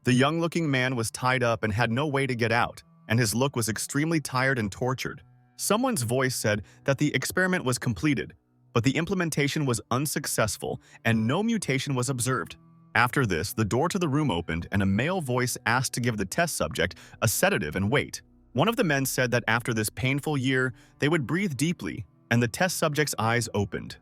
The young-looking man was tied up and had no way to get out, and his look was extremely tired and tortured. Someone's voice said that the experiment was completed, but the implementation was unsuccessful and no mutation was observed. After this, the door to the room opened and a male voice asked to give the test subject a sedative and wait. One of the men said that after this painful year, they would breathe deeply, and the test subject's eyes opened.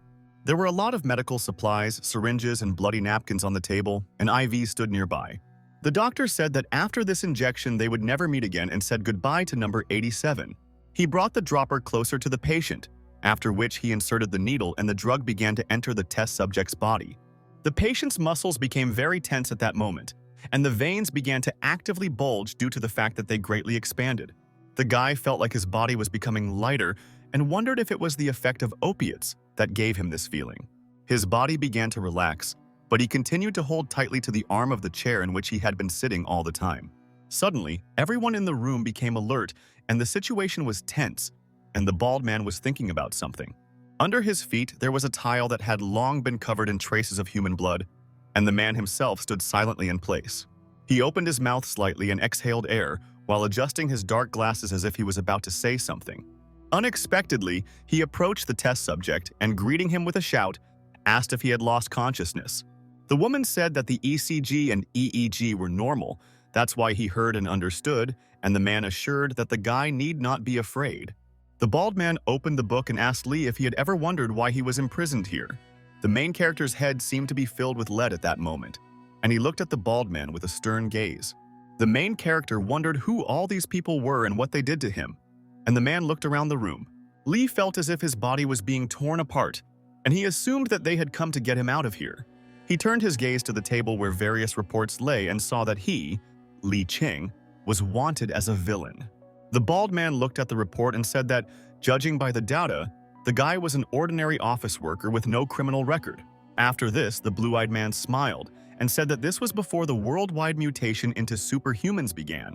There were a lot of medical supplies, syringes, and bloody napkins on the table, and IVs stood nearby. The doctor said that after this injection they would never meet again and said goodbye to number 87. He brought the dropper closer to the patient, after which he inserted the needle and the drug began to enter the test subject's body. The patient's muscles became very tense at that moment, and the veins began to actively bulge due to the fact that they greatly expanded. The guy felt like his body was becoming lighter and wondered if it was the effect of opiates that gave him this feeling. His body began to relax, but he continued to hold tightly to the arm of the chair in which he had been sitting all the time. Suddenly, everyone in the room became alert and the situation was tense, and the bald man was thinking about something. Under his feet, there was a tile that had long been covered in traces of human blood, and the man himself stood silently in place. He opened his mouth slightly and exhaled air while adjusting his dark glasses as if he was about to say something. Unexpectedly, he approached the test subject and, greeting him with a shout, asked if he had lost consciousness. The woman said that the ECG and EEG were normal, that's why he heard and understood, and the man assured that the guy need not be afraid. The bald man opened the book and asked Lee if he had ever wondered why he was imprisoned here. The main character's head seemed to be filled with lead at that moment, and he looked at the bald man with a stern gaze. The main character wondered who all these people were and what they did to him, and the man looked around the room. Lee felt as if his body was being torn apart, and he assumed that they had come to get him out of here. He turned his gaze to the table where various reports lay and saw that he, Lee Ching, was wanted as a villain. The bald man looked at the report and said that, judging by the data, the guy was an ordinary office worker with no criminal record. After this, the blue-eyed man smiled and said that this was before the worldwide mutation into superhumans began.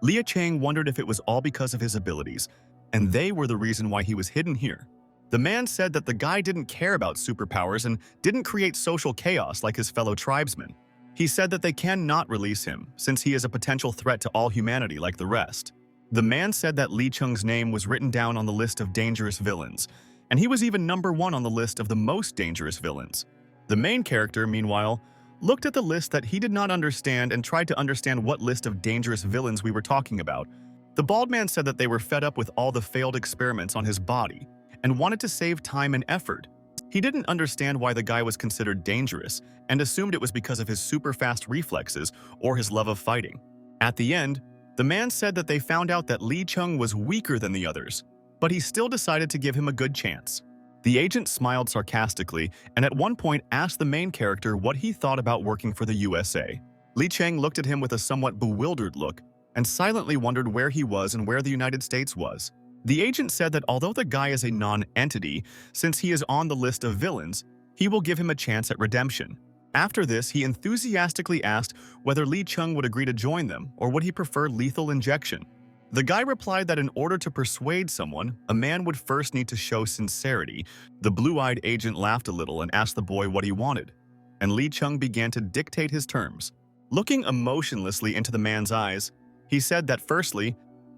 Lia Chang wondered if it was all because of his abilities, and they were the reason why he was hidden here. The man said that the guy didn't care about superpowers and didn't create social chaos like his fellow tribesmen. He said that they cannot release him, since he is a potential threat to all humanity like the rest. The man said that Lee Chung's name was written down on the list of dangerous villains, and he was even #1 on the list of the most dangerous villains. The main character, meanwhile, looked at the list that he did not understand and tried to understand what list of dangerous villains we were talking about. The bald man said that they were fed up with all the failed experiments on his body and wanted to save time and effort. He didn't understand why the guy was considered dangerous and assumed it was because of his super fast reflexes or his love of fighting. At the end, the man said that they found out that Lee Chung was weaker than the others, but he still decided to give him a good chance. The agent smiled sarcastically and at one point asked the main character what he thought about working for the USA. Lee Chang looked at him with a somewhat bewildered look and silently wondered where he was and where the United States was. The agent said that although the guy is a non-entity, since he is on the list of villains, he will give him a chance at redemption. After this, he enthusiastically asked whether Lee Chung would agree to join them or would he prefer lethal injection. The guy replied that in order to persuade someone, a man would first need to show sincerity. The blue-eyed agent laughed a little and asked the boy what he wanted, and Lee Chung began to dictate his terms. Looking emotionlessly into the man's eyes, he said that firstly,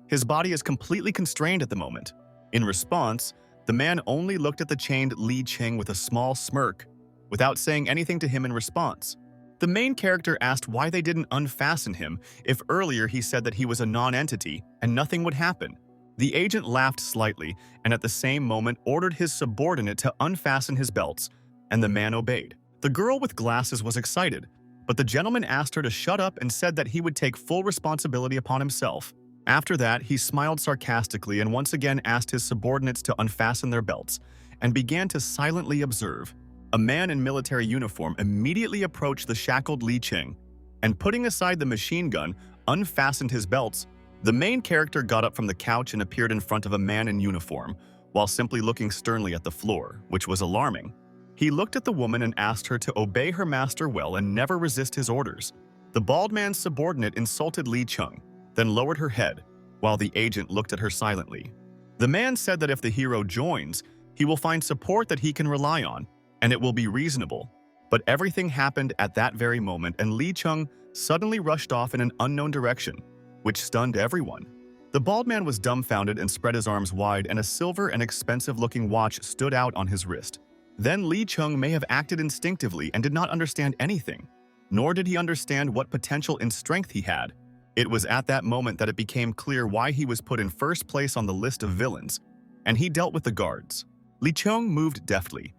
his body is completely constrained at the moment. In response, the man only looked at the chained Lee Ching with a small smirk, without saying anything to him in response. The main character asked why they didn't unfasten him if earlier he said that he was a non-entity and nothing would happen. The agent laughed slightly and at the same moment ordered his subordinate to unfasten his belts, and the man obeyed. The girl with glasses was excited, but the gentleman asked her to shut up and said that he would take full responsibility upon himself. After that, he smiled sarcastically and once again asked his subordinates to unfasten their belts and began to silently observe. A man in military uniform immediately approached the shackled Lee Ching and, putting aside the machine gun, unfastened his belts. The main character got up from the couch and appeared in front of a man in uniform, while simply looking sternly at the floor, which was alarming. He looked at the woman and asked her to obey her master well and never resist his orders. The bald man's subordinate insulted Lee Chung, then lowered her head, while the agent looked at her silently. The man said that if the hero joins, he will find support that he can rely on, and it will be reasonable. But everything happened at that very moment, and Lee Chung suddenly rushed off in an unknown direction, which stunned everyone. The bald man was dumbfounded and spread his arms wide, and a silver and expensive-looking watch stood out on his wrist. Then Lee Chung may have acted instinctively and did not understand anything, nor did he understand what potential and strength he had. It was at that moment that it became clear why he was put in first place on the list of villains, and he dealt with the guards. Lee Chung moved deftly,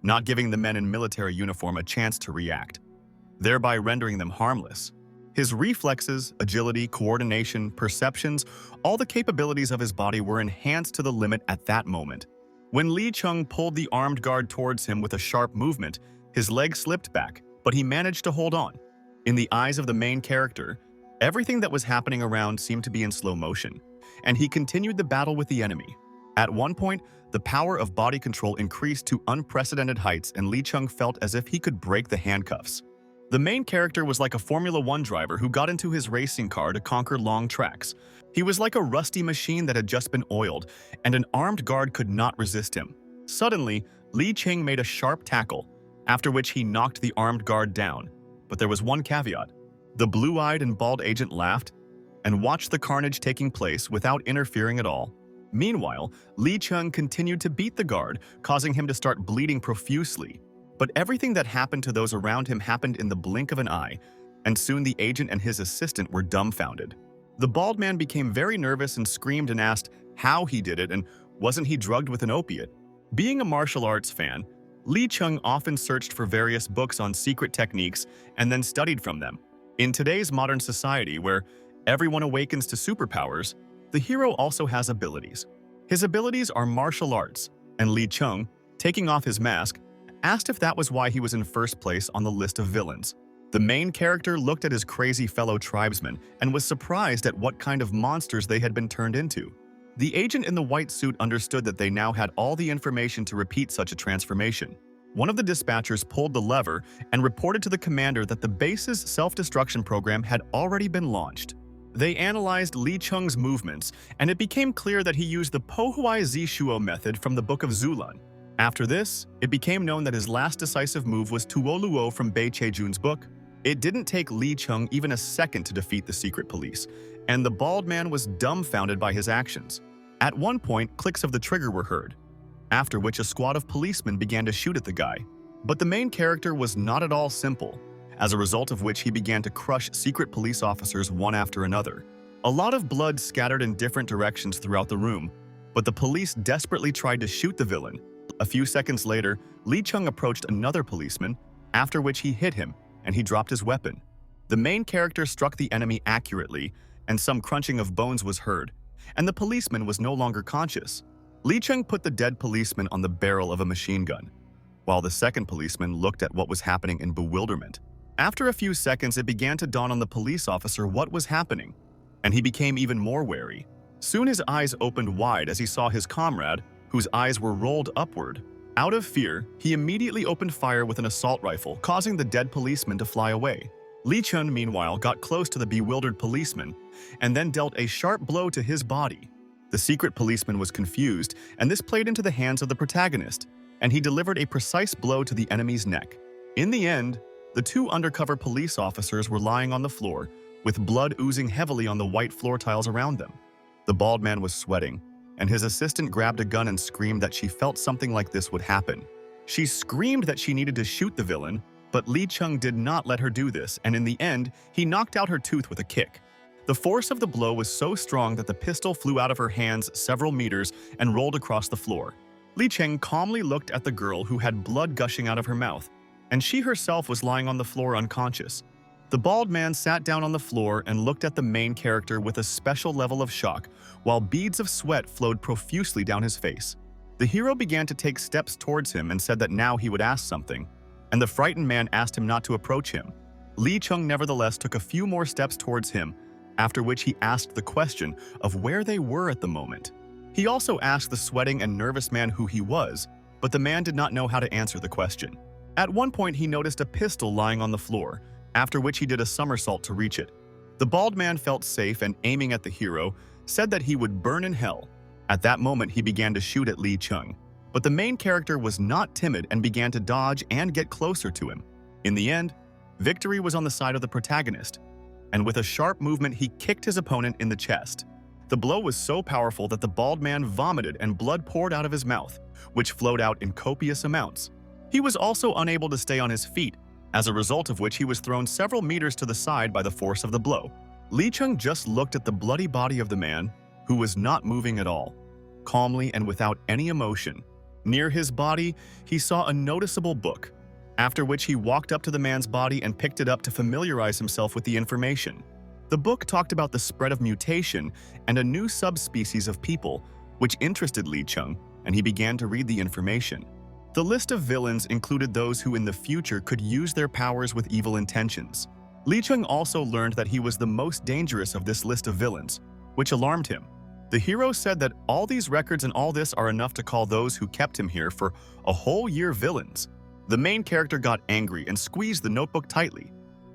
not giving the men in military uniform a chance to react, thereby rendering them harmless. His reflexes, agility, coordination, perceptions, all the capabilities of his body were enhanced to the limit at that moment. When Lee Chung pulled the armed guard towards him with a sharp movement, his leg slipped back, but he managed to hold on. In the eyes of the main character, everything that was happening around seemed to be in slow motion, and he continued the battle with the enemy. At one point, the power of body control increased to unprecedented heights, and Lee Chung felt as if he could break the handcuffs. The main character was like a Formula One driver who got into his racing car to conquer long tracks. He was like a rusty machine that had just been oiled, and an armed guard could not resist him. Suddenly, Lee Chung made a sharp tackle, after which he knocked the armed guard down. But there was one caveat. The blue-eyed and bald agent laughed and watched the carnage taking place without interfering at all. Meanwhile, Lee Chung continued to beat the guard, causing him to start bleeding profusely. But everything that happened to those around him happened in the blink of an eye, and soon the agent and his assistant were dumbfounded. The bald man became very nervous and screamed and asked how he did it and wasn't he drugged with an opiate. Being a martial arts fan, Lee Chung often searched for various books on secret techniques and then studied from them. In today's modern society, where everyone awakens to superpowers, the hero also has abilities. His abilities are martial arts, and Lee Chung, taking off his mask, asked if that was why he was in first place on the list of villains. The main character looked at his crazy fellow tribesmen and was surprised at what kind of monsters they had been turned into. The agent in the white suit understood that they now had all the information to repeat such a transformation. One of the dispatchers pulled the lever and reported to the commander that the base's self-destruction program had already been launched. They analyzed Lee Chung's movements, and it became clear that he used the Pohuai Zishuo method from the Book of Zulan. After this, it became known that his last decisive move was Tuoluo from Bei Chejun's book. It didn't take Lee Chung even a second to defeat the secret police, and the bald man was dumbfounded by his actions. At one point, clicks of the trigger were heard, after which a squad of policemen began to shoot at the guy. But the main character was not at all simple, as a result of which he began to crush secret police officers one after another. A lot of blood scattered in different directions throughout the room, but the police desperately tried to shoot the villain. A few seconds later, Lee Chung approached another policeman, after which he hit him, and he dropped his weapon. The main character struck the enemy accurately, and some crunching of bones was heard, and the policeman was no longer conscious. Lee Chung put the dead policeman on the barrel of a machine gun, while the second policeman looked at what was happening in bewilderment. After a few seconds, it began to dawn on the police officer what was happening, and he became even more wary. Soon his eyes opened wide as he saw his comrade, whose eyes were rolled upward. Out of fear, he immediately opened fire with an assault rifle, causing the dead policeman to fly away. Lee Chun, meanwhile, got close to the bewildered policeman and then dealt a sharp blow to his body. The secret policeman was confused, and this played into the hands of the protagonist, and he delivered a precise blow to the enemy's neck. In the end, the two undercover police officers were lying on the floor, with blood oozing heavily on the white floor tiles around them. The bald man was sweating, and his assistant grabbed a gun and screamed that she felt something like this would happen. She screamed that she needed to shoot the villain, but Lee Chung did not let her do this, and in the end, he knocked out her tooth with a kick. The force of the blow was so strong that the pistol flew out of her hands several meters and rolled across the floor. Li Cheng calmly looked at the girl who had blood gushing out of her mouth, and she herself was lying on the floor unconscious. The bald man sat down on the floor and looked at the main character with a special level of shock, while beads of sweat flowed profusely down his face. The hero began to take steps towards him and said that now he would ask something, and the frightened man asked him not to approach him. Li Chung nevertheless took a few more steps towards him, after which he asked the question of where they were at the moment. He also asked the sweating and nervous man who he was, but the man did not know how to answer the question. At one point, he noticed a pistol lying on the floor, after which he did a somersault to reach it. The bald man felt safe and, aiming at the hero, said that he would burn in hell. At that moment, he began to shoot at Li Chung, but the main character was not timid and began to dodge and get closer to him. In the end, victory was on the side of the protagonist, and with a sharp movement he kicked his opponent in the chest. The blow was so powerful that the bald man vomited and blood poured out of his mouth, which flowed out in copious amounts. He was also unable to stay on his feet, as a result of which he was thrown several meters to the side by the force of the blow. Li Cheng just looked at the bloody body of the man, who was not moving at all, calmly and without any emotion. Near his body, he saw a noticeable book, after which he walked up to the man's body and picked it up to familiarize himself with the information. The book talked about the spread of mutation and a new subspecies of people, which interested Li Cheng, and he began to read the information. The list of villains included those who in the future could use their powers with evil intentions. Li Cheng also learned that he was the most dangerous of this list of villains, which alarmed him. The hero said that all these records and all this are enough to call those who kept him here for a whole year villains. The main character got angry and squeezed the notebook tightly,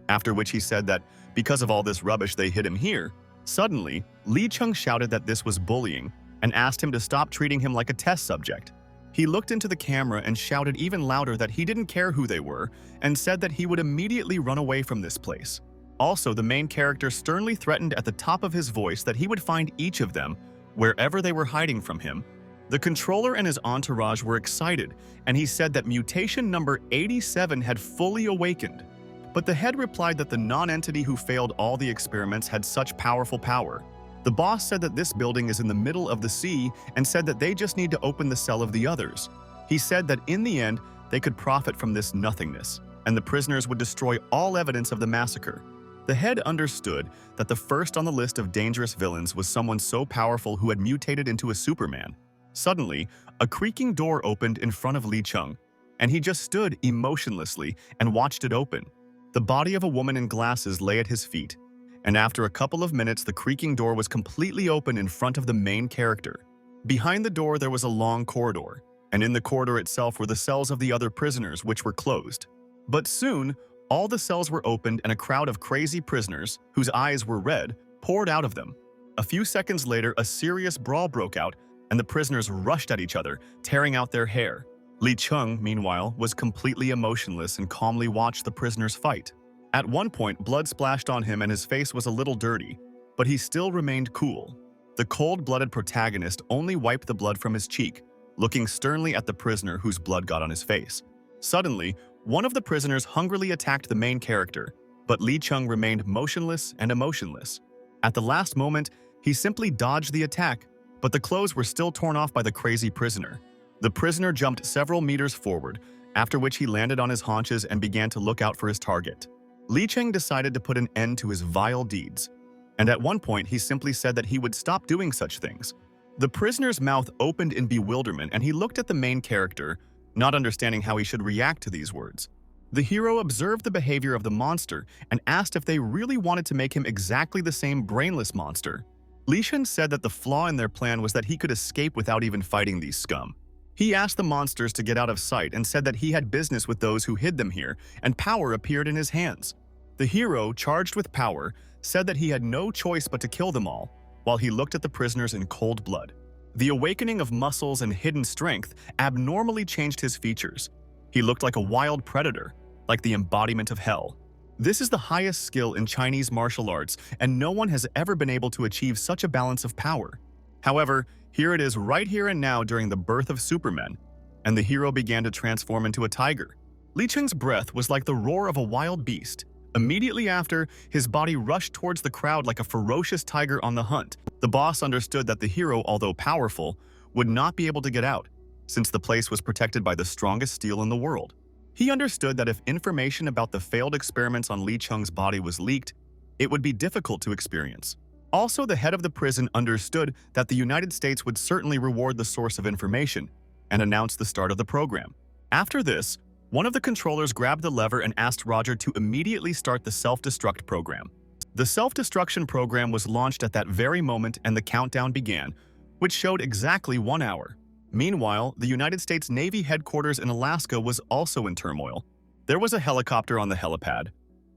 after which he said that because of all this rubbish they hid him here. Suddenly, Li Cheng shouted that this was bullying and asked him to stop treating him like a test subject. He looked into the camera and shouted even louder that he didn't care who they were and said that he would immediately run away from this place. Also, the main character sternly threatened at the top of his voice that he would find each of them wherever they were hiding from him. The controller and his entourage were excited, and he said that mutation number 87 had fully awakened. But the head replied that the non-entity who failed all the experiments had such powerful power. The boss said that this building is in the middle of the sea and said that they just need to open the cell of the others. He said that in the end, they could profit from this nothingness, and the prisoners would destroy all evidence of the massacre. The head understood that the first on the list of dangerous villains was someone so powerful who had mutated into a Superman. Suddenly, a creaking door opened in front of Li Cheng, and he just stood emotionlessly and watched it open. The body of a woman in glasses lay at his feet, and after a couple of minutes the creaking door was completely open in front of the main character. Behind the door there was a long corridor, and in the corridor itself were the cells of the other prisoners, which were closed. But soon, all the cells were opened and a crowd of crazy prisoners, whose eyes were red, poured out of them. A few seconds later, a serious brawl broke out, and the prisoners rushed at each other, tearing out their hair. Li Cheng, meanwhile, was completely emotionless and calmly watched the prisoners fight. At one point, blood splashed on him and his face was a little dirty, but he still remained cool. The cold-blooded protagonist only wiped the blood from his cheek, looking sternly at the prisoner whose blood got on his face. Suddenly, one of the prisoners hungrily attacked the main character, but Li Cheng remained motionless and emotionless. At the last moment, he simply dodged the attack, but the clothes were still torn off by the crazy prisoner. The prisoner jumped several meters forward, after which he landed on his haunches and began to look out for his target. Li Cheng decided to put an end to his vile deeds, and at one point he simply said that he would stop doing such things. The prisoner's mouth opened in bewilderment and he looked at the main character, not understanding how he should react to these words. The hero observed the behavior of the monster and asked if they really wanted to make him exactly the same brainless monster. Li Cheng said that the flaw in their plan was that he could escape without even fighting these scum. He asked the monsters to get out of sight and said that he had business with those who hid them here, and power appeared in his hands. The hero, charged with power, said that he had no choice but to kill them all, while he looked at the prisoners in cold blood. The awakening of muscles and hidden strength abnormally changed his features. He looked like a wild predator, like the embodiment of hell. This is the highest skill in Chinese martial arts, and no one has ever been able to achieve such a balance of power. However, here it is right here and now during the birth of Superman, and the hero began to transform into a tiger. Li Cheng's breath was like the roar of a wild beast. Immediately after, his body rushed towards the crowd like a ferocious tiger on the hunt. The boss understood that the hero, although powerful, would not be able to get out, since the place was protected by the strongest steel in the world. He understood that if information about the failed experiments on Li Cheng's body was leaked, it would be difficult to experience. Also, the head of the prison understood that the United States would certainly reward the source of information and announced the start of the program. After this, one of the controllers grabbed the lever and asked Roger to immediately start the self-destruct program. The self-destruction program was launched at that very moment and the countdown began, which showed exactly 1 hour. Meanwhile, the United States Navy headquarters in Alaska was also in turmoil. There was a helicopter on the helipad,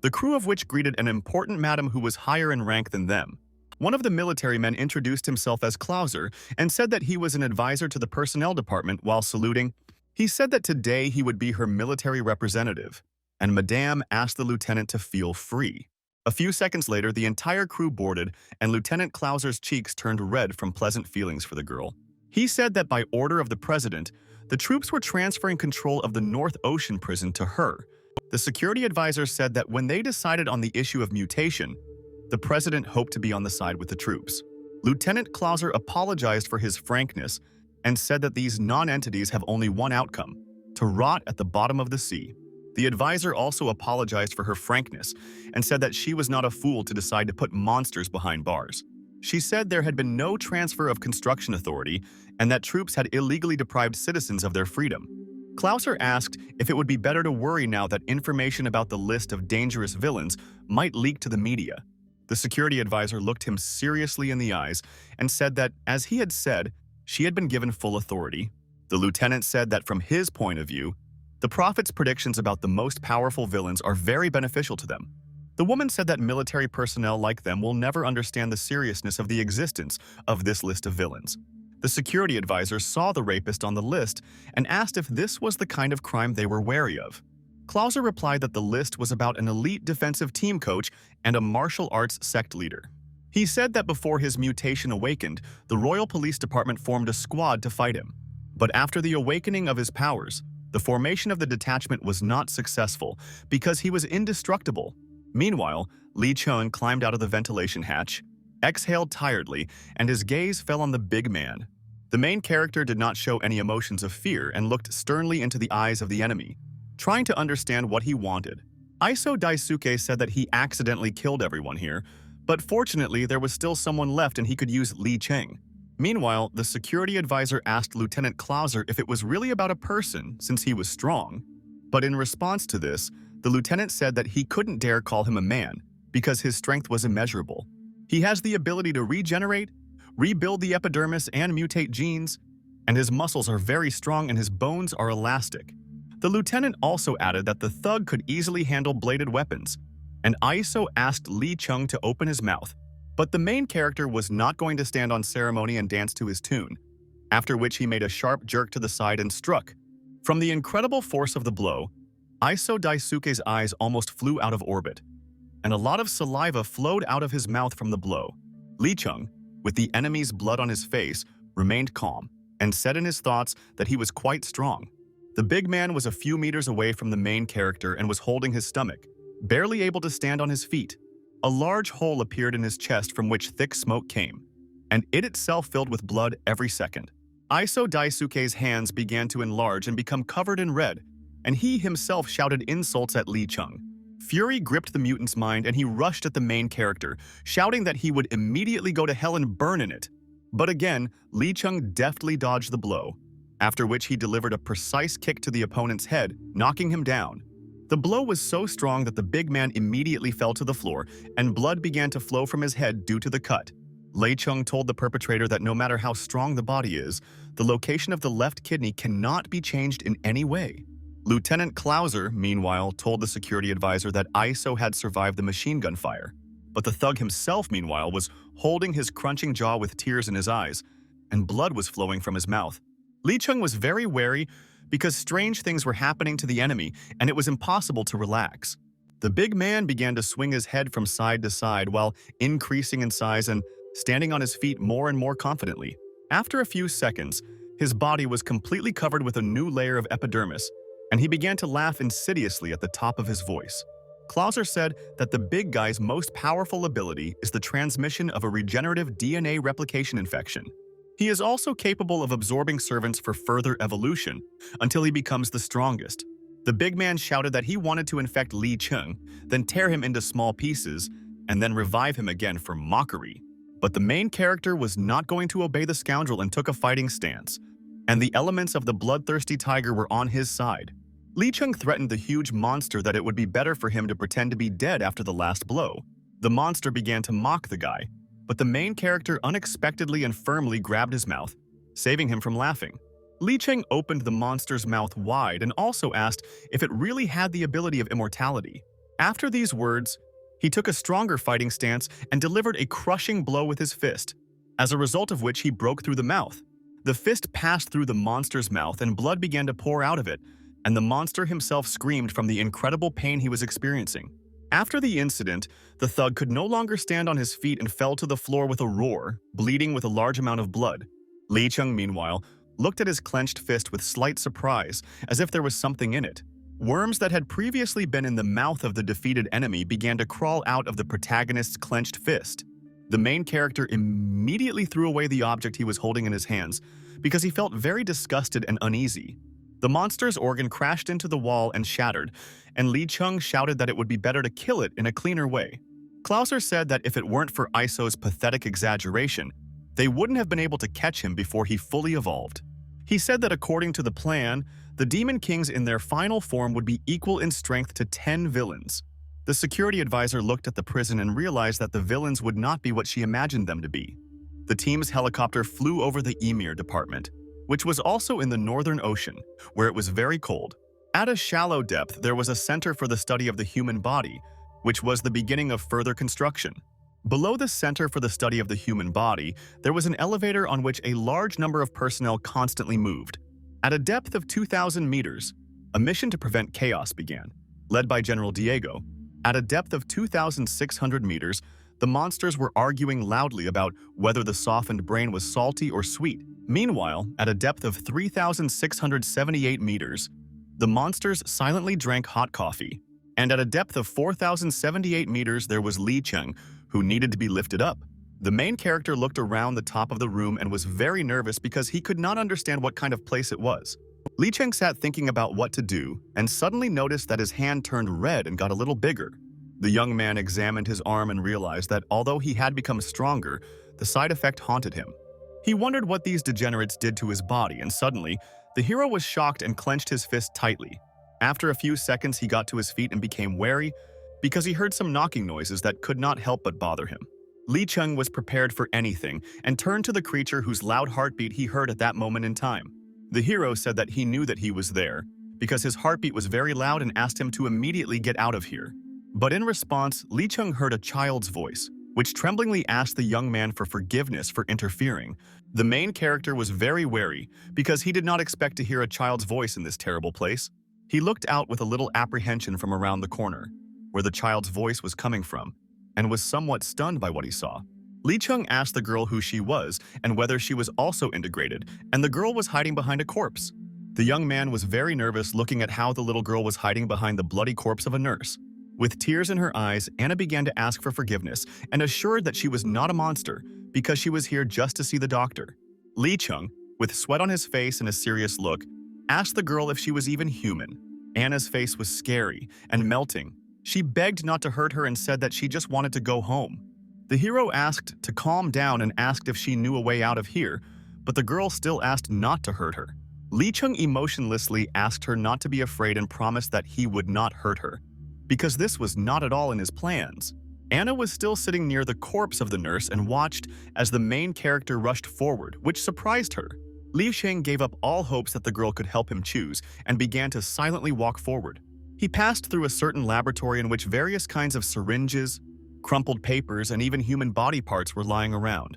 the crew of which greeted an important madam who was higher in rank than them. One of the military men introduced himself as Klauser and said that he was an advisor to the personnel department while saluting. He said that today he would be her military representative. and Madame asked the lieutenant to feel free. A few seconds later, the entire crew boarded, and Lieutenant Clauser's cheeks turned red from pleasant feelings for the girl. He said that by order of the president, the troops were transferring control of the North Ocean prison to her. The security advisor said that when they decided on the issue of mutation, the president hoped to be on the side with the troops. Lieutenant Clauser apologized for his frankness and said that these non-entities have only one outcome: to rot at the bottom of the sea. The advisor also apologized for her frankness and said that she was not a fool to decide to put monsters behind bars. She said there had been no transfer of construction authority and that troops had illegally deprived citizens of their freedom. Clauser asked if it would be better to worry now that information about the list of dangerous villains might leak to the media. The security advisor looked him seriously in the eyes and said that, as he had said, she had been given full authority. The lieutenant said that from his point of view, the prophet's predictions about the most powerful villains are very beneficial to them. The woman said that military personnel like them will never understand the seriousness of the existence of this list of villains. The security advisor saw the rapist on the list and asked if this was the kind of crime they were wary of. Clauser replied that the list was about an elite defensive team coach and a martial arts sect leader. He said that before his mutation awakened, the Royal Police Department formed a squad to fight him. But after the awakening of his powers, the formation of the detachment was not successful because he was indestructible. Meanwhile, Li Chung climbed out of the ventilation hatch, exhaled tiredly, and his gaze fell on the big man. The main character did not show any emotions of fear and looked sternly into the eyes of the enemy, trying to understand what he wanted. Iso Daisuke said that he accidentally killed everyone here, but fortunately there was still someone left and he could use Li Cheng. Meanwhile, the security advisor asked Lieutenant Clauser if it was really about a person since he was strong. But in response to this, the lieutenant said that he couldn't dare call him a man because his strength was immeasurable. He has the ability to regenerate, rebuild the epidermis and mutate genes, and his muscles are very strong and his bones are elastic. The lieutenant also added that the thug could easily handle bladed weapons, and Iso asked Li Chung to open his mouth. But the main character was not going to stand on ceremony and dance to his tune, after which he made a sharp jerk to the side and struck. From the incredible force of the blow, Iso Daisuke's eyes almost flew out of orbit, and a lot of saliva flowed out of his mouth from the blow. Li Chung, with the enemy's blood on his face, remained calm and said in his thoughts that he was quite strong. The big man was a few meters away from the main character and was holding his stomach, barely able to stand on his feet. A large hole appeared in his chest from which thick smoke came, and it itself filled with blood every second. Iso Daisuke's hands began to enlarge and become covered in red, and he himself shouted insults at Li Chung. Fury gripped the mutant's mind and he rushed at the main character, shouting that he would immediately go to hell and burn in it. But again, Li Chung deftly dodged the blow, after which he delivered a precise kick to the opponent's head, knocking him down. The blow was so strong that the big man immediately fell to the floor, and blood began to flow from his head due to the cut. Lei Chung told the perpetrator that no matter how strong the body is, the location of the left kidney cannot be changed in any way. Lieutenant Clauser, meanwhile, told the security advisor that Iso had survived the machine gun fire. But the thug himself, meanwhile, was holding his crunching jaw with tears in his eyes, and blood was flowing from his mouth. Li Chung was very wary because strange things were happening to the enemy and it was impossible to relax. The big man began to swing his head from side to side while increasing in size and standing on his feet more and more confidently. After a few seconds, his body was completely covered with a new layer of epidermis, and he began to laugh insidiously at the top of his voice. Clauser said that the big guy's most powerful ability is the transmission of a regenerative DNA replication infection. He is also capable of absorbing servants for further evolution until he becomes the strongest. The big man shouted that he wanted to infect Li Chung, then tear him into small pieces, and then revive him again for mockery. But the main character was not going to obey the scoundrel and took a fighting stance, and the elements of the bloodthirsty tiger were on his side. Li Chung threatened the huge monster that it would be better for him to pretend to be dead after the last blow. The monster began to mock the guy, but the main character unexpectedly and firmly grabbed his mouth, saving him from laughing. Li Cheng opened the monster's mouth wide and also asked if it really had the ability of immortality. After these words, he took a stronger fighting stance and delivered a crushing blow with his fist, as a result of which he broke through the mouth. The fist passed through the monster's mouth and blood began to pour out of it, and the monster himself screamed from the incredible pain he was experiencing. After the incident, the thug could no longer stand on his feet and fell to the floor with a roar, bleeding with a large amount of blood. Lee Chung, meanwhile, looked at his clenched fist with slight surprise, as if there was something in it. Worms that had previously been in the mouth of the defeated enemy began to crawl out of the protagonist's clenched fist. The main character immediately threw away the object he was holding in his hands because he felt very disgusted and uneasy. The monster's organ crashed into the wall and shattered, and Lee Chung shouted that it would be better to kill it in a cleaner way. Klauser said that if it weren't for Iso's pathetic exaggeration, they wouldn't have been able to catch him before he fully evolved. He said that according to the plan, the Demon Kings in their final form would be equal in strength to 10 villains. The security advisor looked at the prison and realized that the villains would not be what she imagined them to be. The team's helicopter flew over the Emir department, which was also in the Northern Ocean, where it was very cold. At a shallow depth, there was a center for the study of the human body, which was the beginning of further construction. Below the Center for the Study of the Human Body, there was an elevator on which a large number of personnel constantly moved. At a depth of 2,000 meters, a mission to prevent chaos began, led by General Diego. At a depth of 2,600 meters, the monsters were arguing loudly about whether the softened brain was salty or sweet. Meanwhile, at a depth of 3,678 meters, the monsters silently drank hot coffee. And at a depth of 4,078 meters, there was Lee Chung, who needed to be lifted up. The main character looked around the top of the room and was very nervous because he could not understand what kind of place it was. Lee Chung sat thinking about what to do and suddenly noticed that his hand turned red and got a little bigger. The young man examined his arm and realized that although he had become stronger, the side effect haunted him. He wondered what these degenerates did to his body, and suddenly, the hero was shocked and clenched his fist tightly. After a few seconds, he got to his feet and became wary because he heard some knocking noises that could not help but bother him. Lee Chung was prepared for anything and turned to the creature whose loud heartbeat he heard at that moment in time. The hero said that he knew that he was there because his heartbeat was very loud and asked him to immediately get out of here. But in response, Lee Chung heard a child's voice, which tremblingly asked the young man for forgiveness for interfering. The main character was very wary because he did not expect to hear a child's voice in this terrible place. He looked out with a little apprehension from around the corner, where the child's voice was coming from, and was somewhat stunned by what he saw. Lee Chung asked the girl who she was and whether she was also integrated, and the girl was hiding behind a corpse. The young man was very nervous looking at how the little girl was hiding behind the bloody corpse of a nurse. With tears in her eyes, Anna began to ask for forgiveness and assured that she was not a monster because she was here just to see the doctor. Lee Chung, with sweat on his face and a serious look, asked the girl if she was even human. Anna's face was scary and melting. She begged not to hurt her and said that she just wanted to go home. The hero asked to calm down and asked if she knew a way out of here, but the girl still asked not to hurt her. Lee Chung emotionlessly asked her not to be afraid and promised that he would not hurt her, because this was not at all in his plans. Anna was still sitting near the corpse of the nurse and watched as the main character rushed forward, which surprised her. Liu Sheng gave up all hopes that the girl could help him choose and began to silently walk forward. He passed through a certain laboratory in which various kinds of syringes, crumpled papers, and even human body parts were lying around.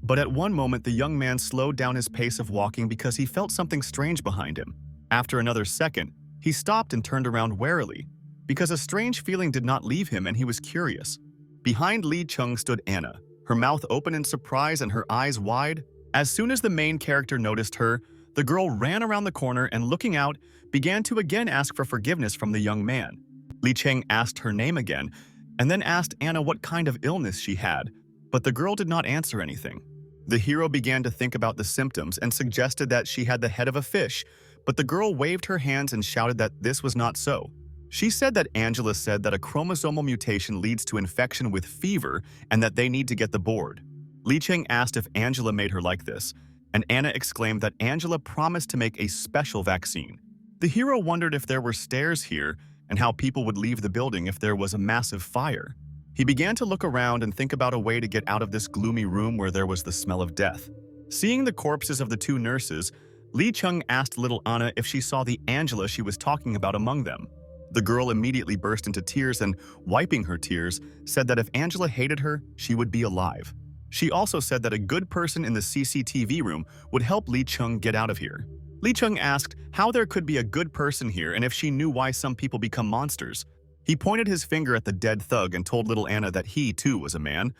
But at one moment, the young man slowed down his pace of walking because he felt something strange behind him. After another second, he stopped and turned around warily, because a strange feeling did not leave him and he was curious. Behind Lee Chung stood Anna, her mouth open in surprise and her eyes wide. As soon as the main character noticed her, the girl ran around the corner and, looking out, began to again ask for forgiveness from the young man. Li Cheng asked her name again, and then asked Anna what kind of illness she had, but the girl did not answer anything. The hero began to think about the symptoms and suggested that she had the head of a fish, but the girl waved her hands and shouted that this was not so. She said that Angela said that a chromosomal mutation leads to infection with fever and that they need to get the board. Li Cheng asked if Angela made her like this, and Anna exclaimed that Angela promised to make a special vaccine. The hero wondered if there were stairs here and how people would leave the building if there was a massive fire. He began to look around and think about a way to get out of this gloomy room where there was the smell of death. Seeing the corpses of the two nurses, Li Chung asked little Anna if she saw the Angela she was talking about among them. The girl immediately burst into tears and, wiping her tears, said that if Angela hated her, she would be alive. She also said that a good person in the CCTV room would help Li Chung get out of here. Lee Chung asked how there could be a good person here and if she knew why some people become monsters. He pointed his finger at the dead thug and told little Anna that he, too, was a man.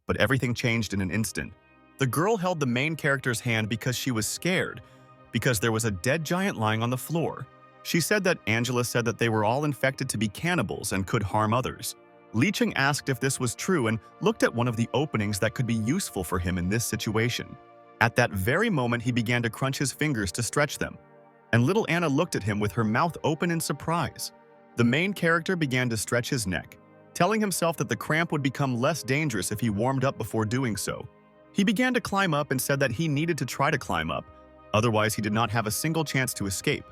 But everything changed in an instant. The girl held the main character's hand because she was scared, because there was a dead giant lying on the floor. She said that Angela said that they were all infected to be cannibals and could harm others. Lee Chung asked if this was true and looked at one of the openings that could be useful for him in this situation. At that very moment, he began to crunch his fingers to stretch them, and little Anna looked at him with her mouth open in surprise. The main character began to stretch his neck, telling himself that the cramp would become less dangerous if he warmed up before doing so. He began to climb up and said that he needed to try to climb up, otherwise he did not have a single chance to escape.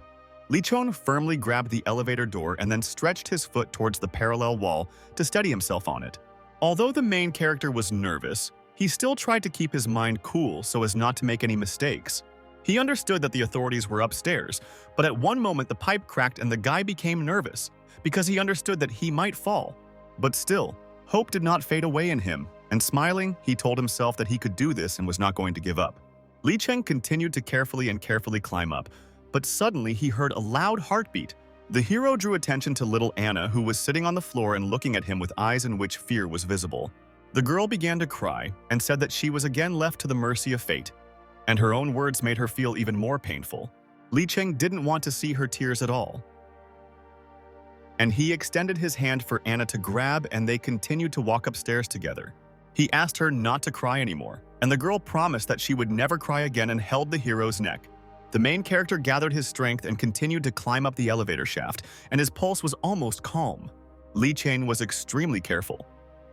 Lee Chung firmly grabbed the elevator door and then stretched his foot towards the parallel wall to steady himself on it. Although the main character was nervous, he still tried to keep his mind cool so as not to make any mistakes. He understood that the authorities were upstairs, but at one moment the pipe cracked and the guy became nervous because he understood that he might fall. But still, hope did not fade away in him, and smiling, he told himself that he could do this and was not going to give up. Lee Chung continued to carefully climb up, but suddenly he heard a loud heartbeat. The hero drew attention to little Anna, who was sitting on the floor and looking at him with eyes in which fear was visible. The girl began to cry and said that she was again left to the mercy of fate, and her own words made her feel even more painful. Lee Chung didn't want to see her tears at all, and he extended his hand for Anna to grab, and they continued to walk upstairs together. He asked her not to cry anymore, and the girl promised that she would never cry again and held the hero's neck. The main character gathered his strength and continued to climb up the elevator shaft, and his pulse was almost calm. Lee Chung was extremely careful,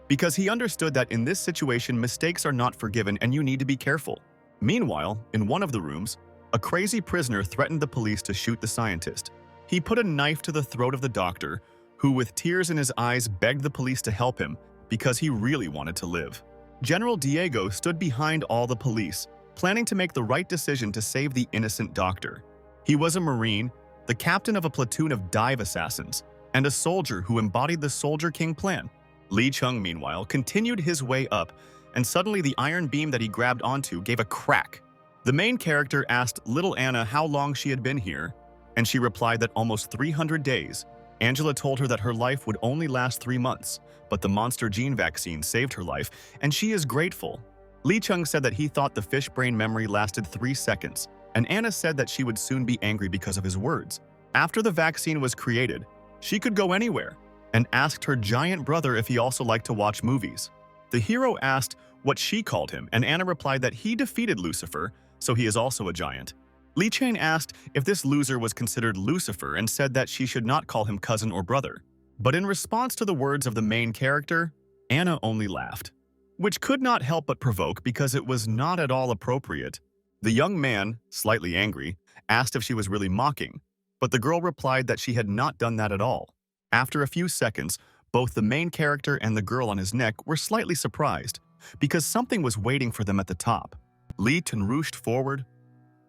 because he understood that in this situation mistakes are not forgiven and you need to be careful. Meanwhile, in one of the rooms, a crazy prisoner threatened the police to shoot the scientist. He put a knife to the throat of the doctor, who with tears in his eyes begged the police to help him because he really wanted to live. General Diego stood behind all the police, planning to make the right decision to save the innocent doctor. He was a Marine, the captain of a platoon of dive assassins, and a soldier who embodied the Soldier King plan. Lee Chung, meanwhile, continued his way up, and suddenly the iron beam that he grabbed onto gave a crack. The main character asked little Anna how long she had been here, and she replied that almost 300 days. Angela told her that her life would only last 3 months, but the monster gene vaccine saved her life, and she is grateful. Lee Chung said that he thought the fish brain memory lasted 3 seconds, and Anna said that she would soon be angry because of his words. After the vaccine was created, she could go anywhere, and asked her giant brother if he also liked to watch movies. The hero asked what she called him, and Anna replied that he defeated Lucifer, so he is also a giant. Lee Chung asked if this loser was considered Lucifer and said that she should not call him cousin or brother. But in response to the words of the main character, Anna only laughed, which could not help but provoke because it was not at all appropriate. The young man, slightly angry, asked if she was really mocking, but the girl replied that she had not done that at all. After a few seconds, both the main character and the girl on his neck were slightly surprised because something was waiting for them at the top. Lee Chung rushed forward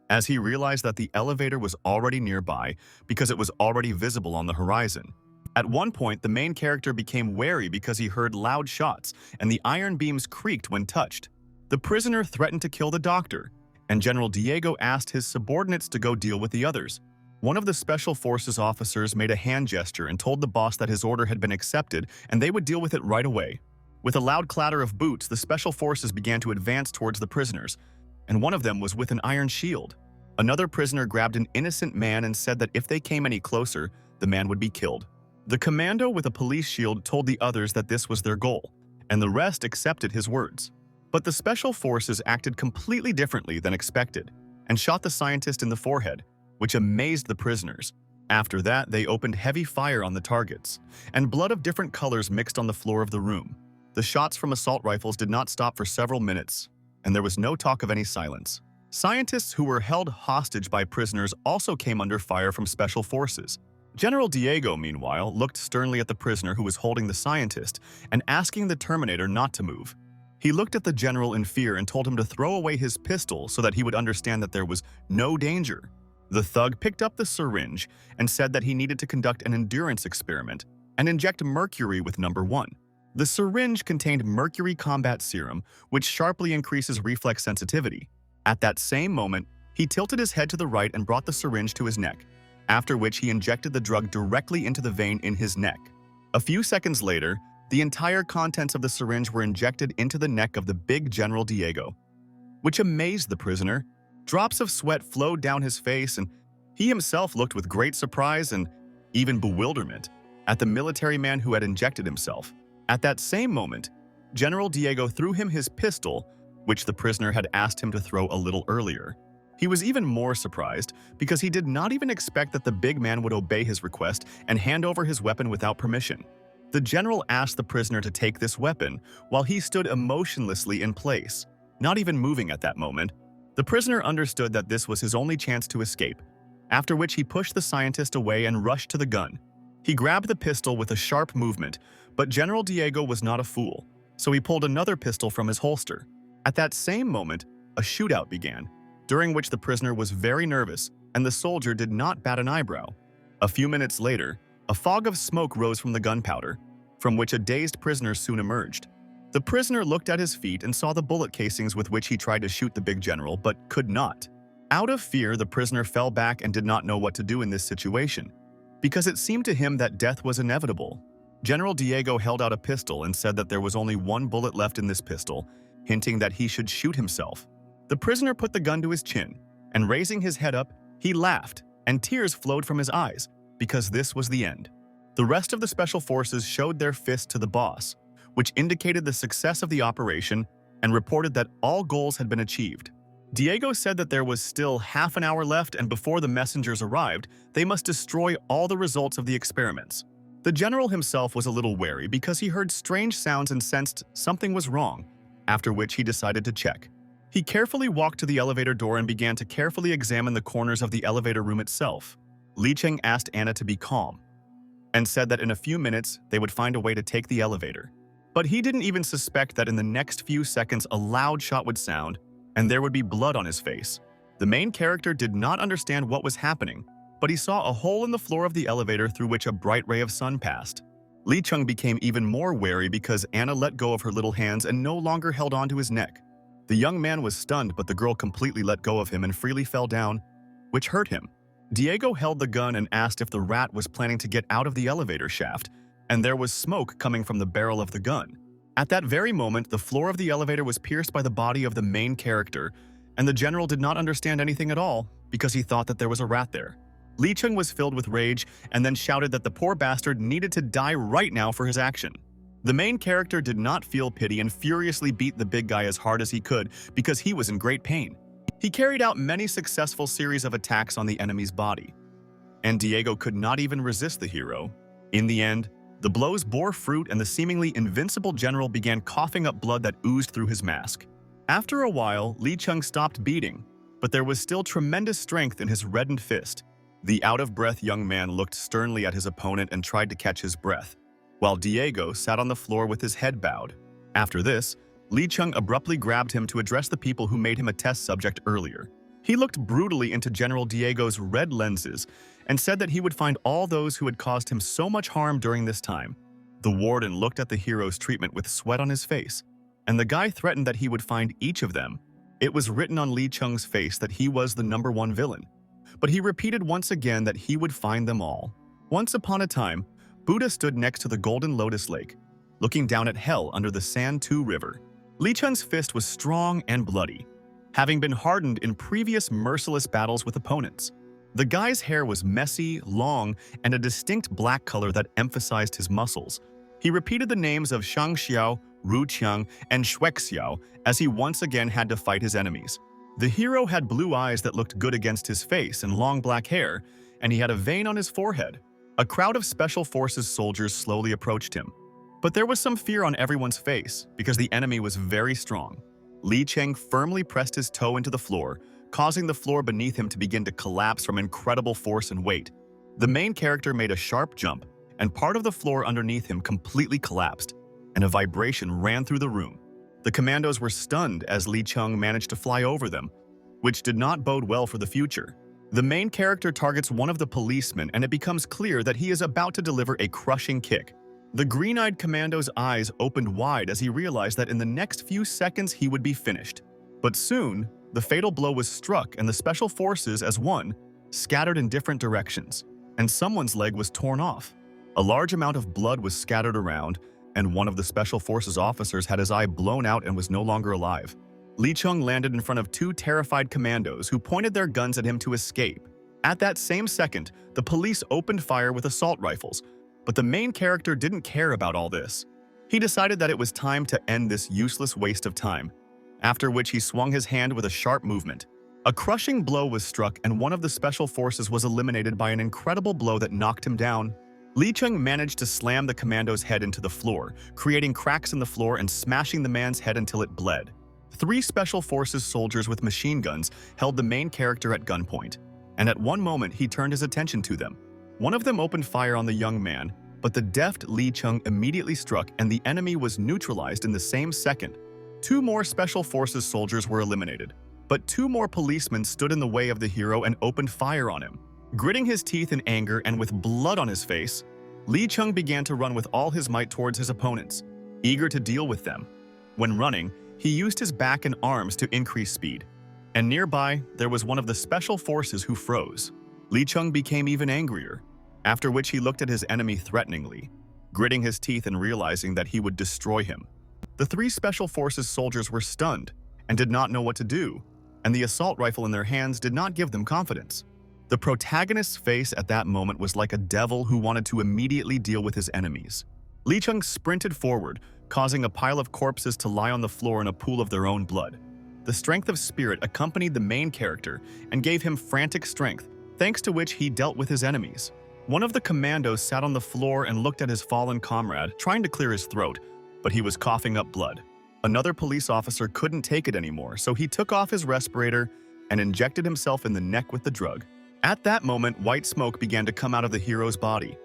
as he realized that the elevator was already nearby because it was already visible on the horizon. At one point, the main character became wary because he heard loud shots and the iron beams creaked when touched. The prisoner threatened to kill the doctor, and General Diego asked his subordinates to go deal with the others. One of the Special Forces officers made a hand gesture and told the boss that his order had been accepted and they would deal with it right away. With a loud clatter of boots, the Special Forces began to advance towards the prisoners, and one of them was with an iron shield. Another prisoner grabbed an innocent man and said that if they came any closer, the man would be killed. The commando with a police shield told the others that this was their goal, and the rest accepted his words. But the Special Forces acted completely differently than expected and shot the scientist in the forehead, which amazed the prisoners. After that, they opened heavy fire on the targets, and blood of different colors mixed on the floor of the room. The shots from assault rifles did not stop for several minutes, and there was no talk of any silence. Scientists who were held hostage by prisoners also came under fire from Special Forces. General Diego, meanwhile, looked sternly at the prisoner who was holding the scientist and asking the Terminator not to move. He looked at the general in fear and told him to throw away his pistol so that he would understand that there was no danger. The thug picked up the syringe and said that he needed to conduct an endurance experiment and inject mercury with number 1. The syringe contained mercury combat serum, which sharply increases reflex sensitivity. At that same moment, He tilted his head to the right and brought the syringe to his neck, after which he injected the drug directly into the vein in his neck. A few seconds later, the entire contents of the syringe were injected into the neck of the big General Diego, which amazed the prisoner. Drops of sweat flowed down his face, and he himself looked with great surprise and even bewilderment at the military man who had injected himself. At that same moment, General Diego threw him his pistol, which the prisoner had asked him to throw a little earlier. He was even more surprised because he did not even expect that the big man would obey his request and hand over his weapon without permission. The general asked the prisoner to take this weapon while he stood emotionlessly in place, not even moving at that moment. The prisoner understood that this was his only chance to escape, after which he pushed the scientist away and rushed to the gun. He grabbed the pistol with a sharp movement, but General Diego was not a fool, so he pulled another pistol from his holster. At that same moment, a shootout began, during which the prisoner was very nervous and the soldier did not bat an eyebrow. A few minutes later, a fog of smoke rose from the gunpowder, from which a dazed prisoner soon emerged. The prisoner looked at his feet and saw the bullet casings with which he tried to shoot the big general, but could not. Out of fear, the prisoner fell back and did not know what to do in this situation, because it seemed to him that death was inevitable. General Diego held out a pistol and said that there was only one bullet left in this pistol, hinting that he should shoot himself. The prisoner put the gun to his chin, and raising his head up, he laughed, and tears flowed from his eyes, because this was the end. The rest of the special forces showed their fist to the boss, which indicated the success of the operation and reported that all goals had been achieved. Diego said that there was still half an hour left, and before the messengers arrived, they must destroy all the results of the experiments. The general himself was a little wary because he heard strange sounds and sensed something was wrong, after which he decided to check. He carefully walked to the elevator door and began to carefully examine the corners of the elevator room itself. Li Cheng asked Anna to be calm and said that in a few minutes they would find a way to take the elevator. But he didn't even suspect that in the next few seconds a loud shot would sound and there would be blood on his face. The main character did not understand what was happening, but he saw a hole in the floor of the elevator through which a bright ray of sun passed. Li Cheng became even more wary because Anna let go of her little hands and no longer held on to his neck. The young man was stunned, but the girl completely let go of him and freely fell down, which hurt him. Diego held the gun and asked if the rat was planning to get out of the elevator shaft, and there was smoke coming from the barrel of the gun. At that very moment, the floor of the elevator was pierced by the body of the main character, and the general did not understand anything at all because he thought that there was a rat there. Li Cheng was filled with rage and then shouted that the poor bastard needed to die right now for his action. The main character did not feel pity and furiously beat the big guy as hard as he could because he was in great pain. He carried out many successful series of attacks on the enemy's body, and Diego could not even resist the hero. In the end, the blows bore fruit and the seemingly invincible general began coughing up blood that oozed through his mask. After a while, Li Cheng stopped beating, but there was still tremendous strength in his reddened fist. The out-of-breath young man looked sternly at his opponent and tried to catch his breath, while Diego sat on the floor with his head bowed. After this, Li Cheng abruptly grabbed him to address the people who made him a test subject earlier. He looked brutally into General Diego's red lenses and said that he would find all those who had caused him so much harm during this time. The warden looked at the hero's treatment with sweat on his face, and the guy threatened that he would find each of them. It was written on Li Cheng's face that he was the #1 villain, but he repeated once again that he would find them all. Once upon a time, Buddha stood next to the Golden Lotus Lake, looking down at hell under the Santu River. Li Cheng's fist was strong and bloody, having been hardened in previous merciless battles with opponents. The guy's hair was messy, long, and a distinct black color that emphasized his muscles. He repeated the names of Shang Xiao, Ru Qiang, and Xuexiao as he once again had to fight his enemies. The hero had blue eyes that looked good against his face and long black hair, and he had a vein on his forehead. A crowd of Special Forces soldiers slowly approached him, but there was some fear on everyone's face because the enemy was very strong. Li Cheng firmly pressed his toe into the floor, causing the floor beneath him to begin to collapse from incredible force and weight. The main character made a sharp jump, and part of the floor underneath him completely collapsed, and a vibration ran through the room. The commandos were stunned as Li Cheng managed to fly over them, which did not bode well for the future. The main character targets one of the policemen, and it becomes clear that he is about to deliver a crushing kick. The green-eyed commando's eyes opened wide as he realized that in the next few seconds he would be finished. But soon, The fatal blow was struck and the special forces, as one, scattered in different directions, and someone's leg was torn off. A large amount of blood was scattered around, and one of the special forces officers had his eye blown out and was no longer alive. Lee Chung landed in front of two terrified commandos who pointed their guns at him to escape. At that same second, the police opened fire with assault rifles, but the main character didn't care about all this. He decided that it was time to end this useless waste of time, after which he swung his hand with a sharp movement. A crushing blow was struck and one of the special forces was eliminated by an incredible blow that knocked him down. Lee Chung managed to slam the commando's head into the floor, creating cracks in the floor and smashing the man's head until it bled. Three special forces soldiers with machine guns held the main character at gunpoint, and at one moment he turned his attention to them. One of them opened fire on the young man, but the deft Lee Chung immediately struck and the enemy was neutralized in the same second. Two more special forces soldiers were eliminated, but two more policemen stood in the way of the hero and opened fire on him. Gritting his teeth in anger and with blood on his face, Lee Chung began to run with all his might towards his opponents, eager to deal with them. When running, he used his back and arms to increase speed, and nearby there was one of the special forces who froze. Lee Chung became even angrier, after which he looked at his enemy threateningly, gritting his teeth and realizing that he would destroy him. The three special forces soldiers were stunned and did not know what to do, and the assault rifle in their hands did not give them confidence. The protagonist's face at that moment was like a devil who wanted to immediately deal with his enemies. Lee Chung sprinted forward, causing a pile of corpses to lie on the floor in a pool of their own blood. The strength of spirit accompanied the main character and gave him frantic strength, thanks to which he dealt with his enemies. One of the commandos sat on the floor and looked at his fallen comrade, trying to clear his throat, but he was coughing up blood. Another police officer couldn't take it anymore, so he took off his respirator and injected himself in the neck with the drug. At that moment, white smoke began to come out of the hero's body,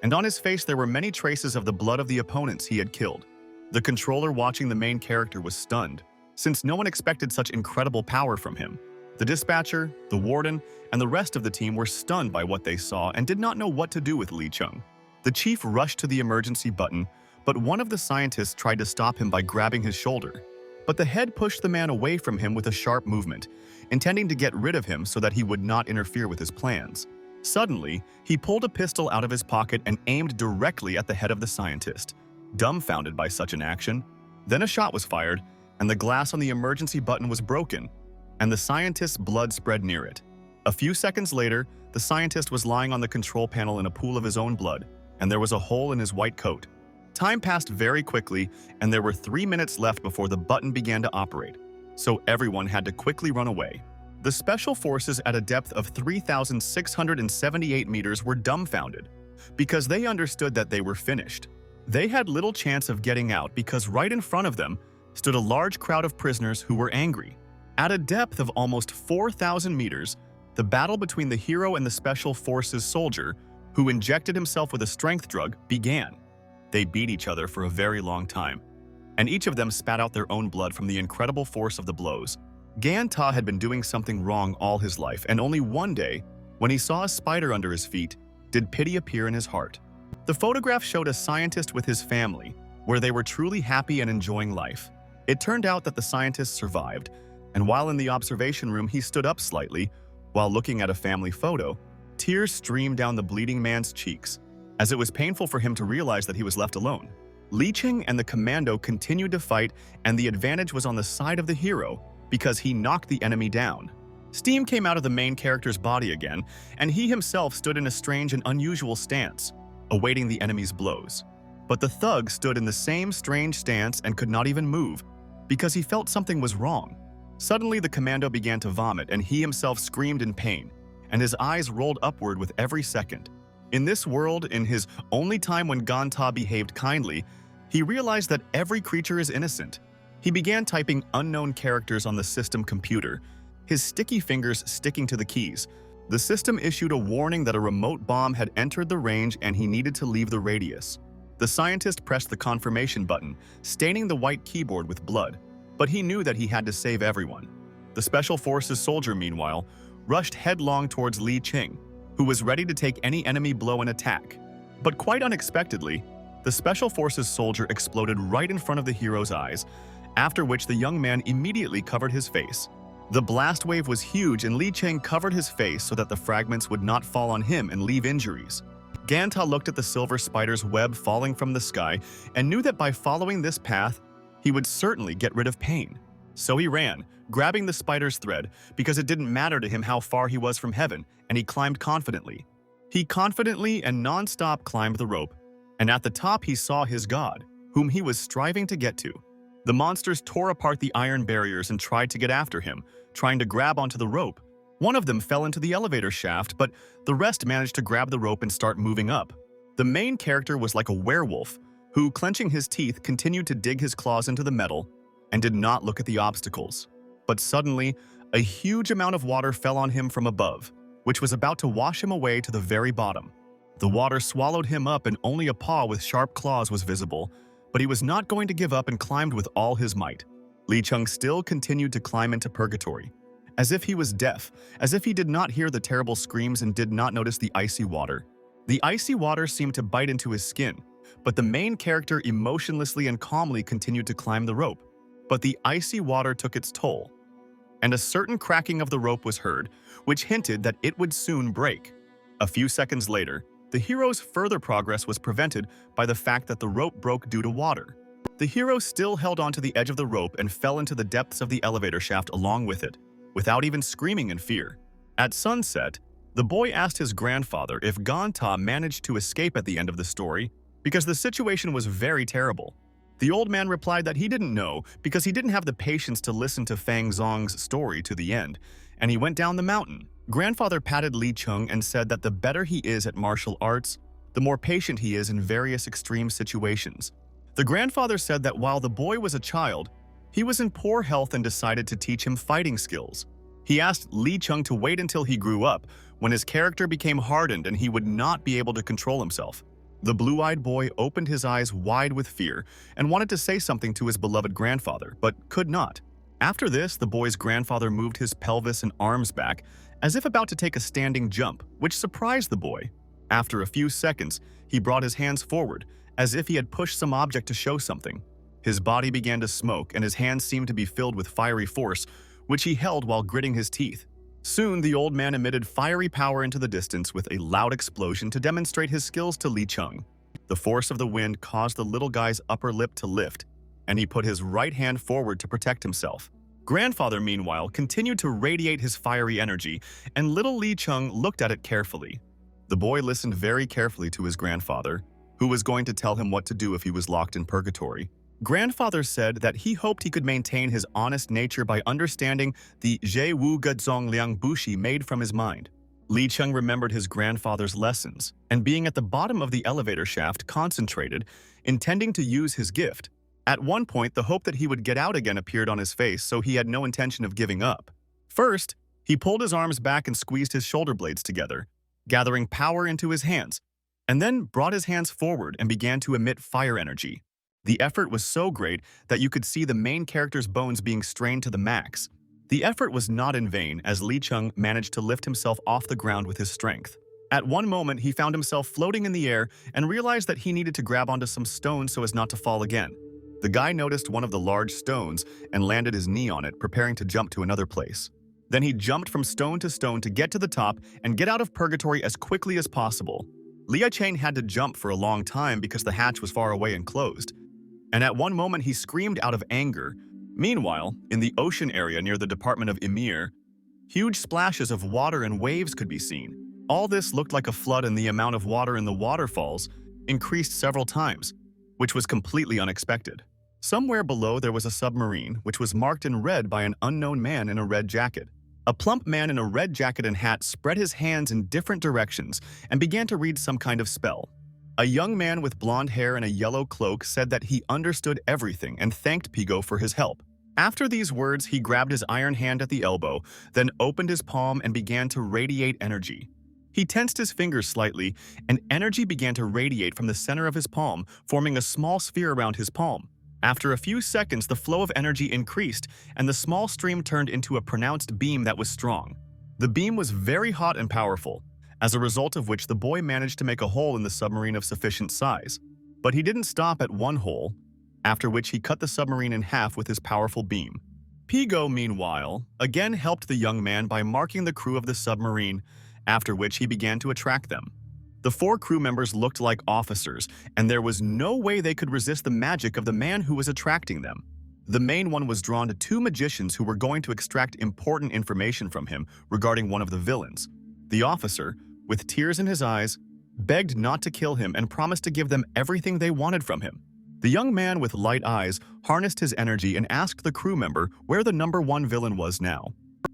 and on his face there were many traces of the blood of the opponents he had killed. The controller watching the main character was stunned, since no one expected such incredible power from him. The dispatcher, the warden, and the rest of the team were stunned by what they saw and did not know what to do with Lee Chung. The chief rushed to the emergency button, but one of the scientists tried to stop him by grabbing his shoulder. But the head pushed the man away from him with a sharp movement, intending to get rid of him so that he would not interfere with his plans. Suddenly, he pulled a pistol out of his pocket and aimed directly at the head of the scientist, dumbfounded by such an action. Then a shot was fired, and the glass on the emergency button was broken, and the scientist's blood spread near it. A few seconds later, the scientist was lying on the control panel in a pool of his own blood, and there was a hole in his white coat. Time passed very quickly, and there were 3 minutes left before the button began to operate, so everyone had to quickly run away. The special forces at a depth of 3,678 meters were dumbfounded, because they understood that they were finished. They had little chance of getting out because right in front of them stood a large crowd of prisoners who were angry. At a depth of almost 4,000 meters, the battle between the hero and the special forces soldier, who injected himself with a strength drug, began. They beat each other for a very long time, and each of them spat out their own blood from the incredible force of the blows. Gan Ta had been doing something wrong all his life, and only one day, when he saw a spider under his feet, did pity appear in his heart. The photograph showed a scientist with his family, where they were truly happy and enjoying life. It turned out that the scientist survived, and while in the observation room he stood up slightly, while looking at a family photo, tears streamed down the bleeding man's cheeks, as it was painful for him to realize that he was left alone. Lee Chung and the commando continued to fight, and the advantage was on the side of the hero because he knocked the enemy down. Steam came out of the main character's body again, and he himself stood in a strange and unusual stance, awaiting the enemy's blows. But the thug stood in the same strange stance and could not even move, because he felt something was wrong. Suddenly, the commando began to vomit, and he himself screamed in pain, and his eyes rolled upward with every second. In this world, in his only time when Ganta behaved kindly, he realized that every creature is innocent. He began typing unknown characters on the system computer, his sticky fingers sticking to the keys. The system issued a warning that a remote bomb had entered the range and he needed to leave the radius. The scientist pressed the confirmation button, staining the white keyboard with blood, but he knew that he had to save everyone. The Special Forces soldier, meanwhile, rushed headlong towards Lee Chung, who was ready to take any enemy blow and attack. But quite unexpectedly, the Special Forces soldier exploded right in front of the hero's eyes, after which the young man immediately covered his face. The blast wave was huge and Li Cheng covered his face so that the fragments would not fall on him and leave injuries. Ganta looked at the silver spider's web falling from the sky and knew that by following this path, he would certainly get rid of pain. So he ran, grabbing the spider's thread because it didn't matter to him how far he was from heaven, and he climbed confidently. He confidently and non-stop climbed the rope, and at the top he saw his god, whom he was striving to get to. The monsters tore apart the iron barriers and tried to get after him, trying to grab onto the rope. One of them fell into the elevator shaft, but the rest managed to grab the rope and start moving up. The main character was like a werewolf, who, clenching his teeth, continued to dig his claws into the metal and did not look at the obstacles. But suddenly, a huge amount of water fell on him from above, which was about to wash him away to the very bottom. The water swallowed him up and only a paw with sharp claws was visible, but he was not going to give up and climbed with all his might. Li Cheng still continued to climb into purgatory, as if he was deaf, as if he did not hear the terrible screams and did not notice the icy water. The icy water seemed to bite into his skin, but the main character emotionlessly and calmly continued to climb the rope. But the icy water took its toll, and a certain cracking of the rope was heard, which hinted that it would soon break. A few seconds later, the hero's further progress was prevented by the fact that the rope broke due to water. The hero still held onto the edge of the rope and fell into the depths of the elevator shaft along with it, without even screaming in fear. At sunset, the boy asked his grandfather if Ganta managed to escape at the end of the story because the situation was very terrible. The old man replied that he didn't know because he didn't have the patience to listen to Fang Zong's story to the end, and he went down the mountain. Grandfather patted Li Cheng and said that the better he is at martial arts, the more patient he is in various extreme situations. The grandfather said that while the boy was a child, he was in poor health and decided to teach him fighting skills. He asked Li Cheng to wait until he grew up, when his character became hardened and he would not be able to control himself. The blue-eyed boy opened his eyes wide with fear and wanted to say something to his beloved grandfather, but could not. After this, the boy's grandfather moved his pelvis and arms back, as if about to take a standing jump, which surprised the boy. After a few seconds, he brought his hands forward, as if he had pushed some object to show something. His body began to smoke, and his hands seemed to be filled with fiery force, which he held while gritting his teeth. Soon, the old man emitted fiery power into the distance with a loud explosion to demonstrate his skills to Li Cheng. The force of the wind caused the little guy's upper lip to lift, and he put his right hand forward to protect himself. Grandfather, meanwhile, continued to radiate his fiery energy, and little Li Cheng looked at it carefully. The boy listened very carefully to his grandfather, who was going to tell him what to do if he was locked in purgatory. Grandfather said that he hoped he could maintain his honest nature by understanding the Zhe Wu Gedzong Liang Bushi made from his mind. Li Cheng remembered his grandfather's lessons, and being at the bottom of the elevator shaft, concentrated, intending to use his gift. At one point, the hope that he would get out again appeared on his face, so he had no intention of giving up. First, he pulled his arms back and squeezed his shoulder blades together, gathering power into his hands, and then brought his hands forward and began to emit fire energy. The effort was so great that you could see the main character's bones being strained to the max. The effort was not in vain, as Li Cheng managed to lift himself off the ground with his strength. At one moment, he found himself floating in the air and realized that he needed to grab onto some stones so as not to fall again. The guy noticed one of the large stones and landed his knee on it, preparing to jump to another place. Then he jumped from stone to stone to get to the top and get out of purgatory as quickly as possible. Li Cheng had to jump for a long time because the hatch was far away and closed. And at one moment he screamed out of anger. Meanwhile, in the ocean area near the Department of Emir, huge splashes of water and waves could be seen. All this looked like a flood, and the amount of water in the waterfalls increased several times, which was completely unexpected. Somewhere below there was a submarine, which was marked in red by an unknown man in a red jacket. A plump man in a red jacket and hat spread his hands in different directions and began to read some kind of spell. A young man with blonde hair and a yellow cloak said that he understood everything and thanked Pigo for his help. After these words, he grabbed his iron hand at the elbow, then opened his palm and began to radiate energy. He tensed his fingers slightly, and energy began to radiate from the center of his palm, forming a small sphere around his palm. After a few seconds, the flow of energy increased, and the small stream turned into a pronounced beam that was strong. The beam was very hot and powerful, as a result of which the boy managed to make a hole in the submarine of sufficient size. But he didn't stop at one hole, after which he cut the submarine in half with his powerful beam. Pigo, meanwhile, again helped the young man by marking the crew of the submarine, after which he began to attract them. The 4 crew members looked like officers, and there was no way they could resist the magic of the man who was attracting them. The main one was drawn to 2 magicians who were going to extract important information from him regarding one of the villains. The officer, with tears in his eyes, begged not to kill him and promised to give them everything they wanted from him. The young man with light eyes harnessed his energy and asked the crew member where the number 1 villain was now.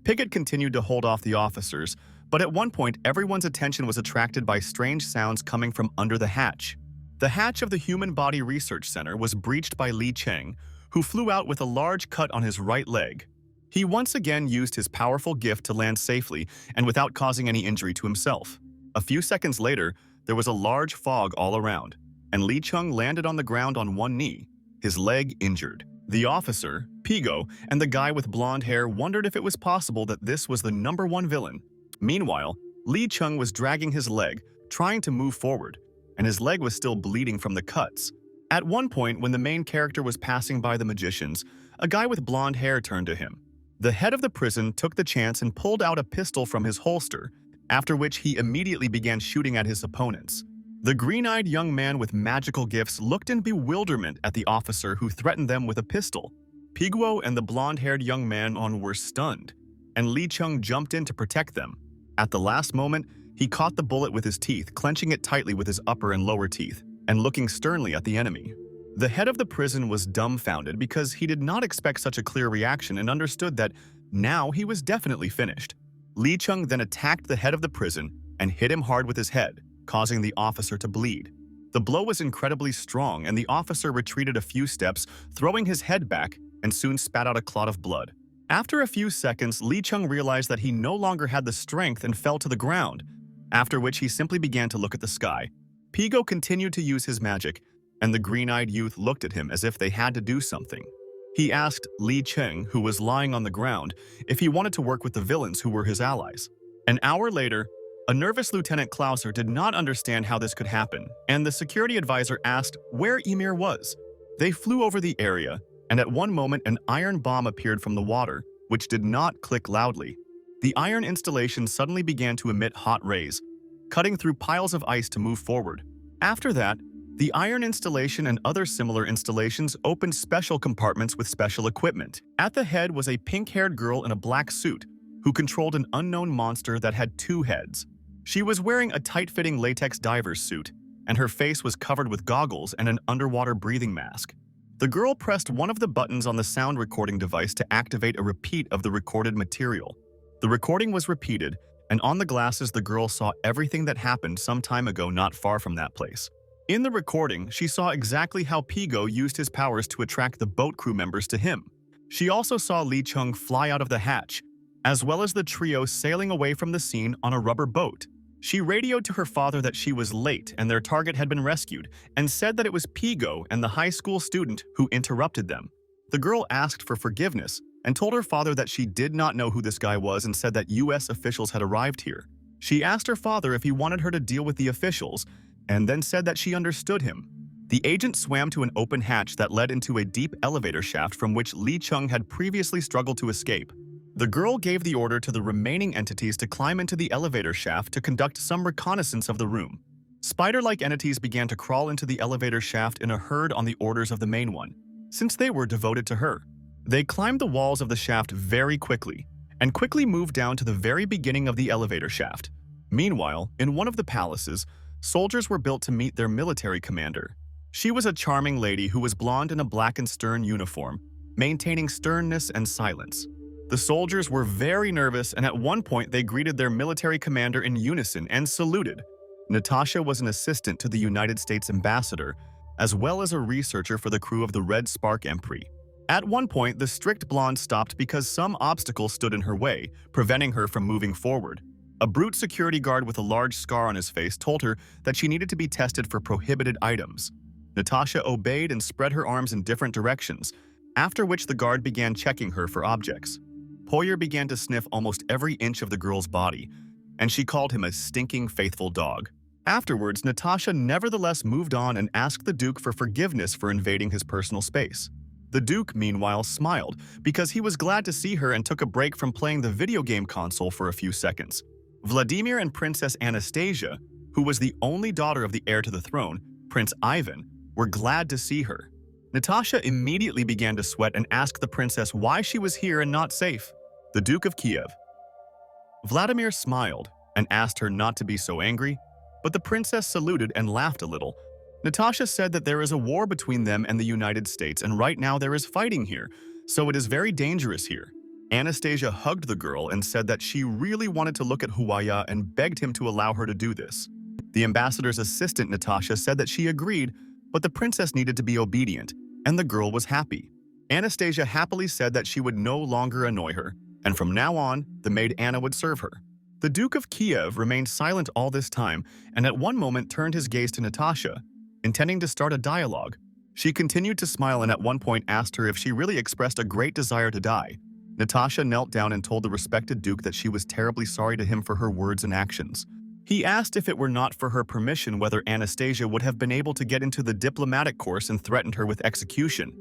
Piggott continued to hold off the officers, but at one point everyone's attention was attracted by strange sounds coming from under the hatch. The hatch of the Human Body Research Center was breached by Li Cheng, who flew out with a large cut on his right leg. He once again used his powerful gift to land safely and without causing any injury to himself. A few seconds later, there was a large fog all around, and Li Cheng landed on the ground on one knee, his leg injured. The officer, Pigo, and the guy with blonde hair wondered if it was possible that this was the number 1 villain. Meanwhile, Li Cheng was dragging his leg, trying to move forward, and his leg was still bleeding from the cuts. At one point, when the main character was passing by the magicians, a guy with blonde hair turned to him. The head of the prison took the chance and pulled out a pistol from his holster, after which he immediately began shooting at his opponents. The green-eyed young man with magical gifts looked in bewilderment at the officer who threatened them with a pistol. Piguo and the blonde-haired young man were stunned, and Li Cheng jumped in to protect them. At the last moment, he caught the bullet with his teeth, clenching it tightly with his upper and lower teeth, and looking sternly at the enemy. The head of the prison was dumbfounded because he did not expect such a clear reaction and understood that now he was definitely finished. Li Cheng then attacked the head of the prison and hit him hard with his head, causing the officer to bleed. The blow was incredibly strong, and the officer retreated a few steps, throwing his head back, and soon spat out a clot of blood. After a few seconds, Li Cheng realized that he no longer had the strength and fell to the ground, after which he simply began to look at the sky. Pigo continued to use his magic, and the green-eyed youth looked at him as if they had to do something. He asked Li Cheng, who was lying on the ground, if he wanted to work with the villains who were his allies. An hour later, a nervous Lieutenant Klauser did not understand how this could happen, and the security advisor asked where Emir was. They flew over the area, and at one moment an iron bomb appeared from the water, which did not click loudly. The iron installation suddenly began to emit hot rays, cutting through piles of ice to move forward. After that, the iron installation and other similar installations opened special compartments with special equipment. At the head was a pink-haired girl in a black suit, who controlled an unknown monster that had 2 heads. She was wearing a tight-fitting latex diver's suit, and her face was covered with goggles and an underwater breathing mask. The girl pressed one of the buttons on the sound recording device to activate a repeat of the recorded material. The recording was repeated, and on the glasses the girl saw everything that happened some time ago not far from that place. In the recording, she saw exactly how Pigo used his powers to attract the boat crew members to him. She also saw Li Cheng fly out of the hatch, as well as the trio sailing away from the scene on a rubber boat. She radioed to her father that she was late and their target had been rescued, and said that it was Pigo and the high school student who interrupted them. The girl asked for forgiveness and told her father that she did not know who this guy was and said that US officials had arrived here. She asked her father if he wanted her to deal with the officials, and then said that she understood him. The agent swam to an open hatch that led into a deep elevator shaft from which Li Cheng had previously struggled to escape. The girl gave the order to the remaining entities to climb into the elevator shaft to conduct some reconnaissance of the room. Spider-like entities began to crawl into the elevator shaft in a herd on the orders of the main one, since they were devoted to her. They climbed the walls of the shaft very quickly, and quickly moved down to the very beginning of the elevator shaft. Meanwhile, in one of the palaces, soldiers were built to meet their military commander. She was a charming lady who was blonde in a black and stern uniform, maintaining sternness and silence. The soldiers were very nervous, and at one point they greeted their military commander in unison and saluted. Natasha was an assistant to the United States ambassador, as well as a researcher for the crew of the Red Spark Empire. At one point, the strict blonde stopped because some obstacle stood in her way, preventing her from moving forward. A brute security guard with a large scar on his face told her that she needed to be tested for prohibited items. Natasha obeyed and spread her arms in different directions, after which the guard began checking her for objects. Poyer began to sniff almost every inch of the girl's body, and she called him a stinking faithful dog. Afterwards, Natasha nevertheless moved on and asked the Duke for forgiveness for invading his personal space. The Duke, meanwhile, smiled because he was glad to see her and took a break from playing the video game console for a few seconds. Vladimir and Princess Anastasia, who was the only daughter of the heir to the throne, Prince Ivan, were glad to see her. Natasha immediately began to sweat and asked the princess why she was here and not safe. The Duke of Kiev. Vladimir smiled and asked her not to be so angry, but the princess saluted and laughed a little. Natasha said that there is a war between them and the United States, and right now there is fighting here, so it is very dangerous here. Anastasia hugged the girl and said that she really wanted to look at Huaya and begged him to allow her to do this. The ambassador's assistant, Natasha, said that she agreed, but the princess needed to be obedient, and the girl was happy. Anastasia happily said that she would no longer annoy her, and from now on, the maid Anna would serve her. The Duke of Kiev remained silent all this time, and at one moment turned his gaze to Natasha, intending to start a dialogue. She continued to smile and at one point asked her if she really expressed a great desire to die. Natasha knelt down and told the respected Duke that she was terribly sorry to him for her words and actions. He asked if it were not for her permission whether Anastasia would have been able to get into the diplomatic course and threatened her with execution.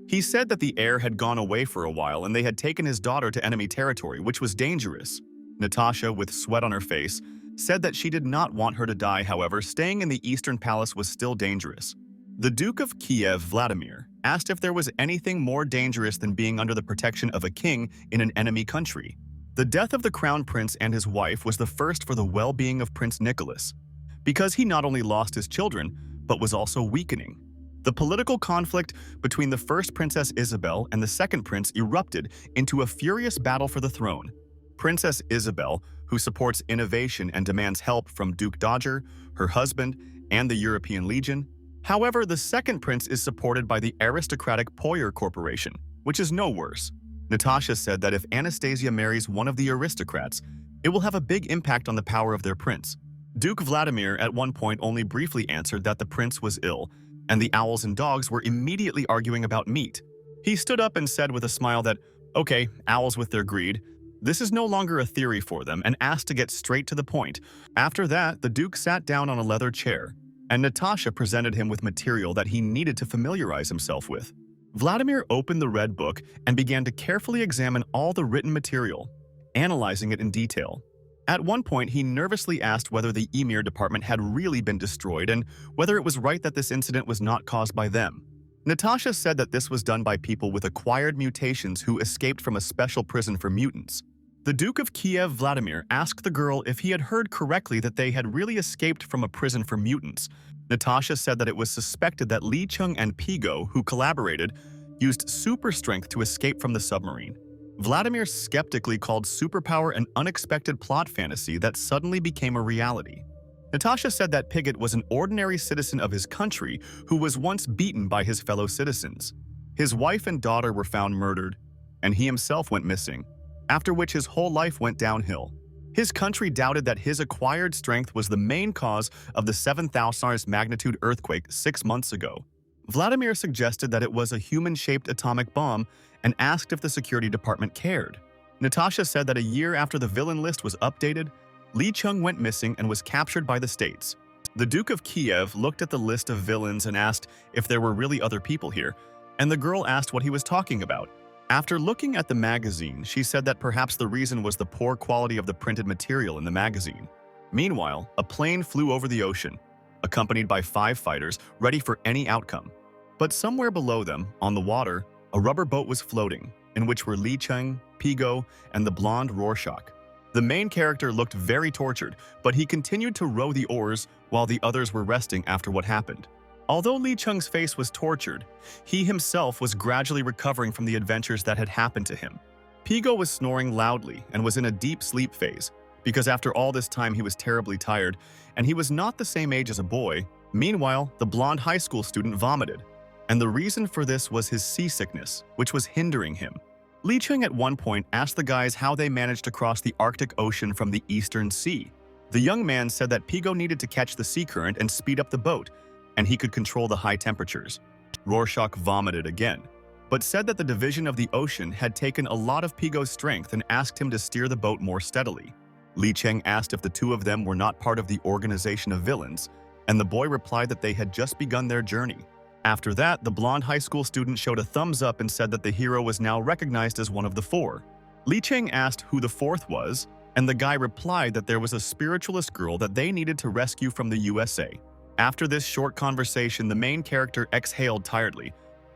He said that the heir had gone away for a while and they had taken his daughter to enemy territory, which was dangerous. Natasha, with sweat on her face, said that she did not want her to die, however, staying in the Eastern Palace was still dangerous. The Duke of Kiev, Vladimir, asked if there was anything more dangerous than being under the protection of a king in an enemy country. The death of the crown prince and his wife was the first for the well-being of Prince Nicholas, because he not only lost his children, but was also weakening. The political conflict between the first Princess Isabel and the second prince erupted into a furious battle for the throne. Princess Isabel, who supports innovation and demands help from Duke Dodger, her husband, and the European Legion. However, the second prince is supported by the aristocratic Poyer Corporation, which is no worse. Natasha said that if Anastasia marries one of the aristocrats, it will have a big impact on the power of their prince. Duke Vladimir at one point only briefly answered that the prince was ill, and the owls and dogs were immediately arguing about meat. He stood up and said with a smile that, okay, owls with their greed, this is no longer a theory for them, and asked to get straight to the point. After that, the Duke sat down on a leather chair, and Natasha presented him with material that he needed to familiarize himself with. Vladimir opened the red book and began to carefully examine all the written material, analyzing it in detail. At one point, he nervously asked whether the Emir department had really been destroyed and whether it was right that this incident was not caused by them. Natasha said that this was done by people with acquired mutations who escaped from a special prison for mutants. The Duke of Kiev, Vladimir, asked the girl if he had heard correctly that they had really escaped from a prison for mutants. Natasha said that it was suspected that Li Chung and Pigo, who collaborated, used super strength to escape from the submarine. Vladimir skeptically called superpower an unexpected plot fantasy that suddenly became a reality. Natasha said that Pigot was an ordinary citizen of his country who was once beaten by his fellow citizens. His wife and daughter were found murdered, and he himself went missing, after which his whole life went downhill. His country doubted that his acquired strength was the main cause of the 7,000 magnitude earthquake 6 months ago. Vladimir suggested that it was a human-shaped atomic bomb and asked if the security department cared. Natasha said that a year after the villain list was updated, Li Chung went missing and was captured by the States. The Duke of Kiev looked at the list of villains and asked if there were really other people here, and the girl asked what he was talking about. After looking at the magazine, she said that perhaps the reason was the poor quality of the printed material in the magazine. Meanwhile, a plane flew over the ocean, accompanied by 5 fighters ready for any outcome. But somewhere below them, on the water, a rubber boat was floating, in which were Li Cheng, Pigo, and the blonde Rorschach. The main character looked very tortured, but he continued to row the oars while the others were resting after what happened. Although Li Cheng's face was tortured, he himself was gradually recovering from the adventures that had happened to him. Pigo was snoring loudly and was in a deep sleep phase, because after all this time he was terribly tired, and he was not the same age as a boy. Meanwhile, the blonde high school student vomited, and the reason for this was his seasickness, which was hindering him. Li Cheng at one point asked the guys how they managed to cross the Arctic Ocean from the Eastern Sea. The young man said that Pigo needed to catch the sea current and speed up the boat, and he could control the high temperatures. Rorschach vomited again, but said that the division of the ocean had taken a lot of Pigo's strength and asked him to steer the boat more steadily. Li Cheng asked if the two of them were not part of the organization of villains, and the boy replied that they had just begun their journey. After that, the blonde high school student showed a thumbs up and said that the hero was now recognized as one of the four. Li Cheng asked who the fourth was, and the guy replied that there was a spiritualist girl that they needed to rescue from the USA. After this short conversation, the main character exhaled tiredly,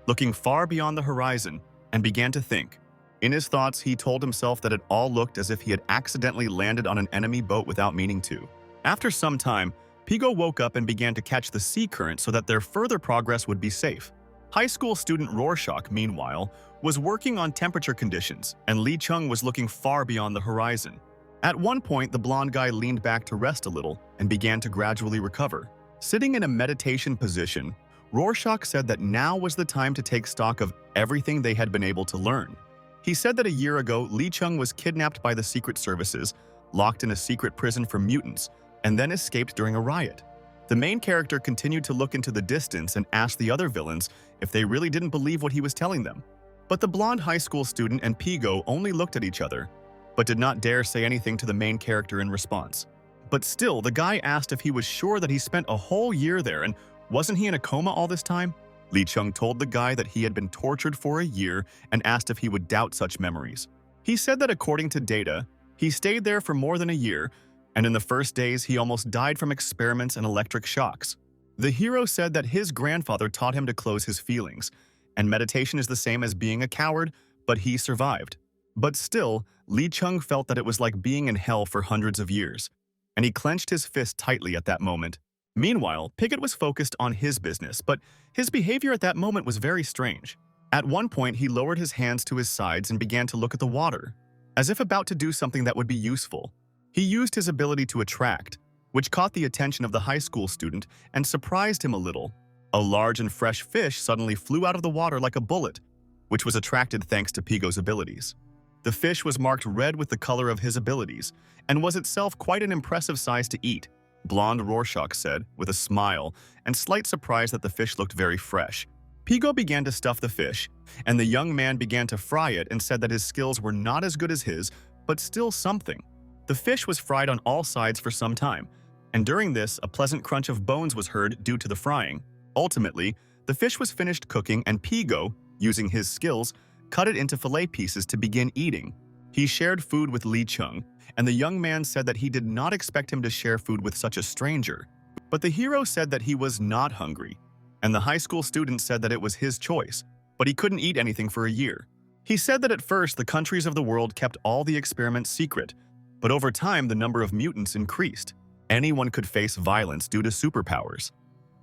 looking far beyond the horizon, and began to think. In his thoughts, he told himself that it all looked as if he had accidentally landed on an enemy boat without meaning to. After some time, Pigo woke up and began to catch the sea current so that their further progress would be safe. High school student Rorschach, meanwhile, was working on temperature conditions, and Li Cheng was looking far beyond the horizon. At one point, the blonde guy leaned back to rest a little and began to gradually recover. Sitting in a meditation position, Rorschach said that now was the time to take stock of everything they had been able to learn. He said that a year ago, Li Cheng was kidnapped by the secret services, locked in a secret prison for mutants, and then escaped during a riot. The main character continued to look into the distance and asked the other villains if they really didn't believe what he was telling them. But the blonde high school student and Pigo only looked at each other, but did not dare say anything to the main character in response. But still, the guy asked if he was sure that he spent a whole year there and wasn't he in a coma all this time? Li Cheng told the guy that he had been tortured for a year and asked if he would doubt such memories. He said that according to data, he stayed there for more than a year, and in the first days he almost died from experiments and electric shocks. The hero said that his grandfather taught him to close his feelings, and meditation is the same as being a coward, but he survived. But still, Li Cheng felt that it was like being in hell for hundreds of years, and he clenched his fist tightly at that moment. Meanwhile, Piggott was focused on his business, but his behavior at that moment was very strange. At one point, he lowered his hands to his sides and began to look at the water, as if about to do something that would be useful. He used his ability to attract, which caught the attention of the high school student and surprised him a little. A large and fresh fish suddenly flew out of the water like a bullet, which was attracted thanks to Pigo's abilities. The fish was marked red with the color of his abilities and was itself quite an impressive size to eat, blonde Rorschach said, with a smile and slight surprise that the fish looked very fresh. Pigo began to stuff the fish, and the young man began to fry it and said that his skills were not as good as his, but still something. The fish was fried on all sides for some time, and during this, a pleasant crunch of bones was heard due to the frying. Ultimately, the fish was finished cooking and Pigo, using his skills, cut it into fillet pieces to begin eating. He shared food with Li Cheng, and the young man said that he did not expect him to share food with such a stranger. But the hero said that he was not hungry, and the high school student said that it was his choice, but he couldn't eat anything for a year. He said that at first the countries of the world kept all the experiments secret, but over time the number of mutants increased. Anyone could face violence due to superpowers,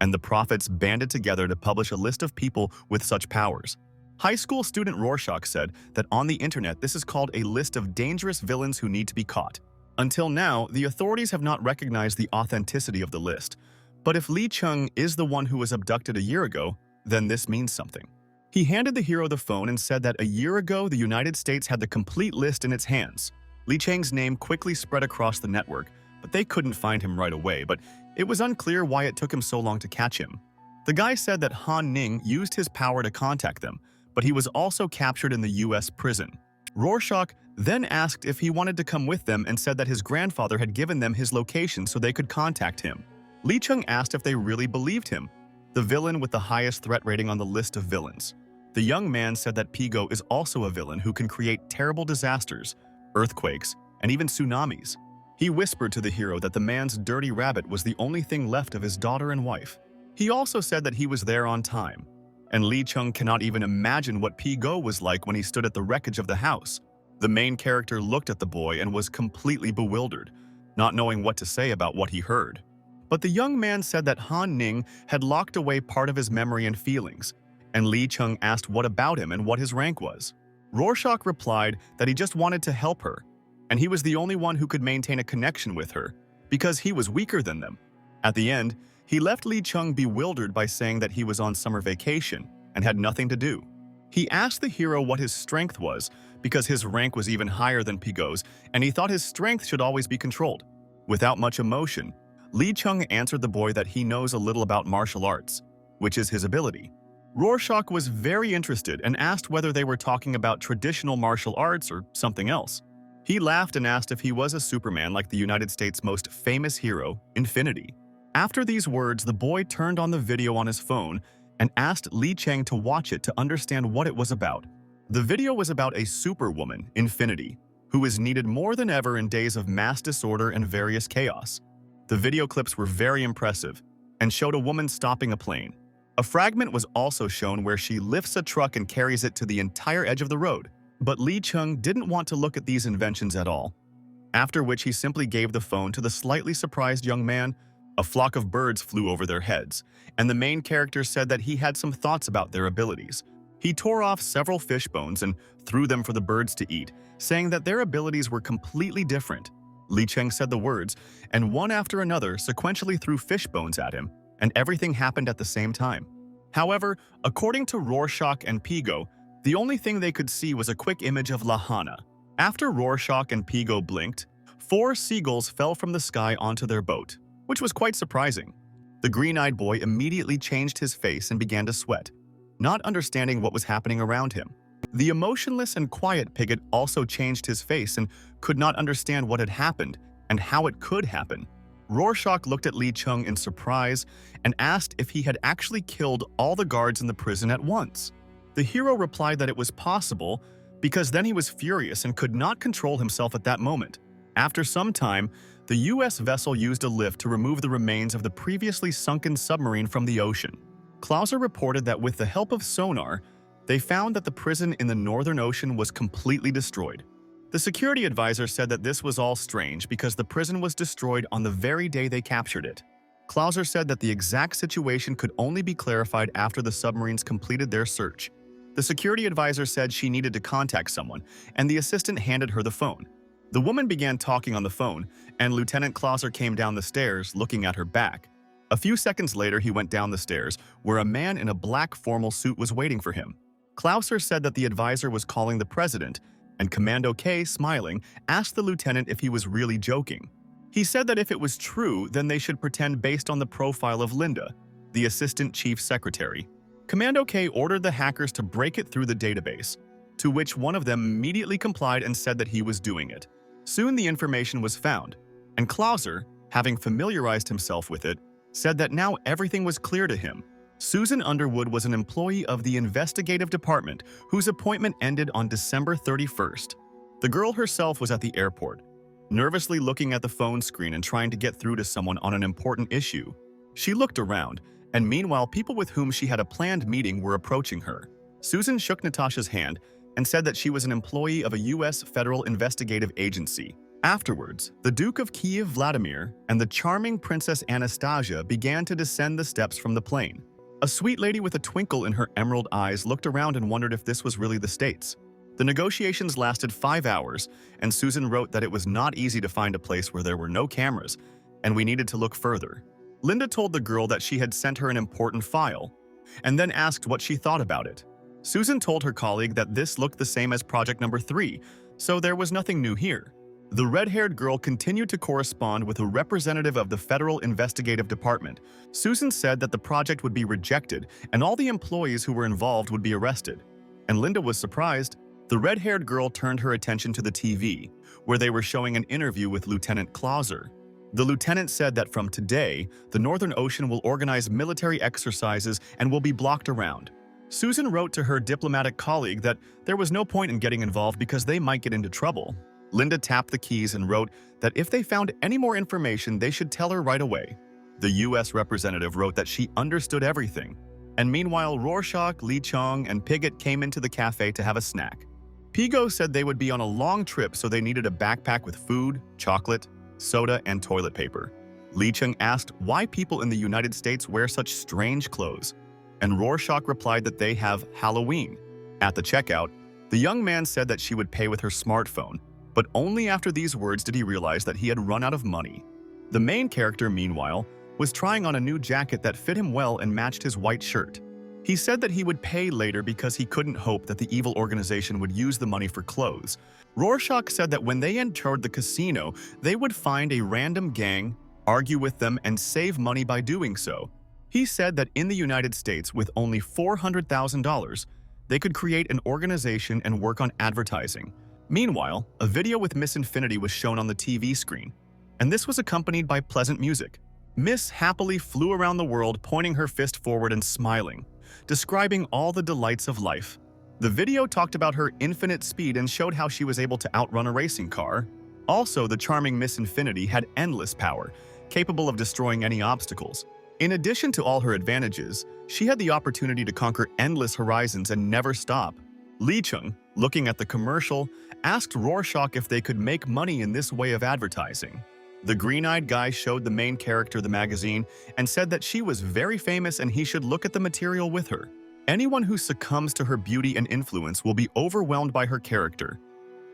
and the prophets banded together to publish a list of people with such powers. High school student Rorschach said that on the internet this is called a list of dangerous villains who need to be caught. Until now, the authorities have not recognized the authenticity of the list, but if Li Cheng is the one who was abducted a year ago, then this means something. He handed the hero the phone and said that a year ago the United States had the complete list in its hands. Li Cheng's name quickly spread across the network, but they couldn't find him right away, but it was unclear why it took him so long to catch him. The guy said that Han Ning used his power to contact them, but he was also captured in the US prison. Rorschach then asked if he wanted to come with them and said that his grandfather had given them his location so they could contact him. Li Cheng asked if they really believed him, the villain with the highest threat rating on the list of villains. The young man said that Pigo is also a villain who can create terrible disasters, earthquakes, and even tsunamis. He whispered to the hero that the man's dirty rabbit was the only thing left of his daughter and wife. He also said that he was there on time, and Li Cheng cannot even imagine what Pigo was like when he stood at the wreckage of the house. The main character looked at the boy and was completely bewildered, not knowing what to say about what he heard. But the young man said that Han Ning had locked away part of his memory and feelings, and Li Cheng asked what about him and what his rank was. Rorschach replied that he just wanted to help her, and he was the only one who could maintain a connection with her, because he was weaker than them. At the end, he left Li Cheng bewildered by saying that he was on summer vacation and had nothing to do. He asked the hero what his strength was, because his rank was even higher than Pigo's, and he thought his strength should always be controlled. Without much emotion, Li Cheng answered the boy that he knows a little about martial arts, which is his ability. Rorschach was very interested and asked whether they were talking about traditional martial arts or something else. He laughed and asked if he was a Superman like the United States' most famous hero, Infinity. After these words, the boy turned on the video on his phone and asked Li Cheng to watch it to understand what it was about. The video was about a superwoman, Infinity, who is needed more than ever in days of mass disorder and various chaos. The video clips were very impressive and showed a woman stopping a plane. A fragment was also shown where she lifts a truck and carries it to the entire edge of the road. But Li Cheng didn't want to look at these inventions at all, after which he simply gave the phone to the slightly surprised young man. A flock of birds flew over their heads, and the main character said that he had some thoughts about their abilities. He tore off several fish bones and threw them for the birds to eat, saying that their abilities were completely different. Li Cheng said the words, and one after another sequentially threw fish bones at him, and everything happened at the same time. However, according to Rorschach and Pigo, the only thing they could see was a quick image of Lahana. After Rorschach and Pigo blinked, 4 seagulls fell from the sky onto their boat, which was quite surprising. The green-eyed boy immediately changed his face and began to sweat, not understanding what was happening around him. The emotionless and quiet Pigott also changed his face and could not understand what had happened and how it could happen. Rorschach looked at Li Cheng in surprise and asked if he had actually killed all the guards in the prison at once. The hero replied that it was possible because then he was furious and could not control himself at that moment. After some time, the U.S. vessel used a lift to remove the remains of the previously sunken submarine from the ocean. Clauser reported that with the help of sonar, they found that the prison in the Northern Ocean was completely destroyed. The security advisor said that this was all strange because the prison was destroyed on the very day they captured it. Clauser said that the exact situation could only be clarified after the submarines completed their search. The security advisor said she needed to contact someone, and the assistant handed her the phone. The woman began talking on the phone, and Lieutenant Clauser came down the stairs, looking at her back. A few seconds later, he went down the stairs, where a man in a black formal suit was waiting for him. Clauser said that the advisor was calling the president, and Commando K, smiling, asked the lieutenant if he was really joking. He said that if it was true, then they should pretend based on the profile of Linda, the assistant chief secretary. Commando K ordered the hackers to break it through the database, to which one of them immediately complied and said that he was doing it. Soon the information was found, and Clauser, having familiarized himself with it, said that now everything was clear to him. Susan Underwood was an employee of the investigative department whose appointment ended on December 31st. The girl herself was at the airport, nervously looking at the phone screen and trying to get through to someone on an important issue. She looked around, and meanwhile people with whom she had a planned meeting were approaching her. Susan shook Natasha's hand and said that she was an employee of a U.S. federal investigative agency. Afterwards, the Duke of Kiev Vladimir and the charming Princess Anastasia began to descend the steps from the plane. A sweet lady with a twinkle in her emerald eyes looked around and wondered if this was really the States. The negotiations lasted 5 hours, and Susan wrote that it was not easy to find a place where there were no cameras, and we needed to look further. Linda told the girl that she had sent her an important file, and then asked what she thought about it. Susan told her colleague that this looked the same as project number 3, so there was nothing new here. The red-haired girl continued to correspond with a representative of the Federal Investigative Department. Susan said that the project would be rejected and all the employees who were involved would be arrested. And Linda was surprised. The red-haired girl turned her attention to the TV, where they were showing an interview with Lieutenant Clauser. The lieutenant said that from today, the Northern Ocean will organize military exercises and will be blocked around. Susan wrote to her diplomatic colleague that there was no point in getting involved because they might get into trouble. Linda tapped the keys and wrote that if they found any more information, they should tell her right away. The U.S. representative wrote that she understood everything. And meanwhile, Rorschach, Li Cheng, and Pigott came into the cafe to have a snack. Pigo said they would be on a long trip, so they needed a backpack with food, chocolate, soda, and toilet paper. Li Cheng asked why people in the United States wear such strange clothes, and Rorschach replied that they have Halloween. At the checkout, the young man said that she would pay with her smartphone, but only after these words did he realize that he had run out of money. The main character, meanwhile, was trying on a new jacket that fit him well and matched his white shirt. He said that he would pay later because he couldn't hope that the evil organization would use the money for clothes. Rorschach said that when they entered the casino, they would find a random gang, argue with them, and save money by doing so. He said that in the United States, with only $400,000, they could create an organization and work on advertising. Meanwhile, a video with Miss Infinity was shown on the TV screen, and this was accompanied by pleasant music. Miss happily flew around the world, pointing her fist forward and smiling. describing all the delights of life. The video talked about her infinite speed and showed how she was able to outrun a racing car. Also, the charming Miss Infinity had endless power, capable of destroying any obstacles. In addition to all her advantages, she had the opportunity to conquer endless horizons and never stop. Lee Chung, looking at the commercial, asked Rorschach if they could make money in this way of advertising. The green-eyed guy showed the main character the magazine and said that she was very famous and he should look at the material with her. Anyone who succumbs to her beauty and influence will be overwhelmed by her character.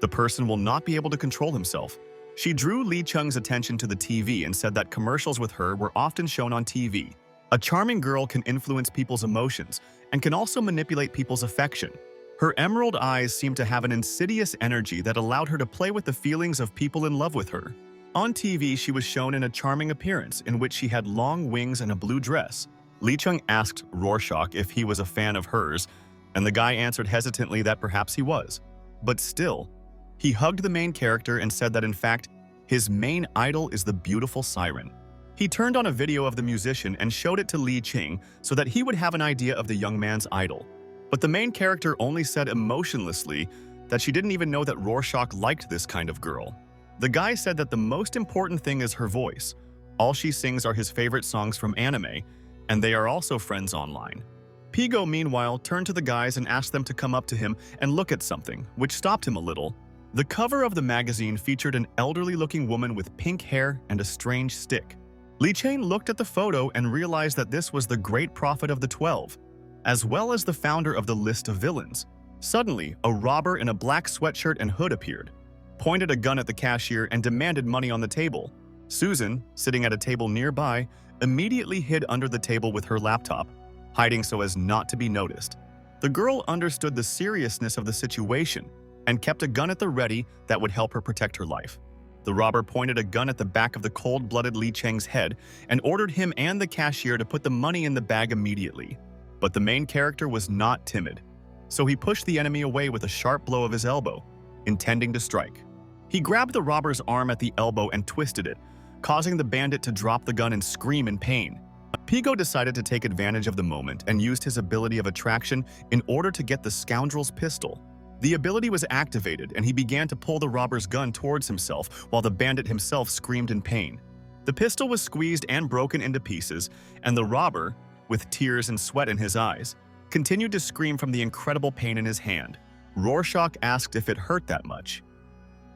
The person will not be able to control himself. She drew Lee Chung's attention to the TV and said that commercials with her were often shown on TV. A charming girl can influence people's emotions and can also manipulate people's affection. Her emerald eyes seemed to have an insidious energy that allowed her to play with the feelings of people in love with her. On TV, she was shown in a charming appearance in which she had long wings and a blue dress. Lee Chung asked Rorschach if he was a fan of hers, and the guy answered hesitantly that perhaps he was. But still, he hugged the main character and said that in fact, his main idol is the beautiful siren. He turned on a video of the musician and showed it to Lee Chung so that he would have an idea of the young man's idol. But the main character only said emotionlessly that she didn't even know that Rorschach liked this kind of girl. The guy said that the most important thing is her voice. All she sings are his favorite songs from anime, and they are also friends online. Pigo, meanwhile, turned to the guys and asked them to come up to him and look at something, which stopped him a little. The cover of the magazine featured an elderly-looking woman with pink hair and a strange stick. Lee Chung looked at the photo and realized that this was the great prophet of the 12, as well as the founder of the list of villains. Suddenly, a robber in a black sweatshirt and hood appeared, pointed a gun at the cashier and demanded money on the table. Susan, sitting at a table nearby, immediately hid under the table with her laptop, hiding so as not to be noticed. The girl understood the seriousness of the situation and kept a gun at the ready that would help her protect her life. The robber pointed a gun at the back of the cold-blooded Lee Chung's head and ordered him and the cashier to put the money in the bag immediately. But the main character was not timid, so he pushed the enemy away with a sharp blow of his elbow, intending to strike. He grabbed the robber's arm at the elbow and twisted it, causing the bandit to drop the gun and scream in pain. Pigo decided to take advantage of the moment and used his ability of attraction in order to get the scoundrel's pistol. The ability was activated and he began to pull the robber's gun towards himself while the bandit himself screamed in pain. The pistol was squeezed and broken into pieces, and the robber, with tears and sweat in his eyes, continued to scream from the incredible pain in his hand. Rorschach asked if it hurt that much,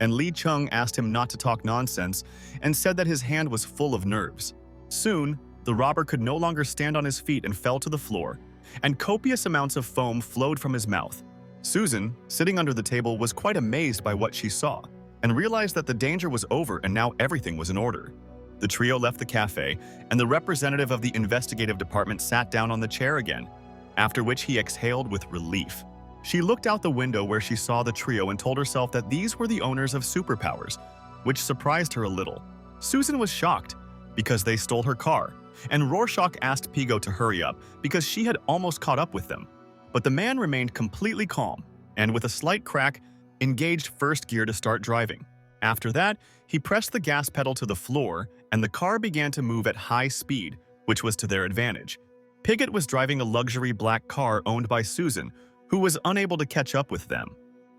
and Lee Chung asked him not to talk nonsense and said that his hand was full of nerves. Soon, the robber could no longer stand on his feet and fell to the floor, and copious amounts of foam flowed from his mouth. Susan, sitting under the table, was quite amazed by what she saw and realized that the danger was over and now everything was in order. The trio left the cafe, and the representative of the investigative department sat down on the chair again, after which he exhaled with relief. She looked out the window where she saw the trio and told herself that these were the owners of superpowers, which surprised her a little. Susan was shocked because they stole her car, and Rorschach asked Pigo to hurry up because she had almost caught up with them. But the man remained completely calm and, with a slight crack, engaged first gear to start driving. After that, he pressed the gas pedal to the floor and the car began to move at high speed, which was to their advantage. Piggott was driving a luxury black car owned by Susan, who was unable to catch up with them.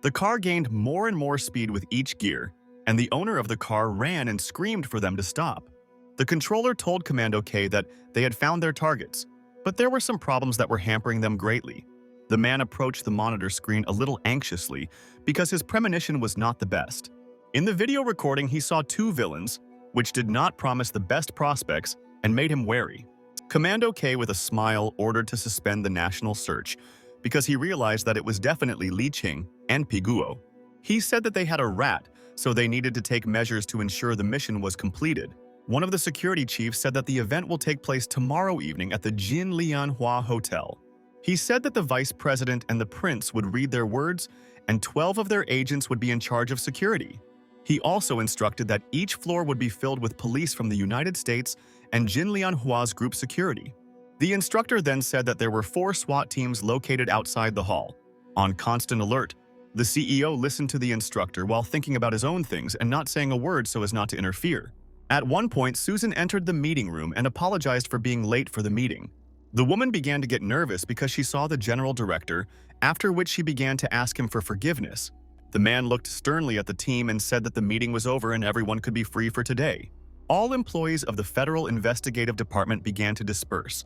The car gained more and more speed with each gear, and the owner of the car ran and screamed for them to stop. The controller told Commando K that they had found their targets, but there were some problems that were hampering them greatly. The man approached the monitor screen a little anxiously because his premonition was not the best. In the video recording, he saw two villains, which did not promise the best prospects and made him wary. Commando K, with a smile, ordered to suspend the national search because he realized that it was definitely Lee Chung and Piguo. He said that they had a rat, so they needed to take measures to ensure the mission was completed. One of the security chiefs said that the event will take place tomorrow evening at the Jin Lianhua Hotel. He said that the vice president and the prince would read their words, and 12 of their agents would be in charge of security. He also instructed that each floor would be filled with police from the United States and Jin Lianhua's group security. The instructor then said that there were 4 SWAT teams located outside the hall. On constant alert, the CEO listened to the instructor while thinking about his own things and not saying a word so as not to interfere. At one point, Susan entered the meeting room and apologized for being late for the meeting. The woman began to get nervous because she saw the general director, after which she began to ask him for forgiveness. The man looked sternly at the team and said that the meeting was over and everyone could be free for today. All employees of the Federal Investigative Department began to disperse,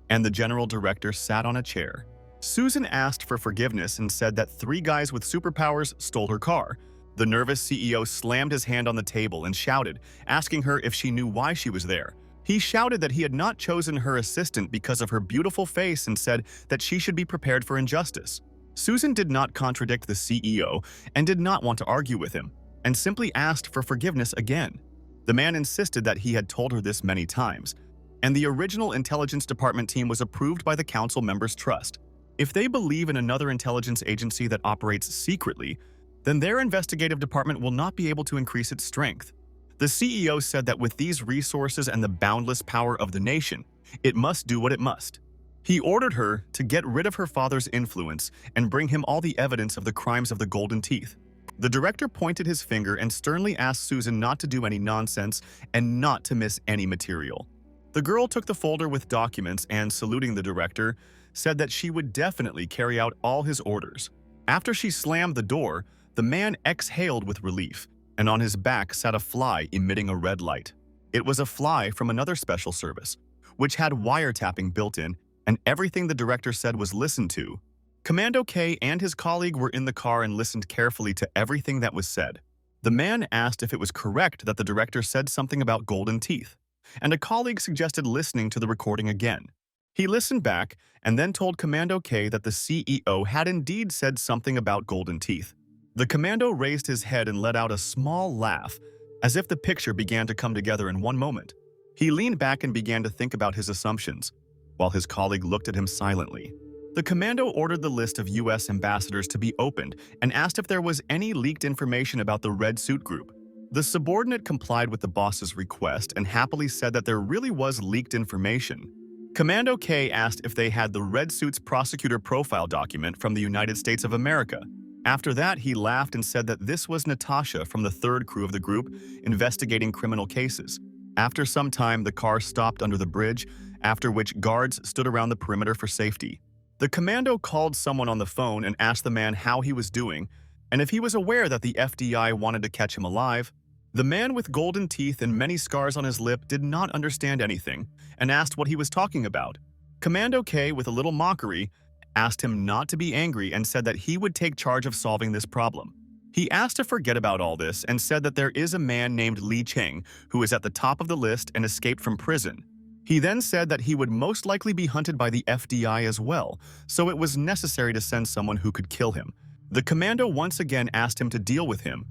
and the general director sat on a chair. Susan asked for forgiveness and said that 3 guys with superpowers stole her car. The nervous CEO slammed his hand on the table and shouted, asking her if she knew why she was there. He shouted that he had not chosen her assistant because of her beautiful face and said that she should be prepared for injustice. Susan did not contradict the CEO and did not want to argue with him, and simply asked for forgiveness again. The man insisted that he had told her this many times, and the original intelligence department team was approved by the council members' trust. If they believe in another intelligence agency that operates secretly, then their investigative department will not be able to increase its strength. The CEO said that with these resources and the boundless power of the nation, it must do what it must. He ordered her to get rid of her father's influence and bring him all the evidence of the crimes of the Golden Teeth. The director pointed his finger and sternly asked Susan not to do any nonsense and not to miss any material. The girl took the folder with documents and, saluting the director, said that she would definitely carry out all his orders. After she slammed the door, the man exhaled with relief, and on his back sat a fly emitting a red light. It was a fly from another special service, which had wiretapping built in, and everything the director said was listened to. Commando K and his colleague were in the car and listened carefully to everything that was said. The man asked if it was correct that the director said something about golden teeth, and a colleague suggested listening to the recording again. He listened back and then told Commando K that the CEO had indeed said something about golden teeth. The commando raised his head and let out a small laugh, as if the picture began to come together in one moment. He leaned back and began to think about his assumptions, while his colleague looked at him silently. The commando ordered the list of U.S. ambassadors to be opened and asked if there was any leaked information about the Red Suit Group. The subordinate complied with the boss's request and happily said that there really was leaked information. Commando K asked if they had the Red Suit's prosecutor profile document from the United States of America. After that, he laughed and said that this was Natasha from the 3rd crew of the group investigating criminal cases. After some time, the car stopped under the bridge, after which guards stood around the perimeter for safety. The commando called someone on the phone and asked the man how he was doing and if he was aware that the FBI wanted to catch him alive. The man with golden teeth and many scars on his lip did not understand anything and asked what he was talking about. Commando K, with a little mockery, asked him not to be angry and said that he would take charge of solving this problem. He asked to forget about all this and said that there is a man named Li Cheng who is at the top of the list and escaped from prison. He then said that he would most likely be hunted by the FBI as well, so it was necessary to send someone who could kill him. The commando once again asked him to deal with him,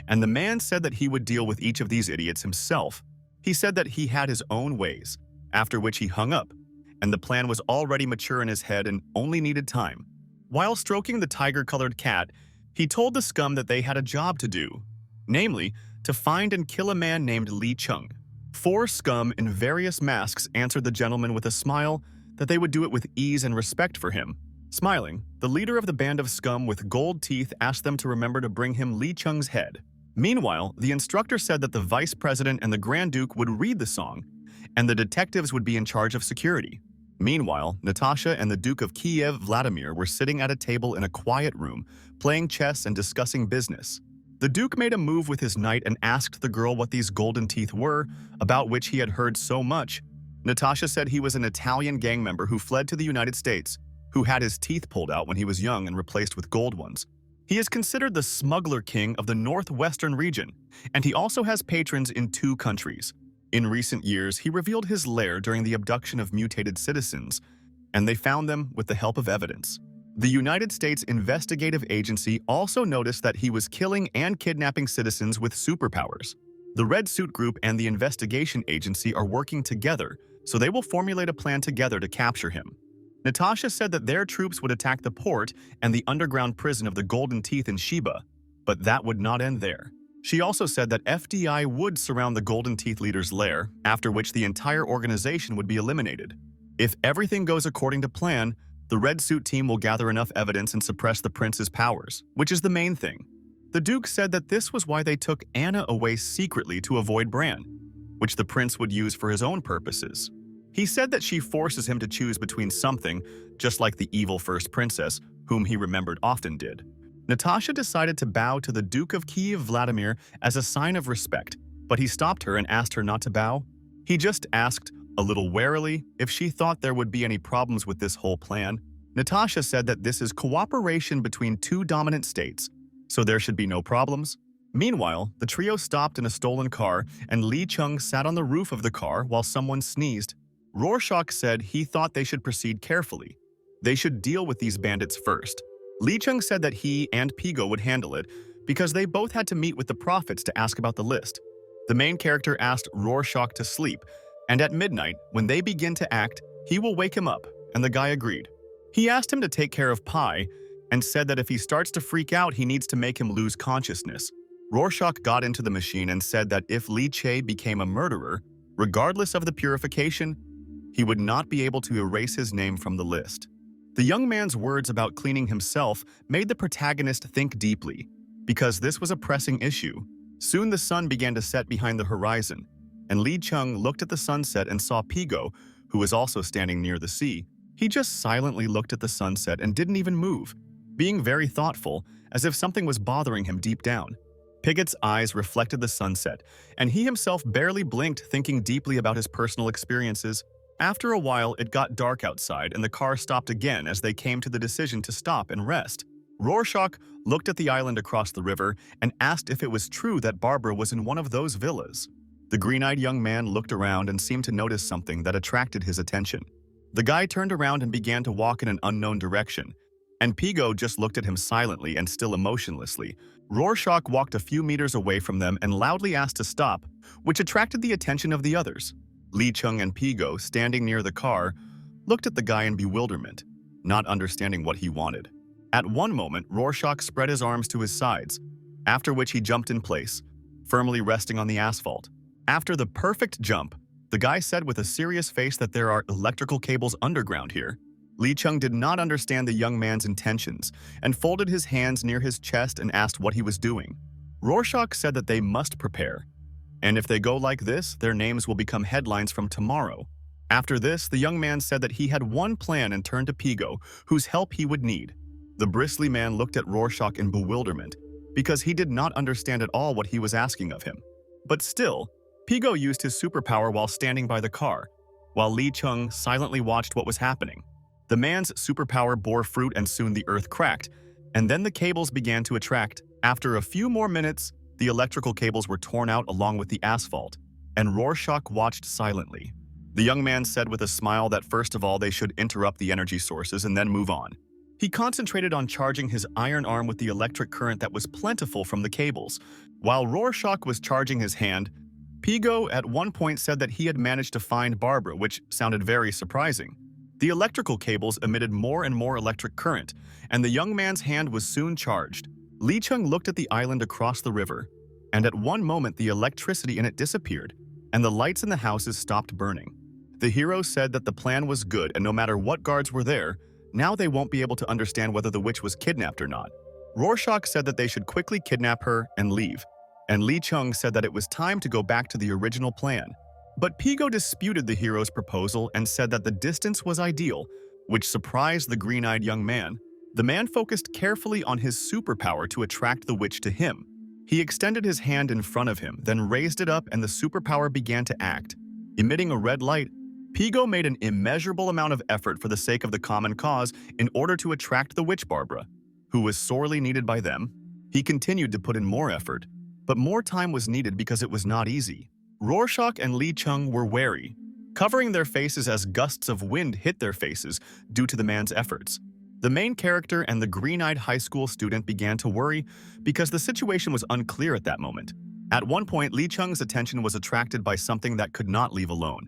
and the man said that he would deal with each of these idiots himself. He said that he had his own ways, after which he hung up, and the plan was already mature in his head and only needed time. While stroking the tiger-colored cat, he told the scum that they had a job to do, namely, to find and kill a man named Li Cheng. 4 scum in various masks answered the gentleman with a smile that they would do it with ease and respect for him. Smiling, the leader of the band of scum with gold teeth asked them to remember to bring him Li Cheng's head. Meanwhile, the instructor said that the vice president and the Grand Duke would read the song, and the detectives would be in charge of security. Meanwhile, Natasha and the Duke of Kiev, Vladimir, were sitting at a table in a quiet room, playing chess and discussing business. The Duke made a move with his knight and asked the girl what these golden teeth were, about which he had heard so much. Natasha said he was an Italian gang member who fled to the United States, who had his teeth pulled out when he was young and replaced with gold ones. He is considered the smuggler king of the northwestern region, and he also has patrons in 2 countries. In recent years, he revealed his lair during the abduction of mutated citizens, and they found them with the help of evidence. The United States Investigative Agency also noticed that he was killing and kidnapping citizens with superpowers. The Red Suit Group and the Investigation Agency are working together, so they will formulate a plan together to capture him. Natasha said that their troops would attack the port and the underground prison of the Golden Teeth in Sheba, but that would not end there. She also said that FDI would surround the Golden Teeth leader's lair, after which the entire organization would be eliminated. If everything goes according to plan, the Red Suit team will gather enough evidence and suppress the prince's powers, which is the main thing. The Duke said that this was why they took Anna away secretly to avoid Bran, which the prince would use for his own purposes. He said that she forces him to choose between something, just like the evil first princess, whom he remembered often did. Natasha decided to bow to the Duke of Kiev Vladimir as a sign of respect, but he stopped her and asked her not to bow. He just asked, a little warily, if she thought there would be any problems with this whole plan. Natasha said that this is cooperation between two dominant states, so there should be no problems. Meanwhile, the trio stopped in a stolen car, and Lee Chung sat on the roof of the car while someone sneezed. Rorschach said he thought they should proceed carefully. They should deal with these bandits first. Lee Chung said that he and Pigo would handle it because they both had to meet with the prophets to ask about the list. The main character asked Rorschach to sleep, and at midnight, when they begin to act, he will wake him up, and the guy agreed. He asked him to take care of Pi and said that if he starts to freak out, he needs to make him lose consciousness. Rorschach got into the machine and said that if Li Che became a murderer, regardless of the purification, he would not be able to erase his name from the list. The young man's words about cleaning himself made the protagonist think deeply, because this was a pressing issue. Soon the sun began to set behind the horizon, and Li Chung looked at the sunset and saw Pigo, who was also standing near the sea. He just silently looked at the sunset and didn't even move, being very thoughtful, as if something was bothering him deep down. Pigot's eyes reflected the sunset, and he himself barely blinked, thinking deeply about his personal experiences. After a while, it got dark outside, and the car stopped again as they came to the decision to stop and rest. Rorschach looked at the island across the river and asked if it was true that Barbara was in one of those villas. The green-eyed young man looked around and seemed to notice something that attracted his attention. The guy turned around and began to walk in an unknown direction, and Pigo just looked at him silently and still emotionlessly. Rorschach walked a few meters away from them and loudly asked to stop, which attracted the attention of the others. Li Chung and Pigo, standing near the car, looked at the guy in bewilderment, not understanding what he wanted. At one moment, Rorschach spread his arms to his sides, after which he jumped in place, firmly resting on the asphalt. After the perfect jump, the guy said with a serious face that there are electrical cables underground here. Li Chung did not understand the young man's intentions and folded his hands near his chest and asked what he was doing. Rorschach said that they must prepare, and if they go like this, their names will become headlines from tomorrow. After this, the young man said that he had one plan and turned to Pigo, whose help he would need. The bristly man looked at Rorschach in bewilderment because he did not understand at all what he was asking of him. But still, Pigo used his superpower while standing by the car, while Li Chung silently watched what was happening. The man's superpower bore fruit and soon the earth cracked, and then the cables began to attract. After a few more minutes, the electrical cables were torn out along with the asphalt, and Rorschach watched silently. The young man said with a smile that first of all they should interrupt the energy sources and then move on. He concentrated on charging his iron arm with the electric current that was plentiful from the cables. While Rorschach was charging his hand, Pigo at one point said that he had managed to find Barbara, which sounded very surprising. The electrical cables emitted more and more electric current, and the young man's hand was soon charged. Li Chung looked at the island across the river, and at one moment the electricity in it disappeared, and the lights in the houses stopped burning. The hero said that the plan was good, and no matter what guards were there, now they won't be able to understand whether the witch was kidnapped or not. Rorschach said that they should quickly kidnap her and leave, and Li Chung said that it was time to go back to the original plan. But Pigo disputed the hero's proposal and said that the distance was ideal, which surprised the green-eyed young man. The man focused carefully on his superpower to attract the witch to him. He extended his hand in front of him, then raised it up, and the superpower began to act. Emitting a red light, Pigo made an immeasurable amount of effort for the sake of the common cause in order to attract the witch Barbara, who was sorely needed by them. He continued to put in more effort, but more time was needed because it was not easy. Rorschach and Li Chung were wary, covering their faces as gusts of wind hit their faces due to the man's efforts. The main character and the green-eyed high school student began to worry because the situation was unclear at that moment. At one point, Li Chung's attention was attracted by something that could not leave alone.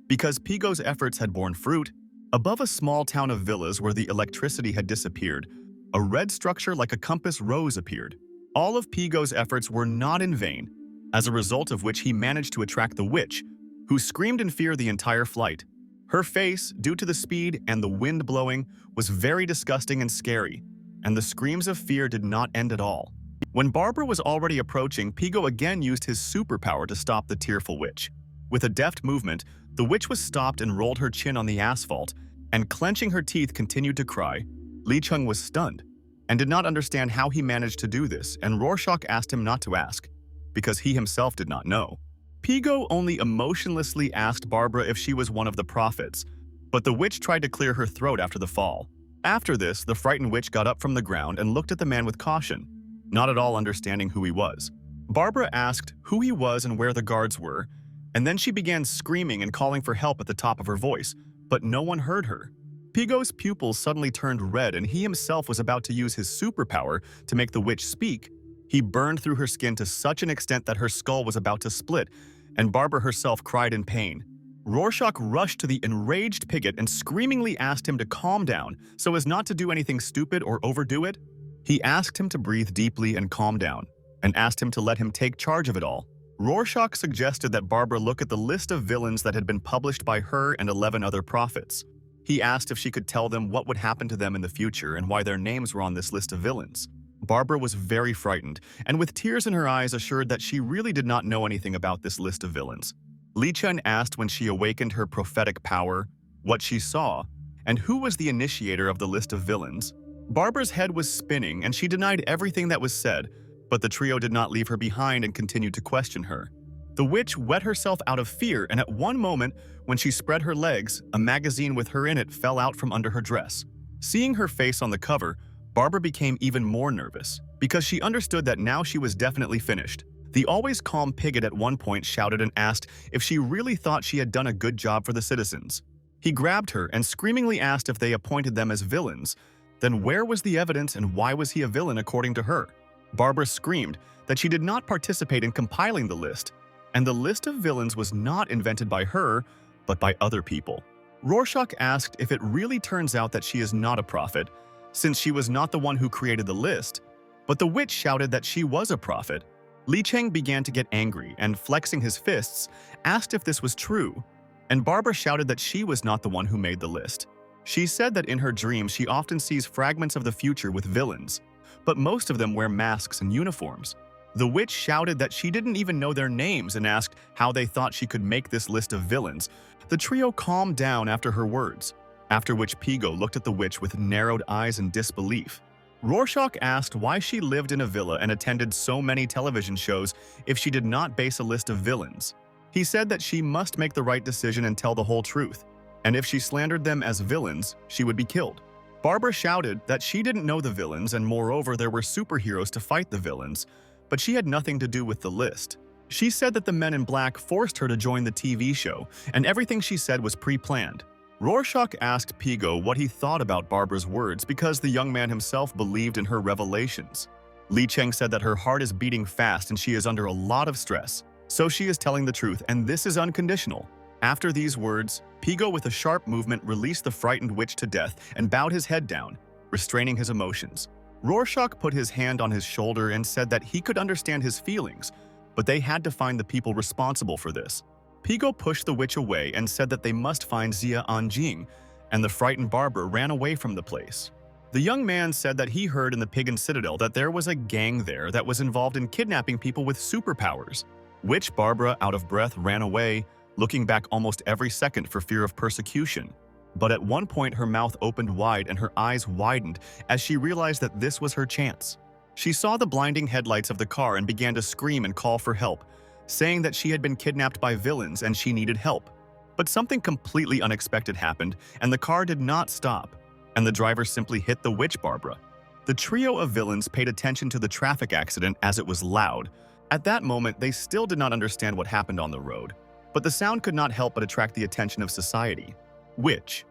Because Pigo's efforts had borne fruit, above a small town of villas where the electricity had disappeared, a red structure like a compass rose appeared. All of Pigo's efforts were not in vain, as a result of which he managed to attract the witch, who screamed in fear the entire flight. Her face, due to the speed and the wind blowing, was very disgusting and scary, and the screams of fear did not end at all. When Barbara was already approaching, Pigo again used his superpower to stop the tearful witch. With a deft movement, the witch was stopped and rolled her chin on the asphalt, and clenching her teeth continued to cry. Lee Chung was stunned and did not understand how he managed to do this, and Rorschach asked him not to ask, because he himself did not know. Pigo only emotionlessly asked Barbara if she was one of the prophets, but the witch tried to clear her throat after the fall. After this, the frightened witch got up from the ground and looked at the man with caution, not at all understanding who he was. Barbara asked who he was and where the guards were, and then she began screaming and calling for help at the top of her voice, but no one heard her. Pigo's pupils suddenly turned red and he himself was about to use his superpower to make the witch speak. He burned through her skin to such an extent that her skull was about to split, and Barbara herself cried in pain. Rorschach rushed to the enraged Pigott and screamingly asked him to calm down so as not to do anything stupid or overdo it. He asked him to breathe deeply and calm down, and asked him to let him take charge of it all. Rorschach suggested that Barbara look at the list of villains that had been published by her and 11 other prophets. He asked if she could tell them what would happen to them in the future and why their names were on this list of villains. Barbara was very frightened, and with tears in her eyes assured that she really did not know anything about this list of villains. Li Chen asked when she awakened her prophetic power, what she saw, and who was the initiator of the list of villains. Barbara's head was spinning and she denied everything that was said, but the trio did not leave her behind and continued to question her. The witch wet herself out of fear, and at one moment, when she spread her legs, a magazine with her in it fell out from under her dress. Seeing her face on the cover, Barbara became even more nervous, because she understood that now she was definitely finished. The always calm Pigott at one point shouted and asked if she really thought she had done a good job for the citizens. He grabbed her and screamingly asked if they appointed them as villains. Then where was the evidence and why was he a villain according to her? Barbara screamed that she did not participate in compiling the list, and the list of villains was not invented by her, but by other people. Rorschach asked if it really turns out that she is not a prophet, since she was not the one who created the list, but the witch shouted that she was a prophet. Li Cheng began to get angry and, flexing his fists, asked if this was true, and Barbara shouted that she was not the one who made the list. She said that in her dreams she often sees fragments of the future with villains, but most of them wear masks and uniforms. The witch shouted that she didn't even know their names and asked how they thought she could make this list of villains. The trio calmed down after her words, after which Pigo looked at the witch with narrowed eyes in disbelief. Rorschach asked why she lived in a villa and attended so many television shows if she did not base a list of villains. He said that she must make the right decision and tell the whole truth, and if she slandered them as villains, she would be killed. Barbara shouted that she didn't know the villains, and moreover there were superheroes to fight the villains, but she had nothing to do with the list. She said that the men in black forced her to join the TV show, and everything she said was pre-planned. Rorschach asked Pigo what he thought about Barbara's words because the young man himself believed in her revelations. Li Cheng said that her heart is beating fast and she is under a lot of stress, so she is telling the truth, and this is unconditional. After these words, Pigo with a sharp movement released the frightened witch to death and bowed his head down, restraining his emotions. Rorschach put his hand on his shoulder and said that he could understand his feelings, but they had to find the people responsible for this. Pigo pushed the witch away and said that they must find Xia Anjing, and the frightened Barbara ran away from the place. The young man said that he heard in the Pagan Citadel that there was a gang there that was involved in kidnapping people with superpowers. Witch Barbara, out of breath, ran away, looking back almost every second for fear of persecution. But at one point her mouth opened wide and her eyes widened as she realized that this was her chance. She saw the blinding headlights of the car and began to scream and call for help, saying that she had been kidnapped by villains and she needed help. But something completely unexpected happened, and the car did not stop, and the driver simply hit the witch Barbara. The trio of villains paid attention to the traffic accident as it was loud. At that moment, they still did not understand what happened on the road, but the sound could not help but attract the attention of society. Witch.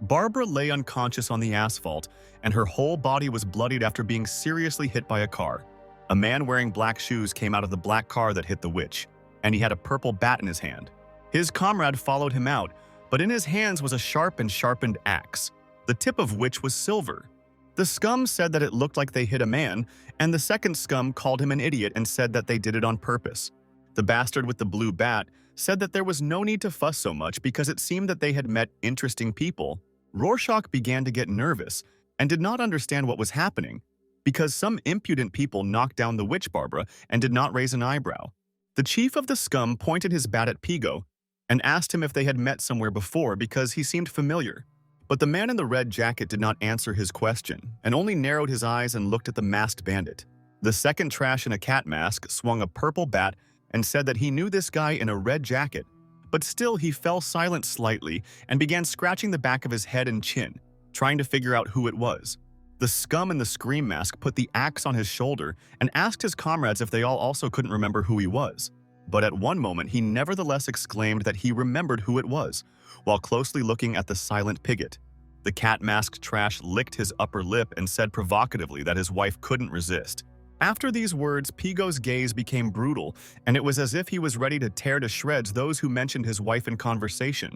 Barbara lay unconscious on the asphalt, and her whole body was bloodied after being seriously hit by a car. A man wearing black shoes came out of the black car that hit the witch, and he had a purple bat in his hand. His comrade followed him out, but in his hands was a sharp and sharpened axe, the tip of which was silver. The scum said that it looked like they hit a man, and the second scum called him an idiot and said that they did it on purpose. The bastard with the blue bat said that there was no need to fuss so much because it seemed that they had met interesting people. Rorschach began to get nervous and did not understand what was happening, because some impudent people knocked down the witch Barbara and did not raise an eyebrow. The The chief of the scum pointed his bat at Pigo and asked him if they had met somewhere before because he seemed familiar. But the man in the red jacket did not answer his question and only narrowed his eyes and looked at the masked bandit. The second trash in a cat mask swung a purple bat and said that he knew this guy in a red jacket, but still he fell silent slightly and began scratching the back of his head and chin, trying to figure out who it was. The scum in the scream mask put the axe on his shoulder and asked his comrades if they all also couldn't remember who he was. But at one moment he nevertheless exclaimed that he remembered who it was, while closely looking at the silent Pigott. The cat-masked trash licked his upper lip and said provocatively that his wife couldn't resist. After these words, Pigo's gaze became brutal, and it was as if he was ready to tear to shreds those who mentioned his wife in conversation.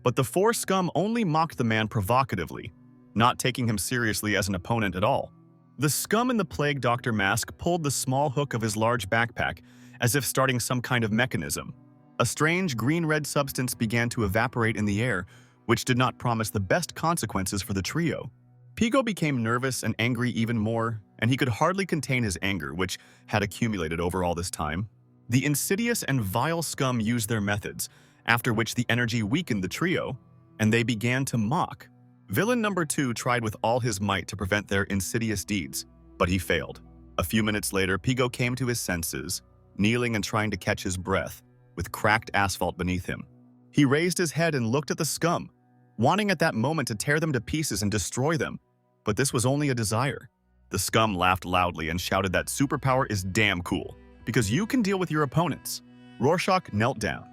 But the four scum only mocked the man provocatively, not taking him seriously as an opponent at all. The scum in the plague doctor mask pulled the small hook of his large backpack, as if starting some kind of mechanism. A strange green-red substance began to evaporate in the air, which did not promise the best consequences for the trio. Pigo became nervous and angry even more, and he could hardly contain his anger, which had accumulated over all this time. The insidious and vile scum used their methods, after which the energy weakened the trio, and they began to mock. Villain number 2 tried with all his might to prevent their insidious deeds, but he failed. A few minutes later, Pigo came to his senses, kneeling and trying to catch his breath, with cracked asphalt beneath him. He raised his head and looked at the scum, wanting at that moment to tear them to pieces and destroy them, but this was only a desire. The scum laughed loudly and shouted that superpower is damn cool, because you can deal with your opponents. Rorschach knelt down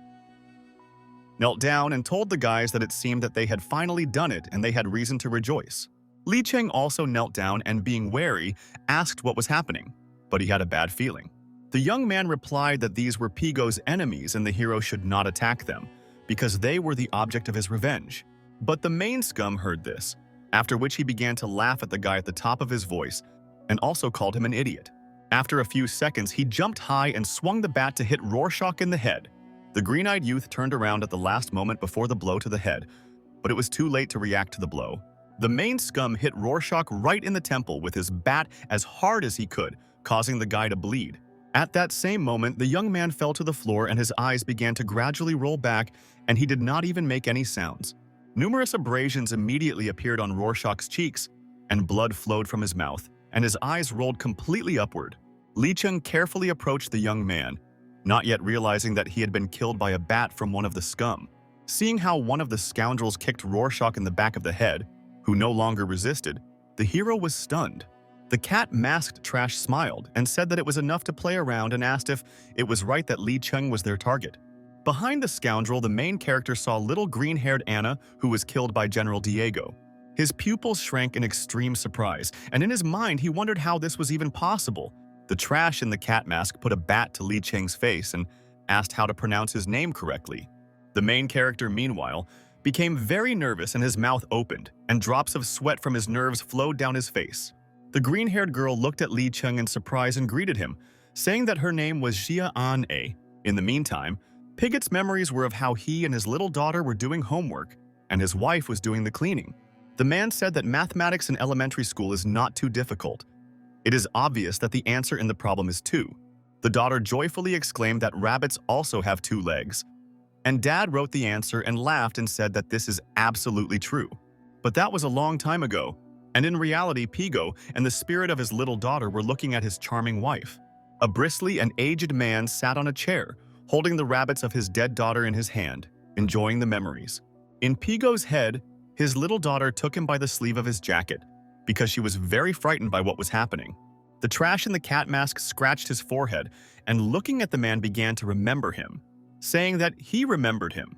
and told the guys that it seemed that they had finally done it and they had reason to rejoice. Li Cheng also knelt down and, being wary, asked what was happening, but he had a bad feeling. The young man replied that these were Pigo's enemies and the hero should not attack them, because they were the object of his revenge. But the main scum heard this, after which he began to laugh at the guy at the top of his voice and also called him an idiot. After a few seconds, he jumped high and swung the bat to hit Rorschach in the head. The green-eyed youth turned around at the last moment before the blow to the head, but it was too late to react to the blow. The main scum hit Rorschach right in the temple with his bat as hard as he could, causing the guy to bleed. At that same moment, the young man fell to the floor and his eyes began to gradually roll back, and he did not even make any sounds. Numerous abrasions immediately appeared on Rorschach's cheeks, and blood flowed from his mouth, and his eyes rolled completely upward. Li Cheng carefully approached the young man, not yet realizing that he had been killed by a bat from one of the scum. Seeing how one of the scoundrels kicked Rorschach in the back of the head, who no longer resisted, the hero was stunned. The cat-masked trash smiled and said that it was enough to play around and asked if it was right that Li Cheng was their target. Behind the scoundrel, the main character saw little green-haired Anna, who was killed by General Diego. His pupils shrank in extreme surprise, and in his mind he wondered how this was even possible. The trash in the cat mask put a bat to Li Cheng's face and asked how to pronounce his name correctly. The main character, meanwhile, became very nervous and his mouth opened, and drops of sweat from his nerves flowed down his face. The green-haired girl looked at Li Cheng in surprise and greeted him, saying that her name was Jia An-A. In the meantime, Pigott's memories were of how he and his little daughter were doing homework, and his wife was doing the cleaning. The man said that mathematics in elementary school is not too difficult. It is obvious that the answer in the problem is 2. The daughter joyfully exclaimed that rabbits also have 2 legs. And Dad wrote the answer and laughed and said that this is absolutely true. But that was a long time ago, and in reality Pigo and the spirit of his little daughter were looking at his charming wife. A bristly and aged man sat on a chair, holding the rabbits of his dead daughter in his hand, enjoying the memories. In Pigo's head, his little daughter took him by the sleeve of his jacket, because she was very frightened by what was happening. The trash in the cat mask scratched his forehead, and looking at the man began to remember him, saying that he remembered him.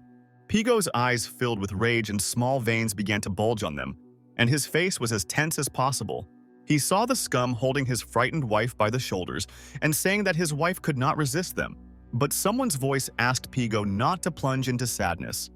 Pigo's eyes filled with rage and small veins began to bulge on them, and his face was as tense as possible. He saw the scum holding his frightened wife by the shoulders and saying that his wife could not resist them. But someone's voice asked Pigo not to plunge into sadness.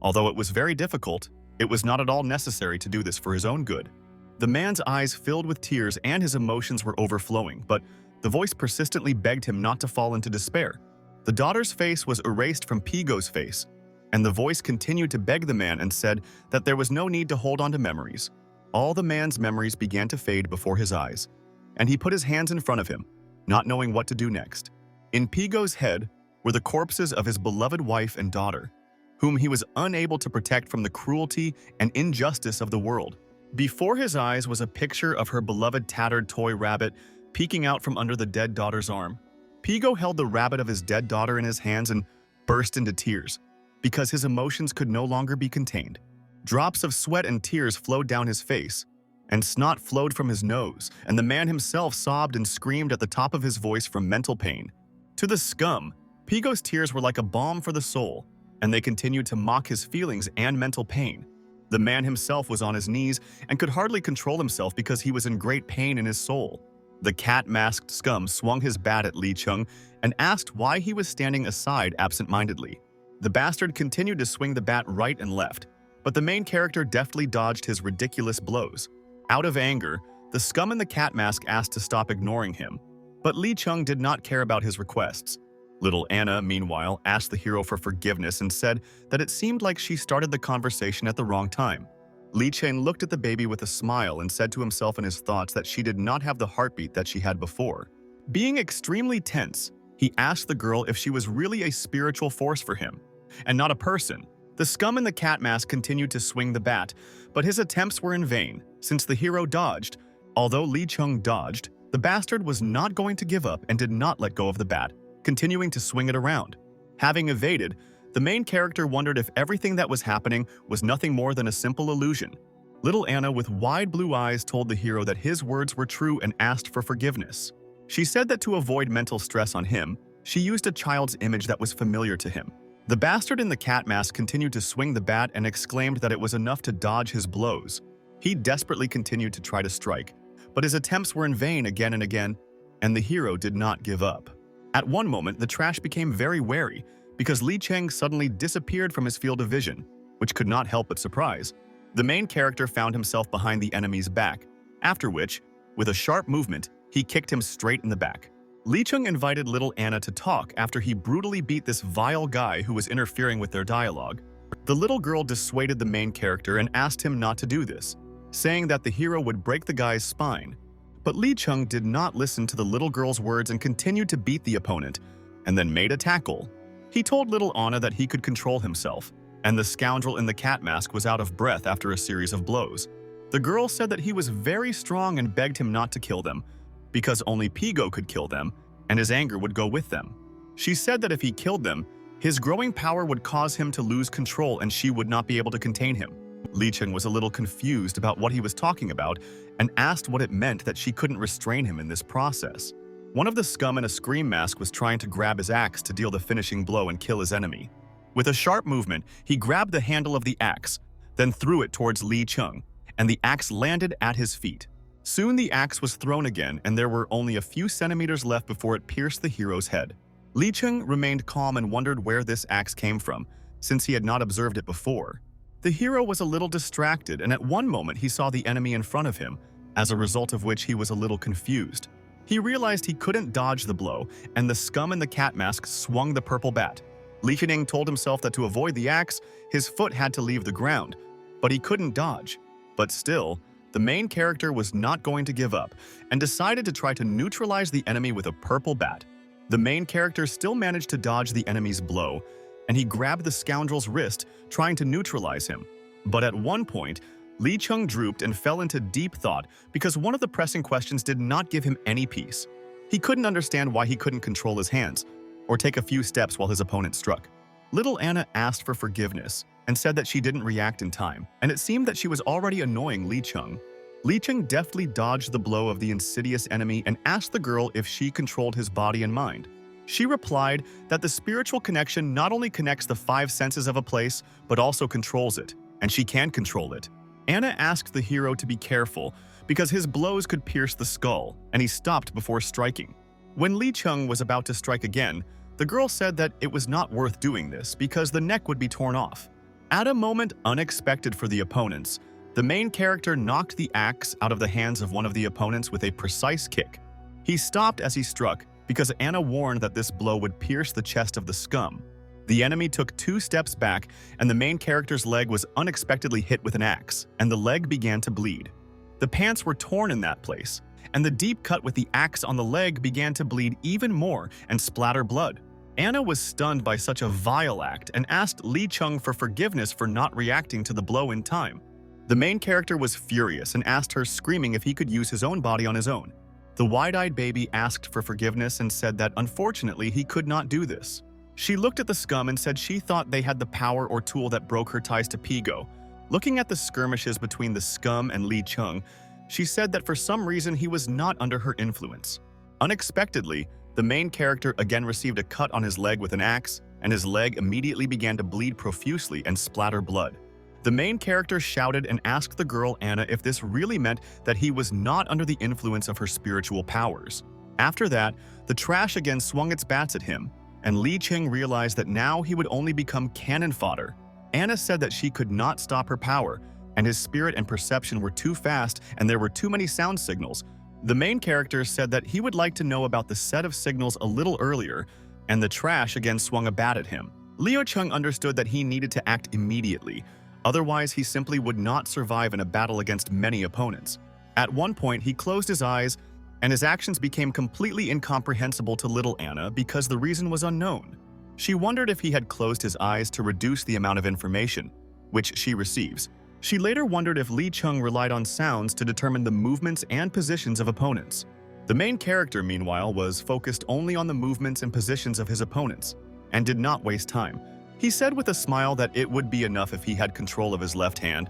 Although it was very difficult, it was not at all necessary to do this for his own good. The man's eyes filled with tears and his emotions were overflowing, but the voice persistently begged him not to fall into despair. The daughter's face was erased from Pigo's face, and the voice continued to beg the man and said that there was no need to hold on to memories. All the man's memories began to fade before his eyes, and he put his hands in front of him, not knowing what to do next. In Pigo's head, were the corpses of his beloved wife and daughter, whom he was unable to protect from the cruelty and injustice of the world. Before his eyes was a picture of her beloved tattered toy rabbit peeking out from under the dead daughter's arm. Pigo held the rabbit of his dead daughter in his hands and burst into tears, because his emotions could no longer be contained. Drops of sweat and tears flowed down his face, and snot flowed from his nose, and the man himself sobbed and screamed at the top of his voice from mental pain. To the scum, Pigo's tears were like a balm for the soul, and they continued to mock his feelings and mental pain. The man himself was on his knees and could hardly control himself because he was in great pain in his soul. The cat-masked scum swung his bat at Li Chung and asked why he was standing aside absent-mindedly. The bastard continued to swing the bat right and left, but the main character deftly dodged his ridiculous blows. Out of anger, the scum in the cat mask asked to stop ignoring him, but Li Chung did not care about his requests. Little Anna, meanwhile, asked the hero for forgiveness and said that it seemed like she started the conversation at the wrong time. Li Chen looked at the baby with a smile and said to himself in his thoughts that she did not have the heartbeat that she had before. Being extremely tense, he asked the girl if she was really a spiritual force for him, and not a person. The scum in the cat mask continued to swing the bat, but his attempts were in vain, since the hero dodged. Although Li Chung dodged, the bastard was not going to give up and did not let go of the bat, continuing to swing it around. Having evaded, the main character wondered if everything that was happening was nothing more than a simple illusion. Little Anna, with wide blue eyes, told the hero that his words were true and asked for forgiveness. She said that to avoid mental stress on him, she used a child's image that was familiar to him. The bastard in the cat mask continued to swing the bat and exclaimed that it was enough to dodge his blows. He desperately continued to try to strike, but his attempts were in vain again and again, and the hero did not give up. At one moment, the trash became very wary, because Li Cheng suddenly disappeared from his field of vision, which could not help but surprise. The main character found himself behind the enemy's back, after which, with a sharp movement, he kicked him straight in the back. Li Cheng invited little Anna to talk after he brutally beat this vile guy who was interfering with their dialogue. The little girl dissuaded the main character and asked him not to do this, saying that the hero would break the guy's spine. But Li Cheng did not listen to the little girl's words and continued to beat the opponent, and then made a tackle. He told little Anna that he could control himself, and the scoundrel in the cat mask was out of breath after a series of blows. The girl said that he was very strong and begged him not to kill them, because only Pigo could kill them, and his anger would go with them. She said that if he killed them, his growing power would cause him to lose control and she would not be able to contain him. Li Cheng was a little confused about what he was talking about and asked what it meant that she couldn't restrain him in this process. One of the scum in a scream mask was trying to grab his axe to deal the finishing blow and kill his enemy. With a sharp movement, he grabbed the handle of the axe, then threw it towards Li Cheng, and the axe landed at his feet. Soon the axe was thrown again, and there were only a few centimeters left before it pierced the hero's head. Li Cheng remained calm and wondered where this axe came from, since he had not observed it before. The hero was a little distracted, and at one moment he saw the enemy in front of him, as a result of which he was a little confused. He realized he couldn't dodge the blow, and the scum in the cat mask swung the purple bat. Li Qining told himself that to avoid the axe, his foot had to leave the ground, but he couldn't dodge. But still, the main character was not going to give up, and decided to try to neutralize the enemy with a purple bat. The main character still managed to dodge the enemy's blow, and he grabbed the scoundrel's wrist, trying to neutralize him. But at one point, Li Cheng drooped and fell into deep thought because one of the pressing questions did not give him any peace. He couldn't understand why he couldn't control his hands, or take a few steps while his opponent struck. Little Anna asked for forgiveness and said that she didn't react in time, and it seemed that she was already annoying Li Cheng. Li Cheng deftly dodged the blow of the insidious enemy and asked the girl if she controlled his body and mind. She replied that the spiritual connection not only connects the 5 senses of a place, but also controls it, and she can control it. Anna asked the hero to be careful because his blows could pierce the skull, and he stopped before striking. When Li Cheng was about to strike again, the girl said that it was not worth doing this because the neck would be torn off. At a moment unexpected for the opponents, the main character knocked the axe out of the hands of one of the opponents with a precise kick. He stopped as he struck because Anna warned that this blow would pierce the chest of the scum. The enemy took 2 steps back, and the main character's leg was unexpectedly hit with an axe, and the leg began to bleed. The pants were torn in that place, and the deep cut with the axe on the leg began to bleed even more and splatter blood. Anna was stunned by such a vile act and asked Lee Chung for forgiveness for not reacting to the blow in time. The main character was furious and asked her, screaming if he could use his own body on his own. The wide-eyed baby asked for forgiveness and said that unfortunately he could not do this. She looked at the scum and said she thought they had the power or tool that broke her ties to Pigo. Looking at the skirmishes between the scum and Lee Chung, she said that for some reason he was not under her influence. Unexpectedly, the main character again received a cut on his leg with an axe, and his leg immediately began to bleed profusely and splatter blood. The main character shouted and asked the girl Anna if this really meant that he was not under the influence of her spiritual powers. After that, the trash again swung its bats at him, and Li Qing realized that now he would only become cannon fodder. Anna said that she could not stop her power, and his spirit and perception were too fast and there were too many sound signals. The main character said that he would like to know about the set of signals a little earlier, and the trash again swung a bat at him. Liu Chung understood that he needed to act immediately, otherwise he simply would not survive in a battle against many opponents. At one point, he closed his eyes, and his actions became completely incomprehensible to little Anna because the reason was unknown. She wondered if he had closed his eyes to reduce the amount of information, which she receives. She later wondered if Li Chung relied on sounds to determine the movements and positions of opponents. The main character, meanwhile, was focused only on the movements and positions of his opponents, and did not waste time. He said with a smile that it would be enough if he had control of his left hand,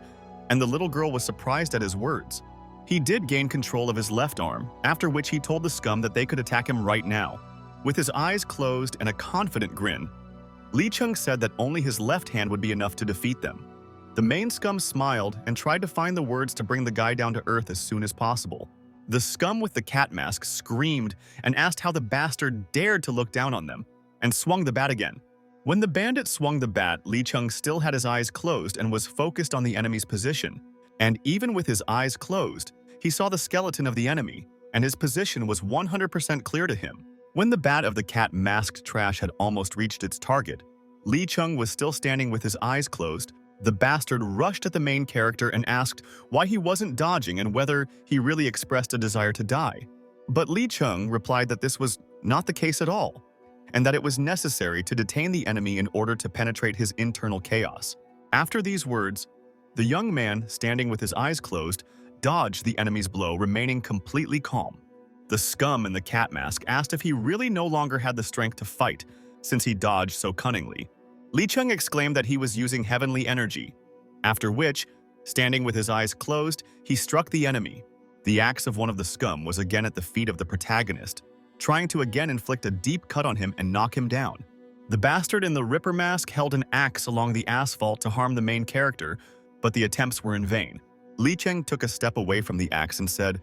and the little girl was surprised at his words. He did gain control of his left arm, after which he told the scum that they could attack him right now. With his eyes closed and a confident grin, Li Chung said that only his left hand would be enough to defeat them. The main scum smiled and tried to find the words to bring the guy down to earth as soon as possible. The scum with the cat mask screamed and asked how the bastard dared to look down on them, and swung the bat again. When the bandit swung the bat, Li Chung still had his eyes closed and was focused on the enemy's position. And even with his eyes closed, he saw the skeleton of the enemy, and his position was 100% clear to him. When the bat of the cat-masked trash had almost reached its target, Li Chung was still standing with his eyes closed. The bastard rushed at the main character and asked why he wasn't dodging and whether he really expressed a desire to die. But Li Chung replied that this was not the case at all, and that it was necessary to detain the enemy in order to penetrate his internal chaos. After these words, the young man, standing with his eyes closed, dodged the enemy's blow, remaining completely calm. The scum in the cat mask asked if he really no longer had the strength to fight, since he dodged so cunningly. Li Chung exclaimed that he was using heavenly energy, after which, standing with his eyes closed, he struck the enemy. The axe of one of the scum was again at the feet of the protagonist, trying to again inflict a deep cut on him and knock him down. The bastard in the Ripper mask held an axe along the asphalt to harm the main character, but the attempts were in vain. Li Cheng took a step away from the axe and said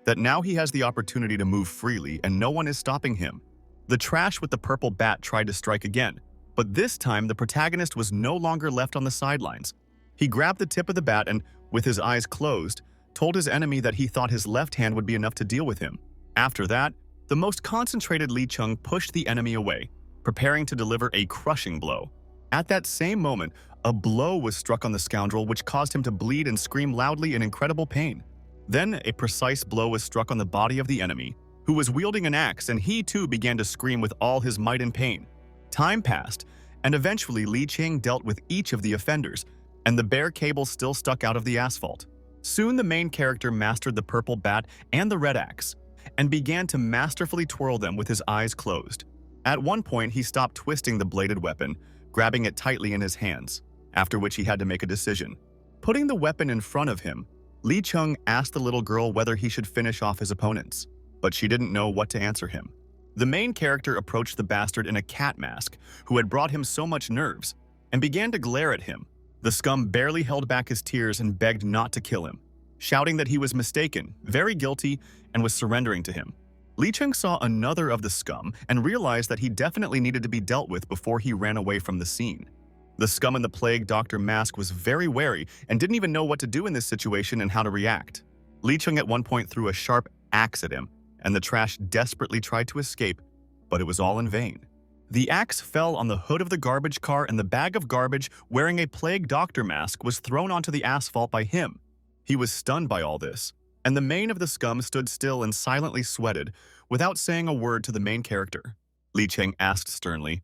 that now he has the opportunity to move freely and no one is stopping him. The trash with the purple bat tried to strike again, but this time the protagonist was no longer left on the sidelines. He grabbed the tip of the bat and, with his eyes closed, told his enemy that he thought his left hand would be enough to deal with him. After that, the most concentrated Li Chung pushed the enemy away, preparing to deliver a crushing blow. At that same moment, a blow was struck on the scoundrel which caused him to bleed and scream loudly in incredible pain. Then a precise blow was struck on the body of the enemy, who was wielding an axe, and he too began to scream with all his might in pain. Time passed, and eventually Li Qing dealt with each of the offenders, and the bare cable still stuck out of the asphalt. Soon the main character mastered the purple bat and the red axe, and began to masterfully twirl them with his eyes closed. At one point, he stopped twisting the bladed weapon, grabbing it tightly in his hands, after which he had to make a decision. Putting the weapon in front of him, Li Chung asked the little girl whether he should finish off his opponents, but she didn't know what to answer him. The main character approached the bastard in a cat mask, who had brought him so much nerves, and began to glare at him. The scum barely held back his tears and begged not to kill him, shouting that he was mistaken, very guilty, and was surrendering to him. Li Cheng saw another of the scum and realized that he definitely needed to be dealt with before he ran away from the scene. The scum in the plague doctor mask was very wary and didn't even know what to do in this situation and how to react. Li Cheng at one point threw a sharp axe at him, and the trash desperately tried to escape, but it was all in vain. The axe fell on the hood of the garbage car, and the bag of garbage wearing a plague doctor mask was thrown onto the asphalt by him. He was stunned by all this, and the mane of the scum stood still and silently sweated, without saying a word to the main character. Li Cheng asked sternly.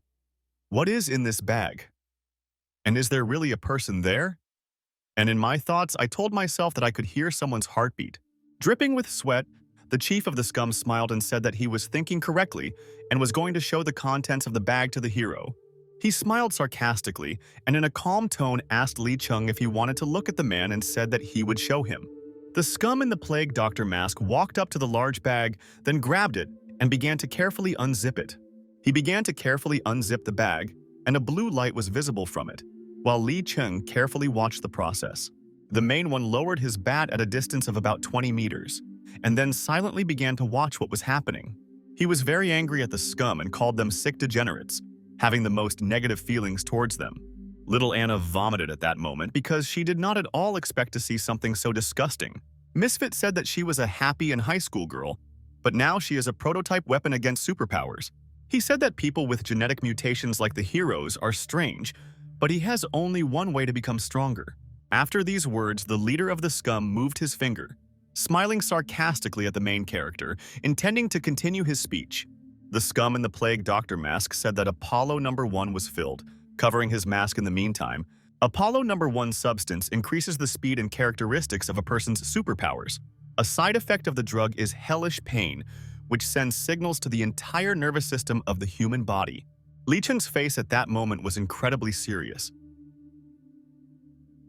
What is in this bag? And is there really a person there? And in my thoughts, I told myself that I could hear someone's heartbeat. Dripping with sweat, the chief of the scum smiled and said that he was thinking correctly and was going to show the contents of the bag to the hero. He smiled sarcastically and in a calm tone asked Li Cheng if he wanted to look at the man and said that he would show him. The scum in the plague doctor mask walked up to the large bag, then grabbed it and began to carefully unzip it. He began to carefully unzip the bag, and a blue light was visible from it, while Li Cheng carefully watched the process. The main one lowered his bat at a distance of about 20 meters, and then silently began to watch what was happening. He was very angry at the scum and called them sick degenerates, having the most negative feelings towards them. Little Anna vomited at that moment because she did not at all expect to see something so disgusting. Misfit said that she was a happy and high school girl, but now she is a prototype weapon against superpowers. He said that people with genetic mutations like the heroes are strange, but he has only one way to become stronger. After these words, the leader of the scum moved his finger, smiling sarcastically at the main character, intending to continue his speech. The scum in the plague doctor mask said that Apollo number 1 was filled, covering his mask in the meantime. Apollo number 1 substance increases the speed and characteristics of a person's superpowers. A side effect of the drug is hellish pain, which sends signals to the entire nervous system of the human body. Li Cheng's face at that moment was incredibly serious,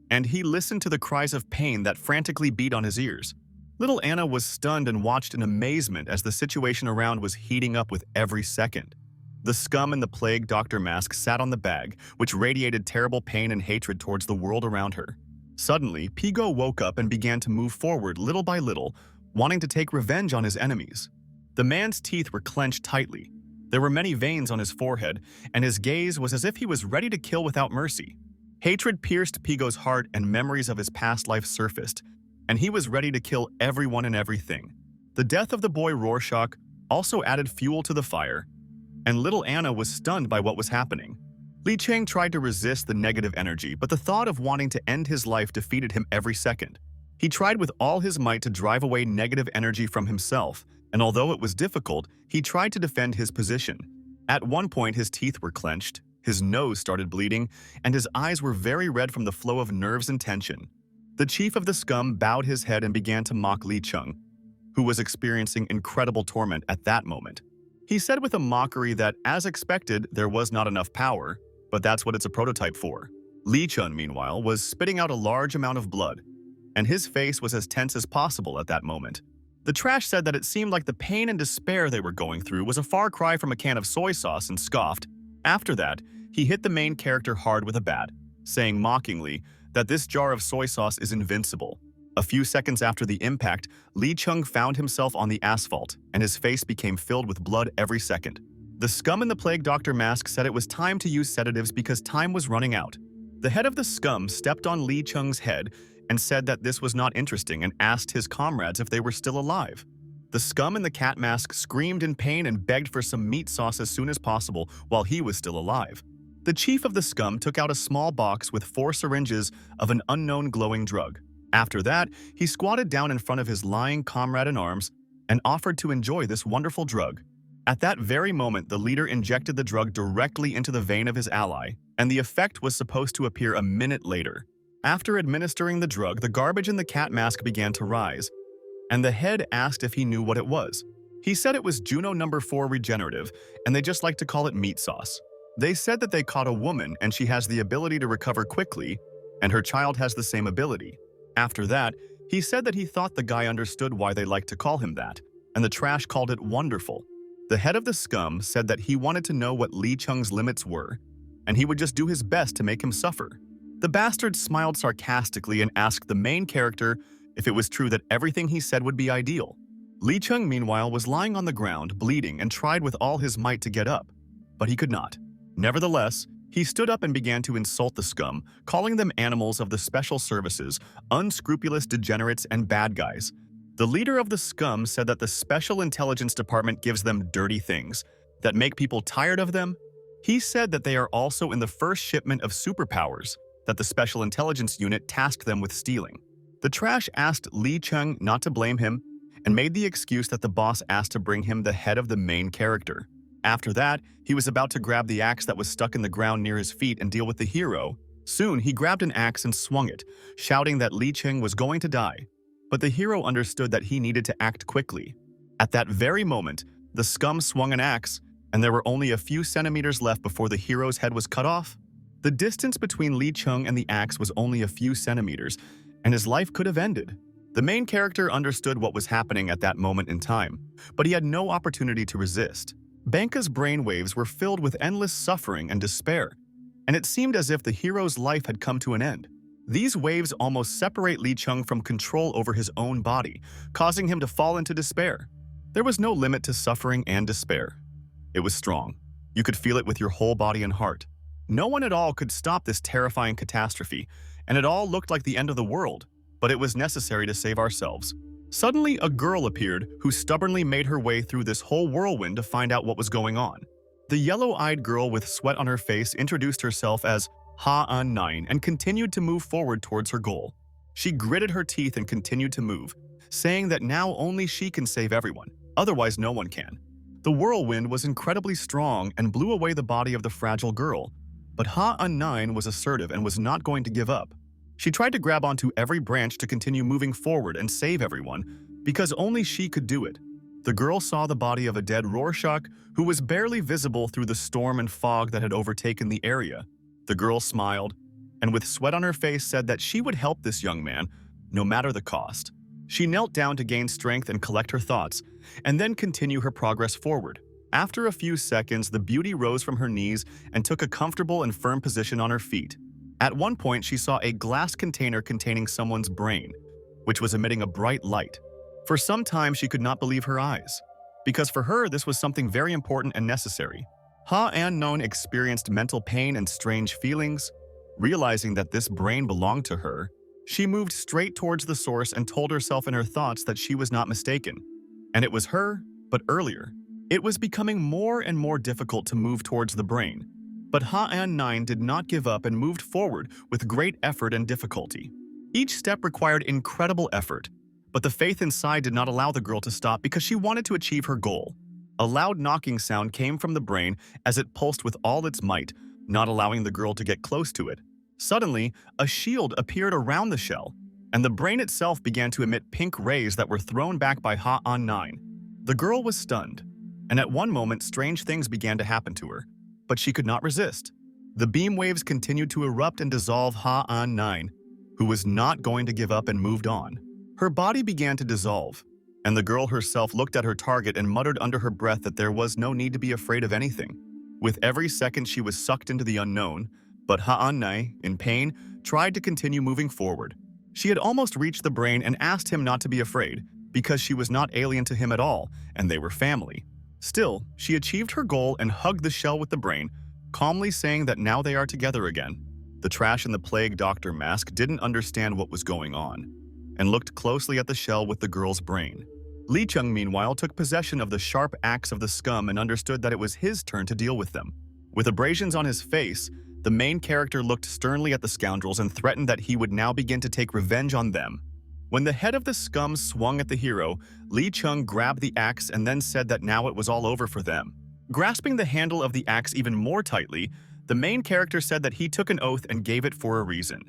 and he listened to the cries of pain that frantically beat on his ears. Little Anna was stunned and watched in amazement as the situation around was heating up with every second. The scum in the plague doctor mask sat on the bag, which radiated terrible pain and hatred towards the world around her. Suddenly, Pigo woke up and began to move forward little by little, wanting to take revenge on his enemies. The man's teeth were clenched tightly. There were many veins on his forehead, and his gaze was as if he was ready to kill without mercy. Hatred pierced Pigo's heart and memories of his past life surfaced, and he was ready to kill everyone and everything. The death of the boy Rorschach also added fuel to the fire, and little Anna was stunned by what was happening. Li Cheng tried to resist the negative energy, but the thought of wanting to end his life defeated him every second. He tried with all his might to drive away negative energy from himself, and although it was difficult, he tried to defend his position. At one point, his teeth were clenched, his nose started bleeding, and his eyes were very red from the flow of nerves and tension. The chief of the scum bowed his head and began to mock Li Cheng, who was experiencing incredible torment at that moment. He said with a mockery that, as expected, there was not enough power, but that's what it's a prototype for. Li Cheng, meanwhile, was spitting out a large amount of blood, and his face was as tense as possible at that moment. The trash said that it seemed like the pain and despair they were going through was a far cry from a can of soy sauce and scoffed. After that, he hit the main character hard with a bat, saying mockingly that this jar of soy sauce is invincible. A few seconds after the impact, Li Cheng found himself on the asphalt, and his face became filled with blood every second. The scum in the plague doctor mask said it was time to use sedatives because time was running out. The head of the scum stepped on Li Cheng's head and said that this was not interesting and asked his comrades if they were still alive. The scum in the cat mask screamed in pain and begged for some meat sauce as soon as possible while he was still alive. The chief of the scum took out a small box with 4 syringes of an unknown glowing drug. After that, he squatted down in front of his lying comrade in arms and offered to enjoy this wonderful drug. At that very moment, the leader injected the drug directly into the vein of his ally, and the effect was supposed to appear a minute later. After administering the drug, the garbage in the cat mask began to rise, and the head asked if he knew what it was. He said it was Juno number 4 regenerative, and they just like to call it meat sauce. They said that they caught a woman and she has the ability to recover quickly, and her child has the same ability. After that, he said that he thought the guy understood why they liked to call him that, and the trash called it wonderful. The head of the scum said that he wanted to know what Li Cheng's limits were, and he would just do his best to make him suffer. The bastard smiled sarcastically and asked the main character if it was true that everything he said would be ideal. Li Cheng, meanwhile, was lying on the ground, bleeding, and tried with all his might to get up, but he could not. Nevertheless, he stood up and began to insult the scum, calling them animals of the special services, unscrupulous degenerates, and bad guys. The leader of the scum said that the Special Intelligence Department gives them dirty things that make people tired of them. He said that they are also in the first shipment of superpowers that the Special Intelligence Unit tasked them with stealing. The trash asked Li Cheng not to blame him and made the excuse that the boss asked to bring him the head of the main character. After that, he was about to grab the axe that was stuck in the ground near his feet and deal with the hero. Soon, he grabbed an axe and swung it, shouting that Li Cheng was going to die. But the hero understood that he needed to act quickly. At that very moment, the scum swung an axe, and there were only a few centimeters left before the hero's head was cut off. The distance between Li Cheng and the axe was only a few centimeters, and his life could have ended. The main character understood what was happening at that moment in time, but he had no opportunity to resist. Banka's brainwaves were filled with endless suffering and despair, and it seemed as if the hero's life had come to an end. These waves almost separate Li Cheng from control over his own body, causing him to fall into despair. There was no limit to suffering and despair. It was strong. You could feel it with your whole body and heart. No one at all could stop this terrifying catastrophe, and it all looked like the end of the world, but it was necessary to save ourselves. Suddenly, a girl appeared who stubbornly made her way through this whole whirlwind to find out what was going on. The yellow-eyed girl with sweat on her face introduced herself as Ha-An-9 and continued to move forward towards her goal. She gritted her teeth and continued to move, saying that now only she can save everyone, otherwise no one can. The whirlwind was incredibly strong and blew away the body of the fragile girl, but Ha-An-9 was assertive and was not going to give up. She tried to grab onto every branch to continue moving forward and save everyone, because only she could do it. The girl saw the body of a dead Rorschach who was barely visible through the storm and fog that had overtaken the area. The girl smiled, and with sweat on her face said that she would help this young man, no matter the cost. She knelt down to gain strength and collect her thoughts, and then continue her progress forward. After a few seconds, the beauty rose from her knees and took a comfortable and firm position on her feet. At one point, she saw a glass container containing someone's brain, which was emitting a bright light. For some time, she could not believe her eyes, because for her, this was something very important and necessary. Ha-An-Non experienced mental pain and strange feelings. Realizing that this brain belonged to her, she moved straight towards the source and told herself in her thoughts that she was not mistaken. And it was her, but earlier. It was becoming more and more difficult to move towards the brain. But Ha-An-9 did not give up and moved forward with great effort and difficulty. Each step required incredible effort, but the faith inside did not allow the girl to stop because she wanted to achieve her goal. A loud knocking sound came from the brain as it pulsed with all its might, not allowing the girl to get close to it. Suddenly, a shield appeared around the shell, and the brain itself began to emit pink rays that were thrown back by Ha-An-9. The girl was stunned, and at one moment strange things began to happen to her. But she could not resist. The beam waves continued to erupt and dissolve Ha-An-9, who was not going to give up and moved on. Her body began to dissolve, and the girl herself looked at her target and muttered under her breath that there was no need to be afraid of anything. With every second she was sucked into the unknown, but Ha-An-9, in pain, tried to continue moving forward. She had almost reached the brain and asked him not to be afraid, because she was not alien to him at all, and they were family. Still, she achieved her goal and hugged the shell with the brain, calmly saying that now they are together again. The trash in the plague doctor mask didn't understand what was going on, and looked closely at the shell with the girl's brain. Li Cheng, meanwhile, took possession of the sharp axe of the scum and understood that it was his turn to deal with them. With abrasions on his face, the main character looked sternly at the scoundrels and threatened that he would now begin to take revenge on them. When the head of the scum swung at the hero, Li Cheng grabbed the axe and then said that now it was all over for them. Grasping the handle of the axe even more tightly, the main character said that he took an oath and gave it for a reason.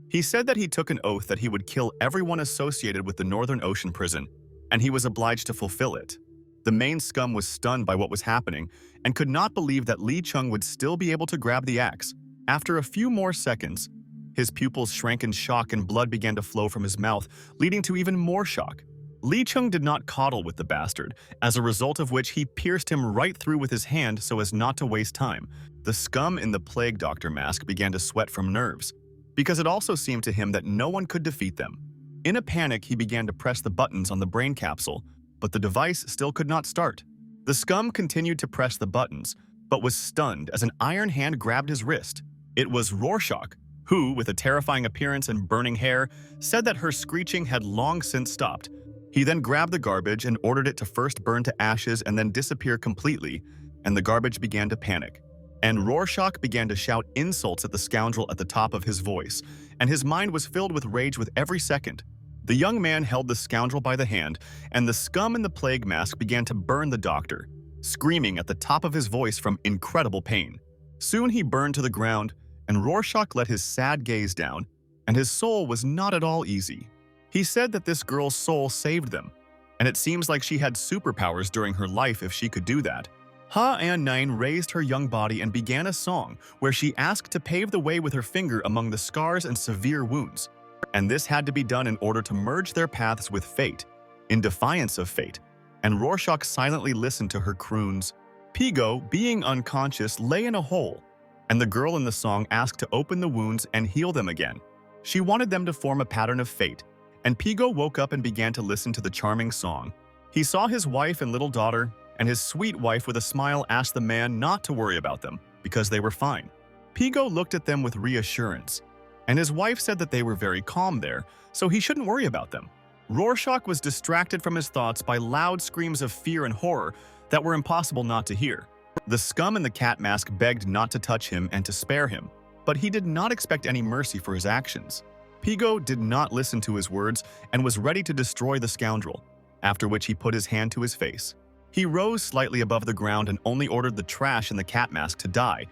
He said that he took an oath that he would kill everyone associated with the Northern Ocean prison, and he was obliged to fulfill it. The main scum was stunned by what was happening and could not believe that Li Cheng would still be able to grab the axe. After a few more seconds, his pupils shrank in shock and blood began to flow from his mouth, leading to even more shock. Li Cheng did not coddle with the bastard, as a result of which he pierced him right through with his hand so as not to waste time. The scum in the plague doctor mask began to sweat from nerves, because it also seemed to him that no one could defeat them. In a panic, he began to press the buttons on the brain capsule, but the device still could not start. The scum continued to press the buttons, but was stunned as an iron hand grabbed his wrist. It was Rorschach, who, with a terrifying appearance and burning hair, said that her screeching had long since stopped. He then grabbed the garbage and ordered it to first burn to ashes and then disappear completely, and the garbage began to panic. And Rorschach began to shout insults at the scoundrel at the top of his voice, and his mind was filled with rage with every second. The young man held the scoundrel by the hand, and the scum in the plague mask began to burn the doctor. screaming at the top of his voice from incredible pain. Soon he burned to the ground, and Rorschach let his sad gaze down, and his soul was not at all easy. He said that this girl's soul saved them, and it seems like she had superpowers during her life if she could do that. Ha-an-Nine raised her young body and began a song where she asked to pave the way with her finger among the scars and severe wounds. And this had to be done in order to merge their paths with fate, in defiance of fate. And Rorschach silently listened to her croons. Pigo, being unconscious, lay in a hole, and the girl in the song asked to open the wounds and heal them again. She wanted them to form a pattern of fate, and Pigo woke up and began to listen to the charming song. He saw his wife and little daughter, and his sweet wife with a smile asked the man not to worry about them, because they were fine. Pigo looked at them with reassurance, and his wife said that they were very calm there, so he shouldn't worry about them. Rorschach was distracted from his thoughts by loud screams of fear and horror that were impossible not to hear. The scum in the cat mask begged not to touch him and to spare him, but he did not expect any mercy for his actions. Pigo did not listen to his words and was ready to destroy the scoundrel, after which he put his hand to his face. He rose slightly above the ground and only ordered the trash in the cat mask to die,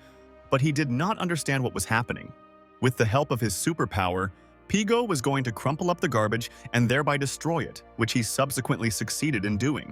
but he did not understand what was happening. With the help of his superpower, Pigo was going to crumple up the garbage and thereby destroy it, which he subsequently succeeded in doing.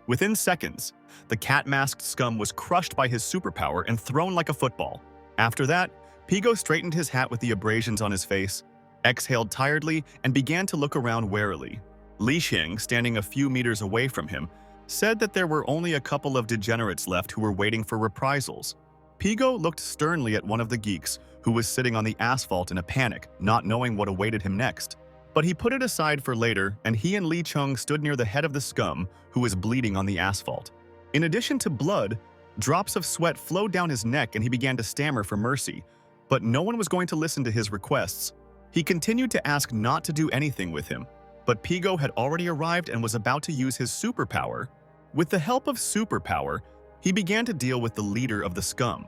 Within seconds, the cat-masked scum was crushed by his superpower and thrown like a football. After that, Pigo straightened his hat with the abrasions on his face, exhaled tiredly, and began to look around warily. Li Xing, standing a few meters away from him, said that there were only a couple of degenerates left who were waiting for reprisals. Pigo looked sternly at one of the geeks, who was sitting on the asphalt in a panic, not knowing what awaited him next. But he put it aside for later, and he and Li Chung stood near the head of the scum, who was bleeding on the asphalt. In addition to blood, drops of sweat flowed down his neck and he began to stammer for mercy. But no one was going to listen to his requests. He continued to ask not to do anything with him, but Pigo had already arrived and was about to use his superpower. With the help of superpower, he began to deal with the leader of the scum,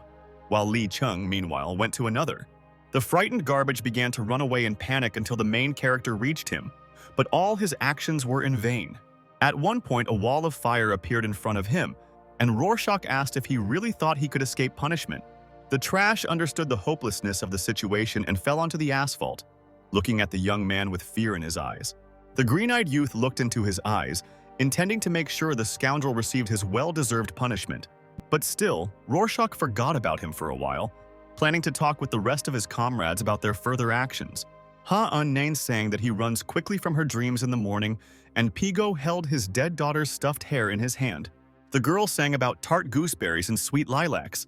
while Li Chung, meanwhile, went to another. The frightened garbage began to run away in panic until the main character reached him, but all his actions were in vain. At one point, a wall of fire appeared in front of him, and Rorschach asked if he really thought he could escape punishment. The trash understood the hopelessness of the situation and fell onto the asphalt, looking at the young man with fear in his eyes. The green-eyed youth looked into his eyes, intending to make sure the scoundrel received his well-deserved punishment. But still, Rorschach forgot about him for a while, planning to talk with the rest of his comrades about their further actions. Ha-Un-Nain sang that he runs quickly from her dreams in the morning, and Pigo held his dead daughter's stuffed hair in his hand. The girl sang about tart gooseberries and sweet lilacs,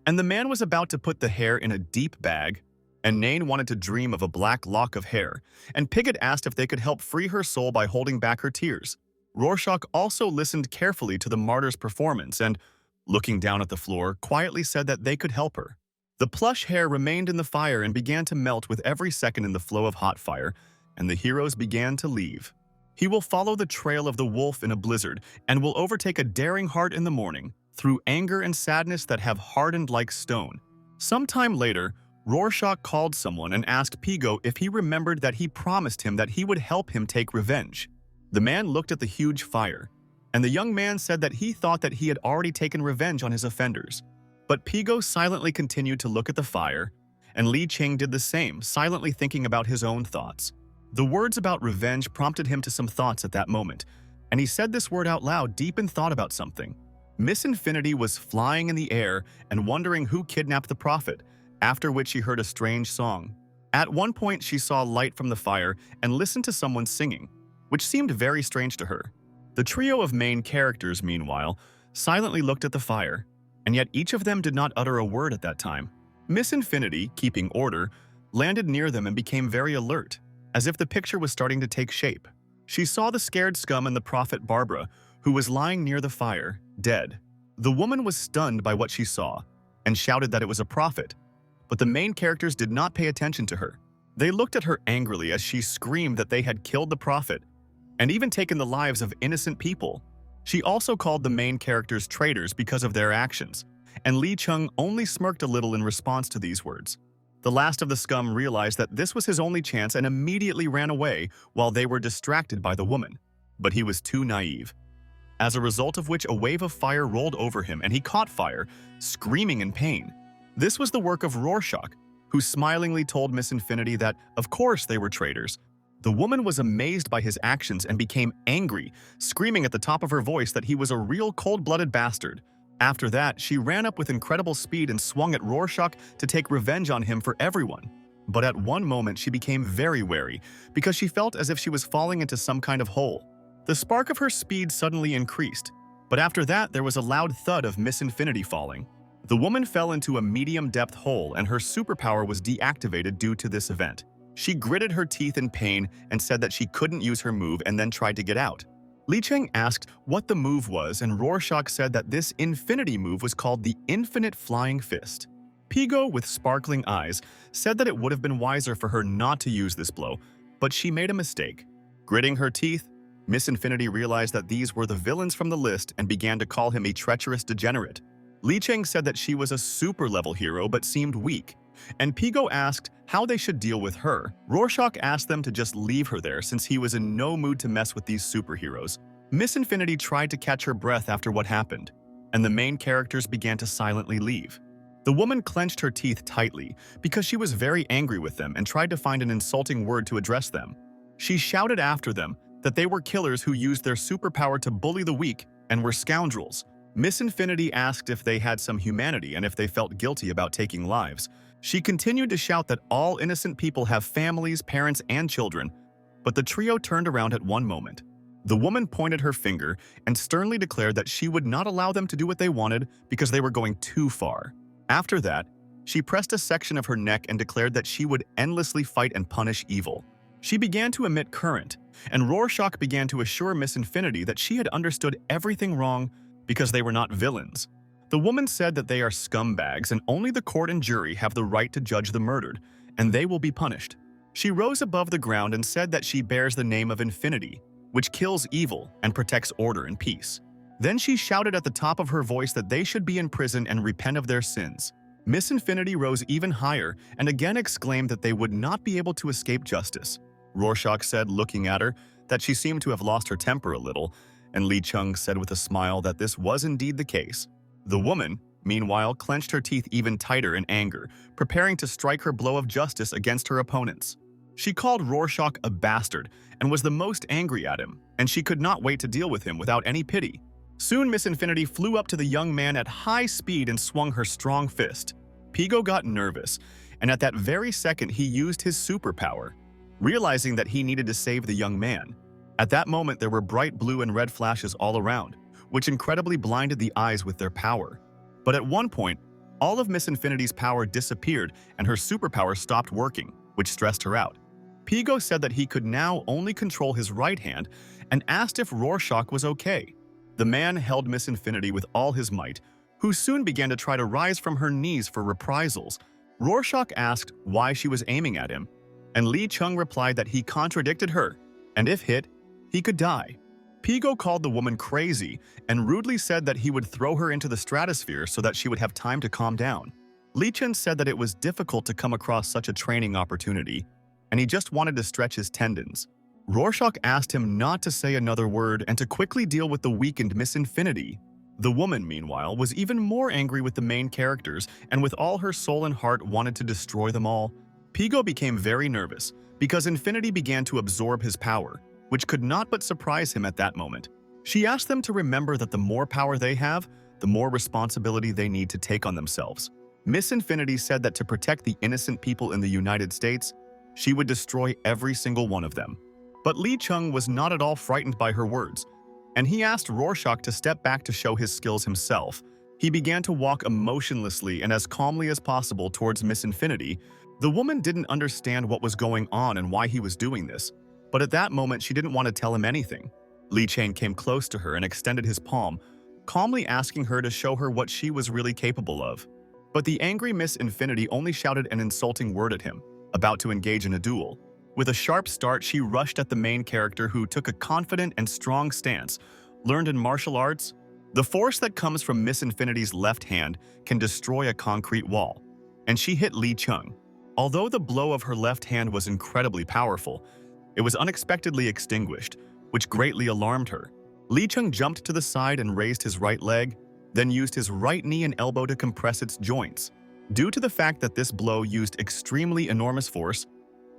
and the man was about to put the hair in a deep bag, and Nain wanted to dream of a black lock of hair, and Pigott asked if they could help free her soul by holding back her tears. Rorschach also listened carefully to the martyr's performance and, looking down at the floor, quietly said that they could help her. The plush hair remained in the fire and began to melt with every second in the flow of hot fire, and the heroes began to leave. He will follow the trail of the wolf in a blizzard and will overtake a daring heart in the morning, through anger and sadness that have hardened like stone. Sometime later, Rorschach called someone and asked Pigo if he remembered that he promised him that he would help him take revenge. The man looked at the huge fire, and the young man said that he thought that he had already taken revenge on his offenders. But Pigo silently continued to look at the fire, and Li Ching did the same, silently thinking about his own thoughts. The words about revenge prompted him to some thoughts at that moment, and he said this word out loud deep in thought about something. Miss Infinity was flying in the air and wondering who kidnapped the prophet, after which she heard a strange song. At one point, she saw light from the fire and listened to someone singing, which seemed very strange to her. The trio of main characters, meanwhile, silently looked at the fire, and yet each of them did not utter a word at that time. Miss Infinity, keeping order, landed near them and became very alert, as if the picture was starting to take shape. She saw the scared scum and the prophet Barbara, who was lying near the fire, dead. The woman was stunned by what she saw, and shouted that it was a prophet, but the main characters did not pay attention to her. They looked at her angrily as she screamed that they had killed the prophet, and even taken the lives of innocent people. She also called the main characters traitors because of their actions, and Li Chung only smirked a little in response to these words. The last of the scum realized that this was his only chance and immediately ran away while they were distracted by the woman. But he was too naive. as a result of which a wave of fire rolled over him and he caught fire, screaming in pain. This was the work of Rorschach, who smilingly told Miss Infinity that, of course, they were traitors. The woman was amazed by his actions and became angry, screaming at the top of her voice that he was a real cold-blooded bastard. After that, she ran up with incredible speed and swung at Rorschach to take revenge on him for everyone. But at one moment, she became very wary because she felt as if she was falling into some kind of hole. The spark of her speed suddenly increased, but after that, there was a loud thud of Miss Infinity falling. The woman fell into a medium-depth hole and her superpower was deactivated due to this event. She gritted her teeth in pain and said that she couldn't use her move and then tried to get out. Li Cheng asked what the move was and Rorschach said that this infinity move was called the Infinite Flying Fist. Pigo, with sparkling eyes, said that it would have been wiser for her not to use this blow, but she made a mistake. Gritting her teeth, Miss Infinity realized that these were the villains from the list and began to call him a treacherous degenerate. Li Cheng said that she was a super-level hero but seemed weak, and Pigo asked how they should deal with her. Rorschach asked them to just leave her there since he was in no mood to mess with these superheroes. Miss Infinity tried to catch her breath after what happened, and the main characters began to silently leave. The woman clenched her teeth tightly because she was very angry with them and tried to find an insulting word to address them. She shouted after them that they were killers who used their superpower to bully the weak and were scoundrels. Miss Infinity asked if they had some humanity and if they felt guilty about taking lives. She continued to shout that all innocent people have families, parents, and children, but the trio turned around at one moment. The woman pointed her finger and sternly declared that she would not allow them to do what they wanted because they were going too far. After that, she pressed a section of her neck and declared that she would endlessly fight and punish evil. She began to emit current, and Rorschach began to assure Miss Infinity that she had understood everything wrong because they were not villains. The woman said that they are scumbags and only the court and jury have the right to judge the murdered, and they will be punished. She rose above the ground and said that she bears the name of Infinity, which kills evil and protects order and peace. Then she shouted at the top of her voice that they should be in prison and repent of their sins. Miss Infinity rose even higher and again exclaimed that they would not be able to escape justice. Rorschach said, looking at her, that she seemed to have lost her temper a little, and Li Cheng said with a smile that this was indeed the case. The woman, meanwhile, clenched her teeth even tighter in anger, preparing to strike her blow of justice against her opponents. She called Rorschach a bastard and was the most angry at him, and she could not wait to deal with him without any pity. Soon Miss Infinity flew up to the young man at high speed and swung her strong fist. Pigo got nervous, and at that very second he used his superpower, realizing that he needed to save the young man. At that moment there were bright blue and red flashes all around, which incredibly blinded the eyes with their power. But at one point, all of Miss Infinity's power disappeared and her superpower stopped working, which stressed her out. Pigo said that he could now only control his right hand and asked if Rorschach was okay. The man held Miss Infinity with all his might, who soon began to try to rise from her knees for reprisals. Rorschach asked why she was aiming at him, and Li Cheng replied that he contradicted her, and if hit, he could die. Pigo called the woman crazy and rudely said that he would throw her into the stratosphere so that she would have time to calm down. Li Cheng said that it was difficult to come across such a training opportunity, and he just wanted to stretch his tendons. Rorschach asked him not to say another word and to quickly deal with the weakened Miss Infinity. The woman, meanwhile, was even more angry with the main characters and with all her soul and heart wanted to destroy them all. Pigo became very nervous because Infinity began to absorb his power, which could not but surprise him at that moment. She asked them to remember that the more power they have, the more responsibility they need to take on themselves. Miss Infinity said that to protect the innocent people in the United States, she would destroy every single one of them. But Li Cheng was not at all frightened by her words, and he asked Rorschach to step back to show his skills himself. He began to walk emotionlessly and as calmly as possible towards Miss Infinity. The woman didn't understand what was going on and why he was doing this, but at that moment she didn't want to tell him anything. Li Cheng came close to her and extended his palm, calmly asking her to show her what she was really capable of. But the angry Miss Infinity only shouted an insulting word at him, about to engage in a duel. With a sharp start, she rushed at the main character who took a confident and strong stance, learned in martial arts. The force that comes from Miss Infinity's left hand can destroy a concrete wall, and she hit Li Cheng. Although the blow of her left hand was incredibly powerful, it was unexpectedly extinguished, which greatly alarmed her. Lee Chung jumped to the side and raised his right leg, then used his right knee and elbow to compress its joints. Due to the fact that this blow used extremely enormous force,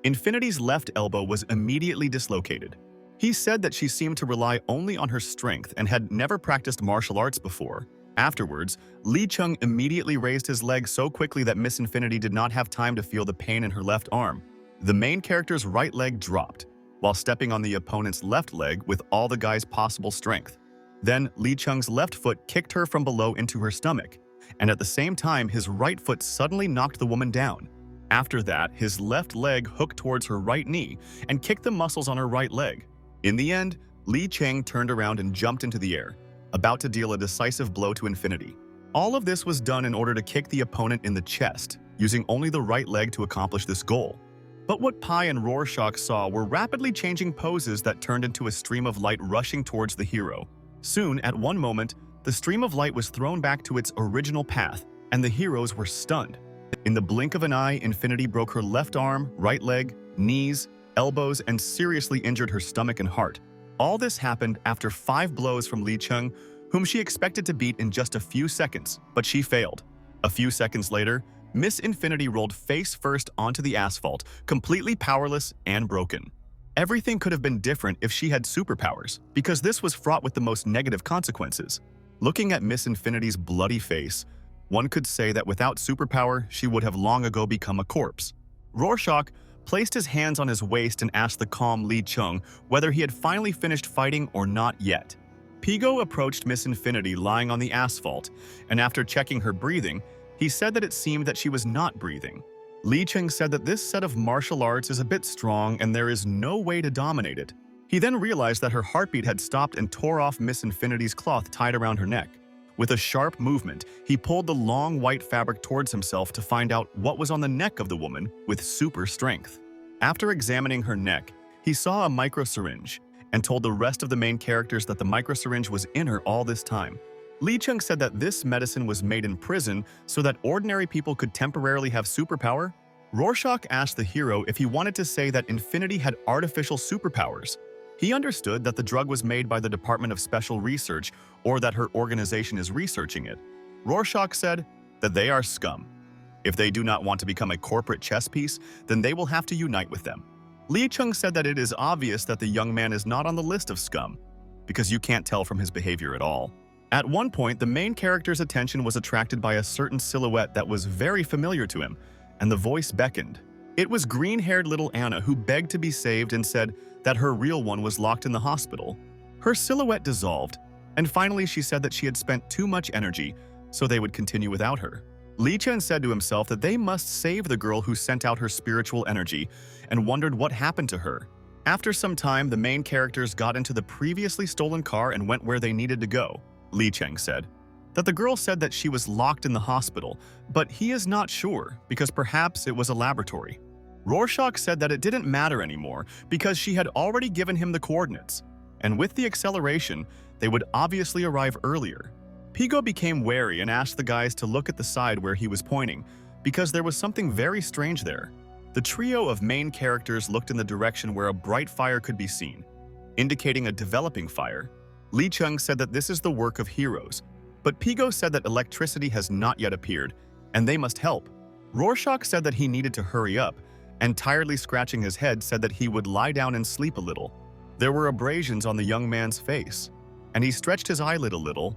Infinity's left elbow was immediately dislocated. He said that she seemed to rely only on her strength and had never practiced martial arts before. Afterwards, Lee Chung immediately raised his leg so quickly that Miss Infinity did not have time to feel the pain in her left arm. The main character's right leg dropped, while stepping on the opponent's left leg with all the guy's possible strength. Then, Lee Chung's left foot kicked her from below into her stomach, and at the same time, his right foot suddenly knocked the woman down. After that, his left leg hooked towards her right knee and kicked the muscles on her right leg. In the end, Lee Chang turned around and jumped into the air, about to deal a decisive blow to Infinity. All of this was done in order to kick the opponent in the chest, using only the right leg to accomplish this goal. But what Pi and Rorschach saw were rapidly changing poses that turned into a stream of light rushing towards the hero. Soon, at one moment, the stream of light was thrown back to its original path, and the heroes were stunned. In the blink of an eye, Infinity broke her left arm, right leg, knees, elbows, and seriously injured her stomach and heart. All this happened after 5 blows from Lee Chung, whom she expected to beat in just a few seconds, but she failed. A few seconds later, Miss Infinity rolled face first onto the asphalt, completely powerless and broken. Everything could have been different if she had superpowers, because this was fraught with the most negative consequences. Looking at Miss Infinity's bloody face, one could say that without superpower, she would have long ago become a corpse. Rorschach placed his hands on his waist and asked the calm Lee Chung whether he had finally finished fighting or not yet. Pigo approached Miss Infinity lying on the asphalt, and after checking her breathing, he said that it seemed that she was not breathing. Lee Chung said that this set of martial arts is a bit strong and there is no way to dominate it. He then realized that her heartbeat had stopped and tore off Miss Infinity's cloth tied around her neck. With a sharp movement, he pulled the long white fabric towards himself to find out what was on the neck of the woman with super strength. After examining her neck, he saw a microsyringe and told the rest of the main characters that the microsyringe was in her all this time. Lee Chung said that this medicine was made in prison so that ordinary people could temporarily have superpower. Rorschach asked the hero if he wanted to say that Infinity had artificial superpowers. He understood that the drug was made by the Department of Special Research or that her organization is researching it. Rorschach said that they are scum. If they do not want to become a corporate chess piece, then they will have to unite with them. Lee Chung said that it is obvious that the young man is not on the list of scum, because you can't tell from his behavior at all. At one point, the main character's attention was attracted by a certain silhouette that was very familiar to him, and the voice beckoned. It was green-haired little Anna who begged to be saved and said that her real one was locked in the hospital. Her silhouette dissolved, and finally she said that she had spent too much energy, so they would continue without her. Lee Chen said to himself that they must save the girl who sent out her spiritual energy, and wondered what happened to her. After some time, the main characters got into the previously stolen car and went where they needed to go. Li Cheng said that the girl said that she was locked in the hospital, but he is not sure because perhaps it was a laboratory. Rorschach said that it didn't matter anymore because she had already given him the coordinates, and with the acceleration, they would obviously arrive earlier. Pigo became wary and asked the guys to look at the side where he was pointing because there was something very strange there. The trio of main characters looked in the direction where a bright fire could be seen, indicating a developing fire. Li Chung said that this is the work of heroes, but Pigo said that electricity has not yet appeared, and they must help. Rorschach said that he needed to hurry up, and tiredly scratching his head said that he would lie down and sleep a little. There were abrasions on the young man's face, and he stretched his eyelid a little,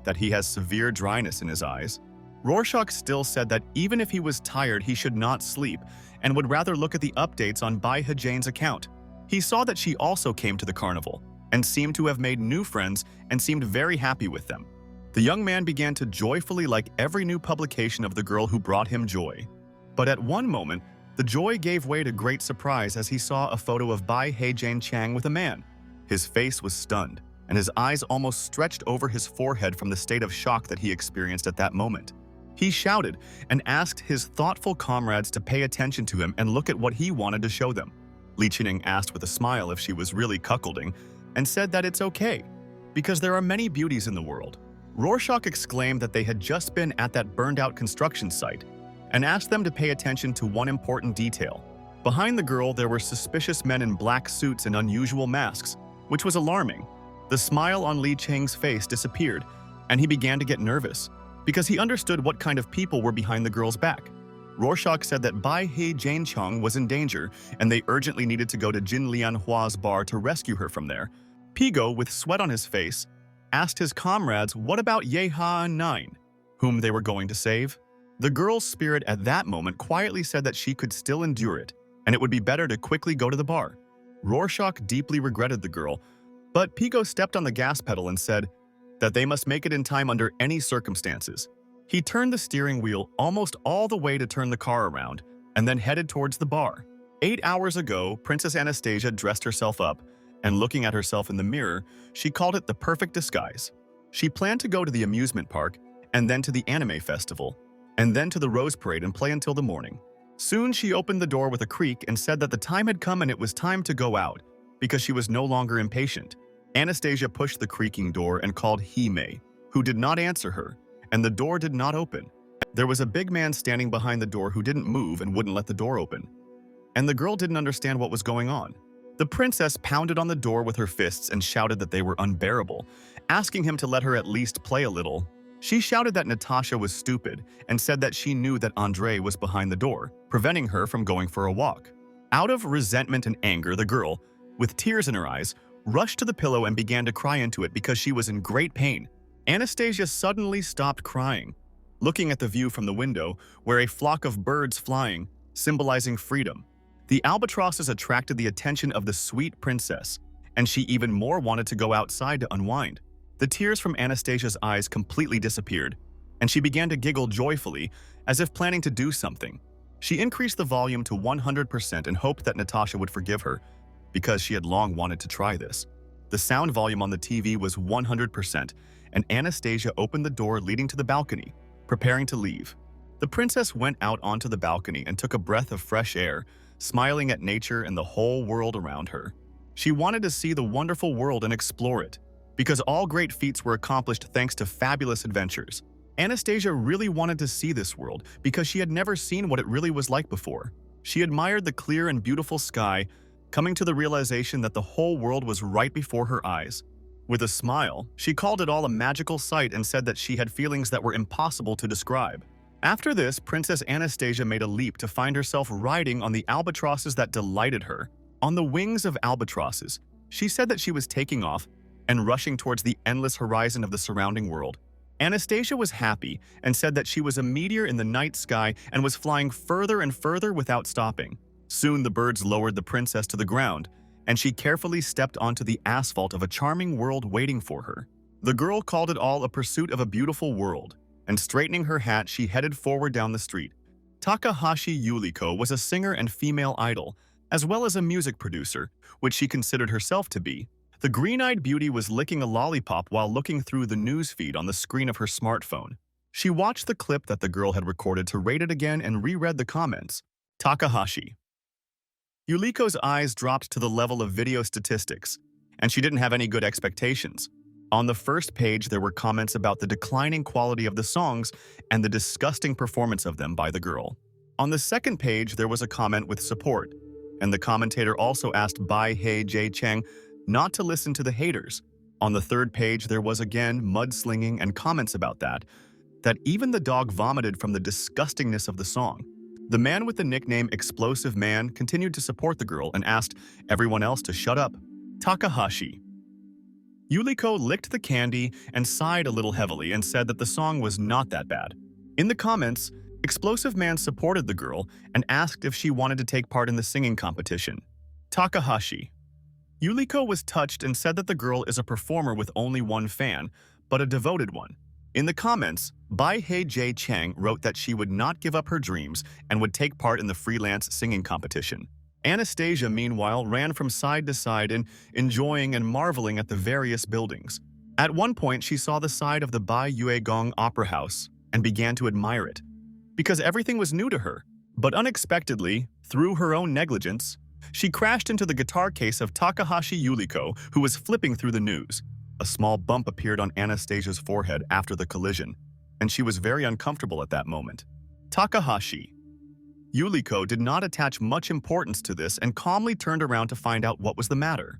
that he has severe dryness in his eyes. Rorschach still said that even if he was tired, he should not sleep, and would rather look at the updates on Bai Hejane's account. He saw that she also came to the carnival, and seemed to have made new friends and seemed very happy with them. The young man began to joyfully like every new publication of the girl who brought him joy. But at one moment, the joy gave way to great surprise as he saw a photo of Bai Hejane Chang with a man. His face was stunned, and his eyes almost stretched over his forehead from the state of shock that he experienced at that moment. He shouted and asked his thoughtful comrades to pay attention to him and look at what he wanted to show them. Li Qining asked with a smile if she was really cuckolding, and said that it's okay, because there are many beauties in the world. Rorschach exclaimed that they had just been at that burned-out construction site, and asked them to pay attention to one important detail. Behind the girl, there were suspicious men in black suits and unusual masks, which was alarming. The smile on Li Cheng's face disappeared, and he began to get nervous because he understood what kind of people were behind the girl's back. Rorschach said that Bai He Jiancheng was in danger and they urgently needed to go to Jin Lianhua's bar to rescue her from there. Pigo, with sweat on his face, asked his comrades what about Ye Ha and Nine, whom they were going to save. The girl's spirit at that moment quietly said that she could still endure it, and it would be better to quickly go to the bar. Rorschach deeply regretted the girl, but Pigo stepped on the gas pedal and said that they must make it in time under any circumstances. He turned the steering wheel almost all the way to turn the car around, and then headed towards the bar. 8 hours ago, Princess Anastasia dressed herself up, and looking at herself in the mirror, she called it the perfect disguise. She planned to go to the amusement park, and then to the anime festival, and then to the Rose Parade and play until the morning. Soon she opened the door with a creak and said that the time had come and it was time to go out, because she was no longer impatient. Anastasia pushed the creaking door and called Hime, who did not answer her, and the door did not open. There was a big man standing behind the door who didn't move and wouldn't let the door open. And the girl didn't understand what was going on. The princess pounded on the door with her fists and shouted that they were unbearable, asking him to let her at least play a little. She shouted that Natasha was stupid and said that she knew that Andre was behind the door, preventing her from going for a walk. Out of resentment and anger, the girl, with tears in her eyes, rushed to the pillow and began to cry into it because she was in great pain. Anastasia suddenly stopped crying, looking at the view from the window, where a flock of birds flying, symbolizing freedom. The albatrosses attracted the attention of the sweet princess, and she even more wanted to go outside to unwind. The tears from Anastasia's eyes completely disappeared, and she began to giggle joyfully, as if planning to do something. She increased the volume to 100% and hoped that Natasha would forgive her, because she had long wanted to try this. The sound volume on the TV was 100%, and Anastasia opened the door leading to the balcony, preparing to leave. The princess went out onto the balcony and took a breath of fresh air, smiling at nature and the whole world around her. She wanted to see the wonderful world and explore it, because all great feats were accomplished thanks to fabulous adventures. Anastasia really wanted to see this world because she had never seen what it really was like before. She admired the clear and beautiful sky, coming to the realization that the whole world was right before her eyes. With a smile, she called it all a magical sight and said that she had feelings that were impossible to describe. After this, Princess Anastasia made a leap to find herself riding on the albatrosses that delighted her. On the wings of albatrosses, she said that she was taking off and rushing towards the endless horizon of the surrounding world. Anastasia was happy and said that she was a meteor in the night sky and was flying further and further without stopping. Soon the birds lowered the princess to the ground, and she carefully stepped onto the asphalt of a charming world waiting for her. The girl called it all a pursuit of a beautiful world, and straightening her hat, she headed forward down the street. Takahashi Yuliko was a singer and female idol, as well as a music producer, which she considered herself to be. The green-eyed beauty was licking a lollipop while looking through the news feed on the screen of her smartphone. She watched the clip that the girl had recorded to rate it again and reread the comments. Takahashi. Yuliko's eyes dropped to the level of video statistics, and she didn't have any good expectations. On the first page, there were comments about the declining quality of the songs and the disgusting performance of them by the girl. On the second page, there was a comment with support, and the commentator also asked Bai He Jiancheng not to listen to the haters. On the third page, there was again mudslinging and comments about that even the dog vomited from the disgustingness of the song. The man with the nickname Explosive Man continued to support the girl and asked everyone else to shut up. Takahashi. Yuliko licked the candy and sighed a little heavily and said that the song was not that bad. In the comments, Explosive Man supported the girl and asked if she wanted to take part in the singing competition. Takahashi. Yuliko was touched and said that the girl is a performer with only one fan, but a devoted one. In the comments, Bai He Jiancheng wrote that she would not give up her dreams and would take part in the freelance singing competition. Anastasia, meanwhile, ran from side to side enjoying and marveling at the various buildings. At one point, she saw the side of the Bai Yue Gong Opera House and began to admire it, because everything was new to her. But unexpectedly, through her own negligence, she crashed into the guitar case of Takahashi Yuliko, who was flipping through the news. A small bump appeared on Anastasia's forehead after the collision, and she was very uncomfortable at that moment. Takahashi. Yuliko did not attach much importance to this and calmly turned around to find out what was the matter.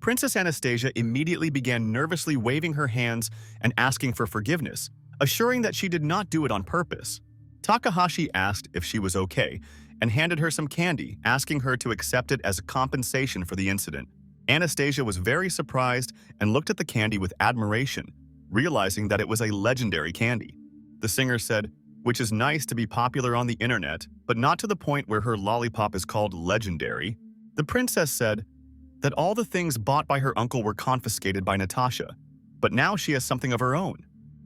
Princess Anastasia immediately began nervously waving her hands and asking for forgiveness, assuring that she did not do it on purpose. Takahashi asked if she was okay and handed her some candy, asking her to accept it as compensation for the incident. Anastasia was very surprised and looked at the candy with admiration, realizing that it was a legendary candy. The singer said, "Which is nice to be popular on the internet, but not to the point where her lollipop is called legendary." The princess said that all the things bought by her uncle were confiscated by Natasha, but now she has something of her own.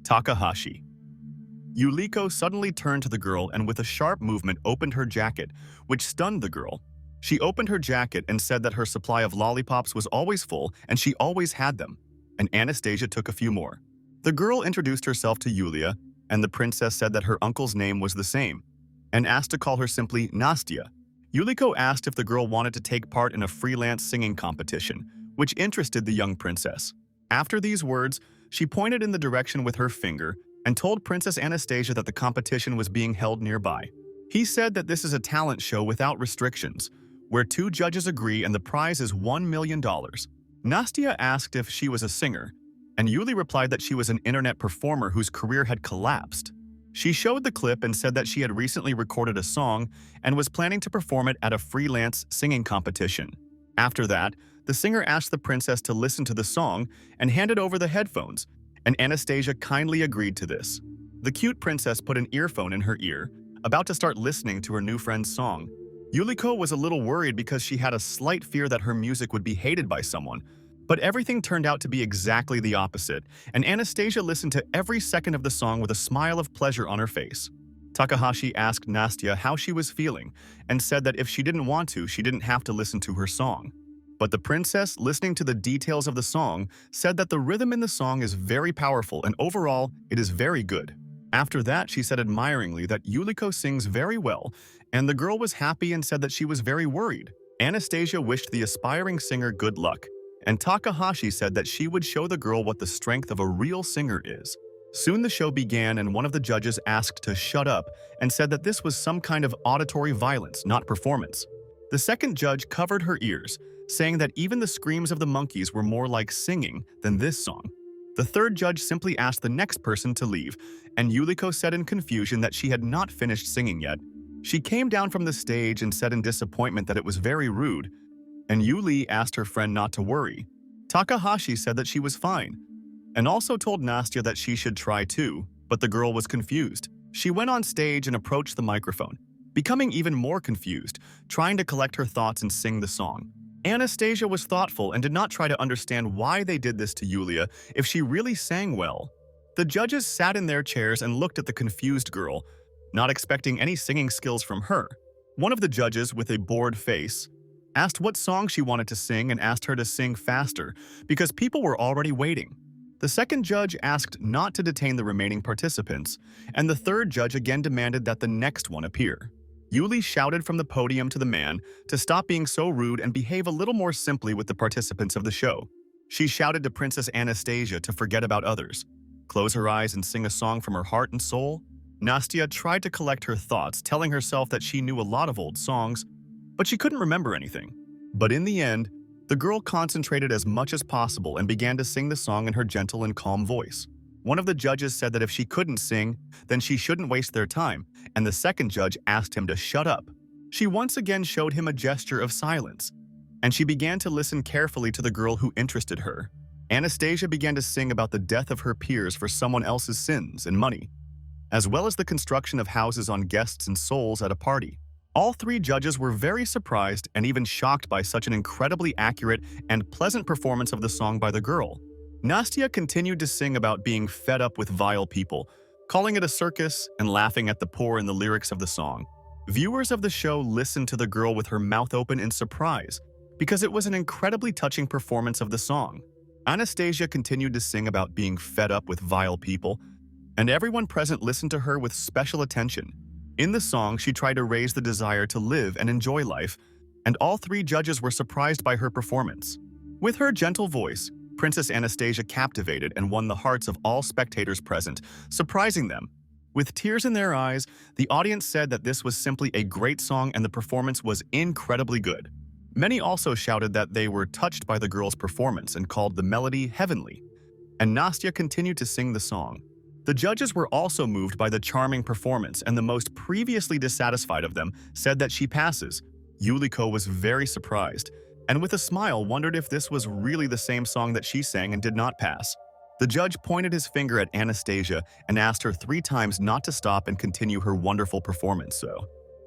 Takahashi. Yuliko suddenly turned to the girl and with a sharp movement opened her jacket, which stunned the girl. She opened her jacket and said that her supply of lollipops was always full and she always had them, and Anastasia took a few more. The girl introduced herself to Yulia, and the princess said that her uncle's name was the same, and asked to call her simply Nastya. Yuliko asked if the girl wanted to take part in a freelance singing competition, which interested the young princess. After these words, she pointed in the direction with her finger and told Princess Anastasia that the competition was being held nearby. He said that this is a talent show without restrictions, where 2 judges agree and the prize is $1 million. Nastya asked if she was a singer, and Yuli replied that she was an internet performer whose career had collapsed. She showed the clip and said that she had recently recorded a song and was planning to perform it at a freelance singing competition. After that, the singer asked the princess to listen to the song and handed over the headphones, and Anastasia kindly agreed to this. The cute princess put an earphone in her ear, about to start listening to her new friend's song. Yuliko was a little worried because she had a slight fear that her music would be hated by someone, but everything turned out to be exactly the opposite, and Anastasia listened to every second of the song with a smile of pleasure on her face. Takahashi asked Nastya how she was feeling and said that if she didn't want to, she didn't have to listen to her song. But the princess, listening to the details of the song, said that the rhythm in the song is very powerful and overall, it is very good. After that, she said admiringly that Yuliko sings very well, and the girl was happy and said that she was very worried. Anastasia wished the aspiring singer good luck, and Takahashi said that she would show the girl what the strength of a real singer is. Soon the show began and one of the judges asked to shut up and said that this was some kind of auditory violence, not performance. The second judge covered her ears, saying that even the screams of the monkeys were more like singing than this song. The third judge simply asked the next person to leave, and Yuliko said in confusion that she had not finished singing yet. She came down from the stage and said in disappointment that it was very rude, and Yuli asked her friend not to worry. Takahashi said that she was fine, and also told Nastya that she should try too, but the girl was confused. She went on stage and approached the microphone, becoming even more confused, trying to collect her thoughts and sing the song. Anastasia was thoughtful and did not try to understand why they did this to Yulia if she really sang well. The judges sat in their chairs and looked at the confused girl, not expecting any singing skills from her. One of the judges, with a bored face, asked what song she wanted to sing and asked her to sing faster because people were already waiting. The second judge asked not to detain the remaining participants, and the third judge again demanded that the next one appear. Yuli shouted from the podium to the man to stop being so rude and behave a little more simply with the participants of the show. She shouted to Princess Anastasia to forget about others, close her eyes and sing a song from her heart and soul. Nastya tried to collect her thoughts, telling herself that she knew a lot of old songs, but she couldn't remember anything. But in the end, the girl concentrated as much as possible and began to sing the song in her gentle and calm voice. One of the judges said that if she couldn't sing, then she shouldn't waste their time, and the second judge asked him to shut up. She once again showed him a gesture of silence, and she began to listen carefully to the girl who interested her. Anastasia began to sing about the death of her peers for someone else's sins and money, as well as the construction of houses on guests and souls at a party. All 3 judges were very surprised and even shocked by such an incredibly accurate and pleasant performance of the song by the girl. Nastya continued to sing about being fed up with vile people, calling it a circus and laughing at the poor in the lyrics of the song. Viewers of the show listened to the girl with her mouth open in surprise because it was an incredibly touching performance of the song. Anastasia continued to sing about being fed up with vile people, and everyone present listened to her with special attention. In the song, she tried to raise the desire to live and enjoy life, and all 3 judges were surprised by her performance. With her gentle voice, Princess Anastasia captivated and won the hearts of all spectators present, surprising them. With tears in their eyes, the audience said that this was simply a great song and the performance was incredibly good. Many also shouted that they were touched by the girl's performance and called the melody heavenly, and Nastya continued to sing the song. The judges were also moved by the charming performance, and the most previously dissatisfied of them said that she passes. Yuliko was very surprised, and with a smile wondered if this was really the same song that she sang and did not pass. The judge pointed his finger at Anastasia and asked her 3 times not to stop and continue her wonderful performance.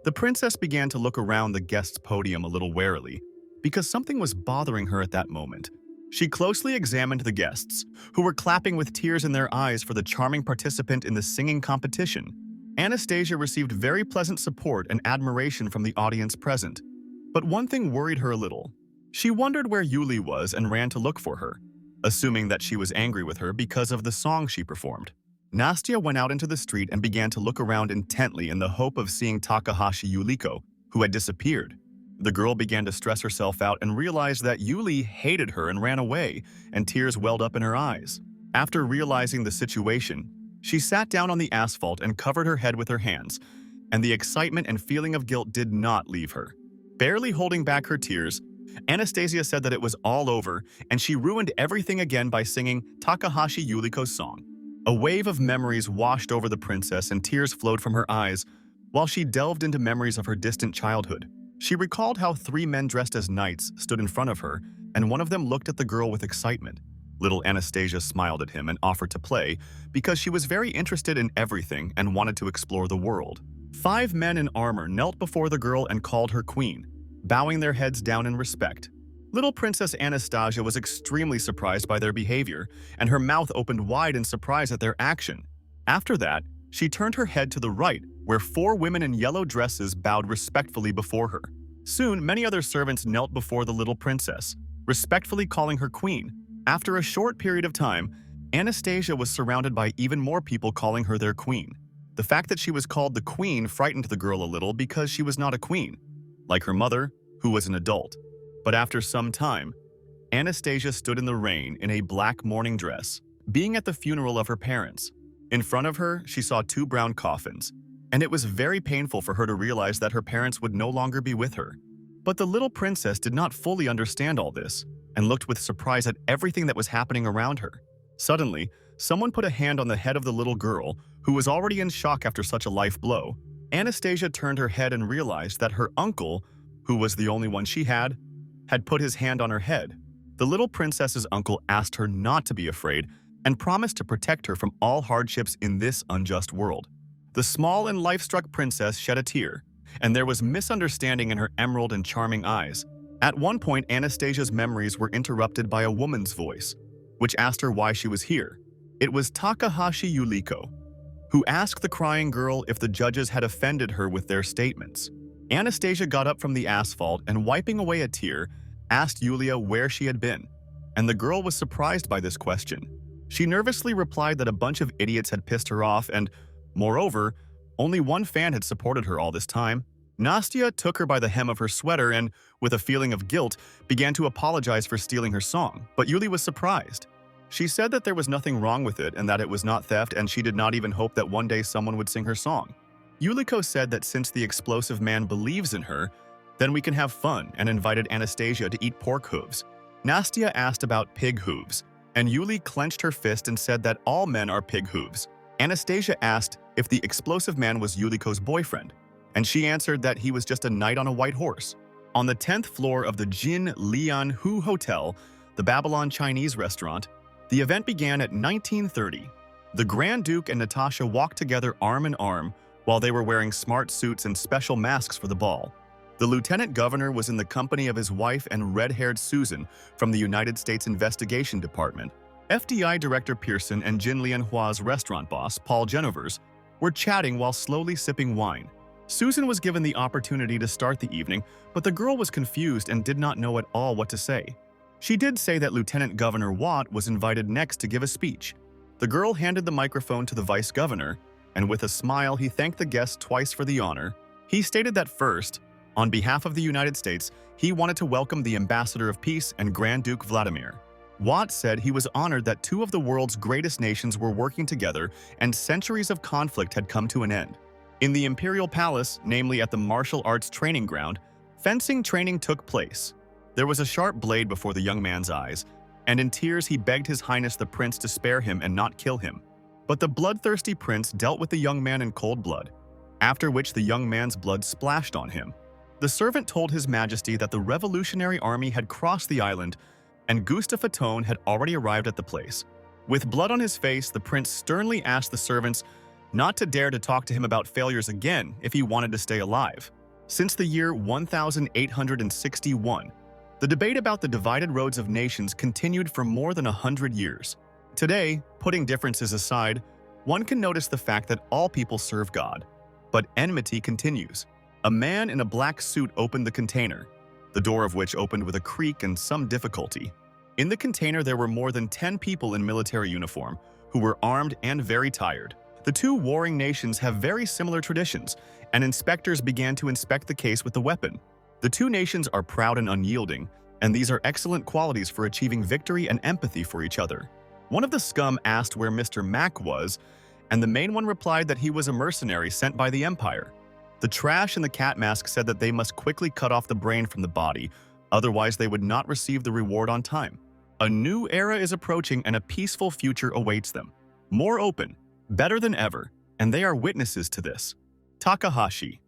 The princess began to look around the guests' podium a little warily, because something was bothering her at that moment. She closely examined the guests, who were clapping with tears in their eyes for the charming participant in the singing competition. Anastasia received very pleasant support and admiration from the audience present. But one thing worried her a little. She wondered where Yuli was and ran to look for her, assuming that she was angry with her because of the song she performed. Nastya went out into the street and began to look around intently in the hope of seeing Takahashi Yuliko, who had disappeared. The girl began to stress herself out and realized that Yuli hated her and ran away, and tears welled up in her eyes. After realizing the situation, she sat down on the asphalt and covered her head with her hands, and the excitement and feeling of guilt did not leave her. Barely holding back her tears, Anastasia said that it was all over, and she ruined everything again by singing Takahashi Yuliko's song. A wave of memories washed over the princess and tears flowed from her eyes, while she delved into memories of her distant childhood. She recalled how 3 men dressed as knights stood in front of her, and one of them looked at the girl with excitement. Little Anastasia smiled at him and offered to play because she was very interested in everything and wanted to explore the world. 5 men in armor knelt before the girl and called her queen, bowing their heads down in respect. Little Princess Anastasia was extremely surprised by their behavior, and her mouth opened wide in surprise at their action. After that, she turned her head to the right, where 4 women in yellow dresses bowed respectfully before her. Soon, many other servants knelt before the little princess, respectfully calling her queen. After a short period of time, Anastasia was surrounded by even more people calling her their queen. The fact that she was called the queen frightened the girl a little because she was not a queen, like her mother, who was an adult. But after some time, Anastasia stood in the rain in a black mourning dress, being at the funeral of her parents. In front of her, she saw 2 brown coffins, and it was very painful for her to realize that her parents would no longer be with her. But the little princess did not fully understand all this, and looked with surprise at everything that was happening around her. Suddenly, someone put a hand on the head of the little girl, who was already in shock after such a life blow. Anastasia turned her head and realized that her uncle, who was the only one she had put his hand on her head. The little princess's uncle asked her not to be afraid and promised to protect her from all hardships in this unjust world. The small and life-struck princess shed a tear, and there was misunderstanding in her emerald and charming eyes. At one point, Anastasia's memories were interrupted by a woman's voice, which asked her why she was here. It was Takahashi Yuliko, who asked the crying girl if the judges had offended her with their statements. Anastasia got up from the asphalt and, wiping away a tear, asked Yulia where she had been, and the girl was surprised by this question. She nervously replied that a bunch of idiots had pissed her off and, moreover, only one fan had supported her all this time. Nastya took her by the hem of her sweater and, with a feeling of guilt, began to apologize for stealing her song, but Yuli was surprised. She said that there was nothing wrong with it and that it was not theft, and she did not even hope that one day someone would sing her song. Yuliko said that since the explosive man believes in her, then we can have fun, and invited Anastasia to eat pork hooves. Nastya asked about pig hooves, and Yuli clenched her fist and said that all men are pig hooves. Anastasia asked if the explosive man was Yuliko's boyfriend, and she answered that he was just a knight on a white horse. On the 10th floor of the Jin Lian Hu Hotel, the Babylon Chinese restaurant, the event began at 1930. The Grand Duke and Natasha walked together arm in arm while they were wearing smart suits and special masks for the ball. The lieutenant governor was in the company of his wife and red-haired Susan from the United States Investigation Department. FDI Director Pearson and Jin Lianhua's restaurant boss, Paul Genovers, were chatting while slowly sipping wine. Susan was given the opportunity to start the evening, but the girl was confused and did not know at all what to say. She did say that Lieutenant Governor Watt was invited next to give a speech. The girl handed the microphone to the vice governor, and with a smile he thanked the guests twice for the honor. He stated that first, on behalf of the United States, he wanted to welcome the Ambassador of Peace and Grand Duke Vladimir. Watt said he was honored that 2 of the world's greatest nations were working together and centuries of conflict had come to an end. In the Imperial Palace, namely at the Martial Arts Training Ground, fencing training took place. There was a sharp blade before the young man's eyes, and in tears he begged His Highness the prince to spare him and not kill him. But the bloodthirsty prince dealt with the young man in cold blood, after which the young man's blood splashed on him. The servant told His Majesty that the revolutionary army had crossed the island and Gustave Fatone had already arrived at the place. With blood on his face, the prince sternly asked the servants not to dare to talk to him about failures again if he wanted to stay alive. Since the year 1861, the debate about the divided roads of nations continued for more than 100 years. Today, putting differences aside, one can notice the fact that all people serve God. But enmity continues. A man in a black suit opened the container, the door of which opened with a creak and some difficulty. In the container there were more than 10 people in military uniform, who were armed and very tired. The two warring nations have very similar traditions, and inspectors began to inspect the case with the weapon. The two nations are proud and unyielding, and these are excellent qualities for achieving victory and empathy for each other. One of the scum asked where Mr. Mack was, and the main one replied that he was a mercenary sent by the Empire. The trash and the cat mask said that they must quickly cut off the brain from the body, otherwise they would not receive the reward on time. A new era is approaching and a peaceful future awaits them. More open, better than ever, and they are witnesses to this. Takahashi.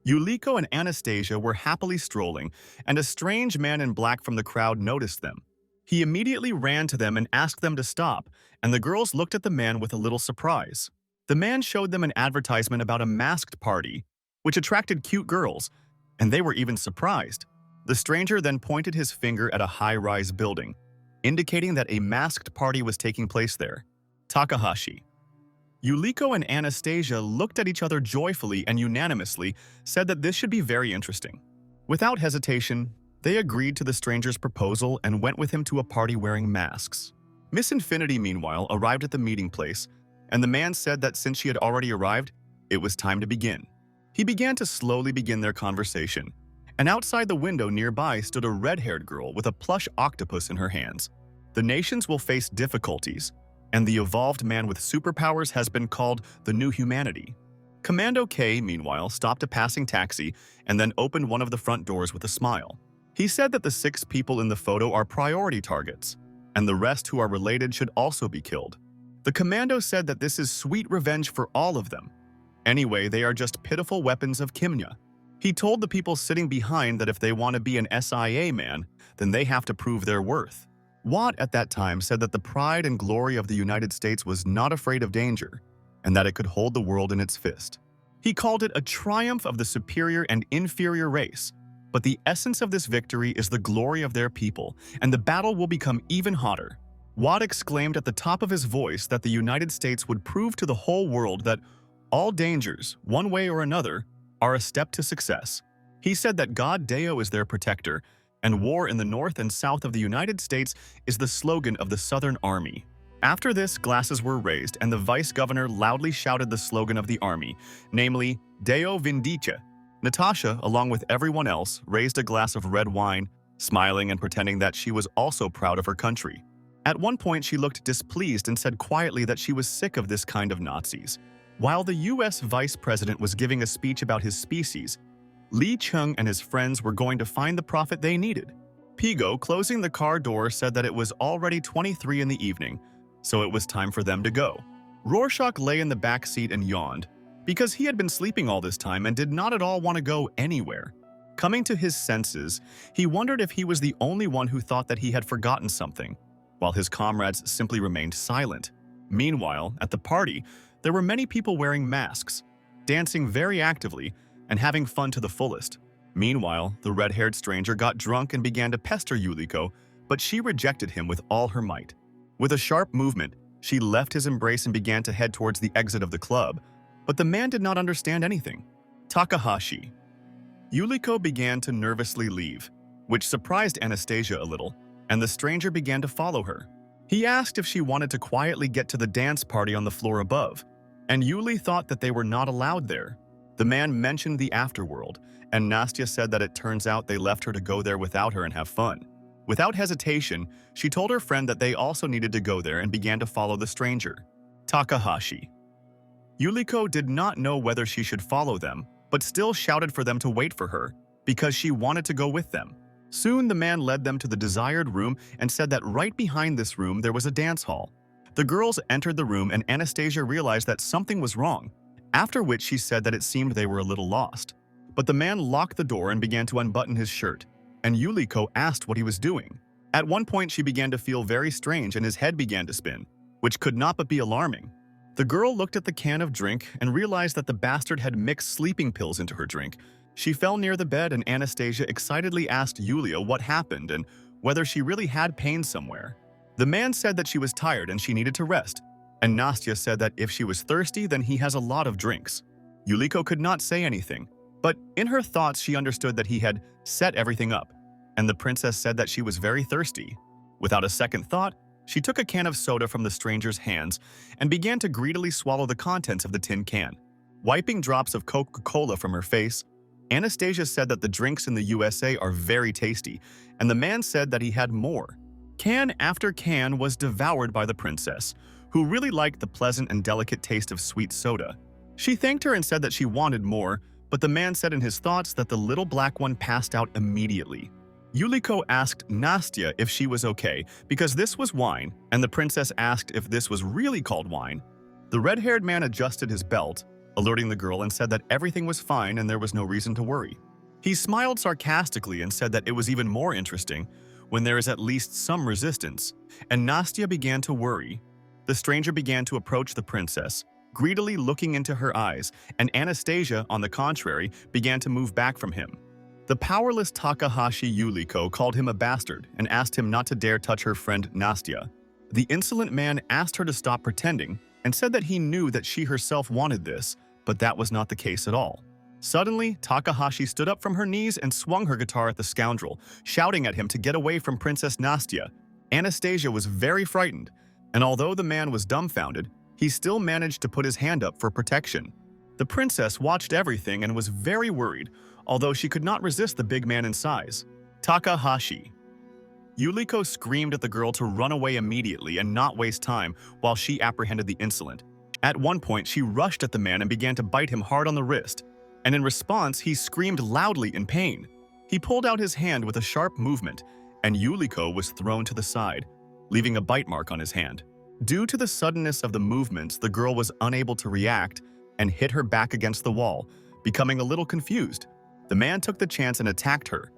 Yuliko and Anastasia were happily strolling, and a strange man in black from the crowd noticed them. He immediately ran to them and asked them to stop, and the girls looked at the man with a little surprise. The man showed them an advertisement about a masked party, which attracted cute girls, and they were even surprised. The stranger then pointed his finger at a high-rise building, indicating that a masked party was taking place there. Takahashi. Yuliko and Anastasia looked at each other joyfully and unanimously said that this should be very interesting. Without hesitation, they agreed to the stranger's proposal and went with him to a party wearing masks. Miss Infinity, meanwhile, arrived at the meeting place, and the man said that since she had already arrived, it was time to begin. He began to slowly begin their conversation, and outside the window nearby stood a red-haired girl with a plush octopus in her hands. The nations will face difficulties, and the evolved man with superpowers has been called the new humanity. Commando K, meanwhile, stopped a passing taxi and then opened one of the front doors with a smile. He said that the 6 people in the photo are priority targets, and the rest who are related should also be killed. The commando said that this is sweet revenge for all of them. Anyway, they are just pitiful weapons of Kimya. He told the people sitting behind that if they want to be an SIA man, then they have to prove their worth. Watt at that time said that the pride and glory of the United States was not afraid of danger, and that it could hold the world in its fist. He called it a triumph of the superior and inferior race, but the essence of this victory is the glory of their people, and the battle will become even hotter. Watt exclaimed at the top of his voice that the United States would prove to the whole world that all dangers, one way or another, are a step to success. He said that God Deo is their protector, and war in the north and south of the United States is the slogan of the Southern Army. After this, glasses were raised, and the vice governor loudly shouted the slogan of the army, namely, Deo Vindice. Natasha, along with everyone else, raised a glass of red wine, smiling and pretending that she was also proud of her country. At one point, she looked displeased and said quietly that she was sick of this kind of Nazis. While the U.S. vice president was giving a speech about his species, Li Chung and his friends were going to find the prophet they needed. Pigo, closing the car door, said that it was already 23 in the evening, so it was time for them to go. Rorschach lay in the back seat and yawned, because he had been sleeping all this time and did not at all want to go anywhere. Coming to his senses, he wondered if he was the only one who thought that he had forgotten something, while his comrades simply remained silent. Meanwhile, at the party, there were many people wearing masks, dancing very actively, and having fun to the fullest. Meanwhile, the red-haired stranger got drunk and began to pester Yuliko, but she rejected him with all her might. With a sharp movement, she left his embrace and began to head towards the exit of the club, but the man did not understand anything. Takahashi. Yuliko began to nervously leave, which surprised Anastasia a little, and the stranger began to follow her. He asked if she wanted to quietly get to the dance party on the floor above, and Yuli thought that they were not allowed there. The man mentioned the afterworld, and Nastya said that it turns out they left her to go there without her and have fun. Without hesitation, she told her friend that they also needed to go there and began to follow the stranger. Takahashi. Yuliko did not know whether she should follow them, but still shouted for them to wait for her, because she wanted to go with them. Soon the man led them to the desired room and said that right behind this room there was a dance hall. The girls entered the room and Anastasia realized that something was wrong, after which she said that it seemed they were a little lost. But the man locked the door and began to unbutton his shirt, and Yuliko asked what he was doing. At one point she began to feel very strange and his head began to spin, which could not but be alarming. The girl looked at the can of drink and realized that the bastard had mixed sleeping pills into her drink. She fell near the bed and Anastasia excitedly asked Yulia what happened and whether she really had pain somewhere. The man said that she was tired and she needed to rest, and Nastya said that if she was thirsty then he has a lot of drinks. Yuliko could not say anything, but in her thoughts she understood that he had set everything up, and the princess said that she was very thirsty. Without a second thought, she took a can of soda from the stranger's hands and began to greedily swallow the contents of the tin can. Wiping drops of Coca-Cola from her face, Anastasia said that the drinks in the USA are very tasty, and the man said that he had more. Can after can was devoured by the princess, who really liked the pleasant and delicate taste of sweet soda. She thanked her and said that she wanted more, but the man said in his thoughts that the little black one passed out immediately. Yuliko asked Nastya if she was okay, because this was wine, and the princess asked if this was really called wine. The red-haired man adjusted his belt, alerting the girl, and said that everything was fine and there was no reason to worry. He smiled sarcastically and said that it was even more interesting when there is at least some resistance, and Nastya began to worry. The stranger began to approach the princess, greedily looking into her eyes, and Anastasia, on the contrary, began to move back from him. The powerless Takahashi Yuliko called him a bastard and asked him not to dare touch her friend Nastya. The insolent man asked her to stop pretending and said that he knew that she herself wanted this, but that was not the case at all. Suddenly, Takahashi stood up from her knees and swung her guitar at the scoundrel, shouting at him to get away from Princess Nastya. Anastasia was very frightened, and although the man was dumbfounded, he still managed to put his hand up for protection. The princess watched everything and was very worried, although she could not resist the big man in size. Takahashi. Yuliko screamed at the girl to run away immediately and not waste time while she apprehended the insolent. At one point, she rushed at the man and began to bite him hard on the wrist, and in response, he screamed loudly in pain. He pulled out his hand with a sharp movement, and Yuliko was thrown to the side, leaving a bite mark on his hand. Due to the suddenness of the movements, the girl was unable to react and hit her back against the wall, becoming a little confused. The man took the chance and attacked her,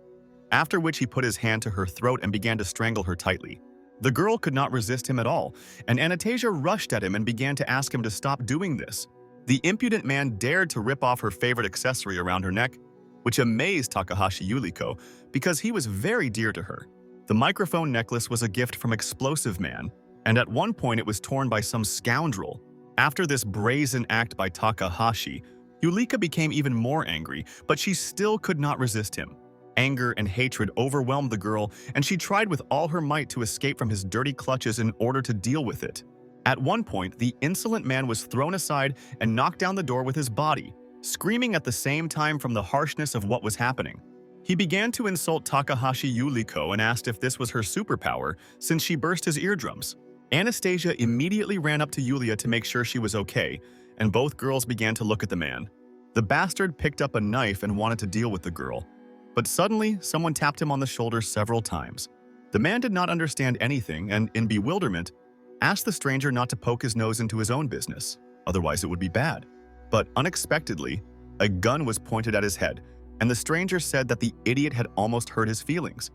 after which he put his hand to her throat and began to strangle her tightly. The girl could not resist him at all, and Anastasia rushed at him and began to ask him to stop doing this. The impudent man dared to rip off her favorite accessory around her neck, which amazed Takahashi Yuliko because he was very dear to her. The microphone necklace was a gift from Explosive Man, and at one point it was torn by some scoundrel. After this brazen act by Takahashi, Yulika became even more angry, but she still could not resist him. Anger and hatred overwhelmed the girl, and she tried with all her might to escape from his dirty clutches in order to deal with it. At one point, the insolent man was thrown aside and knocked down the door with his body, screaming at the same time from the harshness of what was happening. He began to insult Takahashi Yuliko and asked if this was her superpower since she burst his eardrums. Anastasia immediately ran up to Yulia to make sure she was okay, and both girls began to look at the man. The bastard picked up a knife and wanted to deal with the girl, but suddenly someone tapped him on the shoulder several times. The man did not understand anything and, in bewilderment, asked the stranger not to poke his nose into his own business, otherwise it would be bad. But unexpectedly, a gun was pointed at his head, and the stranger said that the idiot had almost hurt his feelings.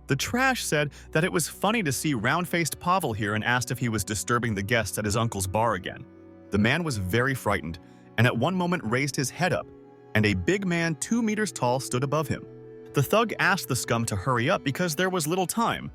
The trash said that it was funny to see round-faced Pavel here and asked if he was disturbing the guests at his uncle's bar again. The man was very frightened, and at one moment raised his head up, and a big man 2 meters tall stood above him. The thug asked the scum to hurry up because there was little time,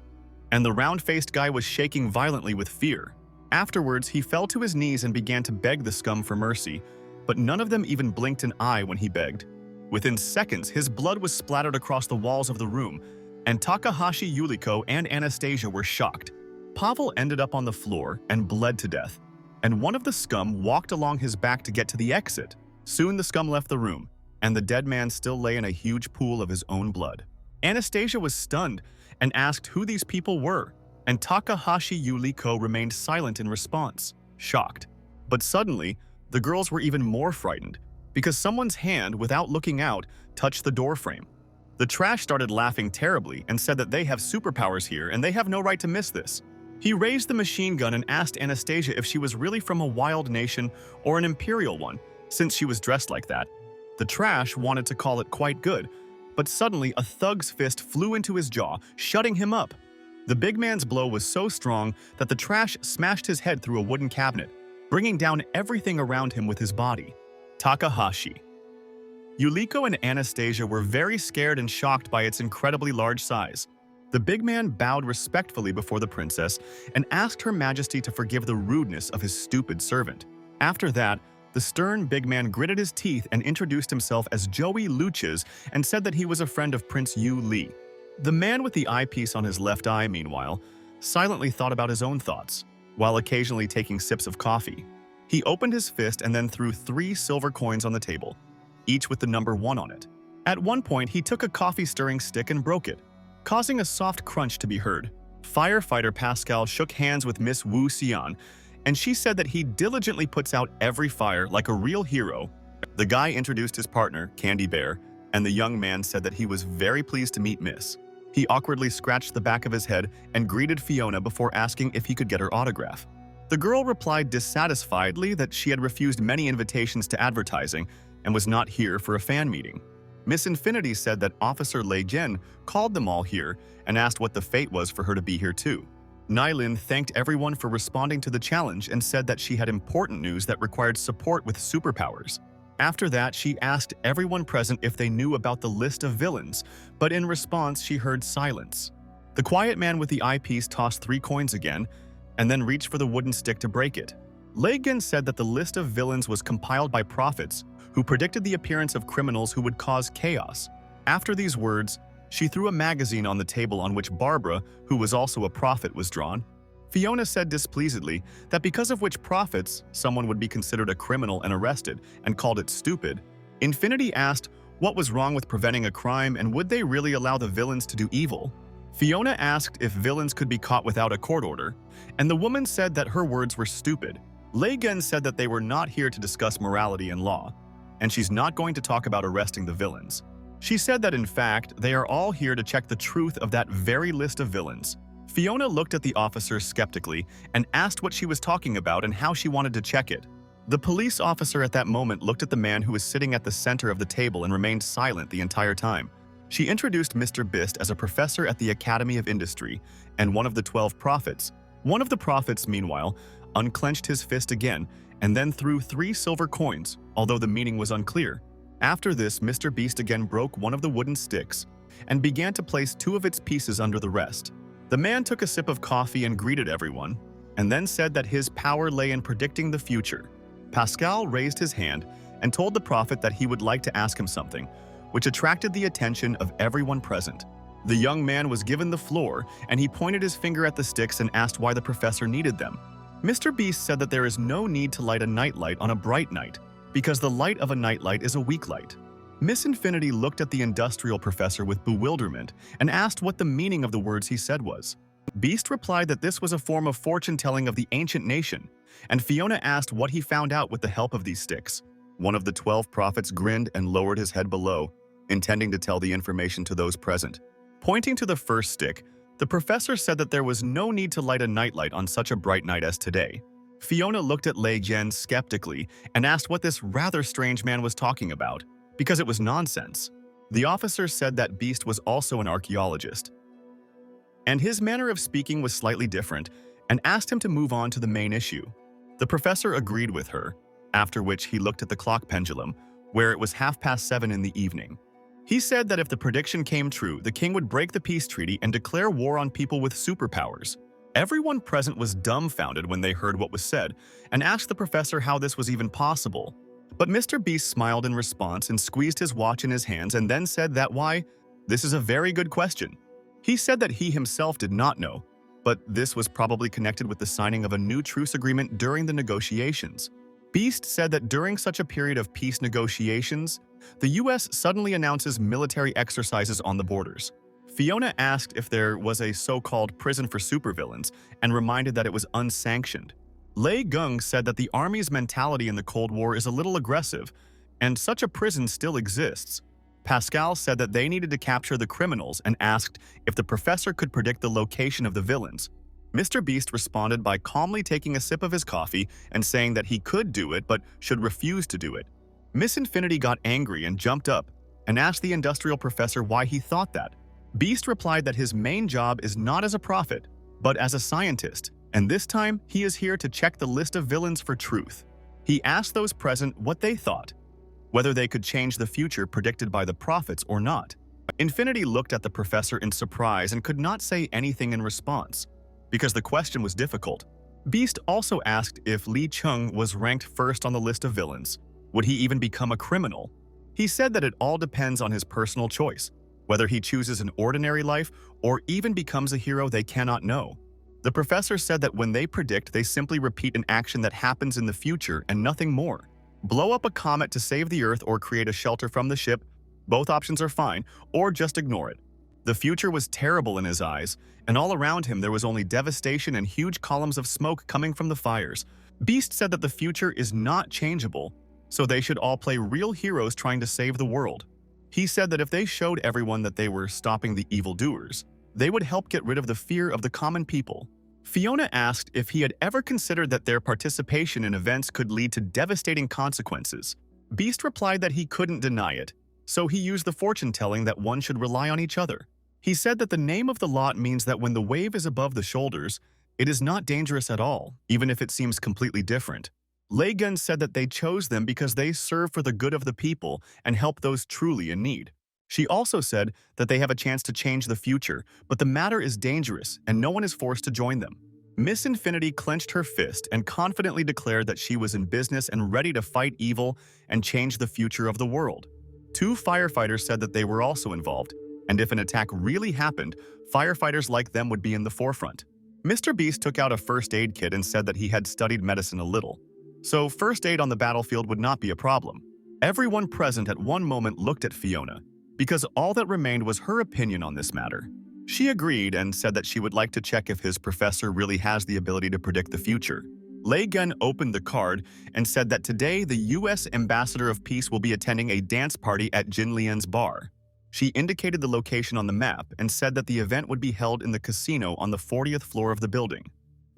and the round-faced guy was shaking violently with fear. Afterwards, he fell to his knees and began to beg the scum for mercy, but none of them even blinked an eye when he begged. Within seconds, his blood was splattered across the walls of the room, and Takahashi Yuliko and Anastasia were shocked. Pavel ended up on the floor and bled to death, and one of the scum walked along his back to get to the exit. Soon the scum left the room, and the dead man still lay in a huge pool of his own blood. Anastasia was stunned and asked who these people were, and Takahashi Yuliko remained silent in response, shocked. But suddenly, the girls were even more frightened because someone's hand, without looking out, touched the doorframe. The trash started laughing terribly and said that they have superpowers here and they have no right to miss this. He raised the machine gun and asked Anastasia if she was really from a wild nation or an imperial one, since she was dressed like that. The trash wanted to call it quite good, but suddenly a thug's fist flew into his jaw, shutting him up. The big man's blow was so strong that the trash smashed his head through a wooden cabinet, bringing down everything around him with his body. Takahashi. Yuliko and Anastasia were very scared and shocked by its incredibly large size. The big man bowed respectfully before the princess and asked Her Majesty to forgive the rudeness of his stupid servant. After that, the stern big man gritted his teeth and introduced himself as Joey Luches and said that he was a friend of Prince Yu Li. The man with the eyepiece on his left eye, meanwhile, silently thought about his own thoughts, while occasionally taking sips of coffee. He opened his fist and then threw 3 silver coins on the table, each with the number 1 on it. At one point, he took a coffee-stirring stick and broke it, causing a soft crunch to be heard. Firefighter Pascal shook hands with Miss Wu Xian, and she said that he diligently puts out every fire like a real hero. The guy introduced his partner, Candy Bear, and the young man said that he was very pleased to meet Miss. He awkwardly scratched the back of his head and greeted Fiona before asking if he could get her autograph. The girl replied dissatisfiedly that she had refused many invitations to advertising and was not here for a fan meeting. Miss Infinity said that Officer Lei Jian called them all here and asked what the fate was for her to be here too. Nylin thanked everyone for responding to the challenge and said that she had important news that required support with superpowers. After that, she asked everyone present if they knew about the list of villains, but in response she heard silence. The quiet man with the eyepiece tossed 3 coins again, and then reached for the wooden stick to break it. Lei Jian said that the list of villains was compiled by prophets who predicted the appearance of criminals who would cause chaos. After these words, she threw a magazine on the table on which Barbara, who was also a prophet, was drawn. Fiona said displeasedly that because of which prophets someone would be considered a criminal and arrested, and called it stupid. Infinity asked what was wrong with preventing a crime and would they really allow the villains to do evil. Fiona asked if villains could be caught without a court order, and the woman said that her words were stupid. Lei Jian said that they were not here to discuss morality and law, and she's not going to talk about arresting the villains. She said that in fact, they are all here to check the truth of that very list of villains. Fiona looked at the officer skeptically and asked what she was talking about and how she wanted to check it. The police officer at that moment looked at the man who was sitting at the center of the table and remained silent the entire time. She introduced Mr. Bist as a professor at the Academy of Industry and one of the 12 prophets. One of the prophets, meanwhile, unclenched his fist again and then threw 3 silver coins, although the meaning was unclear. After this, Mr. Beast again broke one of the wooden sticks and began to place 2 of its pieces under the rest. The man took a sip of coffee and greeted everyone, and then said that his power lay in predicting the future. Pascal raised his hand and told the prophet that he would like to ask him something, which attracted the attention of everyone present. The young man was given the floor, and he pointed his finger at the sticks and asked why the professor needed them. Mr. Beast said that there is no need to light a nightlight on a bright night, because the light of a nightlight is a weak light. Miss Infinity looked at the industrial professor with bewilderment and asked what the meaning of the words he said was. Beast replied that this was a form of fortune-telling of the ancient nation, and Fiona asked what he found out with the help of these sticks. One of the 12 prophets grinned and lowered his head below, intending to tell the information to those present. Pointing to the first stick, the professor said that there was no need to light a nightlight on such a bright night as today. Fiona looked at Lei Jian skeptically and asked what this rather strange man was talking about, because it was nonsense. The officer said that Beast was also an archaeologist, and his manner of speaking was slightly different, and asked him to move on to the main issue. The professor agreed with her, after which he looked at the clock pendulum, where it was 7:30 in the evening. He said that if the prediction came true, the king would break the peace treaty and declare war on people with superpowers. Everyone present was dumbfounded when they heard what was said, and asked the professor how this was even possible. But Mr. Beast smiled in response and squeezed his watch in his hands and then said that why, this is a very good question. He said that he himself did not know, but this was probably connected with the signing of a new truce agreement during the negotiations. Beast said that during such a period of peace negotiations, the US suddenly announces military exercises on the borders. Fiona asked if there was a so-called prison for supervillains and reminded that it was unsanctioned. Lei Gung said that the army's mentality in the Cold War is a little aggressive, and such a prison still exists. Pascal said that they needed to capture the criminals and asked if the professor could predict the location of the villains. Mr. Beast responded by calmly taking a sip of his coffee and saying that he could do it but should refuse to do it. Miss Infinity got angry and jumped up and asked the industrial professor why he thought that. Beast replied that his main job is not as a prophet, but as a scientist, and this time he is here to check the list of villains for truth. He asked those present what they thought, whether they could change the future predicted by the prophets or not. Infinity looked at the professor in surprise and could not say anything in response, because the question was difficult. Beast also asked if Li Chung was ranked first on the list of villains. Would he even become a criminal? He said that it all depends on his personal choice, whether he chooses an ordinary life or even becomes a hero they cannot know. The professor said that when they predict, they simply repeat an action that happens in the future and nothing more. Blow up a comet to save the Earth or create a shelter from the ship, both options are fine, or just ignore it. The future was terrible in his eyes, and all around him there was only devastation and huge columns of smoke coming from the fires. Beast said that the future is not changeable, so they should all play real heroes trying to save the world. He said that if they showed everyone that they were stopping the evildoers, they would help get rid of the fear of the common people. Fiona asked if he had ever considered that their participation in events could lead to devastating consequences. Beast replied that he couldn't deny it, so he used the fortune-telling that one should rely on each other. He said that the name of the lot means that when the wave is above the shoulders, it is not dangerous at all, even if it seems completely different. Laygun said that they chose them because they serve for the good of the people and help those truly in need. She also said that they have a chance to change the future, but the matter is dangerous and no one is forced to join them. Miss Infinity clenched her fist and confidently declared that she was in business and ready to fight evil and change the future of the world. 2 firefighters said that they were also involved, and if an attack really happened, firefighters like them would be in the forefront. Mr. Beast took out a first aid kit and said that he had studied medicine a little, so first aid on the battlefield would not be a problem. Everyone present at one moment looked at Fiona, because all that remained was her opinion on this matter. She agreed and said that she would like to check if his professor really has the ability to predict the future. Laygun opened the card and said that today the U.S. Ambassador of Peace will be attending a dance party at Jin Lian's bar. She indicated the location on the map and said that the event would be held in the casino on the 40th floor of the building.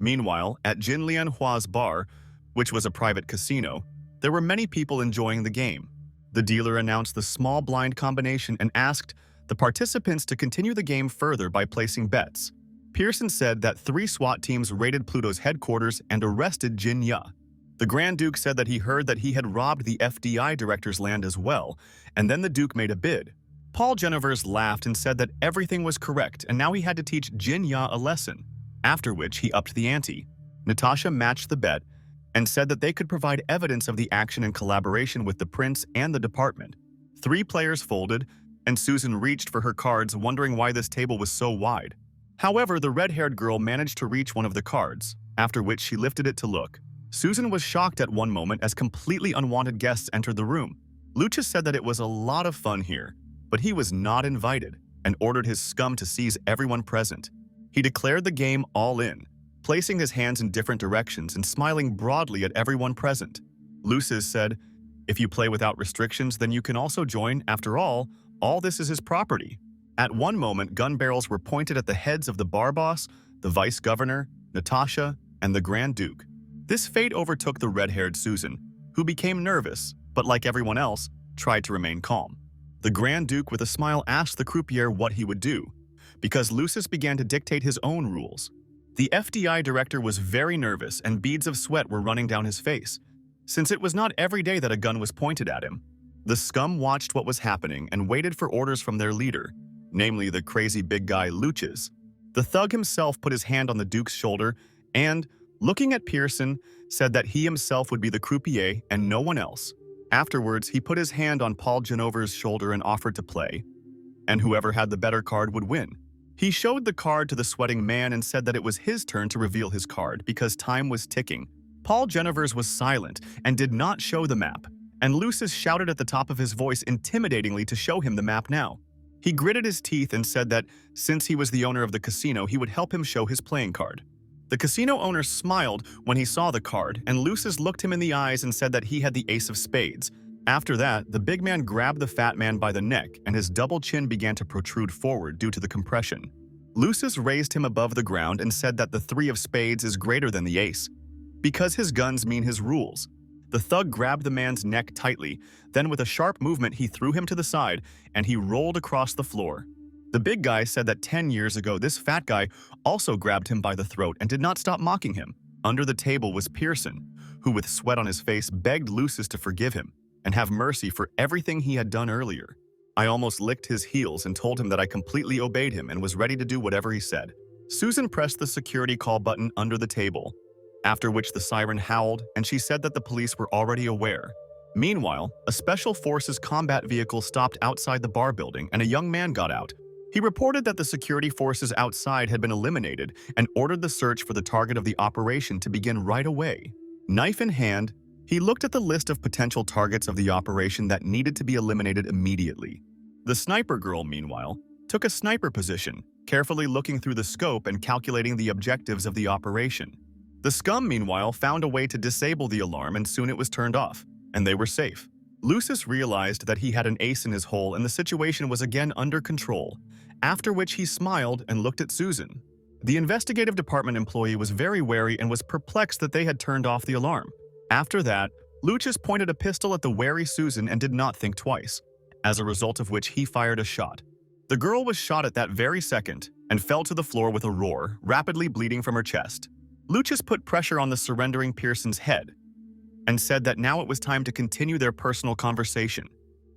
Meanwhile, at Jin Lian Hua's bar, which was a private casino, there were many people enjoying the game. The dealer announced the small blind combination and asked the participants to continue the game further by placing bets. Pearson said that 3 SWAT teams raided Pluto's headquarters and arrested Jin Ya. The Grand Duke said that he heard that he had robbed the FDI director's land as well, and then the Duke made a bid. Paul Genevers laughed and said that everything was correct and now he had to teach Jin Ya a lesson, after which he upped the ante. Natasha matched the bet and said that they could provide evidence of the action in collaboration with the prince and the department. 3 players folded, and Susan reached for her cards, wondering why this table was so wide. However, the red-haired girl managed to reach one of the cards, after which she lifted it to look. Susan was shocked at one moment as completely unwanted guests entered the room. Lucius said that it was a lot of fun here, but he was not invited, and ordered his scum to seize everyone present. He declared the game all in, placing his hands in different directions and smiling broadly at everyone present. Lucius said, "If you play without restrictions, then you can also join. After all this is his property." At one moment, gun barrels were pointed at the heads of the bar boss, the vice governor, Natasha, and the Grand Duke. This fate overtook the red-haired Susan, who became nervous, but like everyone else, tried to remain calm. The Grand Duke with a smile asked the croupier what he would do, because Lucius began to dictate his own rules. The FDI director was very nervous and beads of sweat were running down his face, since it was not every day that a gun was pointed at him. The scum watched what was happening and waited for orders from their leader, namely the crazy big guy Lucius. The thug himself put his hand on the Duke's shoulder and, looking at Pearson, said that he himself would be the croupier and no one else. Afterwards, he put his hand on Paul Genover's shoulder and offered to play, and whoever had the better card would win. He showed the card to the sweating man and said that it was his turn to reveal his card because time was ticking. Paul Genevers was silent and did not show the map, and Lucius shouted at the top of his voice intimidatingly to show him the map now. He gritted his teeth and said that since he was the owner of the casino, he would help him show his playing card. The casino owner smiled when he saw the card, and Lucius looked him in the eyes and said that he had the ace of spades. After that, the big man grabbed the fat man by the neck and his double chin began to protrude forward due to the compression. Lucius raised him above the ground and said that the 3 of spades is greater than the ace, because his guns mean his rules. The thug grabbed the man's neck tightly, then with a sharp movement he threw him to the side and he rolled across the floor. The big guy said that 10 years ago this fat guy also grabbed him by the throat and did not stop mocking him. Under the table was Pearson, who with sweat on his face begged Lucius to forgive him and have mercy for everything he had done earlier. I almost licked his heels and told him that I completely obeyed him and was ready to do whatever he said. Susan pressed the security call button under the table, after which the siren howled and she said that the police were already aware. Meanwhile, a special forces combat vehicle stopped outside the bar building and a young man got out. He reported that the security forces outside had been eliminated and ordered the search for the target of the operation to begin right away. Knife in hand, he looked at the list of potential targets of the operation that needed to be eliminated immediately. The sniper girl, meanwhile, took a sniper position, carefully looking through the scope and calculating the objectives of the operation. The scum, meanwhile, found a way to disable the alarm and soon it was turned off, and they were safe. Lucius realized that he had an ace in his hole and the situation was again under control, after which he smiled and looked at Susan. The investigative department employee was very wary and was perplexed that they had turned off the alarm. After that, Lucius pointed a pistol at the wary Susan and did not think twice, as a result of which he fired a shot. The girl was shot at that very second and fell to the floor with a roar, rapidly bleeding from her chest. Lucius put pressure on the surrendering Pearson's head and said that now it was time to continue their personal conversation.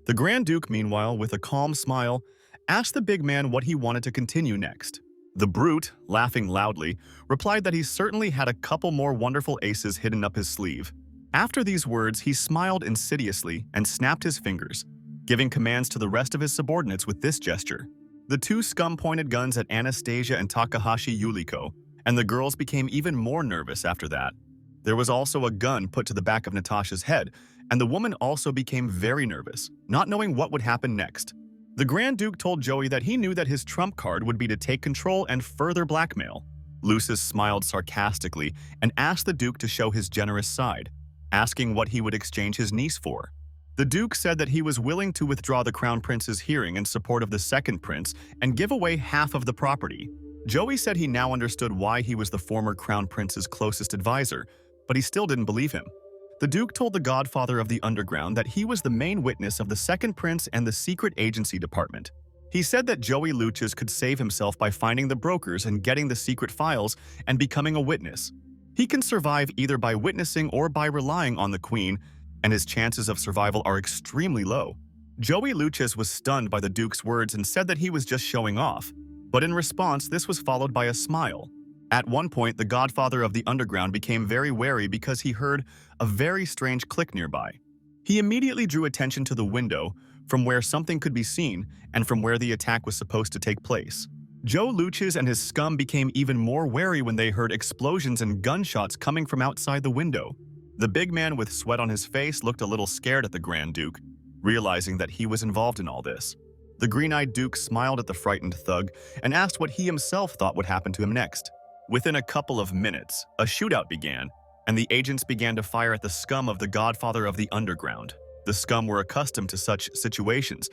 The Grand Duke, meanwhile, with a calm smile, asked the big man what he wanted to continue next. The brute, laughing loudly, replied that he certainly had a couple more wonderful aces hidden up his sleeve. After these words, he smiled insidiously and snapped his fingers, giving commands to the rest of his subordinates with this gesture. The 2 scum pointed guns at Anastasia and Takahashi Yuliko, and the girls became even more nervous after that. There was also a gun put to the back of Natasha's head, and the woman also became very nervous, not knowing what would happen next. The Grand Duke told Joey that he knew that his trump card would be to take control and further blackmail. Lucius smiled sarcastically and asked the Duke to show his generous side, asking what he would exchange his niece for. The Duke said that he was willing to withdraw the Crown Prince's hearing in support of the second prince and give away half of the property. Joey said he now understood why he was the former Crown Prince's closest advisor, but he still didn't believe him. The Duke told the Godfather of the Underground that he was the main witness of the second prince and the secret agency department. He said that Joey Lucius could save himself by finding the brokers and getting the secret files and becoming a witness. He can survive either by witnessing or by relying on the Queen, and his chances of survival are extremely low. Joey Lucius was stunned by the Duke's words and said that he was just showing off, but in response this was followed by a smile. At one point, the Godfather of the Underground became very wary because he heard a very strange click nearby. He immediately drew attention to the window from where something could be seen and from where the attack was supposed to take place. Joe Lucius and his scum became even more wary when they heard explosions and gunshots coming from outside the window. The big man with sweat on his face looked a little scared at the Grand Duke, realizing that he was involved in all this. The green-eyed Duke smiled at the frightened thug and asked what he himself thought would happen to him next. Within a couple of minutes, a shootout began, and the agents began to fire at the scum of the Godfather of the Underground. The scum were accustomed to such situations,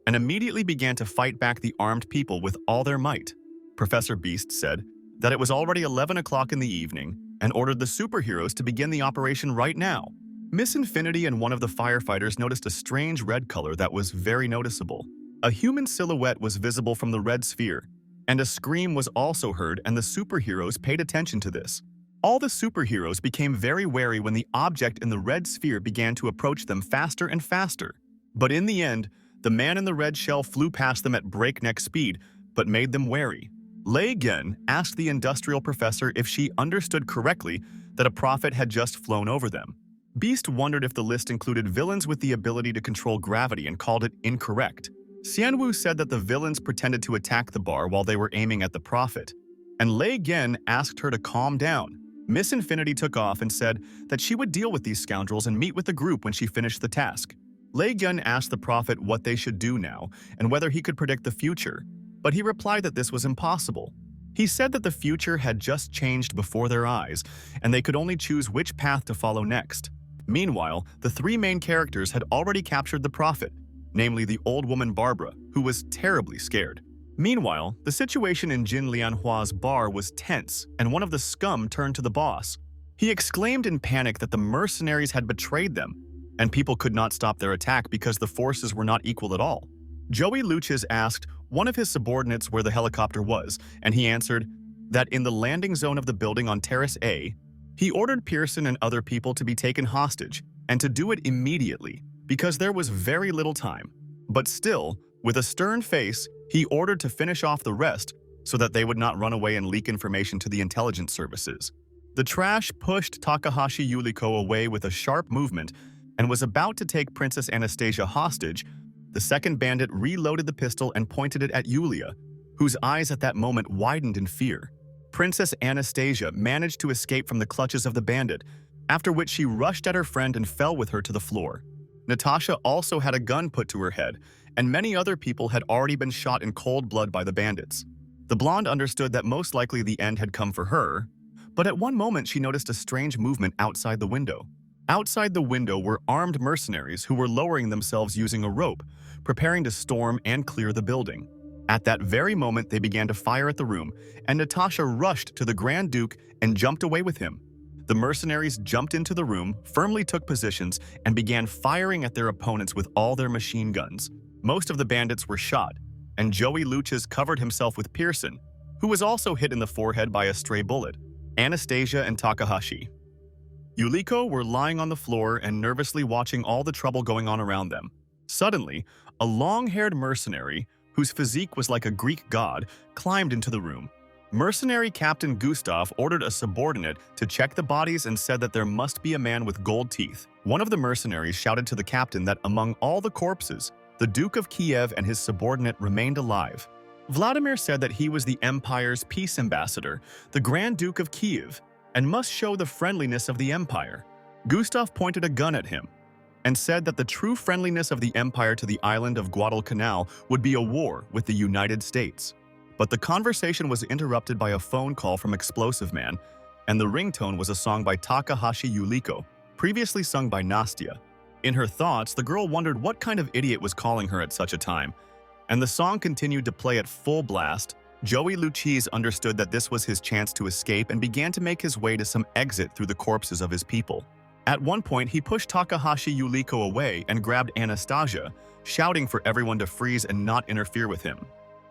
and immediately began to fight back the armed people with all their might. Professor Beast said that it was already 11 o'clock in the evening and ordered the superheroes to begin the operation right now. Miss Infinity and one of the firefighters noticed a strange red color that was very noticeable. A human silhouette was visible from the red sphere, and a scream was also heard, and the superheroes paid attention to this. All the superheroes became very wary when the object in the red sphere began to approach them faster and faster. But in the end, the man in the red shell flew past them at breakneck speed, but made them wary. Lei Gen asked the industrial professor if she understood correctly that a prophet had just flown over them. Beast wondered if the list included villains with the ability to control gravity and called it incorrect. Xianwu said that the villains pretended to attack the bar while they were aiming at the prophet, and Lei Gen asked her to calm down. Miss Infinity took off and said that she would deal with these scoundrels and meet with the group when she finished the task. Lei Gen asked the prophet what they should do now and whether he could predict the future, but he replied that this was impossible. He said that the future had just changed before their eyes, and they could only choose which path to follow next. Meanwhile, the three main characters had already captured the prophet, namely the old woman Barbara, who was terribly scared. Meanwhile, the situation in Jin Lianhua's bar was tense, and one of the scum turned to the boss. He exclaimed in panic that the mercenaries had betrayed them, and people could not stop their attack because the forces were not equal at all. Joey Luches asked one of his subordinates where the helicopter was, and he answered that in the landing zone of the building on Terrace A. He ordered Pearson and other people to be taken hostage, and to do it immediately, because there was very little time. But still, with a stern face, he ordered to finish off the rest so that they would not run away and leak information to the intelligence services. The trash pushed Takahashi Yuliko away with a sharp movement and was about to take Princess Anastasia hostage. The second bandit reloaded the pistol and pointed it at Yulia, whose eyes at that moment widened in fear. Princess Anastasia managed to escape from the clutches of the bandit, after which she rushed at her friend and fell with her to the floor. Natasha also had a gun put to her head, and many other people had already been shot in cold blood by the bandits. The blonde understood that most likely the end had come for her, but at one moment she noticed a strange movement outside the window. Outside the window were armed mercenaries who were lowering themselves using a rope, preparing to storm and clear the building. At that very moment, they began to fire at the room, and Natasha rushed to the Grand Duke and jumped away with him. The mercenaries jumped into the room, firmly took positions, and began firing at their opponents with all their machine guns. Most of the bandits were shot, and Joey Luches covered himself with Pearson, who was also hit in the forehead by a stray bullet. Anastasia and Takahashi. Yuliko were lying on the floor and nervously watching all the trouble going on around them. Suddenly, a long-haired mercenary, whose physique was like a Greek god, climbed into the room. Mercenary Captain Gustav ordered a subordinate to check the bodies and said that there must be a man with gold teeth. One of the mercenaries shouted to the captain that among all the corpses, the Duke of Kiev and his subordinate remained alive. Vladimir said that he was the Empire's peace ambassador, the Grand Duke of Kiev, and must show the friendliness of the Empire. Gustav pointed a gun at him and said that the true friendliness of the Empire to the island of Guadalcanal would be a war with the United States. But the conversation was interrupted by a phone call from Explosive Man, and the ringtone was a song by Takahashi Yuliko, previously sung by Nastya. In her thoughts, the girl wondered what kind of idiot was calling her at such a time, and the song continued to play at full blast. Joey Luches understood that this was his chance to escape and began to make his way to some exit through the corpses of his people. At one point, he pushed Takahashi Yuliko away and grabbed Anastasia, shouting for everyone to freeze and not interfere with him.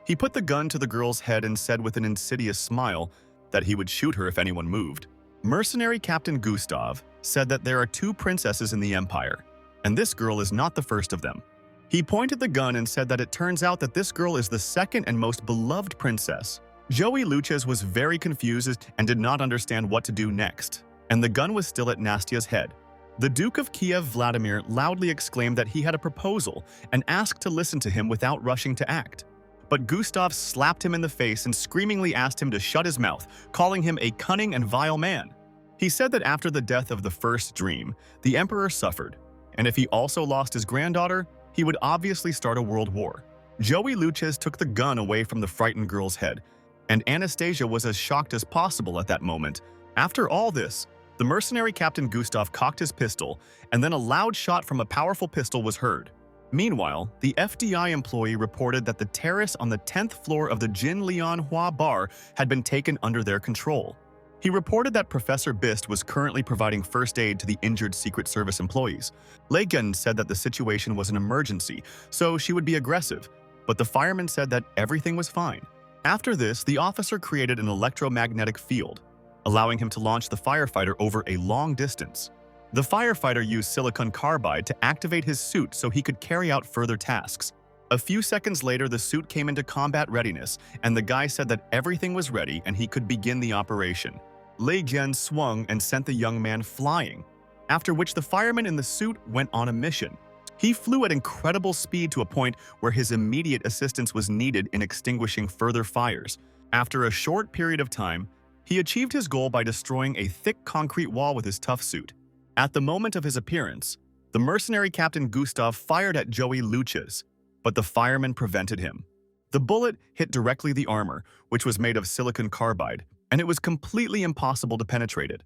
He put the gun to the girl's head and said with an insidious smile that he would shoot her if anyone moved. Mercenary Captain Gustav said that there are two princesses in the Empire, and this girl is not the first of them. He pointed the gun and said that it turns out that this girl is the second and most beloved princess. Joey Luches was very confused and did not understand what to do next, and the gun was still at Nastya's head. The Duke of Kiev Vladimir loudly exclaimed that he had a proposal and asked to listen to him without rushing to act. But Gustav slapped him in the face and screamingly asked him to shut his mouth, calling him a cunning and vile man. He said that after the death of the first dream, the emperor suffered, and if he also lost his granddaughter, he would obviously start a world war. Joey Luches took the gun away from the frightened girl's head, and Anastasia was as shocked as possible at that moment. After all this, the mercenary Captain Gustav cocked his pistol, and then a loud shot from a powerful pistol was heard. Meanwhile, the FDI employee reported that the terrace on the 10th floor of the Jin Lianhua bar had been taken under their control. He reported that Professor Bist was currently providing first aid to the injured Secret Service employees. Legan said that the situation was an emergency, so she would be aggressive, but the fireman said that everything was fine. After this, the officer created an electromagnetic field, allowing him to launch the firefighter over a long distance. The firefighter used silicon carbide to activate his suit so he could carry out further tasks. A few seconds later, the suit came into combat readiness, and the guy said that everything was ready and he could begin the operation. Lei Jian swung and sent the young man flying, after which the fireman in the suit went on a mission. He flew at incredible speed to a point where his immediate assistance was needed in extinguishing further fires. After a short period of time, he achieved his goal by destroying a thick concrete wall with his tough suit. At the moment of his appearance, the mercenary Captain Gustav fired at Joey Luches, but the fireman prevented him. The bullet hit directly the armor, which was made of silicon carbide, and it was completely impossible to penetrate it.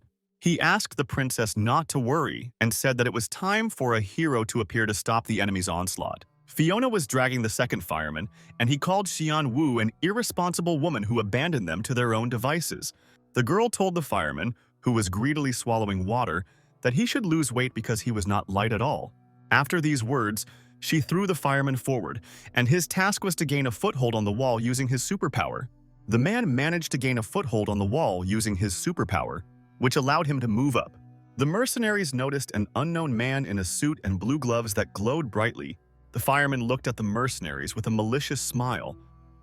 He asked the princess not to worry and said that it was time for a hero to appear to stop the enemy's onslaught. Fiona was dragging the second fireman, and he called Xian Wu an irresponsible woman who abandoned them to their own devices. The girl told the fireman, who was greedily swallowing water, that he should lose weight because he was not light at all. After these words, she threw the fireman forward, and his task was to gain a foothold on the wall using his superpower. The man managed to gain a foothold on the wall using his superpower, which allowed him to move up. The mercenaries noticed an unknown man in a suit and blue gloves that glowed brightly. The fireman looked at the mercenaries with a malicious smile,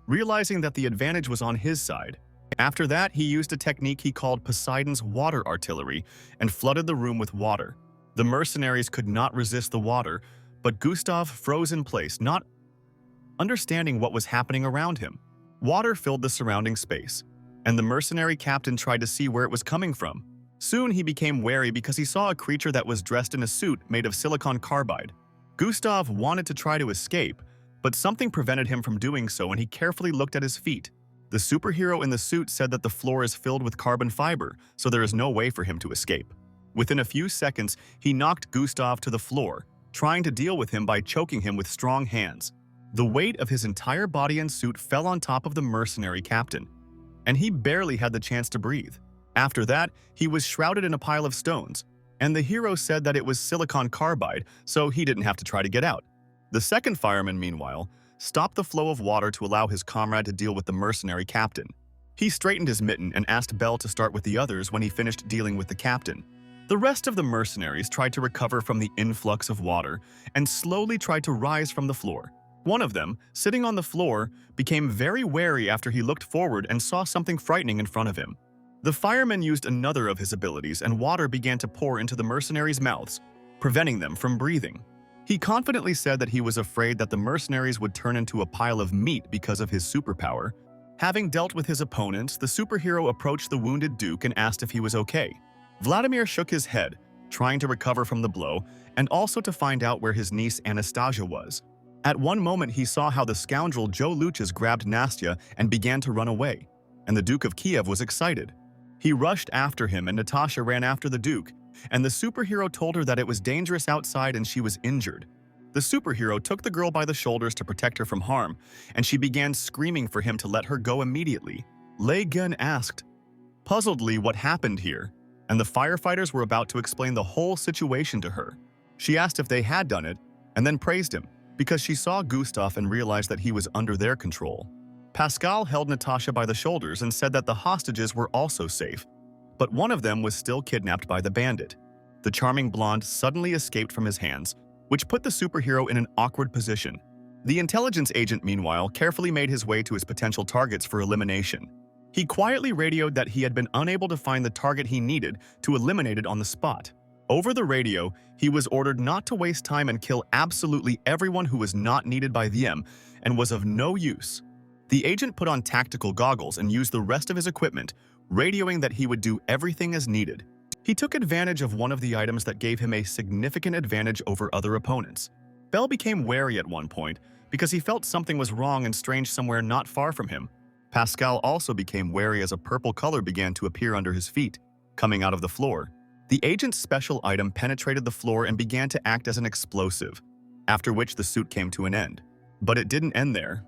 realizing that the advantage was on his side. After that, he used a technique he called Poseidon's water artillery and flooded the room with water. The mercenaries could not resist the water, but Gustav froze in place, not understanding what was happening around him. Water filled the surrounding space, and the mercenary captain tried to see where it was coming from. Soon he became wary because he saw a creature that was dressed in a suit made of silicon carbide. Gustav wanted to try to escape, but something prevented him from doing so, and he carefully looked at his feet. The superhero in the suit said that the floor is filled with carbon fiber, so there is no way for him to escape. Within a few seconds, he knocked Gustav to the floor, trying to deal with him by choking him with strong hands. The weight of his entire body and suit fell on top of the mercenary captain, and he barely had the chance to breathe. After that, he was shrouded in a pile of stones, and the hero said that it was silicon carbide, so he didn't have to try to get out. The second fireman, meanwhile, stopped the flow of water to allow his comrade to deal with the mercenary captain. He straightened his mitten and asked Belle to start with the others when he finished dealing with the captain. The rest of the mercenaries tried to recover from the influx of water and slowly tried to rise from the floor. One of them, sitting on the floor, became very wary after he looked forward and saw something frightening in front of him. The fireman used another of his abilities, and water began to pour into the mercenaries' mouths, preventing them from breathing. He confidently said that he was afraid that the mercenaries would turn into a pile of meat because of his superpower. Having dealt with his opponents, the superhero approached the wounded Duke and asked if he was okay. Vladimir shook his head, trying to recover from the blow, and also to find out where his niece Anastasia was. At one moment, he saw how the scoundrel Joe Luchas grabbed Nastya and began to run away, and the Duke of Kiev was excited. He rushed after him, and Natasha ran after the Duke, and the superhero told her that it was dangerous outside and she was injured. The superhero took the girl by the shoulders to protect her from harm, and she began screaming for him to let her go immediately. Lei Gun asked puzzledly what happened here, and the firefighters were about to explain the whole situation to her. She asked if they had done it, and then praised him, because she saw Gustav and realized that he was under their control. Pascal held Natasha by the shoulders and said that the hostages were also safe, but one of them was still kidnapped by the bandit. The charming blonde suddenly escaped from his hands, which put the superhero in an awkward position. The intelligence agent, meanwhile, carefully made his way to his potential targets for elimination. He quietly radioed that he had been unable to find the target he needed to eliminate it on the spot. Over the radio, he was ordered not to waste time and kill absolutely everyone who was not needed by them and was of no use. The agent put on tactical goggles and used the rest of his equipment, radioing that he would do everything as needed. He took advantage of one of the items that gave him a significant advantage over other opponents. Bell became wary at one point because he felt something was wrong and strange somewhere not far from him. Pascal also became wary as a purple color began to appear under his feet, coming out of the floor. The agent's special item penetrated the floor and began to act as an explosive, after which the suit came to an end. But it didn't end there,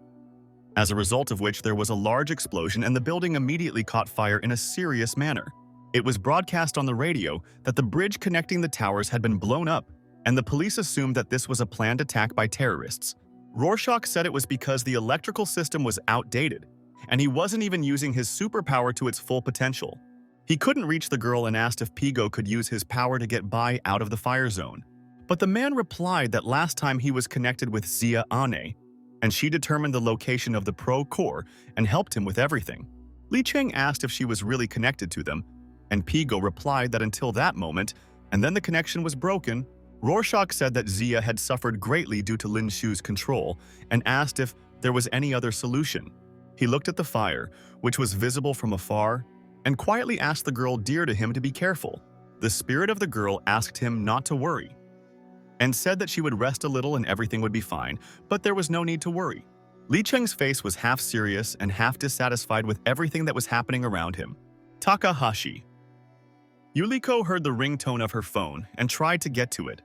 as a result of which there was a large explosion and the building immediately caught fire in a serious manner. It was broadcast on the radio that the bridge connecting the towers had been blown up, and the police assumed that this was a planned attack by terrorists. Rorschach said it was because the electrical system was outdated, and he wasn't even using his superpower to its full potential. He couldn't reach the girl and asked if Pigo could use his power to get by out of the fire zone. But the man replied that last time he was connected with Zia Ane, and she determined the location of the Pro Core and helped him with everything. Li Cheng asked if she was really connected to them, and Pigo replied that until that moment, and then the connection was broken. Rorschach said that Zia had suffered greatly due to Lin Shu's control and asked if there was any other solution. He looked at the fire, which was visible from afar, and quietly asked the girl dear to him to be careful. The spirit of the girl asked him not to worry, and said that she would rest a little and everything would be fine, but there was no need to worry. Li Cheng's face was half serious and half dissatisfied with everything that was happening around him. Takahashi. Yuliko heard the ringtone of her phone and tried to get to it,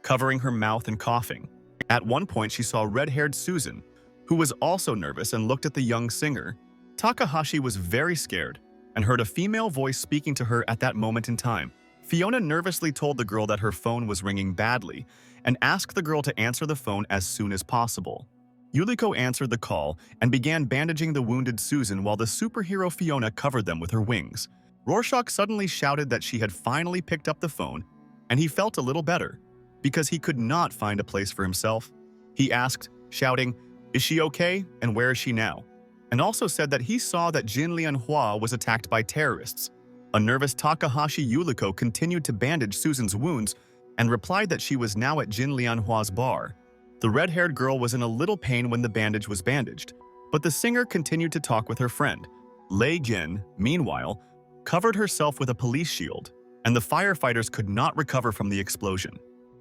covering her mouth and coughing. At one point, she saw red-haired Susan, who was also nervous and looked at the young singer. Takahashi was very scared and heard a female voice speaking to her at that moment in time. Fiona nervously told the girl that her phone was ringing badly and asked the girl to answer the phone as soon as possible. Yuliko answered the call and began bandaging the wounded Susan while the superhero Fiona covered them with her wings. Rorschach suddenly shouted that she had finally picked up the phone, and he felt a little better because he could not find a place for himself. He asked, shouting, "Is she okay, and where is she now?" And also said that he saw that Jin Lianhua was attacked by terrorists. A nervous Takahashi Yuliko continued to bandage Susan's wounds and replied that she was now at Jin Lianhua's bar. The red-haired girl was in a little pain when the bandage was bandaged, but the singer continued to talk with her friend. Lei Jin, meanwhile, covered herself with a police shield, and the firefighters could not recover from the explosion.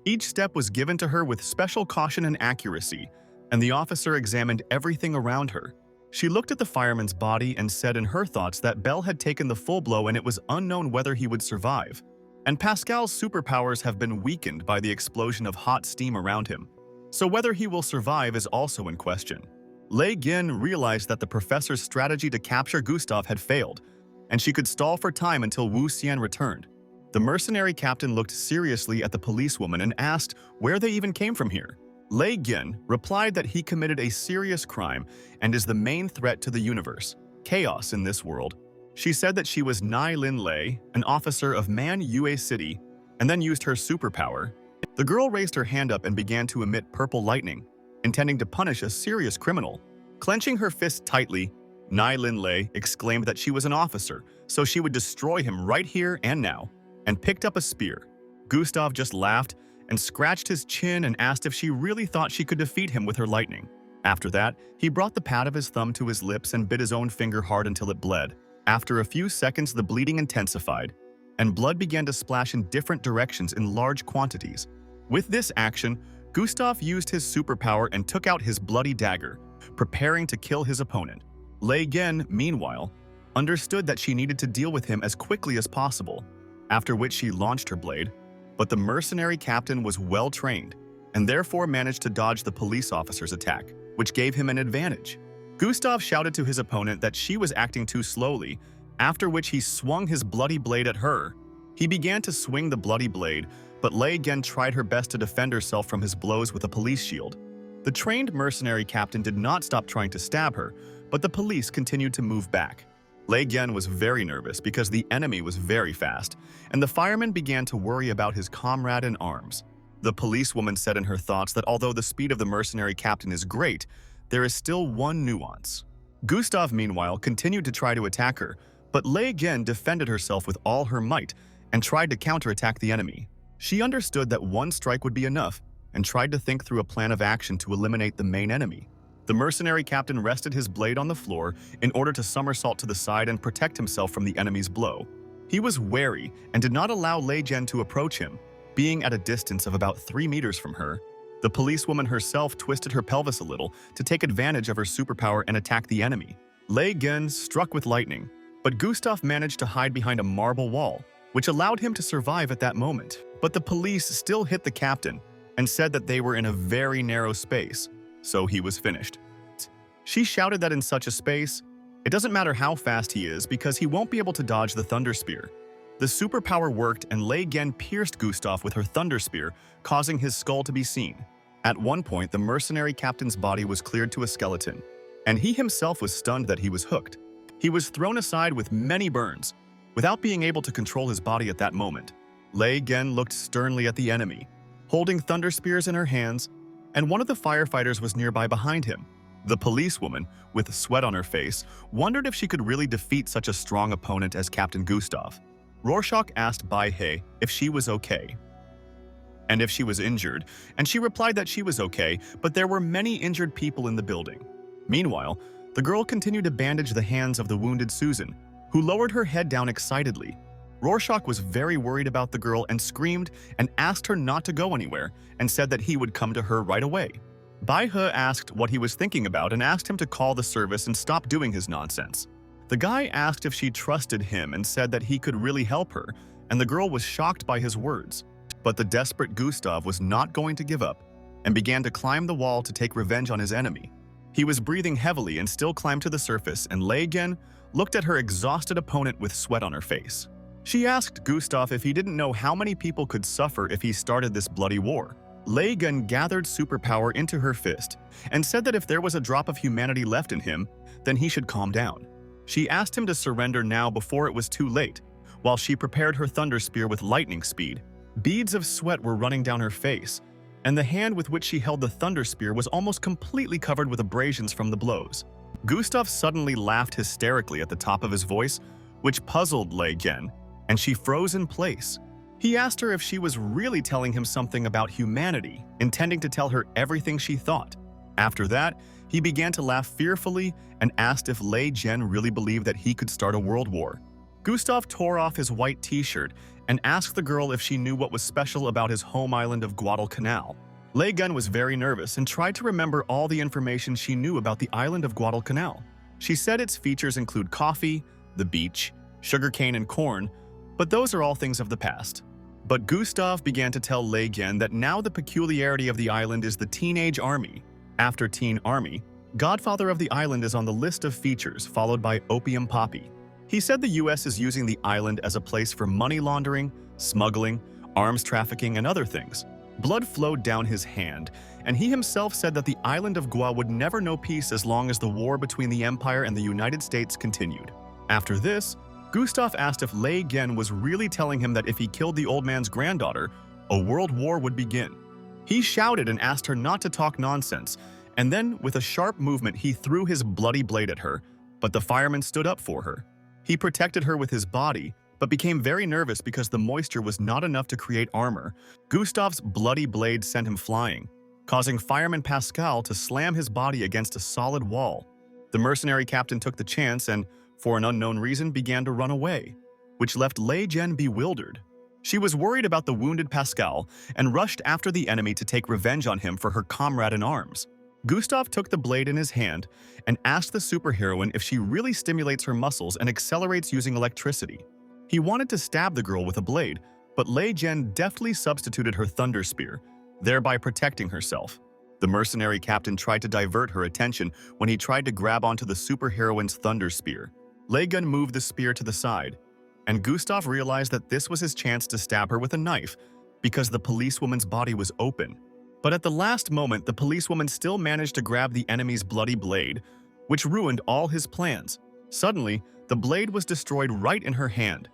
Each step was given to her with special caution and accuracy, and the officer examined everything around her. She looked at the fireman's body and said in her thoughts that Bell had taken the full blow and it was unknown whether he would survive. And Pascal's superpowers have been weakened by the explosion of hot steam around him, so whether he will survive is also in question. Lei Gin realized that the professor's strategy to capture Gustav had failed, and she could stall for time until Wu Xian returned. The mercenary captain looked seriously at the policewoman and asked where they even came from here. Lei Gin replied that he committed a serious crime and is the main threat to the universe, chaos in this world. She said that she was Nai Lin Lei, an officer of Man Yue City, and then used her superpower. The girl raised her hand up and began to emit purple lightning, intending to punish a serious criminal. Clenching her fist tightly, Nai Lin Lei exclaimed that she was an officer, so she would destroy him right here and now, and picked up a spear. Gustav just laughed and scratched his chin and asked if she really thought she could defeat him with her lightning. After that, he brought the pad of his thumb to his lips and bit his own finger hard until it bled. After a few seconds, the bleeding intensified, and blood began to splash in different directions in large quantities. With this action, Gustav used his superpower and took out his bloody dagger, preparing to kill his opponent. Lei Gen, meanwhile, understood that she needed to deal with him as quickly as possible, after which she launched her blade, but the mercenary captain was well trained and therefore managed to dodge the police officer's attack, which gave him an advantage. Gustav shouted to his opponent that she was acting too slowly, after which he swung his bloody blade at her. He began to swing the bloody blade, but Lei Gen tried her best to defend herself from his blows with a police shield. The trained mercenary captain did not stop trying to stab her, but the police continued to move back. Lei Gen was very nervous because the enemy was very fast, and the fireman began to worry about his comrade in arms. The policewoman said in her thoughts that although the speed of the mercenary captain is great, there is still one nuance. Gustav, meanwhile, continued to try to attack her, but Lei Gen defended herself with all her might and tried to counterattack the enemy. She understood that one strike would be enough and tried to think through a plan of action to eliminate the main enemy. The mercenary captain rested his blade on the floor in order to somersault to the side and protect himself from the enemy's blow. He was wary and did not allow Lei Gen to approach him, being at a distance of about 3 meters from her. The policewoman herself twisted her pelvis a little to take advantage of her superpower and attack the enemy. Lei Gen struck with lightning, but Gustav managed to hide behind a marble wall, which allowed him to survive at that moment. But the police still hit the captain and said that they were in a very narrow space, so he was finished. She shouted that in such a space, it doesn't matter how fast he is because he won't be able to dodge the Thunder Spear. The superpower worked and Lei Gen pierced Gustav with her Thunder Spear, causing his skull to be seen. At one point, the mercenary captain's body was cleared to a skeleton, and he himself was stunned that he was hooked. He was thrown aside with many burns, without being able to control his body at that moment. Lei Gen looked sternly at the enemy, holding Thunder Spears in her hands, and one of the firefighters was nearby behind him. The policewoman, with sweat on her face, wondered if she could really defeat such a strong opponent as Captain Gustav. Rorschach asked Bai He if she was okay, and if she was injured, and she replied that she was okay, but there were many injured people in the building. Meanwhile, the girl continued to bandage the hands of the wounded Susan, who lowered her head down excitedly. Rorschach was very worried about the girl and screamed and asked her not to go anywhere and said that he would come to her right away. Bai He asked what he was thinking about and asked him to call the service and stop doing his nonsense. The guy asked if she trusted him and said that he could really help her and the girl was shocked by his words. But the desperate Gustav was not going to give up and began to climb the wall to take revenge on his enemy. He was breathing heavily and still climbed to the surface, and Legen looked at her exhausted opponent with sweat on her face. She asked Gustav if he didn't know how many people could suffer if he started this bloody war. Legen gathered superpower into her fist and said that if there was a drop of humanity left in him, then he should calm down. She asked him to surrender now before it was too late, while she prepared her thunder spear with lightning speed. Beads of sweat were running down her face, and the hand with which she held the thunder spear was almost completely covered with abrasions from the blows. Gustav suddenly laughed hysterically at the top of his voice, which puzzled Legen, and she froze in place. He asked her if she was really telling him something about humanity, intending to tell her everything she thought. After that, he began to laugh fearfully and asked if Legen really believed that he could start a world war. Gustav tore off his white t-shirt and asked the girl if she knew what was special about his home island of Guadalcanal. Legen was very nervous and tried to remember all the information she knew about the island of Guadalcanal. She said its features include coffee, the beach, sugarcane, and corn, but those are all things of the past. But Gustav began to tell Legen that now the peculiarity of the island is the teenage army. After teen army, Godfather of the island is on the list of features, followed by opium poppy. He said the US is using the island as a place for money laundering, smuggling, arms trafficking, and other things. Blood flowed down his hand, and he himself said that the island of Gua would never know peace as long as the war between the Empire and the United States continued. After this, Gustav asked if Legen was really telling him that if he killed the old man's granddaughter, a world war would begin. He shouted and asked her not to talk nonsense, and then, with a sharp movement, he threw his bloody blade at her, but the fireman stood up for her. He protected her with his body, but became very nervous because the moisture was not enough to create armor. Gustav's bloody blade sent him flying, causing Fireman Pascal to slam his body against a solid wall. The mercenary captain took the chance and, for an unknown reason, began to run away, which left Legen bewildered. She was worried about the wounded Pascal and rushed after the enemy to take revenge on him for her comrade in arms. Gustav took the blade in his hand and asked the superheroine if she really stimulates her muscles and accelerates using electricity. He wanted to stab the girl with a blade, but Legen deftly substituted her thunder spear, thereby protecting herself. The mercenary captain tried to divert her attention when he tried to grab onto the superheroine's thunder spear. Legen moved the spear to the side, and Gustav realized that this was his chance to stab her with a knife because the policewoman's body was open. But at the last moment, the policewoman still managed to grab the enemy's bloody blade, which ruined all his plans. Suddenly, the blade was destroyed right in her hand,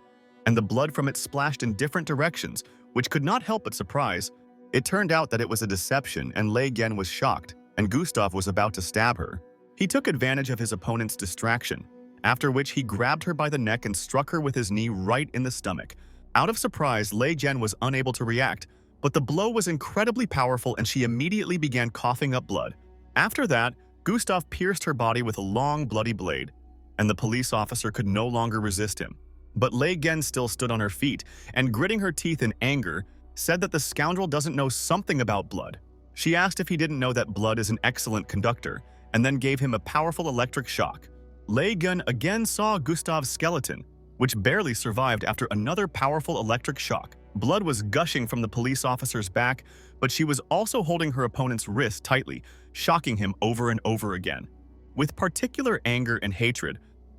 and the blood from it splashed in different directions, which could not help but surprise. It turned out that it was a deception, and Legen was shocked, and Gustav was about to stab her. He took advantage of his opponent's distraction, after which he grabbed her by the neck and struck her with his knee right in the stomach. Out of surprise, Legen was unable to react, but the blow was incredibly powerful and she immediately began coughing up blood. After that, Gustav pierced her body with a long, bloody blade, and the police officer could no longer resist him. But Legen still stood on her feet and, gritting her teeth in anger, said that the scoundrel doesn't know something about blood. She asked if he didn't know that blood is an excellent conductor, and then gave him a powerful electric shock. Legen again saw Gustav's skeleton, which barely survived after another powerful electric shock. Blood was gushing from the police officer's back, but she was also holding her opponent's wrist tightly, shocking him over and over again. With particular anger and hatred,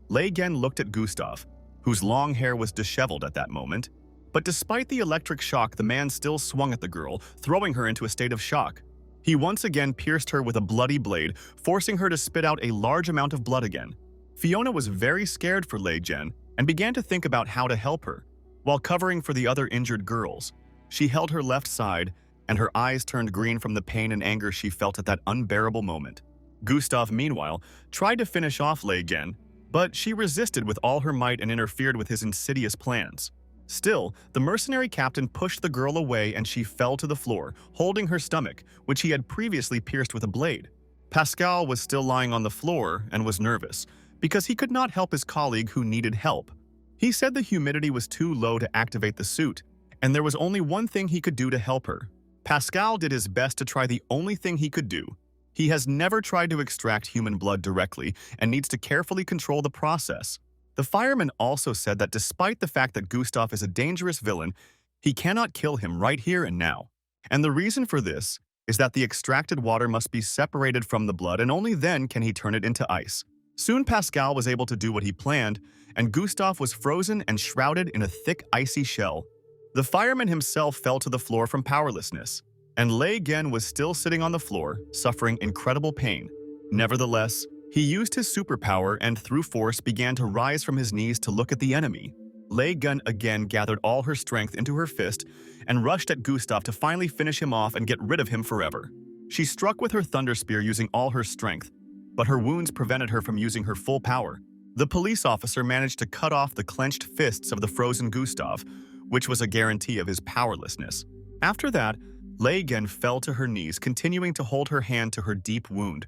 Legen looked at Gustav, whose long hair was disheveled at that moment. But despite the electric shock, the man still swung at the girl, throwing her into a state of shock. He once again pierced her with a bloody blade, forcing her to spit out a large amount of blood again. Fiona was very scared for Legen and began to think about how to help her. While covering for the other injured girls, she held her left side, and her eyes turned green from the pain and anger she felt at that unbearable moment. Gustav, meanwhile, tried to finish off Legen, but she resisted with all her might and interfered with his insidious plans. Still, the mercenary captain pushed the girl away and she fell to the floor, holding her stomach, which he had previously pierced with a blade. Pascal was still lying on the floor and was nervous, because he could not help his colleague who needed help. He said the humidity was too low to activate the suit, and there was only one thing he could do to help her. Pascal did his best to try the only thing he could do. He has never tried to extract human blood directly and needs to carefully control the process. The fireman also said that despite the fact that Gustav is a dangerous villain, he cannot kill him right here and now. And the reason for this is that the extracted water must be separated from the blood, and only then can he turn it into ice. Soon Pascal was able to do what he planned, and Gustav was frozen and shrouded in a thick icy shell. The fireman himself fell to the floor from powerlessness, and Lei Gen was still sitting on the floor, suffering incredible pain. Nevertheless, he used his superpower and through force began to rise from his knees to look at the enemy. Lei Gen again gathered all her strength into her fist and rushed at Gustav to finally finish him off and get rid of him forever. She struck with her thunder spear using all her strength, but her wounds prevented her from using her full power. The police officer managed to cut off the clenched fists of the frozen Gustav, which was a guarantee of his powerlessness. After that, Lei Gen fell to her knees, continuing to hold her hand to her deep wound,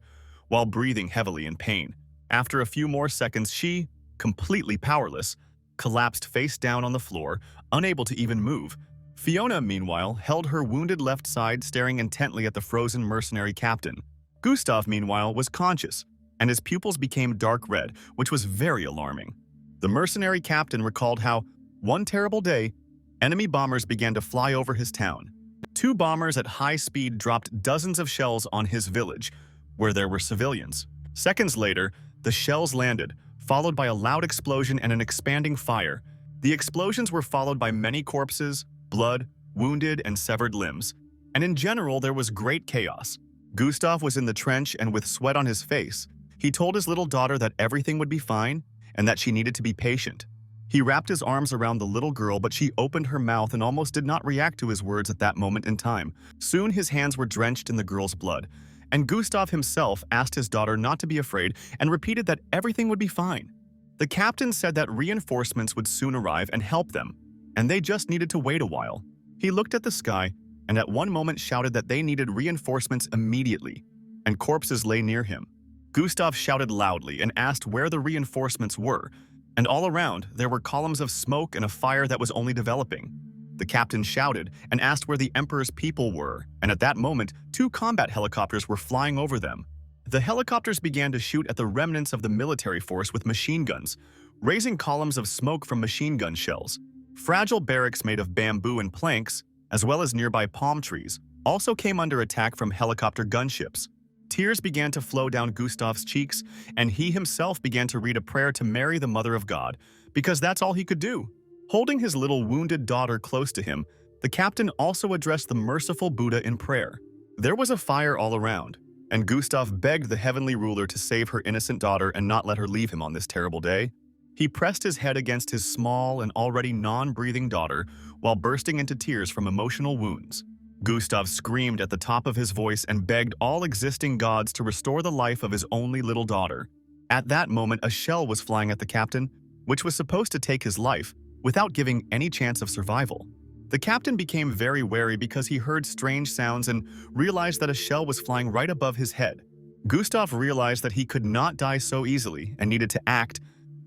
while breathing heavily in pain. After a few more seconds, she, completely powerless, collapsed face down on the floor, unable to even move. Fiona, meanwhile, held her wounded left side, staring intently at the frozen mercenary captain. Gustav, meanwhile, was conscious, and his pupils became dark red, which was very alarming. The mercenary captain recalled how, one terrible day, enemy bombers began to fly over his town. 2 bombers at high speed dropped dozens of shells on his village, where there were civilians. Seconds later, the shells landed, followed by a loud explosion and an expanding fire. The explosions were followed by many corpses, blood, wounded, and severed limbs. And in general, there was great chaos. Gustav was in the trench and with sweat on his face. He told his little daughter that everything would be fine and that she needed to be patient. He wrapped his arms around the little girl, but she opened her mouth and almost did not react to his words at that moment in time. Soon his hands were drenched in the girl's blood, and Gustav himself asked his daughter not to be afraid and repeated that everything would be fine. The captain said that reinforcements would soon arrive and help them, and they just needed to wait a while. He looked at the sky and at one moment shouted that they needed reinforcements immediately, and corpses lay near him. Gustav shouted loudly and asked where the reinforcements were, and all around there were columns of smoke and a fire that was only developing. The captain shouted and asked where the Emperor's people were, and at that moment, 2 combat helicopters were flying over them. The helicopters began to shoot at the remnants of the military force with machine guns, raising columns of smoke from machine gun shells. Fragile barracks made of bamboo and planks, as well as nearby palm trees, also came under attack from helicopter gunships. Tears began to flow down Gustav's cheeks, and he himself began to read a prayer to Mary, the Mother of God, because that's all he could do. Holding his little wounded daughter close to him, the captain also addressed the merciful Buddha in prayer. There was a fire all around, and Gustav begged the heavenly ruler to save her innocent daughter and not let her leave him on this terrible day. He pressed his head against his small and already non-breathing daughter while bursting into tears from emotional wounds. Gustav screamed at the top of his voice and begged all existing gods to restore the life of his only little daughter. At that moment, a shell was flying at the captain, which was supposed to take his life, without giving any chance of survival. The captain became very wary because he heard strange sounds and realized that a shell was flying right above his head. Gustav realized that he could not die so easily and needed to act,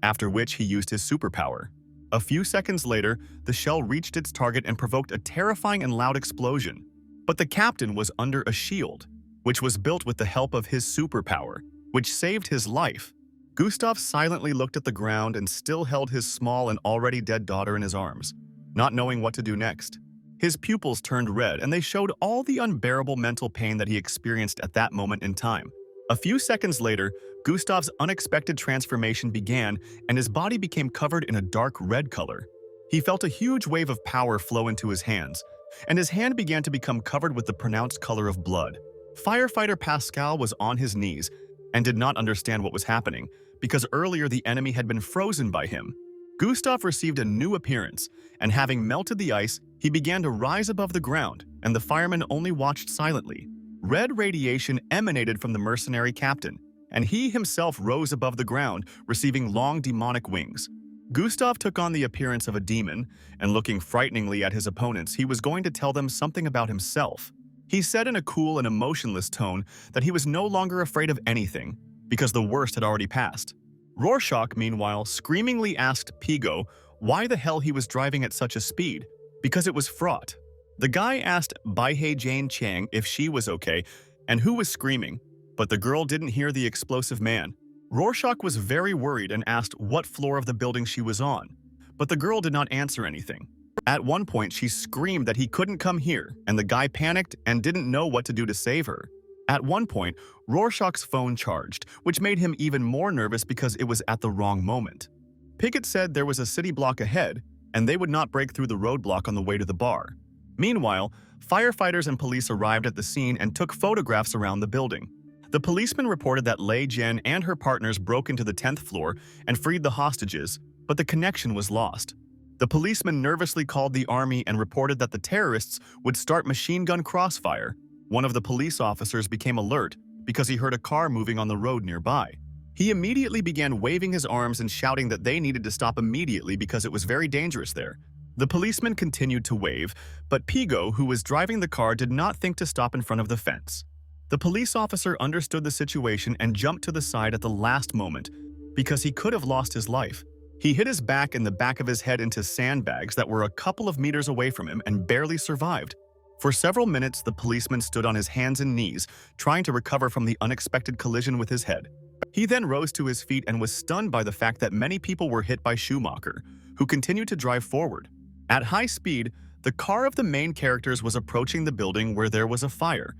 after which he used his superpower. A few seconds later, the shell reached its target and provoked a terrifying and loud explosion. But the captain was under a shield, which was built with the help of his superpower, which saved his life. Gustav silently looked at the ground and still held his small and already dead daughter in his arms, not knowing what to do next. His pupils turned red and they showed all the unbearable mental pain that he experienced at that moment in time. A few seconds later, Gustav's unexpected transformation began and his body became covered in a dark red color. He felt a huge wave of power flow into his hands, and his hand began to become covered with the pronounced color of blood. Firefighter Pascal was on his knees and did not understand what was happening, because earlier the enemy had been frozen by him. Gustav received a new appearance, and having melted the ice, he began to rise above the ground, and the firemen only watched silently. Red radiation emanated from the mercenary captain, and he himself rose above the ground, receiving long demonic wings. Gustav took on the appearance of a demon, and looking frighteningly at his opponents, he was going to tell them something about himself. He said in a cool and emotionless tone that he was no longer afraid of anything, because the worst had already passed. Rorschach, meanwhile, screamingly asked Pigo why the hell he was driving at such a speed, because it was fraught. The guy asked Baihei Jane Chang if she was okay and who was screaming, but the girl didn't hear the explosive man. Rorschach was very worried and asked what floor of the building she was on, but the girl did not answer anything. At one point, she screamed that he couldn't come here, and the guy panicked and didn't know what to do to save her. At one point, Rorschach's phone charged, which made him even more nervous because it was at the wrong moment. Piggott said there was a city block ahead, and they would not break through the roadblock on the way to the bar. Meanwhile, firefighters and police arrived at the scene and took photographs around the building. The policeman reported that Lei Jian and her partners broke into the 10th floor and freed the hostages, but the connection was lost. The policeman nervously called the army and reported that the terrorists would start machine gun crossfire. One of the police officers became alert because he heard a car moving on the road nearby. He immediately began waving his arms and shouting that they needed to stop immediately because it was very dangerous there. The policeman continued to wave, but Pigo, who was driving the car, did not think to stop in front of the fence. The police officer understood the situation and jumped to the side at the last moment because he could have lost his life. He hit his back and the back of his head into sandbags that were a couple of meters away from him and barely survived. For several minutes, the policeman stood on his hands and knees, trying to recover from the unexpected collision with his head. He then rose to his feet and was stunned by the fact that many people were hit by Schumacher, who continued to drive forward. At high speed, the car of the main characters was approaching the building where there was a fire,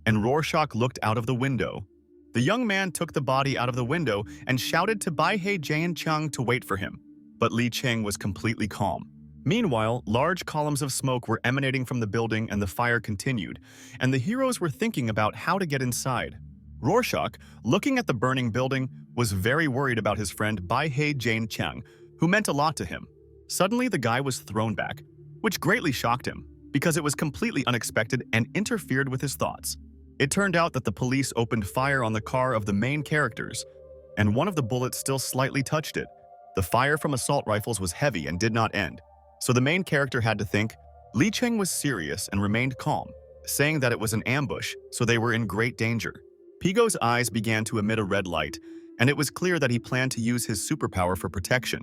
and Rorschach looked out of the window. The young man took the body out of the window and shouted to Bai He Jian Cheng to wait for him, but Li Cheng was completely calm. Meanwhile, large columns of smoke were emanating from the building and the fire continued, and the heroes were thinking about how to get inside. Rorschach, looking at the burning building, was very worried about his friend Bai He Jian Cheng, who meant a lot to him. Suddenly, the guy was thrown back, which greatly shocked him, because it was completely unexpected and interfered with his thoughts. It turned out that the police opened fire on the car of the main characters, and one of the bullets still slightly touched it. The fire from assault rifles was heavy and did not end, so the main character had to think. Li Cheng was serious and remained calm, saying that it was an ambush, so they were in great danger. Pigo's eyes began to emit a red light, and it was clear that he planned to use his superpower for protection.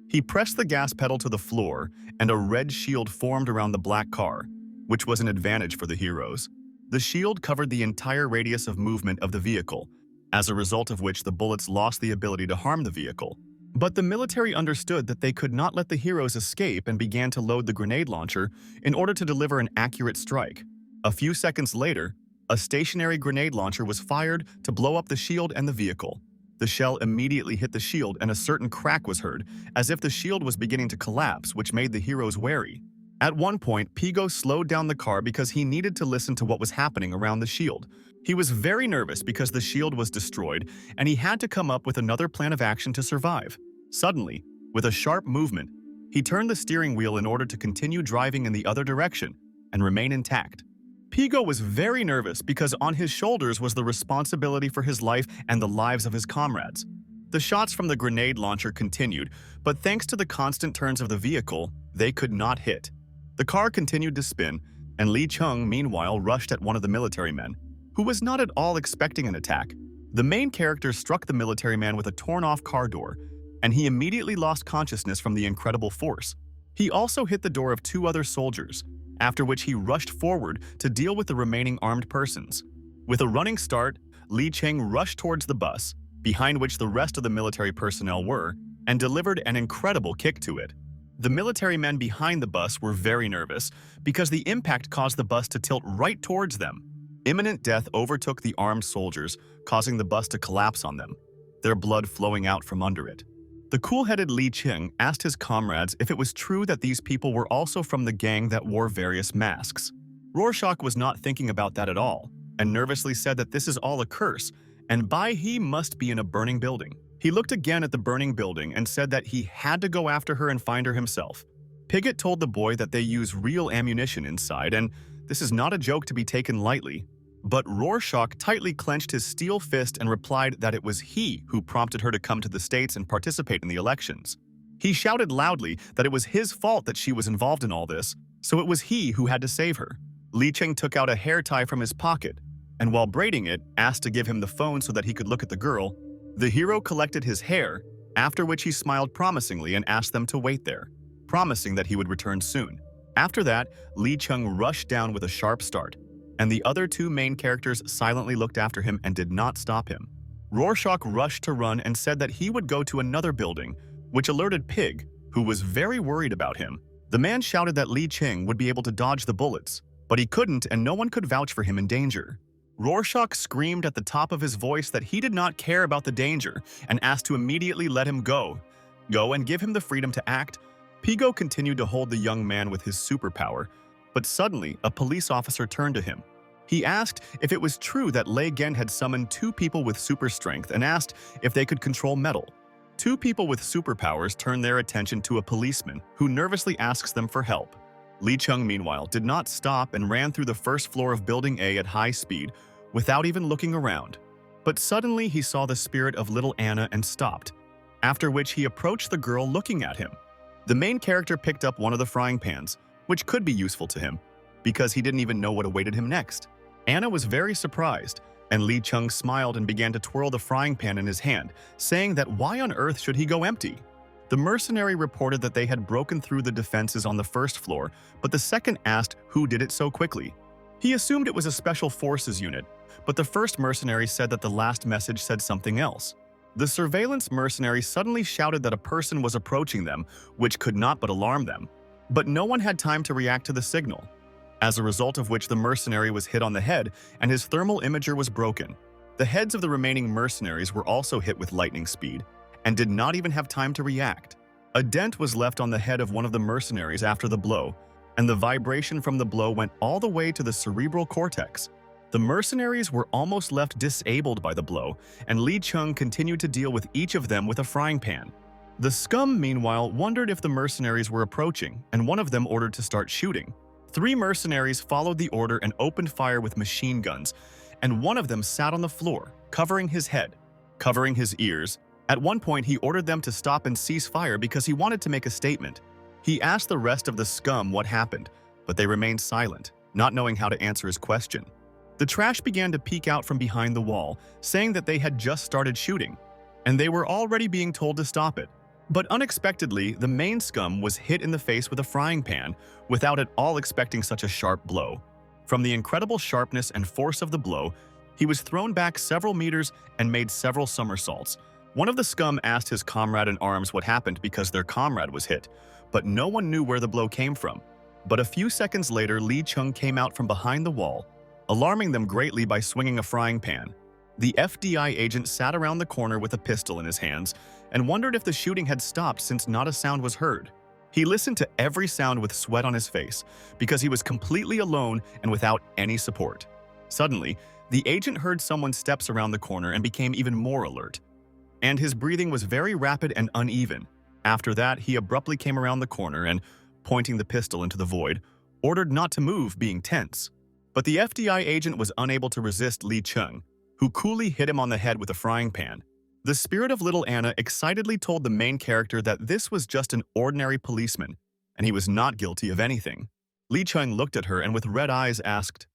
He pressed the gas pedal to the floor, and a red shield formed around the black car, which was an advantage for the heroes. The shield covered the entire radius of movement of the vehicle, as a result of which the bullets lost the ability to harm the vehicle. But the military understood that they could not let the heroes escape and began to load the grenade launcher in order to deliver an accurate strike. A few seconds later, a stationary grenade launcher was fired to blow up the shield and the vehicle. The shell immediately hit the shield and a certain crack was heard, as if the shield was beginning to collapse, which made the heroes wary. At one point, Pigo slowed down the car because he needed to listen to what was happening around the shield. He was very nervous because the shield was destroyed, and he had to come up with another plan of action to survive. Suddenly, with a sharp movement, he turned the steering wheel in order to continue driving in the other direction and remain intact. Pigo was very nervous because on his shoulders was the responsibility for his life and the lives of his comrades. The shots from the grenade launcher continued, but thanks to the constant turns of the vehicle, they could not hit. The car continued to spin, and Li Cheng meanwhile rushed at one of the military men, who was not at all expecting an attack. The main character struck the military man with a torn-off car door, and he immediately lost consciousness from the incredible force. He also hit the door of two other soldiers, after which he rushed forward to deal with the remaining armed persons. With a running start, Li Cheng rushed towards the bus, behind which the rest of the military personnel were, and delivered an incredible kick to it. The military men behind the bus were very nervous because the impact caused the bus to tilt right towards them. Imminent death overtook the armed soldiers, causing the bus to collapse on them, their blood flowing out from under it. The cool-headed Li Cheng asked his comrades if it was true that these people were also from the gang that wore various masks. Rorschach was not thinking about that at all, and nervously said that this is all a curse, and Bai He must be in a burning building. He looked again at the burning building and said that he had to go after her and find her himself. Piggott told the boy that they use real ammunition inside, and this is not a joke to be taken lightly. But Rorschach tightly clenched his steel fist and replied that it was he who prompted her to come to the States and participate in the elections. He shouted loudly that it was his fault that she was involved in all this, so it was he who had to save her. Li Cheng took out a hair tie from his pocket, and while braiding it, asked to give him the phone so that he could look at the girl. The hero collected his hair, after which he smiled promisingly and asked them to wait there, promising that he would return soon. After that, Li Cheng rushed down with a sharp start, and the other two main characters silently looked after him and did not stop him. Rorschach rushed to run and said that he would go to another building, which alerted Pig, who was very worried about him. The man shouted that Li Cheng would be able to dodge the bullets, but he couldn't and no one could vouch for him in danger. Rorschach screamed at the top of his voice that he did not care about the danger and asked to immediately let him go and give him the freedom to act. Pigo continued to hold the young man with his superpower, but suddenly a police officer turned to him. He asked if it was true that Lei Gen had summoned two people with super strength and asked if they could control metal. Two people with superpowers turn their attention to a policeman who nervously asks them for help. Li Cheng, meanwhile, did not stop and ran through the first floor of Building A at high speed without even looking around. But suddenly he saw the spirit of little Anna and stopped, after which he approached the girl looking at him. The main character picked up one of the frying pans, which could be useful to him, because he didn't even know what awaited him next. Anna was very surprised, and Li Cheng smiled and began to twirl the frying pan in his hand, saying that why on earth should he go empty? The mercenary reported that they had broken through the defenses on the first floor, but the second asked who did it so quickly. He assumed it was a special forces unit, but the first mercenary said that the last message said something else. The surveillance mercenary suddenly shouted that a person was approaching them, which could not but alarm them. But no one had time to react to the signal, as a result of which the mercenary was hit on the head and his thermal imager was broken. The heads of the remaining mercenaries were also hit with lightning speed and did not even have time to react. A dent was left on the head of one of the mercenaries after the blow, and the vibration from the blow went all the way to the cerebral cortex. The mercenaries were almost left disabled by the blow, and Li Cheng continued to deal with each of them with a frying pan. The scum, meanwhile, wondered if the mercenaries were approaching, and one of them ordered to start shooting. 3 mercenaries followed the order and opened fire with machine guns, and one of them sat on the floor, covering his head, covering his ears. At one point, he ordered them to stop and cease fire because he wanted to make a statement. He asked the rest of the scum what happened, but they remained silent, not knowing how to answer his question. The trash began to peek out from behind the wall, saying that they had just started shooting, and they were already being told to stop it. But unexpectedly, the main scum was hit in the face with a frying pan, without at all expecting such a sharp blow. From the incredible sharpness and force of the blow, he was thrown back several meters and made several somersaults. One of the scum asked his comrade in arms what happened because their comrade was hit, but no one knew where the blow came from. But a few seconds later, Li Cheng came out from behind the wall, alarming them greatly by swinging a frying pan. The FDI agent sat around the corner with a pistol in his hands and wondered if the shooting had stopped since not a sound was heard. He listened to every sound with sweat on his face because he was completely alone and without any support. Suddenly, the agent heard someone's steps around the corner and became even more alert. And his breathing was very rapid and uneven. After that, he abruptly came around the corner and, pointing the pistol into the void, ordered not to move, being tense. But the FDI agent was unable to resist Li Cheng, who coolly hit him on the head with a frying pan. The spirit of little Anna excitedly told the main character that this was just an ordinary policeman, and he was not guilty of anything. Li Cheng looked at her and with red eyes asked,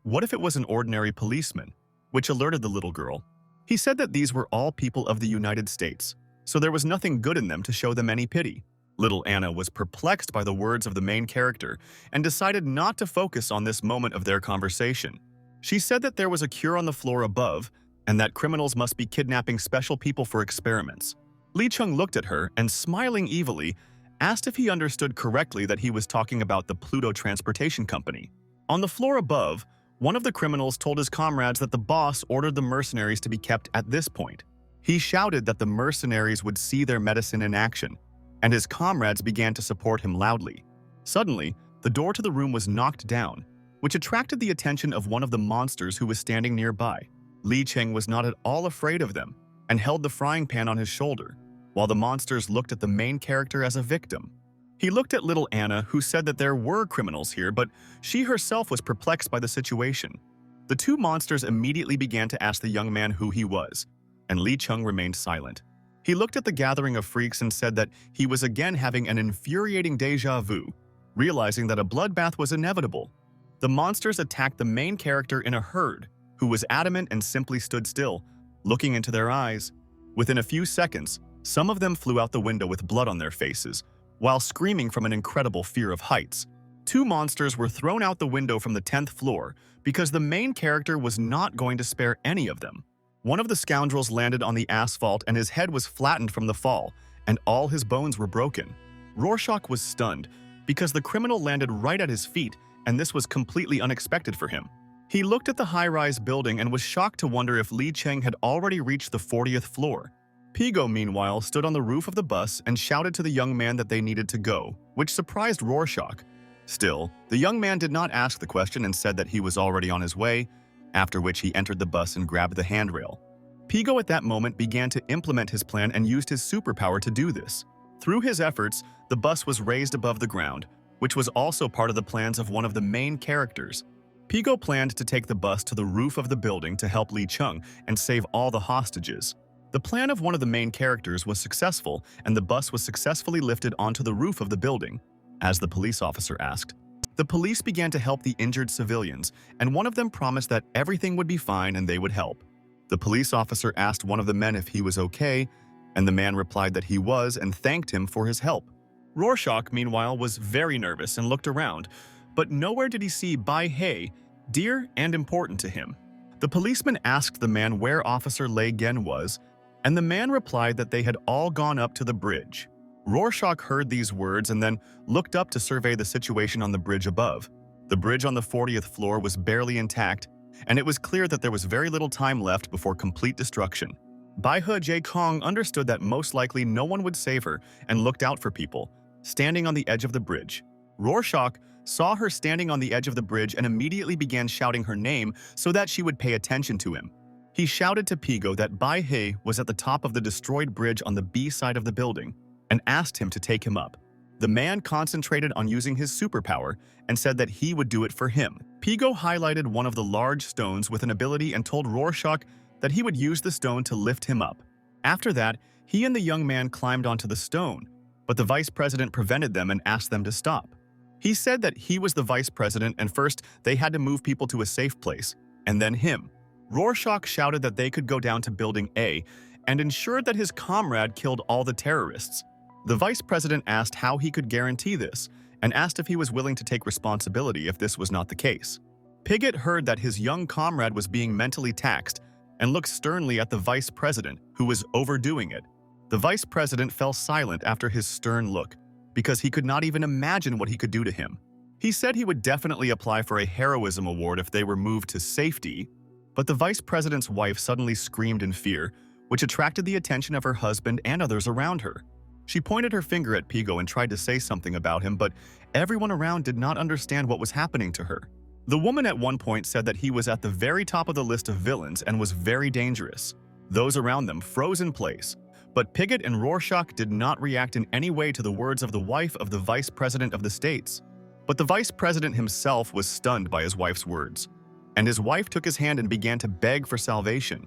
"What if it was an ordinary policeman?" Which alerted the little girl. He said that these were all people of the United States, so there was nothing good in them to show them any pity. Little Anna was perplexed by the words of the main character and decided not to focus on this moment of their conversation. She said that there was a cure on the floor above and that criminals must be kidnapping special people for experiments. Li Cheng looked at her and, smiling evilly, asked if he understood correctly that he was talking about the Pluto Transportation Company. On the floor above, one of the criminals told his comrades that the boss ordered the mercenaries to be kept at this point. He shouted that the mercenaries would see their medicine in action, and his comrades began to support him loudly. Suddenly, the door to the room was knocked down, which attracted the attention of one of the monsters who was standing nearby. Li Cheng was not at all afraid of them and held the frying pan on his shoulder, while the monsters looked at the main character as a victim. He looked at little Anna, who said that there were criminals here, but she herself was perplexed by the situation. The 2 monsters immediately began to ask the young man who he was, and Li Cheng remained silent. He looked at the gathering of freaks and said that he was again having an infuriating déjà vu, realizing that a bloodbath was inevitable. The monsters attacked the main character in a herd, who was adamant and simply stood still, looking into their eyes. Within a few seconds, some of them flew out the window with blood on their faces, while screaming from an incredible fear of heights. 2 monsters were thrown out the window from the 10th floor because the main character was not going to spare any of them. One of the scoundrels landed on the asphalt and his head was flattened from the fall, and all his bones were broken. Rorschach was stunned because the criminal landed right at his feet, and this was completely unexpected for him. He looked at the high-rise building and was shocked to wonder if Li Cheng had already reached the 40th floor. Pigo, meanwhile, stood on the roof of the bus and shouted to the young man that they needed to go, which surprised Rorschach. Still, the young man did not ask the question and said that he was already on his way, after which he entered the bus and grabbed the handrail. Pigo at that moment began to implement his plan and used his superpower to do this. Through his efforts, the bus was raised above the ground, which was also part of the plans of one of the main characters. Pigo planned to take the bus to the roof of the building to help Li Cheng and save all the hostages. The plan of one of the main characters was successful, and the bus was successfully lifted onto the roof of the building, as the police officer asked. The police began to help the injured civilians, and one of them promised that everything would be fine and they would help. The police officer asked one of the men if he was okay, and the man replied that he was and thanked him for his help. Rorschach, meanwhile, was very nervous and looked around, but nowhere did he see Bai He, dear and important to him. The policeman asked the man where Officer Lei Gen was, and the man replied that they had all gone up to the bridge. Rorschach heard these words and then looked up to survey the situation on the bridge above. The bridge on the 40th floor was barely intact, and it was clear that there was very little time left before complete destruction. Bai He Jie Kong understood that most likely no one would save her and looked out for people, standing on the edge of the bridge. Rorschach saw her standing on the edge of the bridge and immediately began shouting her name so that she would pay attention to him. He shouted to Pigo that Bai He was at the top of the destroyed bridge on the B side of the building and asked him to take him up. The man concentrated on using his superpower and said that he would do it for him. Pigo highlighted one of the large stones with an ability and told Rorschach that he would use the stone to lift him up. After that, he and the young man climbed onto the stone, but the vice president prevented them and asked them to stop. He said that he was the vice president and first they had to move people to a safe place, and then him. Rorschach shouted that they could go down to Building A and ensured that his comrade killed all the terrorists. The vice president asked how he could guarantee this and asked if he was willing to take responsibility if this was not the case. Pigot heard that his young comrade was being mentally taxed and looked sternly at the vice president, who was overdoing it. The vice president fell silent after his stern look because he could not even imagine what he could do to him. He said he would definitely apply for a heroism award if they were moved to safety, but the vice president's wife suddenly screamed in fear, which attracted the attention of her husband and others around her. She pointed her finger at Pigo and tried to say something about him, but everyone around did not understand what was happening to her. The woman at one point said that he was at the very top of the list of villains and was very dangerous. Those around them froze in place, but Pigot and Rorschach did not react in any way to the words of the wife of the vice president of the States. But the vice president himself was stunned by his wife's words, and his wife took his hand and began to beg for salvation.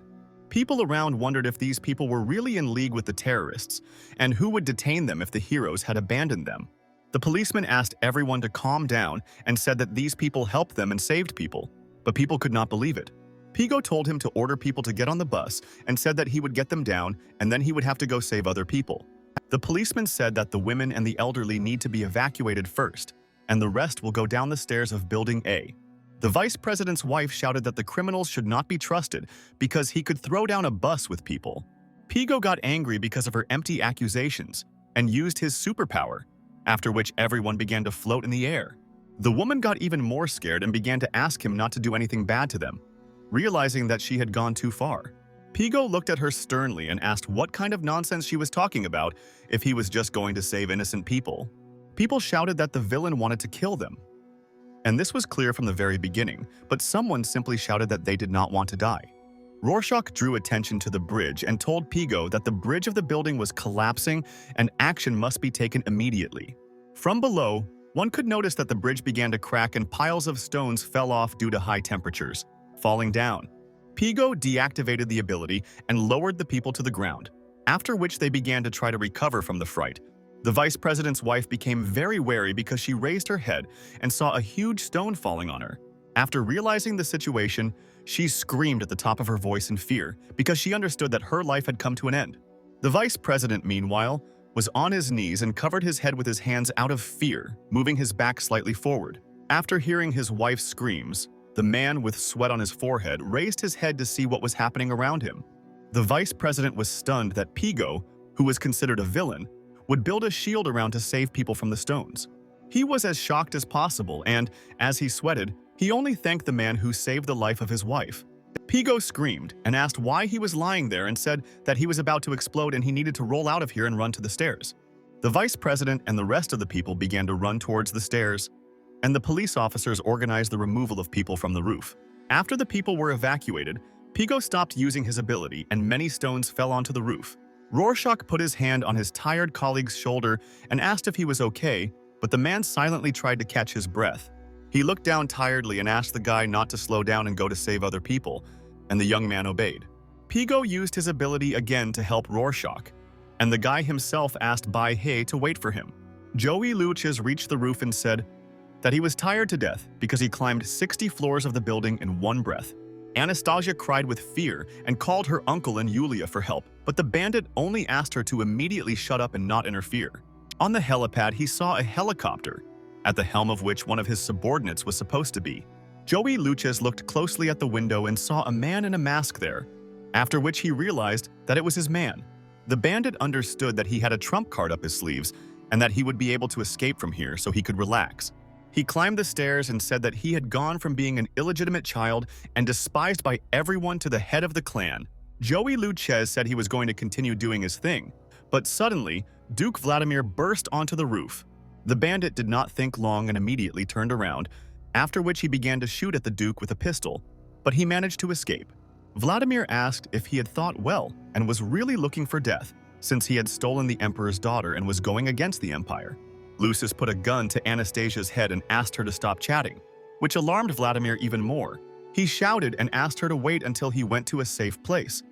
People around wondered if these people were really in league with the terrorists, and who would detain them if the heroes had abandoned them. The policeman asked everyone to calm down and said that these people helped them and saved people, but people could not believe it. Pigo told him to order people to get on the bus and said that he would get them down and then he would have to go save other people. The policeman said that the women and the elderly need to be evacuated first, and the rest will go down the stairs of Building A. The vice president's wife shouted that the criminals should not be trusted because he could throw down a bus with people. Pigo got angry because of her empty accusations and used his superpower, after which everyone began to float in the air. The woman got even more scared and began to ask him not to do anything bad to them, realizing that she had gone too far. Pigo looked at her sternly and asked what kind of nonsense she was talking about if he was just going to save innocent people. People shouted that the villain wanted to kill them. And this was clear from the very beginning, but someone simply shouted that they did not want to die. Rorschach drew attention to the bridge and told Pigo that the bridge of the building was collapsing and action must be taken immediately. From below, one could notice that the bridge began to crack and piles of stones fell off due to high temperatures, falling down. Pigo deactivated the ability and lowered the people to the ground, after which they began to try to recover from the fright. The vice president's wife became very wary because she raised her head and saw a huge stone falling on her. After realizing the situation, she screamed at the top of her voice in fear because she understood that her life had come to an end. The vice president, meanwhile, was on his knees and covered his head with his hands out of fear, moving his back slightly forward. After hearing his wife's screams, The man, with sweat on his forehead, raised his head to see what was happening around him. The vice president was stunned that Pigo, who was considered a villain, would build a shield around to save people from the stones. He was as shocked as possible, and, as he sweated, he only thanked the man who saved the life of his wife. Pigo screamed and asked why he was lying there and said that he was about to explode and he needed to roll out of here and run to the stairs. The vice president and the rest of the people began to run towards the stairs, and the police officers organized the removal of people from the roof. After the people were evacuated, Pigo stopped using his ability and many stones fell onto the roof. Rorschach put his hand on his tired colleague's shoulder and asked if he was okay, but the man silently tried to catch his breath. He looked down tiredly and asked the guy not to slow down and go to save other people, and the young man obeyed. Pigo used his ability again to help Rorschach, and the guy himself asked Bai He to wait for him. Joey Luches reached the roof and said that he was tired to death because he climbed 60 floors of the building in one breath. Anastasia cried with fear and called her uncle and Yulia for help, but the bandit only asked her to immediately shut up and not interfere. On the helipad, he saw a helicopter, at the helm of which one of his subordinates was supposed to be. Joey Luches looked closely at the window and saw a man in a mask there, after which he realized that it was his man. The bandit understood that he had a trump card up his sleeves and that he would be able to escape from here so he could relax. He climbed the stairs and said that he had gone from being an illegitimate child and despised by everyone to the head of the clan. Joey Luches said he was going to continue doing his thing, but suddenly, Duke Vladimir burst onto the roof. The bandit did not think long and immediately turned around, after which he began to shoot at the Duke with a pistol, but he managed to escape. Vladimir asked if he had thought well and was really looking for death, since he had stolen the Emperor's daughter and was going against the Empire. Lucis put a gun to Anastasia's head and asked her to stop chatting, which alarmed Vladimir even more. He shouted and asked her to wait until he went to a safe place,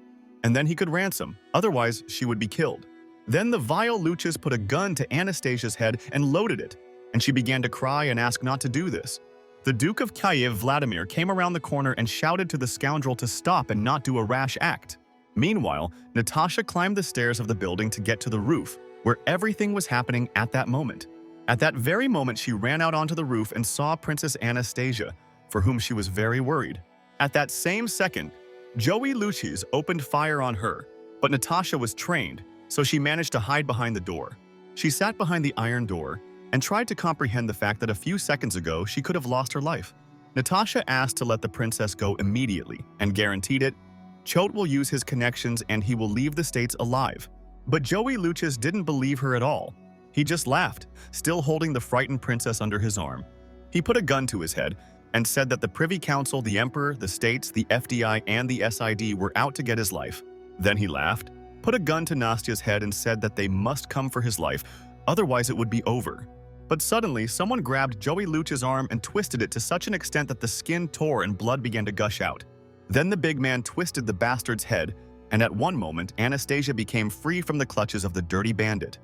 and then he could ransom, otherwise she would be killed. Then the vile Luches put a gun to Anastasia's head and loaded it, and she began to cry and ask not to do this. The Duke of Kiev, Vladimir, came around the corner and shouted to the scoundrel to stop and not do a rash act. Meanwhile, Natasha climbed the stairs of the building to get to the roof, where everything was happening at that moment. At that very moment, she ran out onto the roof and saw Princess Anastasia, for whom she was very worried. At that same second, Joey Luches opened fire on her, but Natasha was trained, so she managed to hide behind the door. She sat behind the iron door and tried to comprehend the fact that a few seconds ago she could have lost her life. Natasha asked to let the princess go immediately and guaranteed it. Chot will use his connections and he will leave the States alive. But Joey Luches didn't believe her at all. He just laughed, still holding the frightened princess under his arm. He put a gun to his head and said that the Privy Council, the Emperor, the States, the FDI, and the SID were out to get his life. Then he laughed, put a gun to Nastya's head and said that they must come for his life, otherwise it would be over. But suddenly, someone grabbed Joey Luches' arm and twisted it to such an extent that the skin tore and blood began to gush out. Then the big man twisted the bastard's head, and at one moment, Anastasia became free from the clutches of the dirty bandit.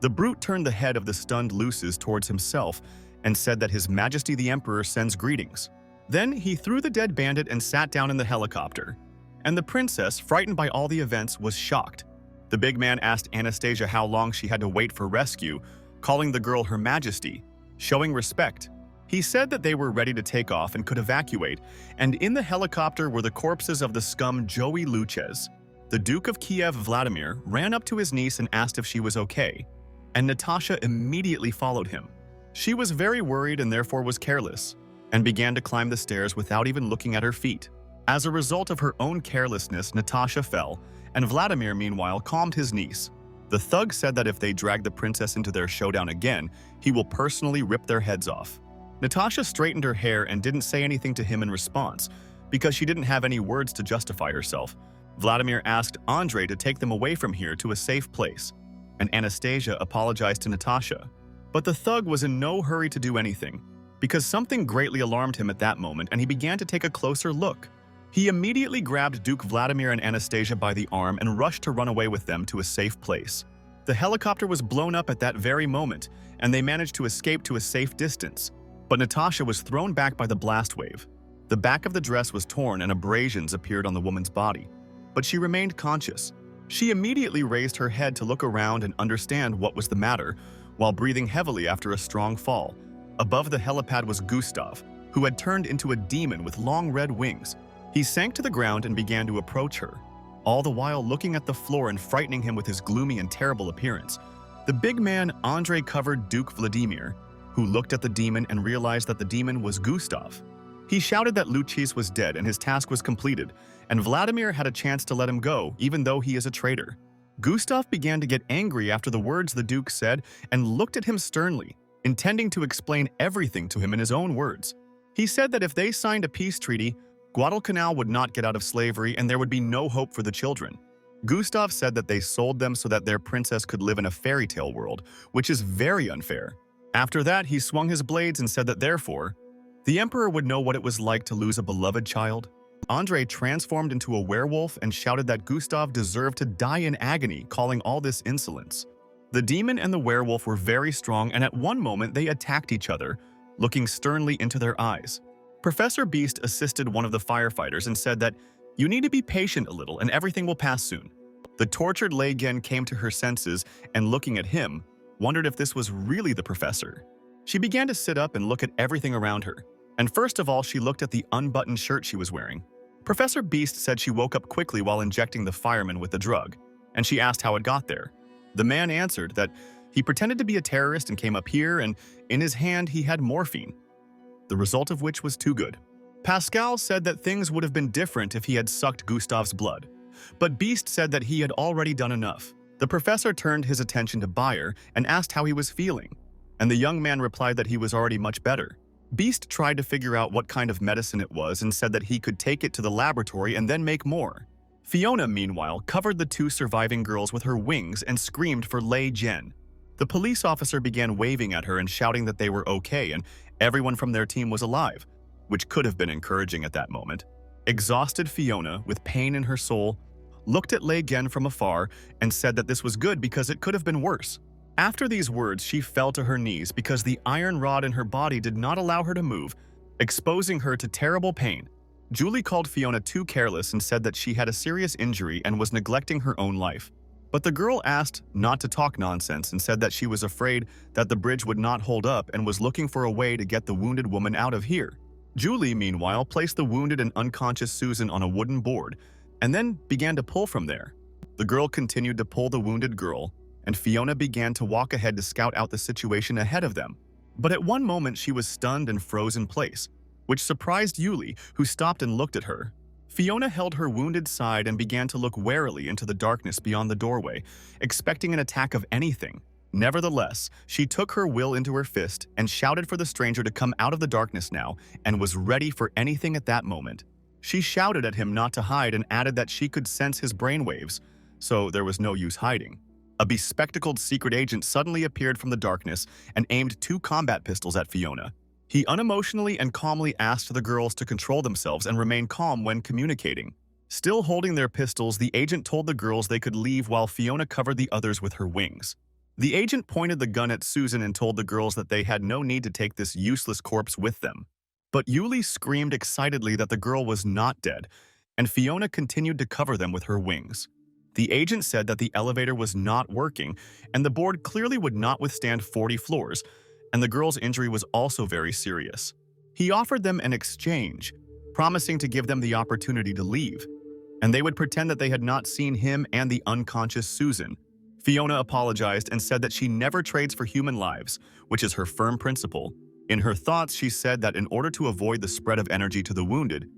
The brute turned the head of the stunned Luces towards himself and said that His Majesty the Emperor sends greetings. Then he threw the dead bandit and sat down in the helicopter. And the princess, frightened by all the events, was shocked. The big man asked Anastasia how long she had to wait for rescue, calling the girl Her Majesty, showing respect. He said that they were ready to take off and could evacuate, and in the helicopter were the corpses of the scum Joey Luches. The Duke of Kiev, Vladimir, ran up to his niece and asked if she was okay, and Natasha immediately followed him. She was very worried and therefore was careless, and began to climb the stairs without even looking at her feet. As a result of her own carelessness, Natasha fell, and Vladimir meanwhile calmed his niece. The thug said that if they drag the princess into their showdown again, he will personally rip their heads off. Natasha straightened her hair and didn't say anything to him in response, because she didn't have any words to justify herself. Vladimir asked Andrei to take them away from here to a safe place, and Anastasia apologized to Natasha. But the thug was in no hurry to do anything, because something greatly alarmed him at that moment and he began to take a closer look. He immediately grabbed Duke Vladimir and Anastasia by the arm and rushed to run away with them to a safe place. The helicopter was blown up at that very moment, and they managed to escape to a safe distance. But Natasha was thrown back by the blast wave. The back of the dress was torn and abrasions appeared on the woman's body, but she remained conscious. She immediately raised her head to look around and understand what was the matter, while breathing heavily after a strong fall. Above the helipad was Gustav, who had turned into a demon with long red wings. He sank to the ground and began to approach her, all the while looking at the floor and frightening him with his gloomy and terrible appearance. The big man Andrei covered Duke Vladimir, who looked at the demon and realized that the demon was Gustav. He shouted that Luchis was dead and his task was completed, and Vladimir had a chance to let him go, even though he is a traitor. Gustav began to get angry after the words the Duke said and looked at him sternly, intending to explain everything to him in his own words. He said that if they signed a peace treaty, Guadalcanal would not get out of slavery and there would be no hope for the children. Gustav said that they sold them so that their princess could live in a fairy tale world, which is very unfair. After that, he swung his blades and said that therefore, the emperor would know what it was like to lose a beloved child. Andrei transformed into a werewolf and shouted that Gustav deserved to die in agony, calling all this insolence. The demon and the werewolf were very strong, and at one moment they attacked each other, looking sternly into their eyes. Professor Beast assisted one of the firefighters and said that, "You need to be patient a little and everything will pass soon." The tortured Lei Gen came to her senses and, looking at him, wondered if this was really the professor. She began to sit up and look at everything around her. And first of all, she looked at the unbuttoned shirt she was wearing. Professor Beast said she woke up quickly while injecting the fireman with the drug, and she asked how it got there. The man answered that he pretended to be a terrorist and came up here, and in his hand he had morphine, the result of which was too good. Pascal said that things would have been different if he had sucked Gustav's blood, but Beast said that he had already done enough. The professor turned his attention to Bayer and asked how he was feeling, and the young man replied that he was already much better. Beast tried to figure out what kind of medicine it was and said that he could take it to the laboratory and then make more. Fiona, meanwhile, covered the two surviving girls with her wings and screamed for Lei Gen. The police officer began waving at her and shouting that they were okay and everyone from their team was alive, which could have been encouraging at that moment. Exhausted Fiona, with pain in her soul, looked at Lei Gen from afar and said that this was good because it could have been worse. After these words, she fell to her knees because the iron rod in her body did not allow her to move, exposing her to terrible pain. Julie called Fiona too careless and said that she had a serious injury and was neglecting her own life. But the girl asked not to talk nonsense and said that she was afraid that the bridge would not hold up and was looking for a way to get the wounded woman out of here. Julie, meanwhile, placed the wounded and unconscious Susan on a wooden board and then began to pull from there. The girl continued to pull the wounded girl, and Fiona began to walk ahead to scout out the situation ahead of them. But at one moment she was stunned and froze in place, which surprised Yuli, who stopped and looked at her. Fiona held her wounded side and began to look warily into the darkness beyond the doorway, expecting an attack of anything. Nevertheless, she took her will into her fist and shouted for the stranger to come out of the darkness now and was ready for anything at that moment. She shouted at him not to hide and added that she could sense his brainwaves, so there was no use hiding. A bespectacled secret agent suddenly appeared from the darkness and aimed 2 combat pistols at Fiona. He unemotionally and calmly asked the girls to control themselves and remain calm when communicating. Still holding their pistols, the agent told the girls they could leave while Fiona covered the others with her wings. The agent pointed the gun at Susan and told the girls that they had no need to take this useless corpse with them. But Yuli screamed excitedly that the girl was not dead, and Fiona continued to cover them with her wings. The agent said that the elevator was not working, and the board clearly would not withstand 40 floors, and the girl's injury was also very serious. He offered them an exchange, promising to give them the opportunity to leave, and they would pretend that they had not seen him and the unconscious Susan. Fiona apologized and said that she never trades for human lives, which is her firm principle. In her thoughts, she said that in order to avoid the spread of energy to the wounded,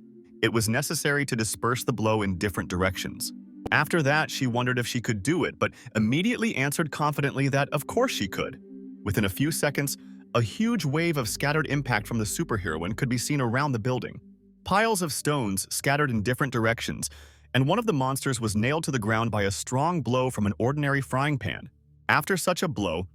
it was necessary to disperse the blow in different directions. After that, she wondered if she could do it, but immediately answered confidently that of course she could. Within a few seconds, a huge wave of scattered impact from the superheroine could be seen around the building. Piles of stones scattered in different directions, and one of the monsters was nailed to the ground by a strong blow from an ordinary frying pan. After such a blow,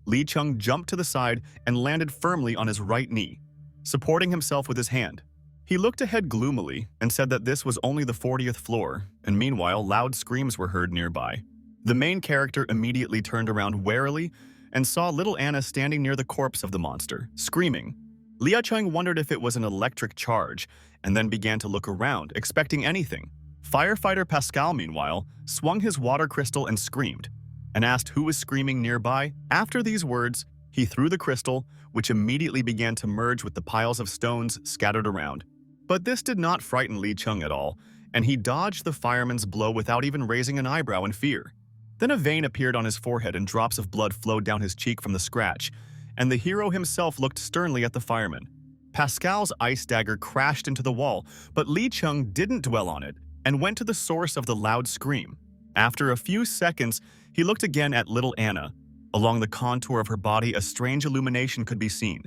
Li Chung jumped to the side and landed firmly on his right knee, supporting himself with his hand. He looked ahead gloomily and said that this was only the 40th floor, and meanwhile loud screams were heard nearby. The main character immediately turned around warily and saw little Anna standing near the corpse of the monster, screaming. Lia Chung wondered if it was an electric charge, and then began to look around, expecting anything. Firefighter Pascal, meanwhile, swung his water crystal and screamed, and asked who was screaming nearby. After these words, He threw the crystal, which immediately began to merge with the piles of stones scattered around. But this did not frighten Li Cheng at all, and he dodged the fireman's blow without even raising an eyebrow in fear. Then a vein appeared on his forehead and drops of blood flowed down his cheek from the scratch, and the hero himself looked sternly at the fireman. Pascal's ice dagger crashed into the wall, but Li Cheng didn't dwell on it and went to the source of the loud scream. After a few seconds, he looked again at little Anna. Along the contour of her body, a strange illumination could be seen.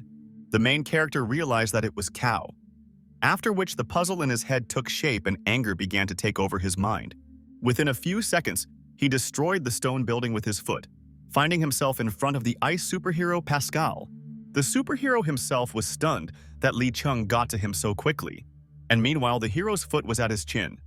The main character realized that it was Cow. After which the puzzle in his head took shape and anger began to take over his mind. Within a few seconds, he destroyed the stone building with his foot, finding himself in front of the ice superhero Pascal. The superhero himself was stunned that Li Cheng got to him so quickly, and meanwhile the hero's foot was at his chin.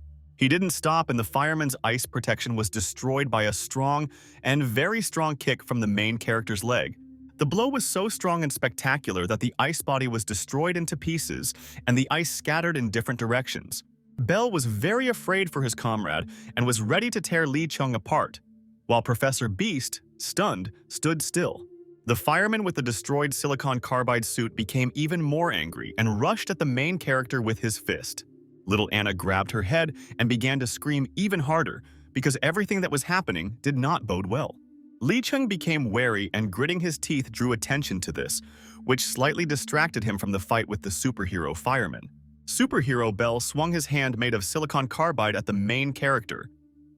He didn't stop and the fireman's ice protection was destroyed by a strong and very strong kick from the main character's leg. The blow was so strong and spectacular that the ice body was destroyed into pieces and the ice scattered in different directions. Bell was very afraid for his comrade and was ready to tear Li Cheng apart, while Professor Beast, stunned, stood still. The fireman with the destroyed silicon carbide suit became even more angry and rushed at the main character with his fist. Little Anna grabbed her head and began to scream even harder because everything that was happening did not bode well. Li Cheng became wary and gritting his teeth drew attention to this, which slightly distracted him from the fight with the superhero fireman. Superhero Bell swung his hand made of silicon carbide at the main character,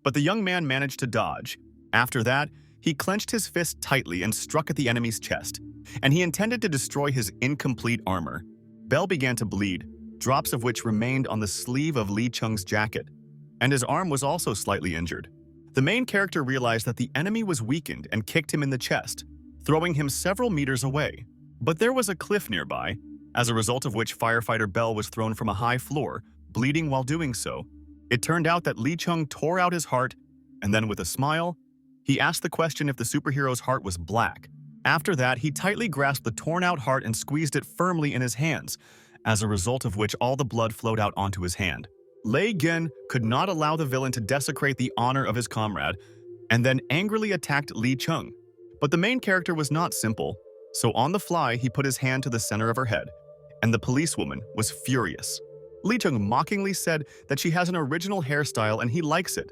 but the young man managed to dodge. After that, he clenched his fist tightly and struck at the enemy's chest, and he intended to destroy his incomplete armor. Bell began to bleed, drops of which remained on the sleeve of Li Cheng's jacket, and his arm was also slightly injured. The main character realized that the enemy was weakened and kicked him in the chest, throwing him several meters away. But there was a cliff nearby, as a result of which firefighter Bell was thrown from a high floor, bleeding while doing so. It turned out that Li Cheng tore out his heart, and then with a smile, he asked the question if the superhero's heart was black. After that, he tightly grasped the torn-out heart and squeezed it firmly in his hands, as a result of which all the blood flowed out onto his hand. Lei Gen could not allow the villain to desecrate the honor of his comrade, and then angrily attacked Li Cheng. But the main character was not simple, so on the fly he put his hand to the center of her head, and the policewoman was furious. Li Cheng mockingly said that she has an original hairstyle and he likes it,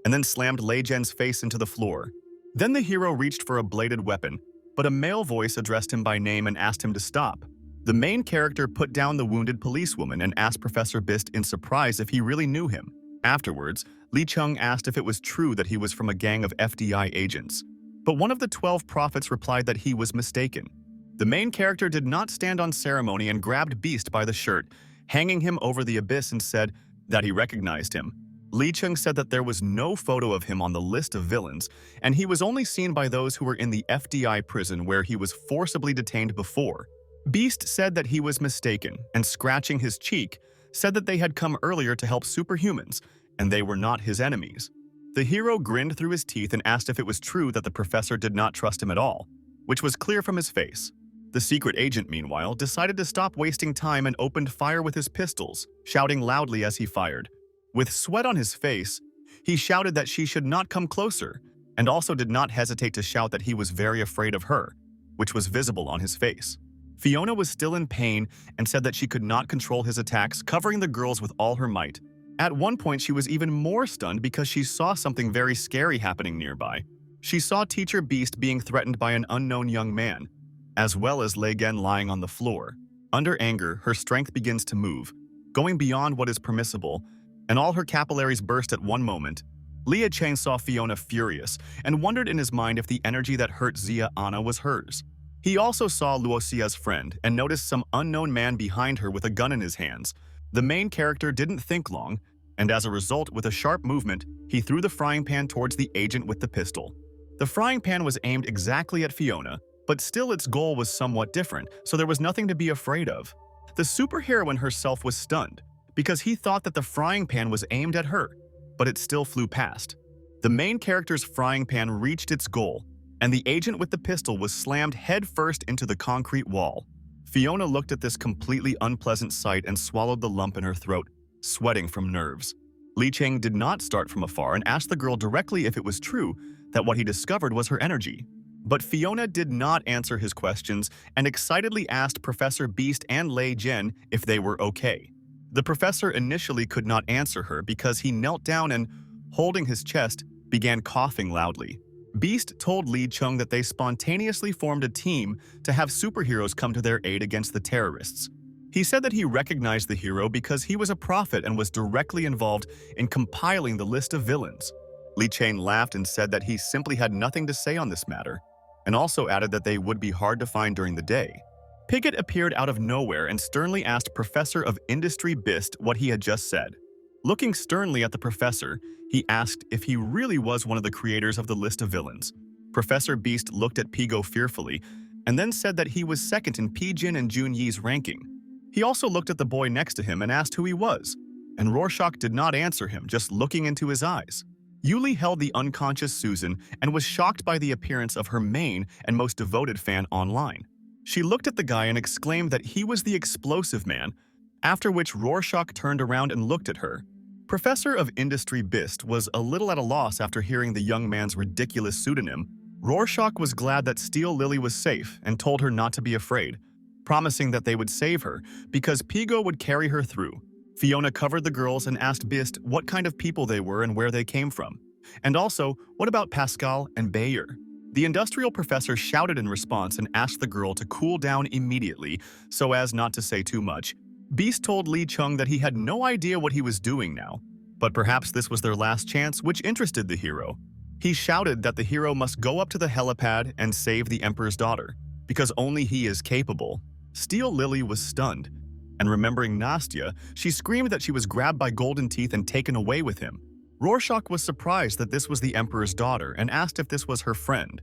and then slammed Lei Gen's face into the floor. Then the hero reached for a bladed weapon, but a male voice addressed him by name and asked him to stop. The main character put down the wounded policewoman and asked Professor Bist in surprise if he really knew him. Afterwards, Li Cheng asked if it was true that he was from a gang of FDI agents, but one of the 12 prophets replied that he was mistaken. The main character did not stand on ceremony and grabbed Beast by the shirt, hanging him over the abyss and said that he recognized him. Li Cheng said that there was no photo of him on the list of villains, and he was only seen by those who were in the FDI prison where he was forcibly detained before. Beast said that he was mistaken, and scratching his cheek, said that they had come earlier to help superhumans, and they were not his enemies. The hero grinned through his teeth and asked if it was true that the professor did not trust him at all, which was clear from his face. The secret agent, meanwhile, decided to stop wasting time and opened fire with his pistols, shouting loudly as he fired. With sweat on his face, he shouted that she should not come closer, and also did not hesitate to shout that he was very afraid of her, which was visible on his face. Fiona was still in pain and said that she could not control his attacks, covering the girls with all her might. At one point, she was even more stunned because she saw something very scary happening nearby. She saw Teacher Beast being threatened by an unknown young man, as well as Lei Gen lying on the floor. Under anger, her strength begins to move, going beyond what is permissible, and all her capillaries burst at one moment. Lia Chang saw Fiona furious and wondered in his mind if the energy that hurt Zia Anna was hers. He also saw Luosia's friend and noticed some unknown man behind her with a gun in his hands. The main character didn't think long, and as a result, with a sharp movement, he threw the frying pan towards the agent with the pistol. The frying pan was aimed exactly at Fiona, but still its goal was somewhat different, so there was nothing to be afraid of. The superheroine herself was stunned, because he thought that the frying pan was aimed at her, but it still flew past. The main character's frying pan reached its goal, and the agent with the pistol was slammed headfirst into the concrete wall. Fiona looked at this completely unpleasant sight and swallowed the lump in her throat, sweating from nerves. Li Cheng did not start from afar and asked the girl directly if it was true that what he discovered was her energy. But Fiona did not answer his questions and excitedly asked Professor Beast and Lei Jin if they were okay. The professor initially could not answer her because he knelt down and, holding his chest, began coughing loudly. Beast told Lee Chung that they spontaneously formed a team to have superheroes come to their aid against the terrorists. He said that he recognized the hero because he was a prophet and was directly involved in compiling the list of villains. Lee Chang laughed and said that he simply had nothing to say on this matter, and also added that they would be hard to find during the day. Pigott appeared out of nowhere and sternly asked Professor of Industry Beast what he had just said. Looking sternly at the professor, he asked if he really was one of the creators of the list of villains. Professor Beast looked at Pigo fearfully, and then said that he was second in P-Jin and Jun-Yi's ranking. He also looked at the boy next to him and asked who he was, and Rorschach did not answer him, just looking into his eyes. Yuli held the unconscious Susan and was shocked by the appearance of her main and most devoted fan online. She looked at the guy and exclaimed that he was the explosive man, after which Rorschach turned around and looked at her. Professor of Industry Beast was a little at a loss after hearing the young man's ridiculous pseudonym. Rorschach was glad that Steel Lily was safe and told her not to be afraid, promising that they would save her because Pigo would carry her through. Fiona covered the girls and asked Beast what kind of people they were and where they came from. And also, what about Pascal and Bayer? The industrial professor shouted in response and asked the girl to cool down immediately so as not to say too much. Beast told Lee Chung that he had no idea what he was doing now, but perhaps this was their last chance, which interested the hero. He shouted that the hero must go up to the helipad and save the Emperor's daughter, because only he is capable. Steel Lily was stunned, and remembering Nastya, she screamed that she was grabbed by Golden Teeth and taken away with him. Rorschach was surprised that this was the Emperor's daughter and asked if this was her friend,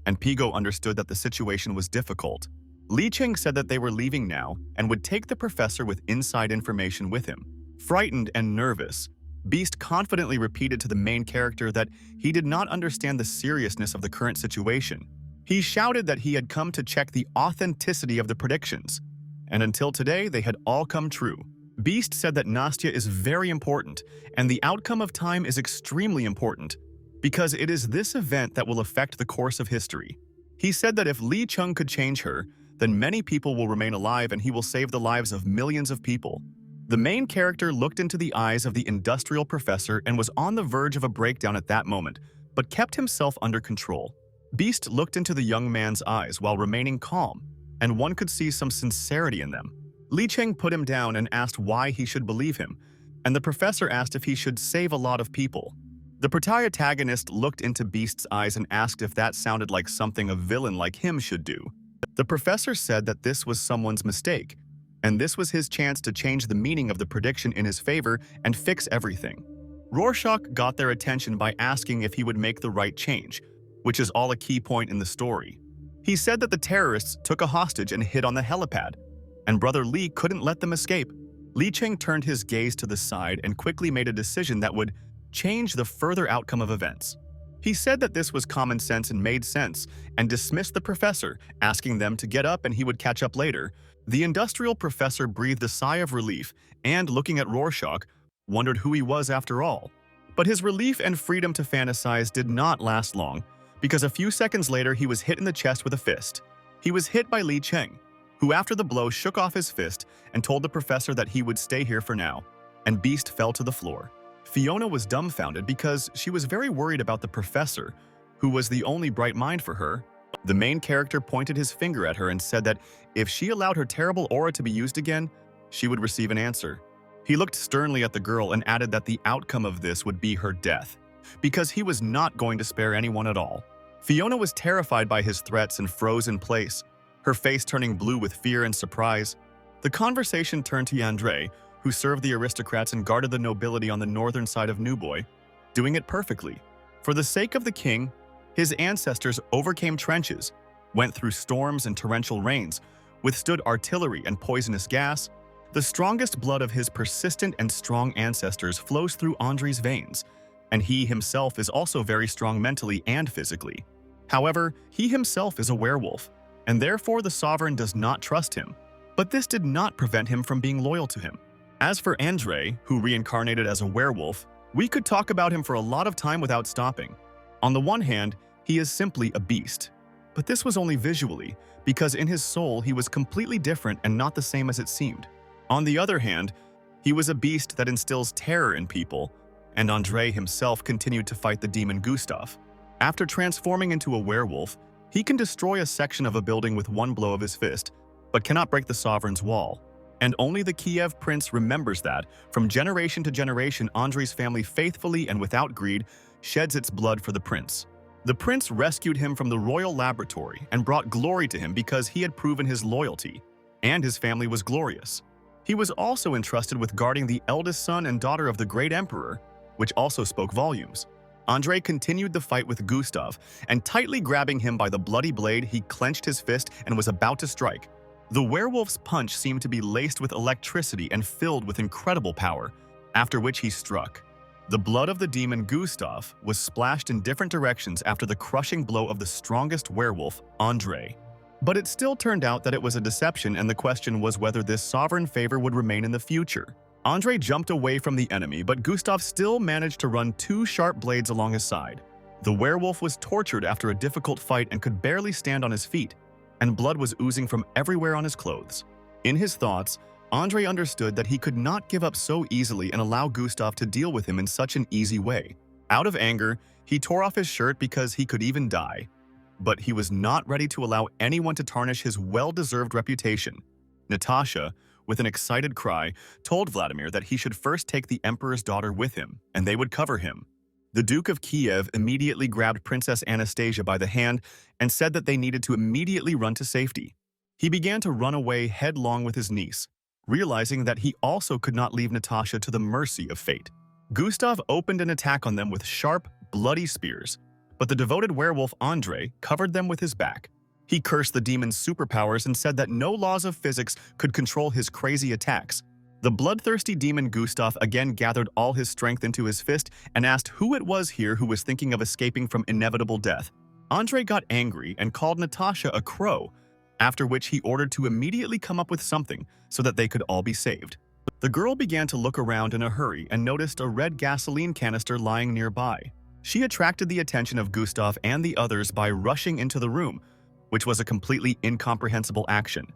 and Pigo understood that the situation was difficult. Li Cheng said that they were leaving now and would take the professor with inside information with him. Frightened and nervous, Beast confidently repeated to the main character that he did not understand the seriousness of the current situation. He shouted that he had come to check the authenticity of the predictions, and until today they had all come true. Beast said that Nastya is very important, and the outcome of time is extremely important, because it is this event that will affect the course of history. He said that if Li Chung could change her, then many people will remain alive and he will save the lives of millions of people. The main character looked into the eyes of the industrial professor and was on the verge of a breakdown at that moment, but kept himself under control. Beast looked into the young man's eyes while remaining calm, and one could see some sincerity in them. Li Cheng put him down and asked why he should believe him, and the professor asked if he should save a lot of people. The protagonist looked into Beast's eyes and asked if that sounded like something a villain like him should do. The professor said that this was someone's mistake, and this was his chance to change the meaning of the prediction in his favor and fix everything. Rorschach got their attention by asking if he would make the right change, which is all a key point in the story. He said that the terrorists took a hostage and hid on the helipad, and Brother Li couldn't let them escape. Li Cheng turned his gaze to the side and quickly made a decision that would change the further outcome of events. He said that this was common sense and made sense, and dismissed the professor, asking them to get up and he would catch up later. The industrial professor breathed a sigh of relief and, looking at Rorschach, wondered who he was after all. But his relief and freedom to fantasize did not last long, because a few seconds later he was hit in the chest with a fist. He was hit by Li Cheng, who after the blow shook off his fist and told the professor that he would stay here for now, and Beast fell to the floor. Fiona was dumbfounded because she was very worried about the professor, who was the only bright mind for her. The main character pointed his finger at her and said that if she allowed her terrible aura to be used again, she would receive an answer. He looked sternly at the girl and added that the outcome of this would be her death, because he was not going to spare anyone at all. Fiona was terrified by his threats and froze in place, her face turning blue with fear and surprise. The conversation turned to Yandre, who served the aristocrats and guarded the nobility on the northern side of Nuboy, doing it perfectly. For the sake of the king, his ancestors overcame trenches, went through storms and torrential rains, withstood artillery and poisonous gas. The strongest blood of his persistent and strong ancestors flows through Andre's veins, and he himself is also very strong mentally and physically. However, he himself is a werewolf, and therefore the sovereign does not trust him. But this did not prevent him from being loyal to him. As for Andre, who reincarnated as a werewolf, we could talk about him for a lot of time without stopping. On the one hand, he is simply a beast, But this was only visually, because in his soul he was completely different and not the same as it seemed. On the other hand, he was a beast that instills terror in people, and Andrei himself continued to fight the demon Gustav. After transforming into a werewolf, he can destroy a section of a building with one blow of his fist, but cannot break the sovereign's wall. And only the Kiev prince remembers that, from generation to generation, Andrei's family faithfully and without greed sheds its blood for the prince. The prince rescued him from the royal laboratory and brought glory to him because he had proven his loyalty, and his family was glorious. He was also entrusted with guarding the eldest son and daughter of the great emperor, which also spoke volumes. Andrei continued the fight with Gustav, and tightly grabbing him by the bloody blade, he clenched his fist and was about to strike. The werewolf's punch seemed to be laced with electricity and filled with incredible power, after which he struck. The blood of the demon Gustav was splashed in different directions after the crushing blow of the strongest werewolf, Andrei. But it still turned out that it was a deception, and the question was whether this sovereign favor would remain in the future. Andrei jumped away from the enemy, but Gustav still managed to run two sharp blades along his side. The werewolf was tortured after a difficult fight and could barely stand on his feet, and blood was oozing from everywhere on his clothes. In his thoughts, Andrei understood that he could not give up so easily and allow Gustav to deal with him in such an easy way. Out of anger, he tore off his shirt because he could even die. But he was not ready to allow anyone to tarnish his well-deserved reputation. Natasha, with an excited cry, told Vladimir that he should first take the emperor's daughter with him, and they would cover him. The Duke of Kiev immediately grabbed Princess Anastasia by the hand and said that they needed to immediately run to safety. He began to run away headlong with his niece, realizing that he also could not leave Natasha to the mercy of fate. Gustav opened an attack on them with sharp, bloody spears, but the devoted werewolf Andrei covered them with his back. He cursed the demon's superpowers and said that no laws of physics could control his crazy attacks. The bloodthirsty demon Gustav again gathered all his strength into his fist and asked who it was here who was thinking of escaping from inevitable death. Andrei got angry and called Natasha a crow, after which he ordered to immediately come up with something so that they could all be saved. The girl began to look around in a hurry and noticed a red gasoline canister lying nearby. She attracted the attention of Gustav and the others by rushing into the room, which was a completely incomprehensible action.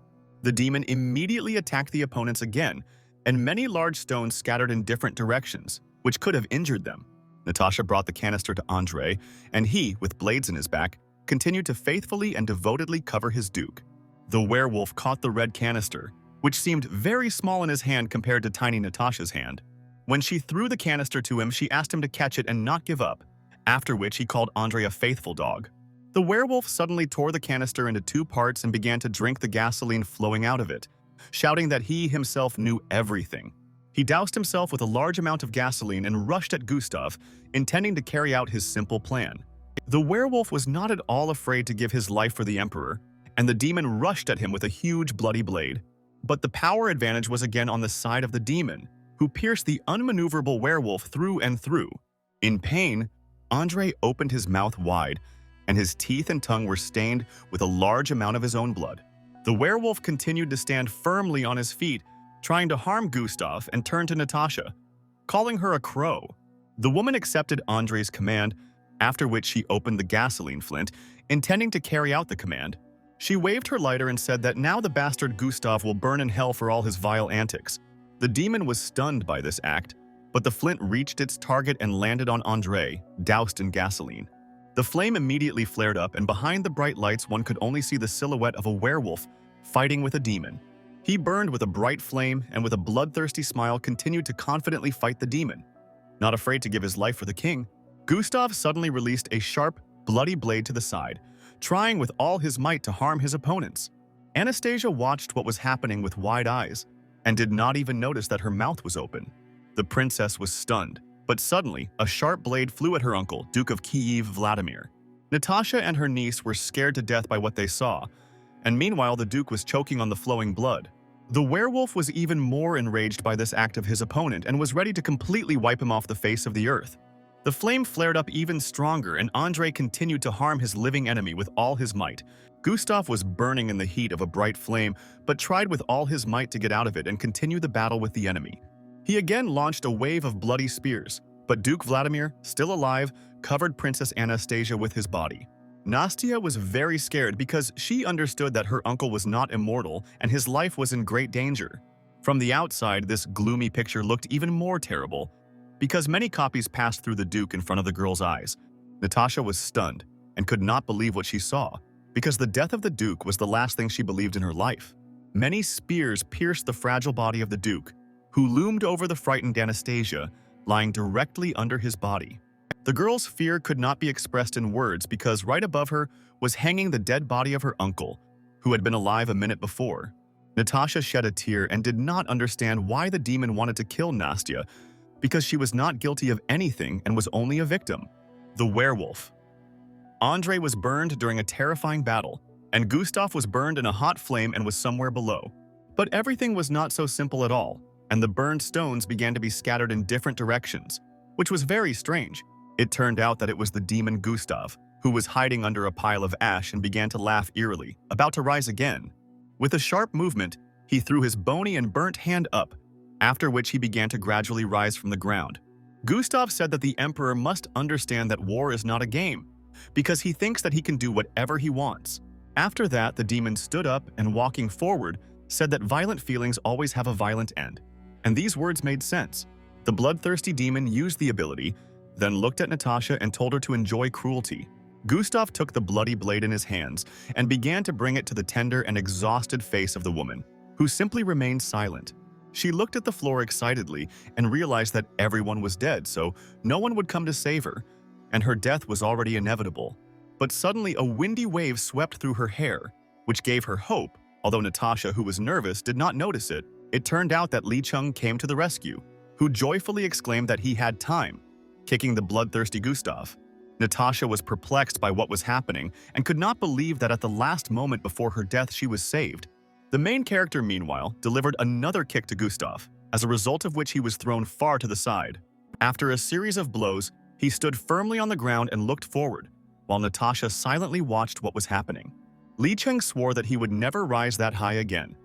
The demon immediately attacked the opponents again, and many large stones scattered in different directions, which could have injured them. Natasha brought the canister to Andrei, and he, with blades in his back, continued to faithfully and devotedly cover his duke. The werewolf caught the red canister, which seemed very small in his hand compared to tiny Natasha's hand. When she threw the canister to him, she asked him to catch it and not give up, after which he called Andrei a faithful dog. The werewolf suddenly tore the canister into two parts and began to drink the gasoline flowing out of it, shouting that he himself knew everything. He doused himself with a large amount of gasoline and rushed at Gustav, intending to carry out his simple plan. The werewolf was not at all afraid to give his life for the emperor, and the demon rushed at him with a huge bloody blade. But the power advantage was again on the side of the demon, who pierced the unmaneuverable werewolf through and through. In pain, Andrei opened his mouth wide, and his teeth and tongue were stained with a large amount of his own blood. The werewolf continued to stand firmly on his feet, trying to harm Gustav, and turned to Natasha, calling her a crow. The woman accepted Andrei's command, after which she opened the gasoline flint, intending to carry out the command. She waved her lighter and said that now the bastard Gustav will burn in hell for all his vile antics. The demon was stunned by this act, but the flint reached its target and landed on Andrei, doused in gasoline. The flame immediately flared up, and behind the bright lights one could only see the silhouette of a werewolf fighting with a demon. He burned with a bright flame and with a bloodthirsty smile continued to confidently fight the demon. Not afraid to give his life for the king, Gustav suddenly released a sharp, bloody blade to the side, trying with all his might to harm his opponents. Anastasia watched what was happening with wide eyes and did not even notice that her mouth was open. The princess was stunned, but suddenly a sharp blade flew at her uncle, Duke of Kiev Vladimir. Natasha and her niece were scared to death by what they saw, and meanwhile the Duke was choking on the flowing blood. The werewolf was even more enraged by this act of his opponent and was ready to completely wipe him off the face of the earth. The flame flared up even stronger, and Andrei continued to harm his living enemy with all his might. Gustav was burning in the heat of a bright flame, but tried with all his might to get out of it and continue the battle with the enemy. He again launched a wave of bloody spears, but Duke Vladimir, still alive, covered Princess Anastasia with his body. Nastya was very scared because she understood that her uncle was not immortal and his life was in great danger. From the outside, this gloomy picture looked even more terrible because many copies passed through the Duke in front of the girl's eyes. Natasha was stunned and could not believe what she saw because the death of the Duke was the last thing she believed in her life. Many spears pierced the fragile body of the Duke, who loomed over the frightened Anastasia, lying directly under his body. The girl's fear could not be expressed in words because right above her was hanging the dead body of her uncle, who had been alive a minute before. Natasha shed a tear and did not understand why the demon wanted to kill Nastya, because she was not guilty of anything and was only a victim. The werewolf. Andrei was burned during a terrifying battle, and Gustav was burned in a hot flame and was somewhere below. But everything was not so simple at all, and the burned stones began to be scattered in different directions, which was very strange. It turned out that it was the demon Gustav, who was hiding under a pile of ash and began to laugh eerily, about to rise again. With a sharp movement, he threw his bony and burnt hand up, after which he began to gradually rise from the ground. Gustav said that the emperor must understand that war is not a game, because he thinks that he can do whatever he wants. After that, the demon stood up and, walking forward, said that violent feelings always have a violent end. And these words made sense. The bloodthirsty demon used the ability, then looked at Natasha and told her to enjoy cruelty. Gustav took the bloody blade in his hands and began to bring it to the tender and exhausted face of the woman, who simply remained silent. She looked at the floor excitedly and realized that everyone was dead, so no one would come to save her, and her death was already inevitable. But suddenly a windy wave swept through her hair, which gave her hope, although Natasha, who was nervous, did not notice it. It turned out that Li Cheng came to the rescue, who joyfully exclaimed that he had time, kicking the bloodthirsty Gustav. Natasha was perplexed by what was happening and could not believe that at the last moment before her death she was saved. The main character, meanwhile, delivered another kick to Gustav, as a result of which he was thrown far to the side. After a series of blows, he stood firmly on the ground and looked forward, while Natasha silently watched what was happening. Li Cheng swore that he would never rise that high again,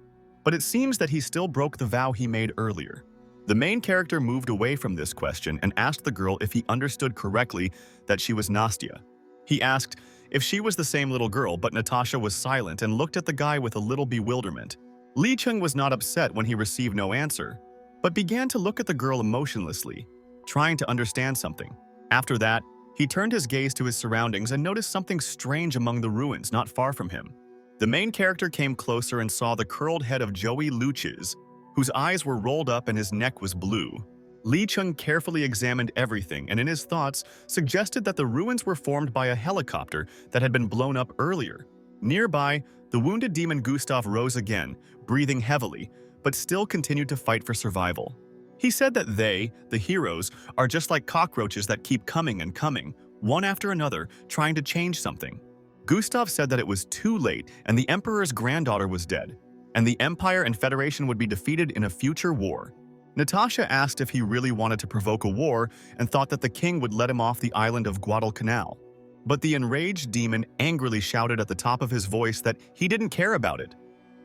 but it seems that he still broke the vow he made earlier. The main character moved away from this question and asked the girl if he understood correctly that she was Nastya. He asked if she was the same little girl, but Natasha was silent and looked at the guy with a little bewilderment. Li Cheng was not upset when he received no answer, but began to look at the girl emotionlessly, trying to understand something. After that, he turned his gaze to his surroundings and noticed something strange among the ruins not far from him. The main character came closer and saw the curled head of Joey Luches, whose eyes were rolled up and his neck was blue. Li Cheng carefully examined everything and in his thoughts suggested that the ruins were formed by a helicopter that had been blown up earlier. Nearby, the wounded demon Gustav rose again, breathing heavily, but still continued to fight for survival. He said that they, the heroes, are just like cockroaches that keep coming and coming, one after another, trying to change something. Gustav said that it was too late and the emperor's granddaughter was dead, and the Empire and Federation would be defeated in a future war. Natasha asked if he really wanted to provoke a war and thought that the king would let him off the island of Guadalcanal. But the enraged demon angrily shouted at the top of his voice that he didn't care about it,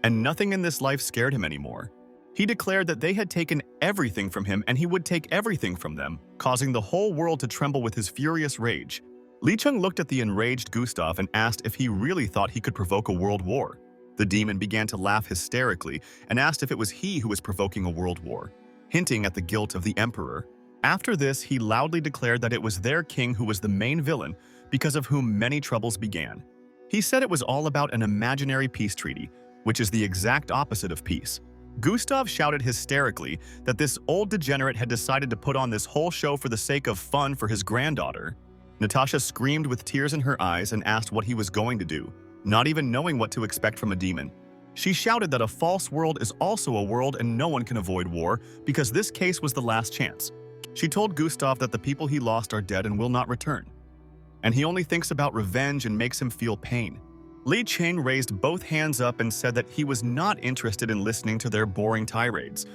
and nothing in this life scared him anymore. He declared that they had taken everything from him and he would take everything from them, causing the whole world to tremble with his furious rage. Li Cheng looked at the enraged Gustav and asked if he really thought he could provoke a world war. The demon began to laugh hysterically and asked if it was he who was provoking a world war, hinting at the guilt of the emperor. After this, he loudly declared that it was their king who was the main villain, because of whom many troubles began. He said it was all about an imaginary peace treaty, which is the exact opposite of peace. Gustav shouted hysterically that this old degenerate had decided to put on this whole show for the sake of fun for his granddaughter. Natasha screamed with tears in her eyes and asked what he was going to do, not even knowing what to expect from a demon. She shouted that a false world is also a world and no one can avoid war because this case was the last chance. She told Gustav that the people he lost are dead and will not return, and he only thinks about revenge and makes him feel pain. Li Cheng raised both hands up and said that he was not interested in listening to their boring tirades,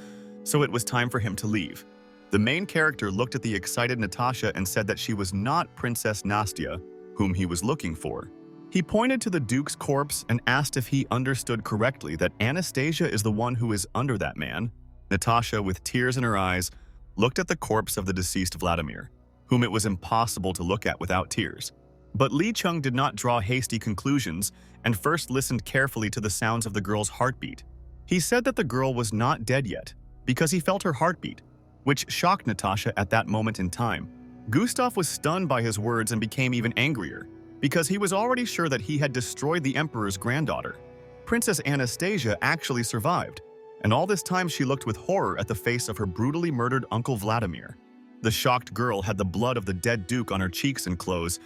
so it was time for him to leave. The main character looked at the excited Natasha and said that she was not Princess Nastya, whom he was looking for. He pointed to the Duke's corpse and asked if he understood correctly that Anastasia is the one who is under that man. Natasha, with tears in her eyes, looked at the corpse of the deceased Vladimir, whom it was impossible to look at without tears. But Lee Chung did not draw hasty conclusions and first listened carefully to the sounds of the girl's heartbeat. He said that the girl was not dead yet because he felt her heartbeat, which shocked Natasha at that moment in time. Gustav was stunned by his words and became even angrier because he was already sure that he had destroyed the emperor's granddaughter. Princess Anastasia actually survived, and all this time she looked with horror at the face of her brutally murdered Uncle Vladimir. The shocked girl had the blood of the dead duke on her cheeks and clothes,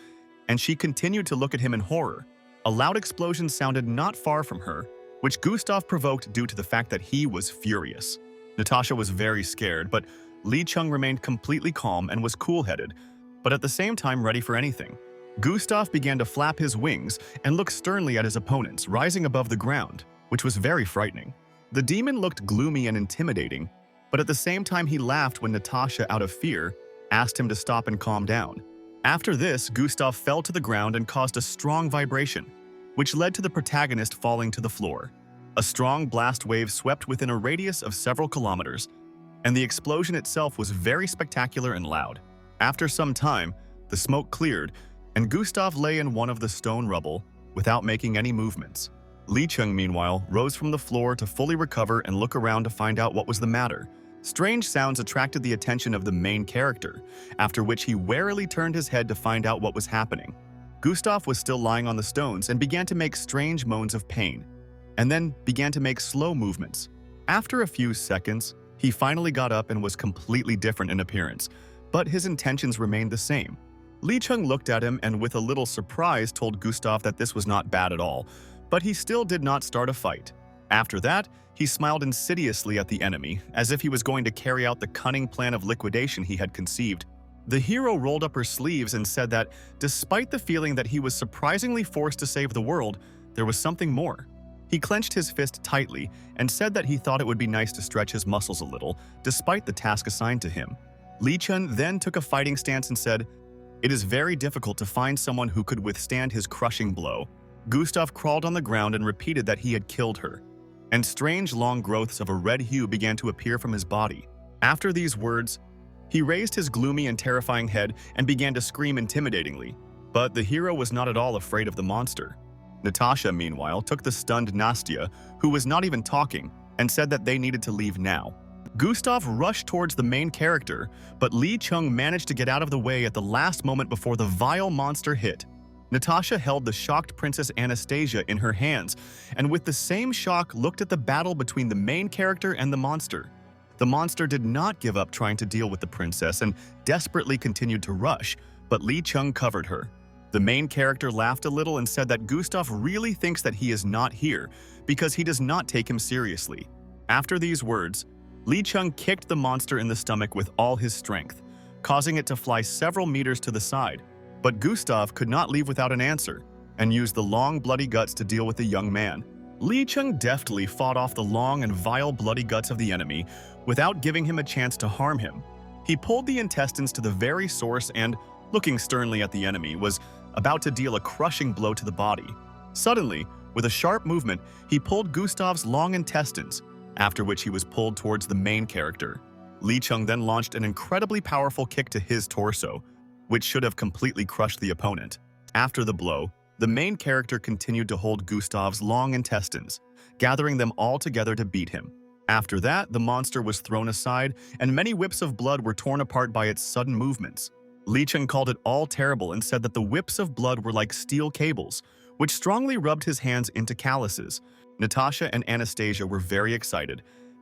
and she continued to look at him in horror. A loud explosion sounded not far from her, which Gustav provoked due to the fact that he was furious. Natasha was very scared, but Lee Chung remained completely calm and was cool-headed, but at the same time ready for anything. Gustav began to flap his wings and look sternly at his opponents, rising above the ground, which was very frightening. The demon looked gloomy and intimidating, but at the same time he laughed when Natasha, out of fear, asked him to stop and calm down. After this, Gustav fell to the ground and caused a strong vibration, which led to the protagonist falling to the floor. A strong blast wave swept within a radius of several kilometers, and the explosion itself was very spectacular and loud. After some time, the smoke cleared, and Gustav lay in one of the stone rubble without making any movements. Lee Chung, meanwhile, rose from the floor to fully recover and look around to find out what was the matter. Strange sounds attracted the attention of the main character, after which he warily turned his head to find out what was happening. Gustav was still lying on the stones and began to make strange moans of pain, and then began to make slow movements. After a few seconds, he finally got up and was completely different in appearance, but his intentions remained the same. Lee Chung looked at him and with a little surprise told Gustav that this was not bad at all, but he still did not start a fight. After that, he smiled insidiously at the enemy, as if he was going to carry out the cunning plan of liquidation he had conceived. The hero rolled up her sleeves and said that, despite the feeling that he was surprisingly forced to save the world, there was something more. He clenched his fist tightly and said that he thought it would be nice to stretch his muscles a little, despite the task assigned to him. Lee Chun then took a fighting stance and said, "It is very difficult to find someone who could withstand his crushing blow." Gustav crawled on the ground and repeated that he had killed her, and strange long growths of a red hue began to appear from his body. After these words, he raised his gloomy and terrifying head and began to scream intimidatingly, but the hero was not at all afraid of the monster. Natasha, meanwhile, took the stunned Nastya, who was not even talking, and said that they needed to leave now. Gustav rushed towards the main character, but Lee Chung managed to get out of the way at the last moment before the vile monster hit. Natasha held the shocked Princess Anastasia in her hands, and with the same shock looked at the battle between the main character and the monster. The monster did not give up trying to deal with the princess and desperately continued to rush, but Lee Chung covered her. The main character laughed a little and said that Gustav really thinks that he is not here because he does not take him seriously. After these words, Lee Chung kicked the monster in the stomach with all his strength, causing it to fly several meters to the side. But Gustav could not leave without an answer and used the long bloody guts to deal with the young man. Lee Chung deftly fought off the long and vile bloody guts of the enemy without giving him a chance to harm him. He pulled the intestines to the very source and, looking sternly at the enemy, was about to deal a crushing blow to the body. Suddenly, with a sharp movement, he pulled Gustav's long intestines, after which he was pulled towards the main character. Lee Chung then launched an incredibly powerful kick to his torso, which should have completely crushed the opponent. After the blow, the main character continued to hold Gustav's long intestines, gathering them all together to beat him. After that, the monster was thrown aside, and many whips of blood were torn apart by its sudden movements. Lee Chung called it all terrible and said that the whips of blood were like steel cables, which strongly rubbed his hands into calluses. Natasha and Anastasia were very excited,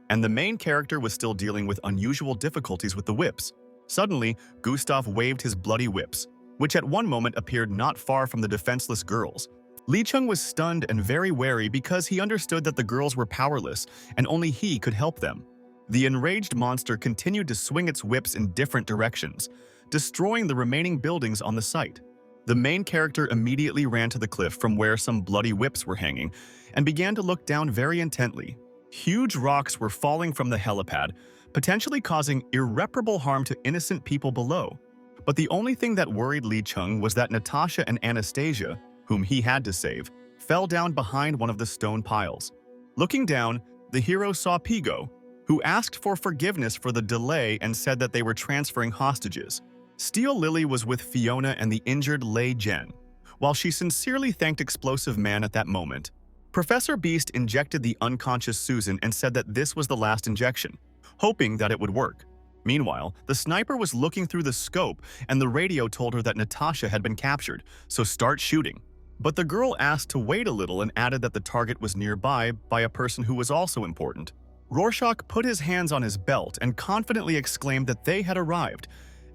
and the main character was still dealing with unusual difficulties with the whips. Suddenly, Gustav waved his bloody whips, which at one moment appeared not far from the defenseless girls. Lee Chung was stunned and very wary because he understood that the girls were powerless and only he could help them. The enraged monster continued to swing its whips in different directions, destroying the remaining buildings on the site. The main character immediately ran to the cliff from where some bloody whips were hanging and began to look down very intently. Huge rocks were falling from the helipad, potentially causing irreparable harm to innocent people below. But the only thing that worried Lee Chung was that Natasha and Anastasia, whom he had to save, fell down behind one of the stone piles. Looking down, the hero saw Pigo, who asked for forgiveness for the delay and said that they were transferring hostages. Steel Lily was with Fiona and the injured Lei Jen. while she sincerely thanked Explosive Man at that moment. Professor Beast injected the unconscious Susan and said that this was the last injection, hoping that it would work. Meanwhile, the sniper was looking through the scope and the radio told her that Natasha had been captured, so start shooting. But the girl asked to wait a little and added that the target was nearby by a person who was also important. Rorschach put his hands on his belt and confidently exclaimed that they had arrived,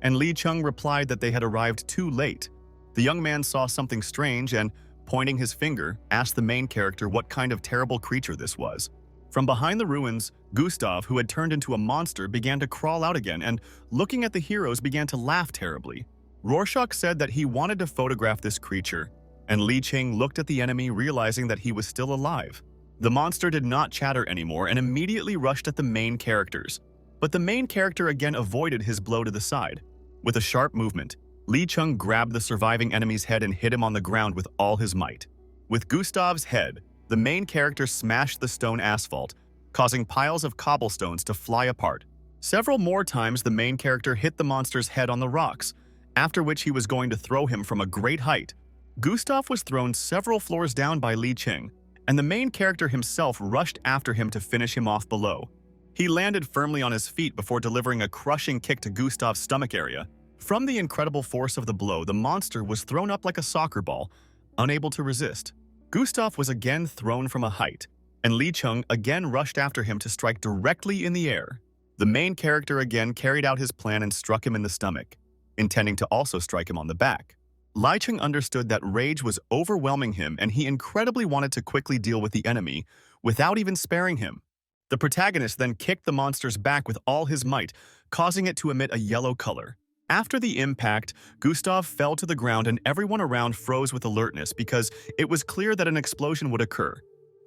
and Lee Chung replied that they had arrived too late. The young man saw something strange and, pointing his finger, asked the main character what kind of terrible creature this was. From behind the ruins, Gustav, who had turned into a monster, began to crawl out again and, looking at the heroes, began to laugh terribly. Rorschach said that he wanted to photograph this creature, and Li Ching looked at the enemy, realizing that he was still alive. The monster did not chatter anymore and immediately rushed at the main characters. But the main character again avoided his blow to the side. With a sharp movement, Li Chung grabbed the surviving enemy's head and hit him on the ground with all his might. With Gustav's head, the main character smashed the stone asphalt, causing piles of cobblestones to fly apart. Several more times the main character hit the monster's head on the rocks, after which he was going to throw him from a great height. Gustav was thrown several floors down by Li Ching, and the main character himself rushed after him to finish him off below. He landed firmly on his feet before delivering a crushing kick to Gustav's stomach area. From the incredible force of the blow, the monster was thrown up like a soccer ball, unable to resist. Gustav was again thrown from a height, and Li Chung again rushed after him to strike directly in the air. The main character again carried out his plan and struck him in the stomach, intending to also strike him on the back. Li Chung understood that rage was overwhelming him and he incredibly wanted to quickly deal with the enemy without even sparing him. The protagonist then kicked the monster's back with all his might, causing it to emit a yellow color. After the impact, Gustav fell to the ground and everyone around froze with alertness because it was clear that an explosion would occur.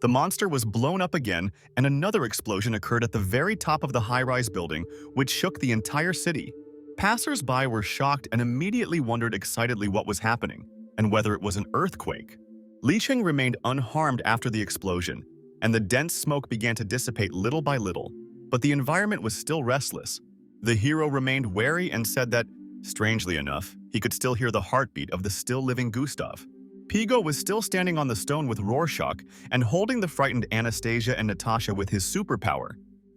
The monster was blown up again and another explosion occurred at the very top of the high-rise building, which shook the entire city. Passers-by were shocked and immediately wondered excitedly what was happening and whether it was an earthquake. Li Ching remained unharmed after the explosion, and the dense smoke began to dissipate little by little, but the environment was still restless. The hero remained wary and said that, strangely enough, he could still hear the heartbeat of the still-living Gustav. Pigo was still standing on the stone with Rorschach and holding the frightened Anastasia and Natasha with his superpower.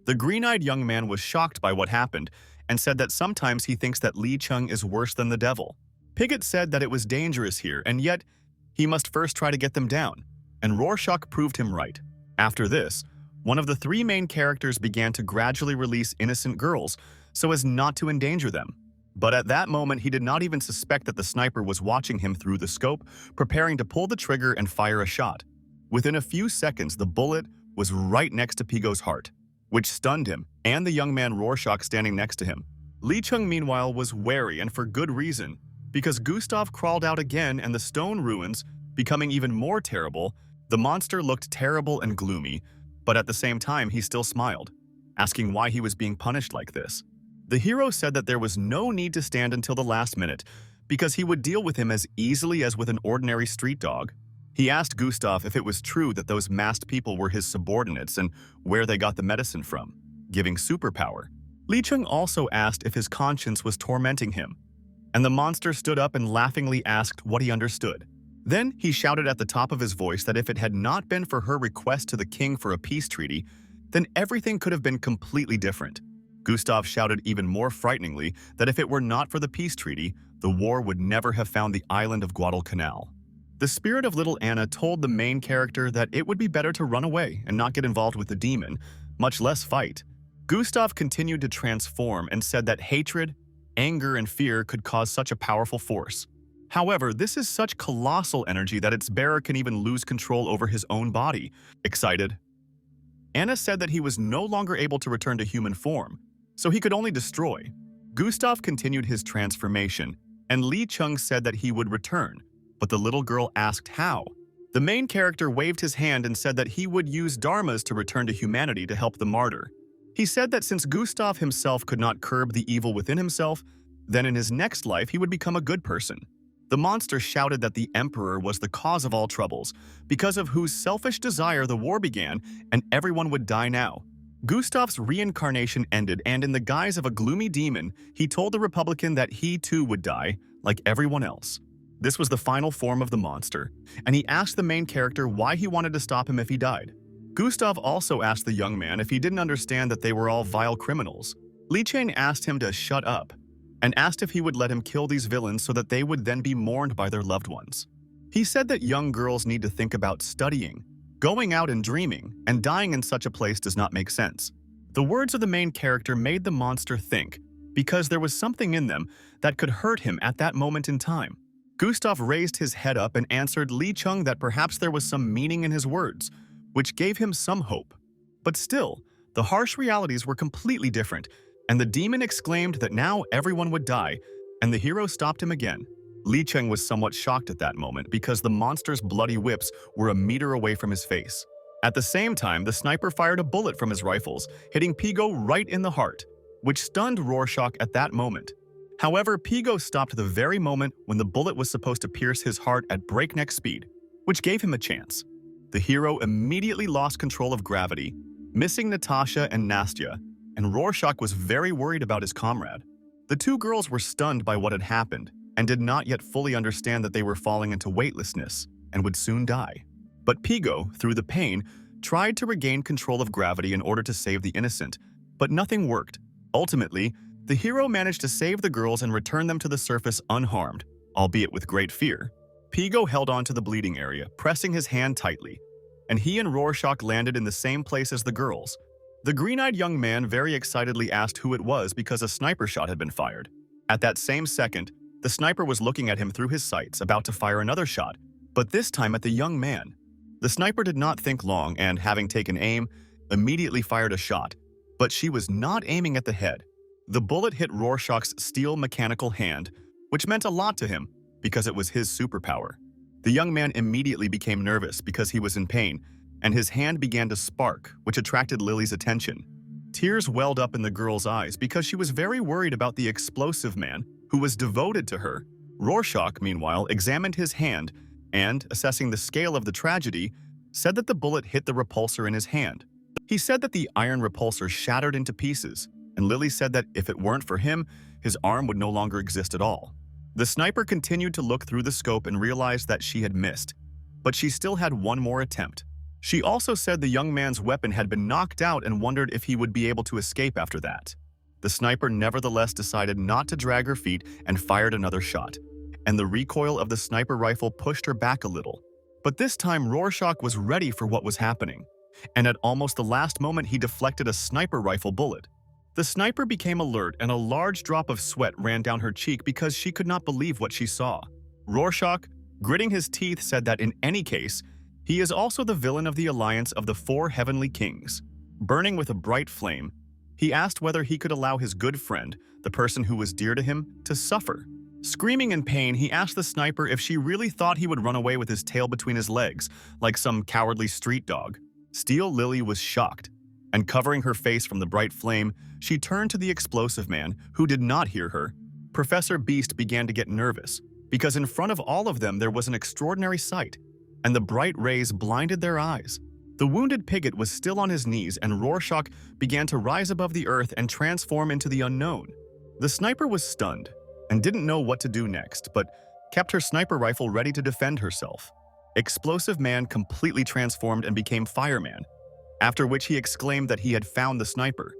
The green-eyed young man was shocked by what happened and said that sometimes he thinks that Li Chung is worse than the devil. Pigott said that it was dangerous here and yet he must first try to get them down, and Rorschach proved him right. After this, one of the three main characters began to gradually release innocent girls so as not to endanger them. But at that moment, he did not even suspect that the sniper was watching him through the scope, preparing to pull the trigger and fire a shot. Within a few seconds, the bullet was right next to Pigo's heart, which stunned him and the young man Rorschach standing next to him. Li Chung, meanwhile, was wary and for good reason, because Gustav crawled out again and the stone ruins, becoming even more terrible, the monster looked terrible and gloomy, but at the same time he still smiled, asking why he was being punished like this. The hero said that there was no need to stand until the last minute, because he would deal with him as easily as with an ordinary street dog. He asked Gustav if it was true that those masked people were his subordinates and where they got the medicine from, giving superpower. Li Chung also asked if his conscience was tormenting him, and the monster stood up and laughingly asked what he understood. Then he shouted at the top of his voice that if it had not been for her request to the king for a peace treaty, then everything could have been completely different. Gustav shouted even more frighteningly that if it were not for the peace treaty, the war would never have found the island of Guadalcanal. The spirit of little Anna told the main character that it would be better to run away and not get involved with the demon, much less fight. Gustav continued to transform and said that hatred, anger, and fear could cause such a powerful force. However, this is such colossal energy that its bearer can even lose control over his own body. Excited, Anna said that he was no longer able to return to human form, so he could only destroy. Gustav continued his transformation, and Li Chung said that he would return, but the little girl asked how. The main character waved his hand and said that he would use dharmas to return to humanity to help the martyr. He said that since Gustav himself could not curb the evil within himself, then in his next life he would become a good person. The monster shouted that the emperor was the cause of all troubles, because of whose selfish desire the war began and everyone would die now. Gustav's reincarnation ended, and in the guise of a gloomy demon, he told the Republican that he too would die, like everyone else. This was the final form of the monster, and he asked the main character why he wanted to stop him if he died. Gustav also asked the young man if he didn't understand that they were all vile criminals. Li Chang asked him to shut up, and asked if he would let him kill these villains so that they would then be mourned by their loved ones. He said that young girls need to think about studying, going out and dreaming, and dying in such a place does not make sense. The words of the main character made the monster think, because there was something in them that could hurt him at that moment in time. Gustav raised his head up and answered Li Chang that perhaps there was some meaning in his words, which gave him some hope. But still, the harsh realities were completely different, and the demon exclaimed that now everyone would die, and the hero stopped him again. Li Chang was somewhat shocked at that moment because the monster's bloody whips were a meter away from his face. At the same time, the sniper fired a bullet from his rifles, hitting Pigo right in the heart, which stunned Rorschach at that moment. However, Pigo stopped the very moment when the bullet was supposed to pierce his heart at breakneck speed, which gave him a chance. The hero immediately lost control of gravity, missing Natasha and Nastya, and Rorschach was very worried about his comrade. The two girls were stunned by what had happened and did not yet fully understand that they were falling into weightlessness and would soon die. But Pigo, through the pain, tried to regain control of gravity in order to save the innocent, but nothing worked. Ultimately, the hero managed to save the girls and return them to the surface unharmed, albeit with great fear. Pigo held on to the bleeding area, pressing his hand tightly, and he and Rorschach landed in the same place as the girls. The green-eyed young man very excitedly asked who it was because a sniper shot had been fired. At that same second, the sniper was looking at him through his sights, about to fire another shot, but this time at the young man. The sniper did not think long and, having taken aim, immediately fired a shot, but she was not aiming at the head. The bullet hit Rorschach's steel mechanical hand, which meant a lot to him because it was his superpower. The young man immediately became nervous because he was in pain, and his hand began to spark, which attracted Lily's attention. Tears welled up in the girl's eyes because she was very worried about the explosive man who was devoted to her. Rorschach, meanwhile, examined his hand and, assessing the scale of the tragedy, said that the bullet hit the repulsor in his hand. He said that the iron repulsor shattered into pieces, and Lily said that if it weren't for him, his arm would no longer exist at all. The sniper continued to look through the scope and realized that she had missed, but she still had one more attempt. She also said the young man's weapon had been knocked out and wondered if he would be able to escape after that. The sniper nevertheless decided not to drag her feet and fired another shot, and the recoil of the sniper rifle pushed her back a little. But this time Rorschach was ready for what was happening, and at almost the last moment he deflected a sniper rifle bullet. The sniper became alert and a large drop of sweat ran down her cheek because she could not believe what she saw. Rorschach, gritting his teeth, said that in any case, he is also the villain of the alliance of the four heavenly kings. Burning with a bright flame, he asked whether he could allow his good friend, the person who was dear to him, to suffer. Screaming in pain, he asked the sniper if she really thought he would run away with his tail between his legs, like some cowardly street dog. Steel Lily was shocked, and covering her face from the bright flame, she turned to the explosive man, who did not hear her. Professor Beast began to get nervous, because in front of all of them there was an extraordinary sight, and the bright rays blinded their eyes. The wounded Pigott was still on his knees, and Rorschach began to rise above the earth and transform into the unknown. The sniper was stunned, and didn't know what to do next, but kept her sniper rifle ready to defend herself. Explosive Man completely transformed and became Fireman, after which he exclaimed that he had found the sniper.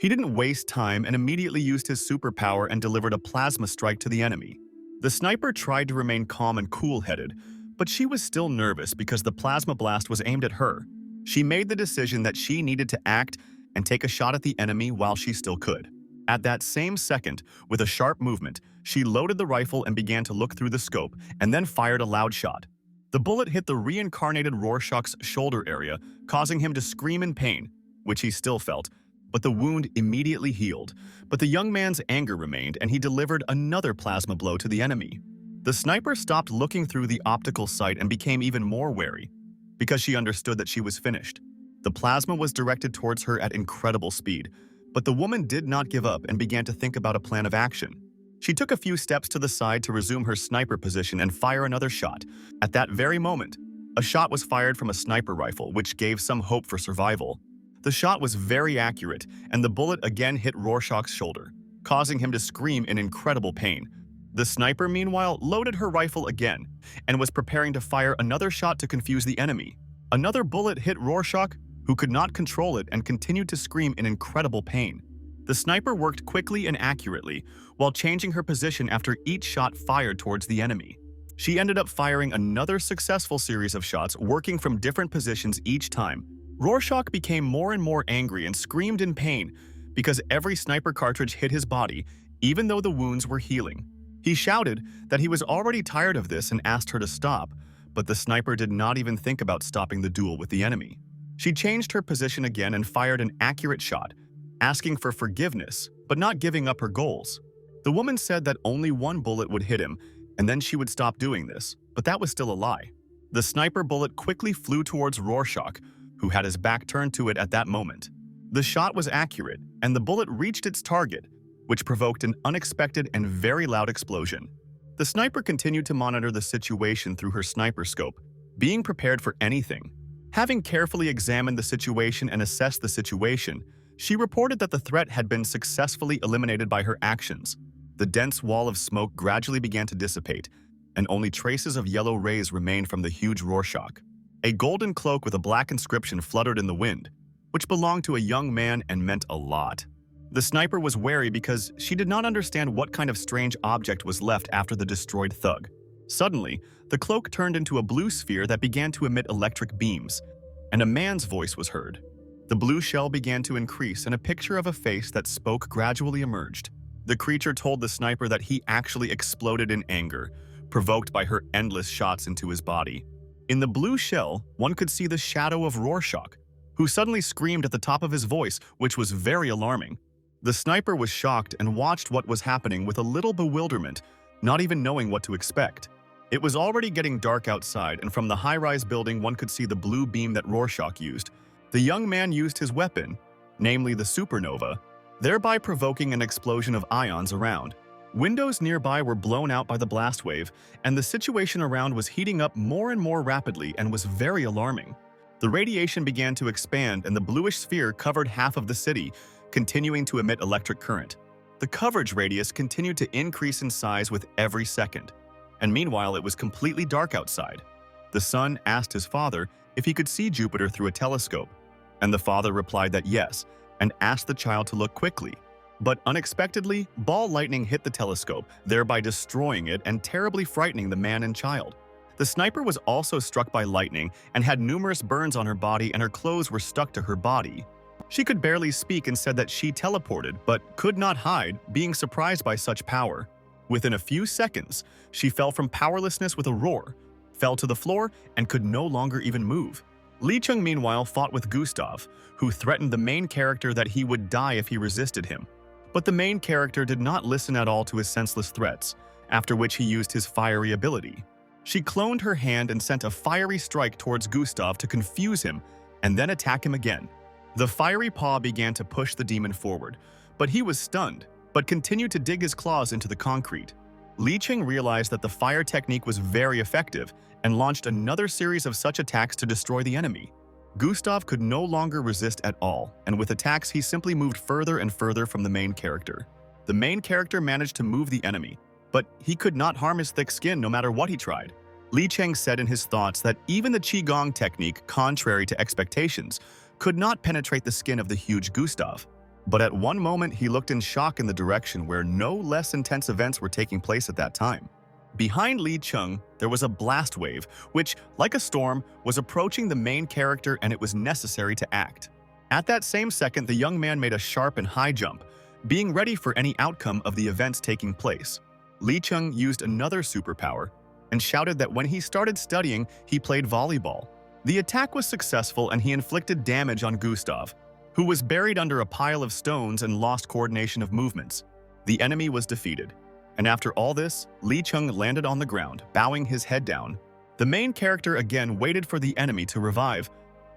He didn't waste time and immediately used his superpower and delivered a plasma strike to the enemy. The sniper tried to remain calm and cool-headed, but she was still nervous because the plasma blast was aimed at her. She made the decision that she needed to act and take a shot at the enemy while she still could. At that same second, with a sharp movement, she loaded the rifle and began to look through the scope, and then fired a loud shot. The bullet hit the reincarnated Rorschach's shoulder area, causing him to scream in pain, which he still felt, but the wound immediately healed. But the young man's anger remained, and he delivered another plasma blow to the enemy. The sniper stopped looking through the optical sight and became even more wary, because she understood that she was finished. The plasma was directed towards her at incredible speed, but the woman did not give up and began to think about a plan of action. She took a few steps to the side to resume her sniper position and fire another shot. At that very moment, a shot was fired from a sniper rifle, which gave some hope for survival. The shot was very accurate, and the bullet again hit Rorschach's shoulder, causing him to scream in incredible pain. The sniper, meanwhile, loaded her rifle again and was preparing to fire another shot to confuse the enemy. Another bullet hit Rorschach, who could not control it and continued to scream in incredible pain. The sniper worked quickly and accurately, while changing her position after each shot fired towards the enemy. She ended up firing another successful series of shots, working from different positions each time. Rorschach became more and more angry and screamed in pain because every sniper cartridge hit his body, even though the wounds were healing. He shouted that he was already tired of this and asked her to stop, but the sniper did not even think about stopping the duel with the enemy. She changed her position again and fired an accurate shot, asking for forgiveness, but not giving up her goals. The woman said that only one bullet would hit him, and then she would stop doing this, but that was still a lie. The sniper bullet quickly flew towards Rorschach, who had his back turned to it at that moment. The shot was accurate, and the bullet reached its target, which provoked an unexpected and very loud explosion. The sniper continued to monitor the situation through her sniper scope, being prepared for anything. Having carefully examined the situation and assessed the situation, she reported that the threat had been successfully eliminated by her actions. The dense wall of smoke gradually began to dissipate, and only traces of yellow rays remained from the huge Rorschach. A golden cloak with a black inscription fluttered in the wind, which belonged to a young man and meant a lot. The sniper was wary because she did not understand what kind of strange object was left after the destroyed thug. Suddenly, the cloak turned into a blue sphere that began to emit electric beams, and a man's voice was heard. The blue shell began to increase, and a picture of a face that spoke gradually emerged. The creature told the sniper that he actually exploded in anger, provoked by her endless shots into his body. In the blue shell, one could see the shadow of Rorschach, who suddenly screamed at the top of his voice, which was very alarming. The sniper was shocked and watched what was happening with a little bewilderment, not even knowing what to expect. It was already getting dark outside, and from the high-rise building one could see the blue beam that Rorschach used. The young man used his weapon, namely the supernova, thereby provoking an explosion of ions around. Windows nearby were blown out by the blast wave, and the situation around was heating up more and more rapidly and was very alarming. The radiation began to expand, and the bluish sphere covered half of the city, continuing to emit electric current. The coverage radius continued to increase in size with every second, and meanwhile it was completely dark outside. The son asked his father if he could see Jupiter through a telescope, and the father replied that yes, and asked the child to look quickly. But unexpectedly, ball lightning hit the telescope, thereby destroying it and terribly frightening the man and child. The sniper was also struck by lightning and had numerous burns on her body, and her clothes were stuck to her body. She could barely speak and said that she teleported but could not hide, being surprised by such power. Within a few seconds, she fell from powerlessness with a roar, fell to the floor, and could no longer even move. Li Chung meanwhile fought with Gustav, who threatened the main character that he would die if he resisted him. But the main character did not listen at all to his senseless threats, after which he used his fiery ability. She cloned her hand and sent a fiery strike towards Gustav to confuse him and then attack him again. The fiery paw began to push the demon forward, but he was stunned, but continued to dig his claws into the concrete. Li Cheng realized that the fire technique was very effective and launched another series of such attacks to destroy the enemy. Gustav could no longer resist at all, and with attacks he simply moved further and further from the main character. The main character managed to move the enemy, but he could not harm his thick skin no matter what he tried. Li Cheng said in his thoughts that even the Qigong technique, contrary to expectations, could not penetrate the skin of the huge Gustav. But at one moment he looked in shock in the direction where no less intense events were taking place at that time. Behind Li Cheng, there was a blast wave, which, like a storm, was approaching the main character, and it was necessary to act. At that same second, the young man made a sharp and high jump, being ready for any outcome of the events taking place. Li Cheng used another superpower and shouted that when he started studying, he played volleyball. The attack was successful, and he inflicted damage on Gustav, who was buried under a pile of stones and lost coordination of movements. The enemy was defeated. And after all this, Li Cheng landed on the ground, bowing his head down. The main character again waited for the enemy to revive,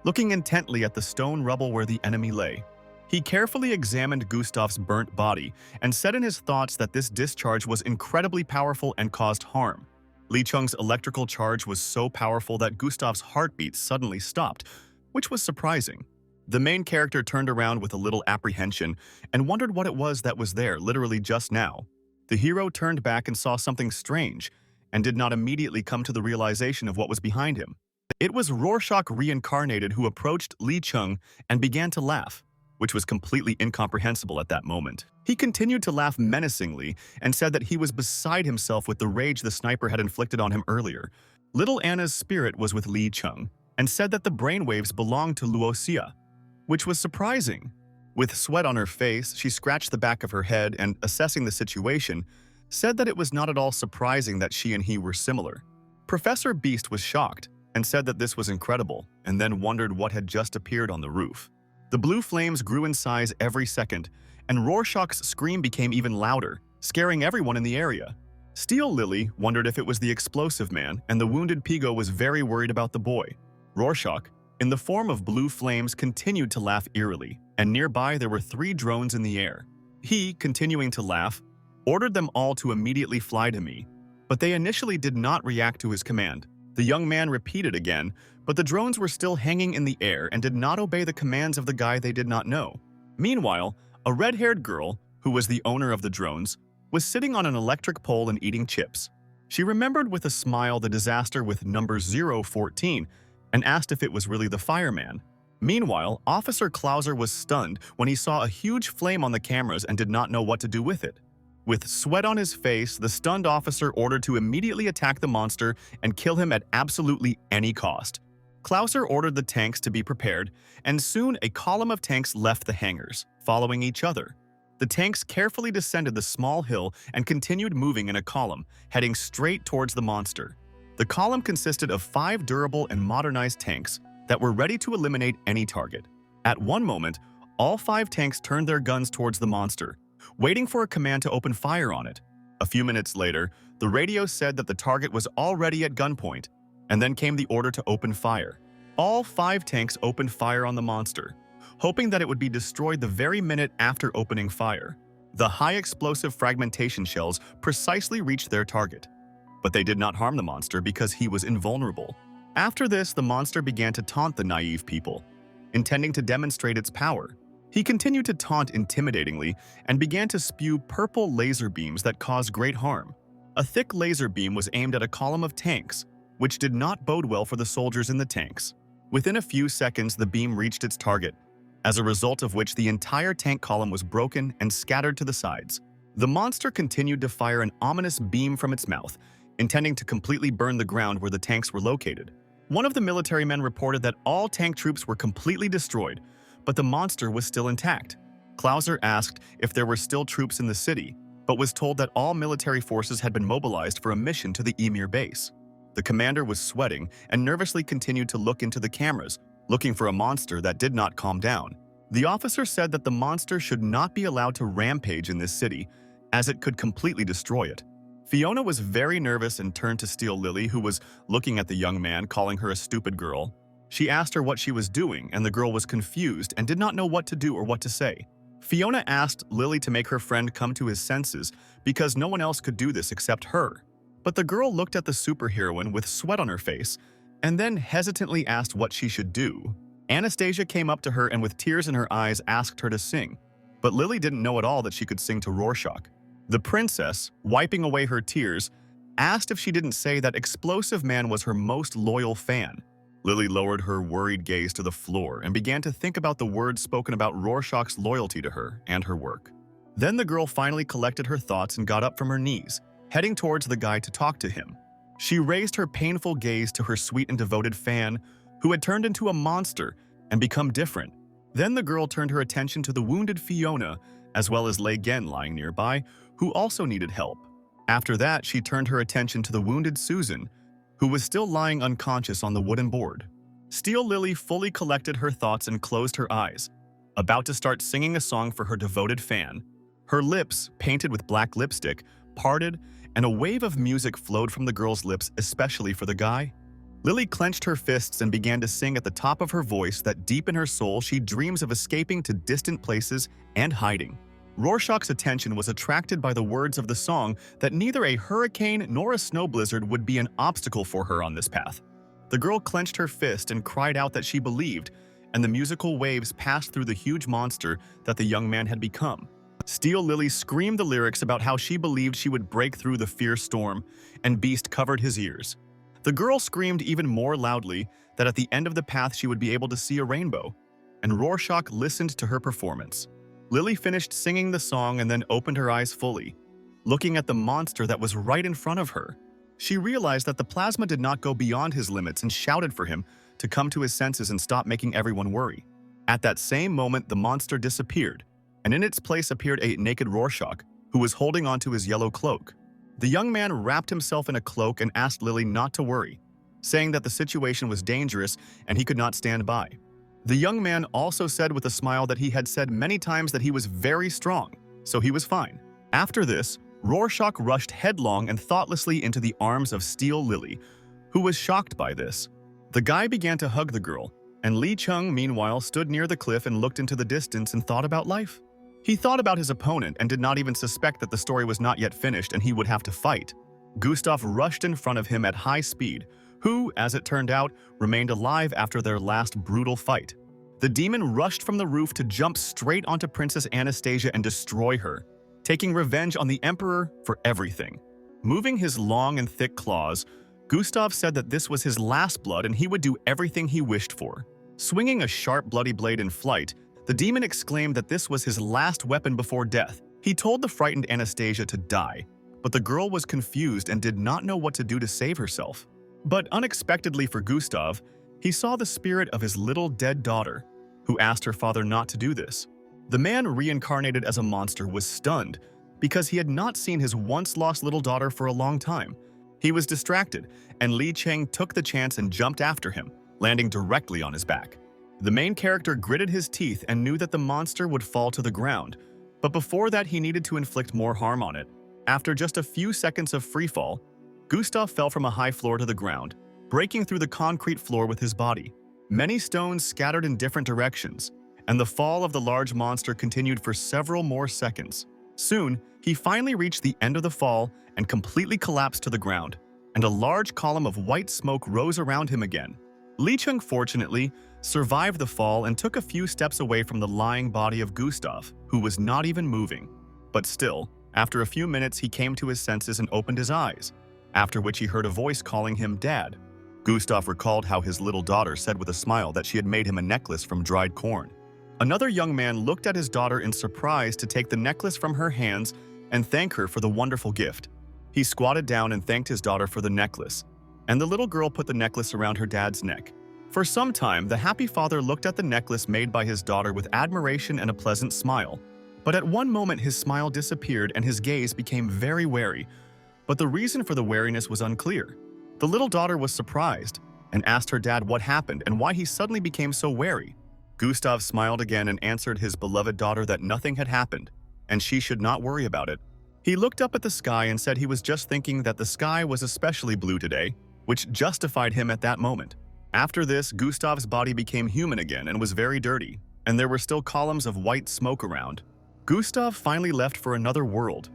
looking intently at the stone rubble where the enemy lay. He carefully examined Gustav's burnt body and said in his thoughts that this discharge was incredibly powerful and caused harm. Li Cheng's electrical charge was so powerful that Gustav's heartbeat suddenly stopped, which was surprising. The main character turned around with a little apprehension and wondered what it was that was there literally just now. The hero turned back and saw something strange, and did not immediately come to the realization of what was behind him. It was Rorschach reincarnated who approached Lee Chung and began to laugh, which was completely incomprehensible at that moment. He continued to laugh menacingly and said that he was beside himself with the rage the sniper had inflicted on him earlier. Little Anna's spirit was with Lee Chung and said that the brainwaves belonged to Luoxia, which was surprising. With sweat on her face, she scratched the back of her head and, assessing the situation, said that it was not at all surprising that she and he were similar. Professor Beast was shocked and said that this was incredible, and then wondered what had just appeared on the roof. The blue flames grew in size every second, and Rorschach's scream became even louder, scaring everyone in the area. Steel Lily wondered if it was the explosive man, and the wounded Pigo was very worried about the boy. Rorschach, in the form of blue flames, continued to laugh eerily, and nearby there were 3 drones in the air. He, continuing to laugh, ordered them all to immediately fly to me, but they initially did not react to his command. The young man repeated again, but the drones were still hanging in the air and did not obey the commands of the guy they did not know. Meanwhile, a red-haired girl, who was the owner of the drones, was sitting on an electric pole and eating chips. She remembered with a smile the disaster with number 014 and asked if it was really the fireman. Meanwhile, Officer Klauser was stunned when he saw a huge flame on the cameras and did not know what to do with it. With sweat on his face, the stunned officer ordered to immediately attack the monster and kill him at absolutely any cost. Klauser ordered the tanks to be prepared, and soon a column of tanks left the hangars, following each other. The tanks carefully descended the small hill and continued moving in a column, heading straight towards the monster. The column consisted of 5 durable and modernized tanks that were ready to eliminate any target. At one moment, all 5 tanks turned their guns towards the monster, waiting for a command to open fire on it. A few minutes later, the radio said that the target was already at gunpoint, and then came the order to open fire. All 5 tanks opened fire on the monster, hoping that it would be destroyed the very minute after opening fire. The high-explosive fragmentation shells precisely reached their target, but they did not harm the monster because he was invulnerable. After this, the monster began to taunt the naive people, intending to demonstrate its power. He continued to taunt intimidatingly and began to spew purple laser beams that caused great harm. A thick laser beam was aimed at a column of tanks, which did not bode well for the soldiers in the tanks. Within a few seconds, the beam reached its target, as a result of which the entire tank column was broken and scattered to the sides. The monster continued to fire an ominous beam from its mouth, intending to completely burn the ground where the tanks were located. One of the military men reported that all tank troops were completely destroyed, but the monster was still intact. Klauser asked if there were still troops in the city, but was told that all military forces had been mobilized for a mission to the Emir base. The commander was sweating and nervously continued to look into the cameras, looking for a monster that did not calm down. The officer said that the monster should not be allowed to rampage in this city, as it could completely destroy it. Fiona was very nervous and turned to Steel Lily, who was looking at the young man, calling her a stupid girl. She asked her what she was doing, and the girl was confused and did not know what to do or what to say. Fiona asked Lily to make her friend come to his senses because no one else could do this except her. But the girl looked at the superheroine with sweat on her face and then hesitantly asked what she should do. Anastasia came up to her and with tears in her eyes asked her to sing, but Lily didn't know at all that she could sing to Rorschach. The princess, wiping away her tears, asked if she didn't say that Explosive Man was her most loyal fan. Lily lowered her worried gaze to the floor and began to think about the words spoken about Rorschach's loyalty to her and her work. Then the girl finally collected her thoughts and got up from her knees, heading towards the guy to talk to him. She raised her painful gaze to her sweet and devoted fan, who had turned into a monster and become different. Then the girl turned her attention to the wounded Fiona, as well as Lei Gen lying nearby, who also needed help. After that, she turned her attention to the wounded Susan, who was still lying unconscious on the wooden board. Steel Lily fully collected her thoughts and closed her eyes, about to start singing a song for her devoted fan. Her lips, painted with black lipstick, parted, and a wave of music flowed from the girl's lips, especially for the guy. Lily clenched her fists and began to sing at the top of her voice that deep in her soul she dreams of escaping to distant places and hiding. Rorschach's attention was attracted by the words of the song that neither a hurricane nor a snow blizzard would be an obstacle for her on this path. The girl clenched her fist and cried out that she believed, and the musical waves passed through the huge monster that the young man had become. Steel Lily screamed the lyrics about how she believed she would break through the fierce storm, and Beast covered his ears. The girl screamed even more loudly that at the end of the path she would be able to see a rainbow, and Rorschach listened to her performance. Lily finished singing the song and then opened her eyes fully, looking at the monster that was right in front of her. She realized that the plasma did not go beyond his limits and shouted for him to come to his senses and stop making everyone worry. At that same moment, the monster disappeared, and in its place appeared a naked Rorschach, who was holding onto his yellow cloak. The young man wrapped himself in a cloak and asked Lily not to worry, saying that the situation was dangerous and he could not stand by. The young man also said with a smile that he had said many times that he was very strong, so he was fine. After this, Rorschach rushed headlong and thoughtlessly into the arms of Steel Lily, who was shocked by this. The guy began to hug the girl, and Li Chung meanwhile stood near the cliff and looked into the distance and thought about life. He thought about his opponent and did not even suspect that the story was not yet finished and he would have to fight. Gustav rushed in front of him at high speed, who, as it turned out, remained alive after their last brutal fight. The demon rushed from the roof to jump straight onto Princess Anastasia and destroy her, taking revenge on the Emperor for everything. Moving his long and thick claws, Gustav said that this was his last blood and he would do everything he wished for. Swinging a sharp bloody blade in flight, the demon exclaimed that this was his last weapon before death. He told the frightened Anastasia to die, but the girl was confused and did not know what to do to save herself. But unexpectedly for Gustav, he saw the spirit of his little dead daughter, who asked her father not to do this. The man reincarnated as a monster was stunned because he had not seen his once-lost little daughter for a long time. He was distracted, and Li Cheng took the chance and jumped after him, landing directly on his back. The main character gritted his teeth and knew that the monster would fall to the ground, but before that he needed to inflict more harm on it. After just a few seconds of freefall, Gustav fell from a high floor to the ground, breaking through the concrete floor with his body. Many stones scattered in different directions, and the fall of the large monster continued for several more seconds. Soon, he finally reached the end of the fall and completely collapsed to the ground, and a large column of white smoke rose around him again. Li Chung, fortunately, survived the fall and took a few steps away from the lying body of Gustav, who was not even moving. But still, after a few minutes he came to his senses and opened his eyes, after which he heard a voice calling him Dad. Gustav recalled how his little daughter said with a smile that she had made him a necklace from dried corn. Another young man looked at his daughter in surprise to take the necklace from her hands and thank her for the wonderful gift. He squatted down and thanked his daughter for the necklace, and the little girl put the necklace around her dad's neck. For some time, the happy father looked at the necklace made by his daughter with admiration and a pleasant smile. But at one moment his smile disappeared and his gaze became very wary. But the reason for the wariness was unclear. The little daughter was surprised and asked her dad what happened and why he suddenly became so wary. Gustav smiled again and answered his beloved daughter that nothing had happened, and she should not worry about it. He looked up at the sky and said he was just thinking that the sky was especially blue today, which justified him at that moment. After this, Gustav's body became human again and was very dirty, and there were still columns of white smoke around. Gustav finally left for another world,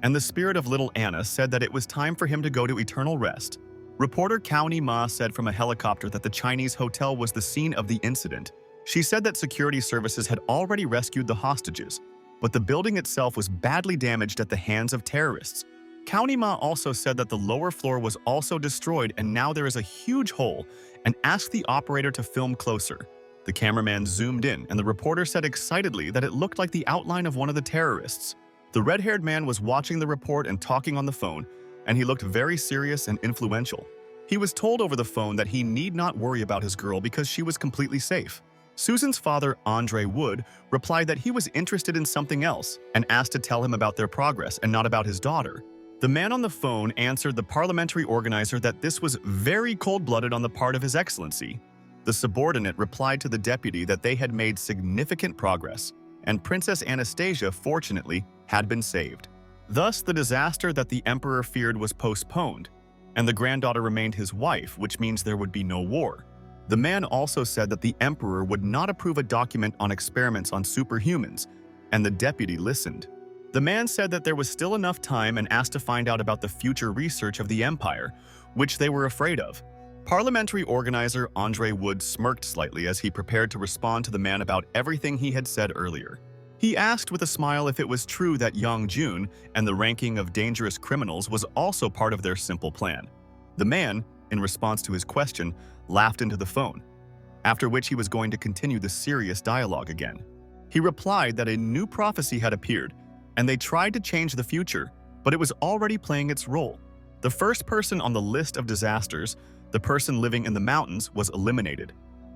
and the spirit of little Anna said that it was time for him to go to eternal rest. Reporter Cao Ma said from a helicopter that the Chinese hotel was the scene of the incident. She said that security services had already rescued the hostages, but the building itself was badly damaged at the hands of terrorists. Cao Ma also said that the lower floor was also destroyed and now there is a huge hole, and asked the operator to film closer. The cameraman zoomed in, and the reporter said excitedly that it looked like the outline of one of the terrorists. The red-haired man was watching the report and talking on the phone, and he looked very serious and influential. He was told over the phone that he need not worry about his girl because she was completely safe. Susan's father, Andre Wood, replied that he was interested in something else and asked to tell him about their progress and not about his daughter. The man on the phone answered the parliamentary organizer that this was very cold-blooded on the part of His Excellency. The subordinate replied to the deputy that they had made significant progress, and Princess Anastasia, fortunately, had been saved. Thus, the disaster that the emperor feared was postponed, and the granddaughter remained his wife, which means there would be no war. The man also said that the emperor would not approve a document on experiments on superhumans, and the deputy listened. The man said that there was still enough time and asked to find out about the future research of the empire, which they were afraid of. Parliamentary organizer Andre Wood smirked slightly as he prepared to respond to the man about everything he had said earlier. He asked with a smile if it was true that Yang Jun and the ranking of dangerous criminals was also part of their simple plan. The man, in response to his question, laughed into the phone, after which he was going to continue the serious dialogue again. He replied that a new prophecy had appeared, and they tried to change the future, but it was already playing its role. The first person on the list of disasters, the person living in the mountains, was eliminated,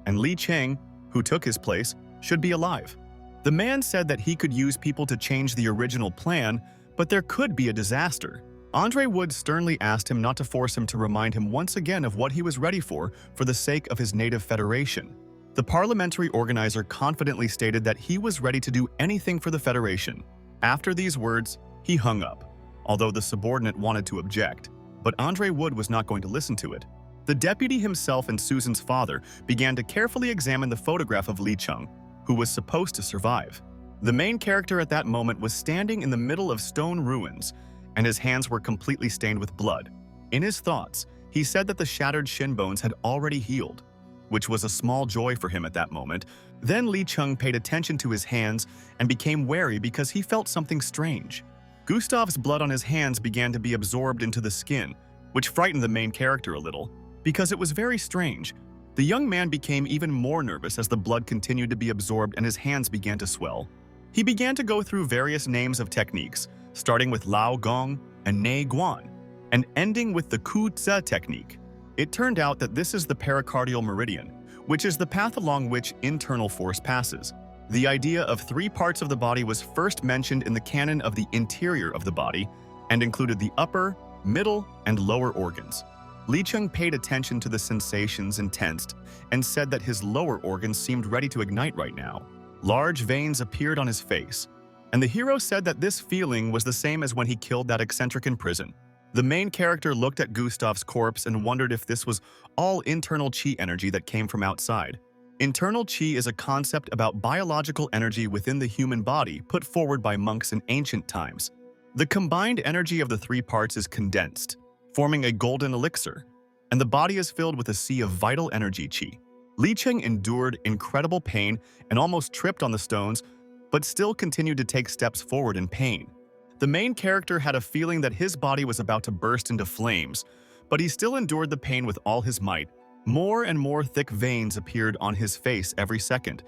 and Li Cheng, who took his place, should be alive. The man said that he could use people to change the original plan, but there could be a disaster. Andre Wood sternly asked him not to force him to remind him once again of what he was ready for the sake of his native federation. The parliamentary organizer confidently stated that he was ready to do anything for the federation. After these words, he hung up, although the subordinate wanted to object, but Andre Wood was not going to listen to it. The deputy himself and Susan's father began to carefully examine the photograph of Li Cheng, who was supposed to survive. The main character at that moment was standing in the middle of stone ruins, and his hands were completely stained with blood. In his thoughts, he said that the shattered shin bones had already healed, which was a small joy for him at that moment. Then Li Cheng paid attention to his hands and became wary because he felt something strange. Gustav's blood on his hands began to be absorbed into the skin, which frightened the main character a little, because it was very strange. The young man became even more nervous as the blood continued to be absorbed and his hands began to swell. He began to go through various names of techniques, starting with Lao Gong and Nei Guan, and ending with the Ku Tse technique. It turned out that this is the pericardial meridian, which is the path along which internal force passes. The idea of 3 parts of the body was first mentioned in the canon of the interior of the body and included the upper, middle, and lower organs. Li Cheng paid attention to the sensations and tensed, and said that his lower organs seemed ready to ignite right now. Large veins appeared on his face, and the hero said that this feeling was the same as when he killed that eccentric in prison. The main character looked at Gustav's corpse and wondered if this was all internal chi energy that came from outside. Internal chi is a concept about biological energy within the human body put forward by monks in ancient times. The combined energy of the 3 parts is condensed, forming a golden elixir, and the body is filled with a sea of vital energy chi. Li Cheng endured incredible pain and almost tripped on the stones, but still continued to take steps forward in pain. The main character had a feeling that his body was about to burst into flames, but he still endured the pain with all his might. More and more thick veins appeared on his face every second,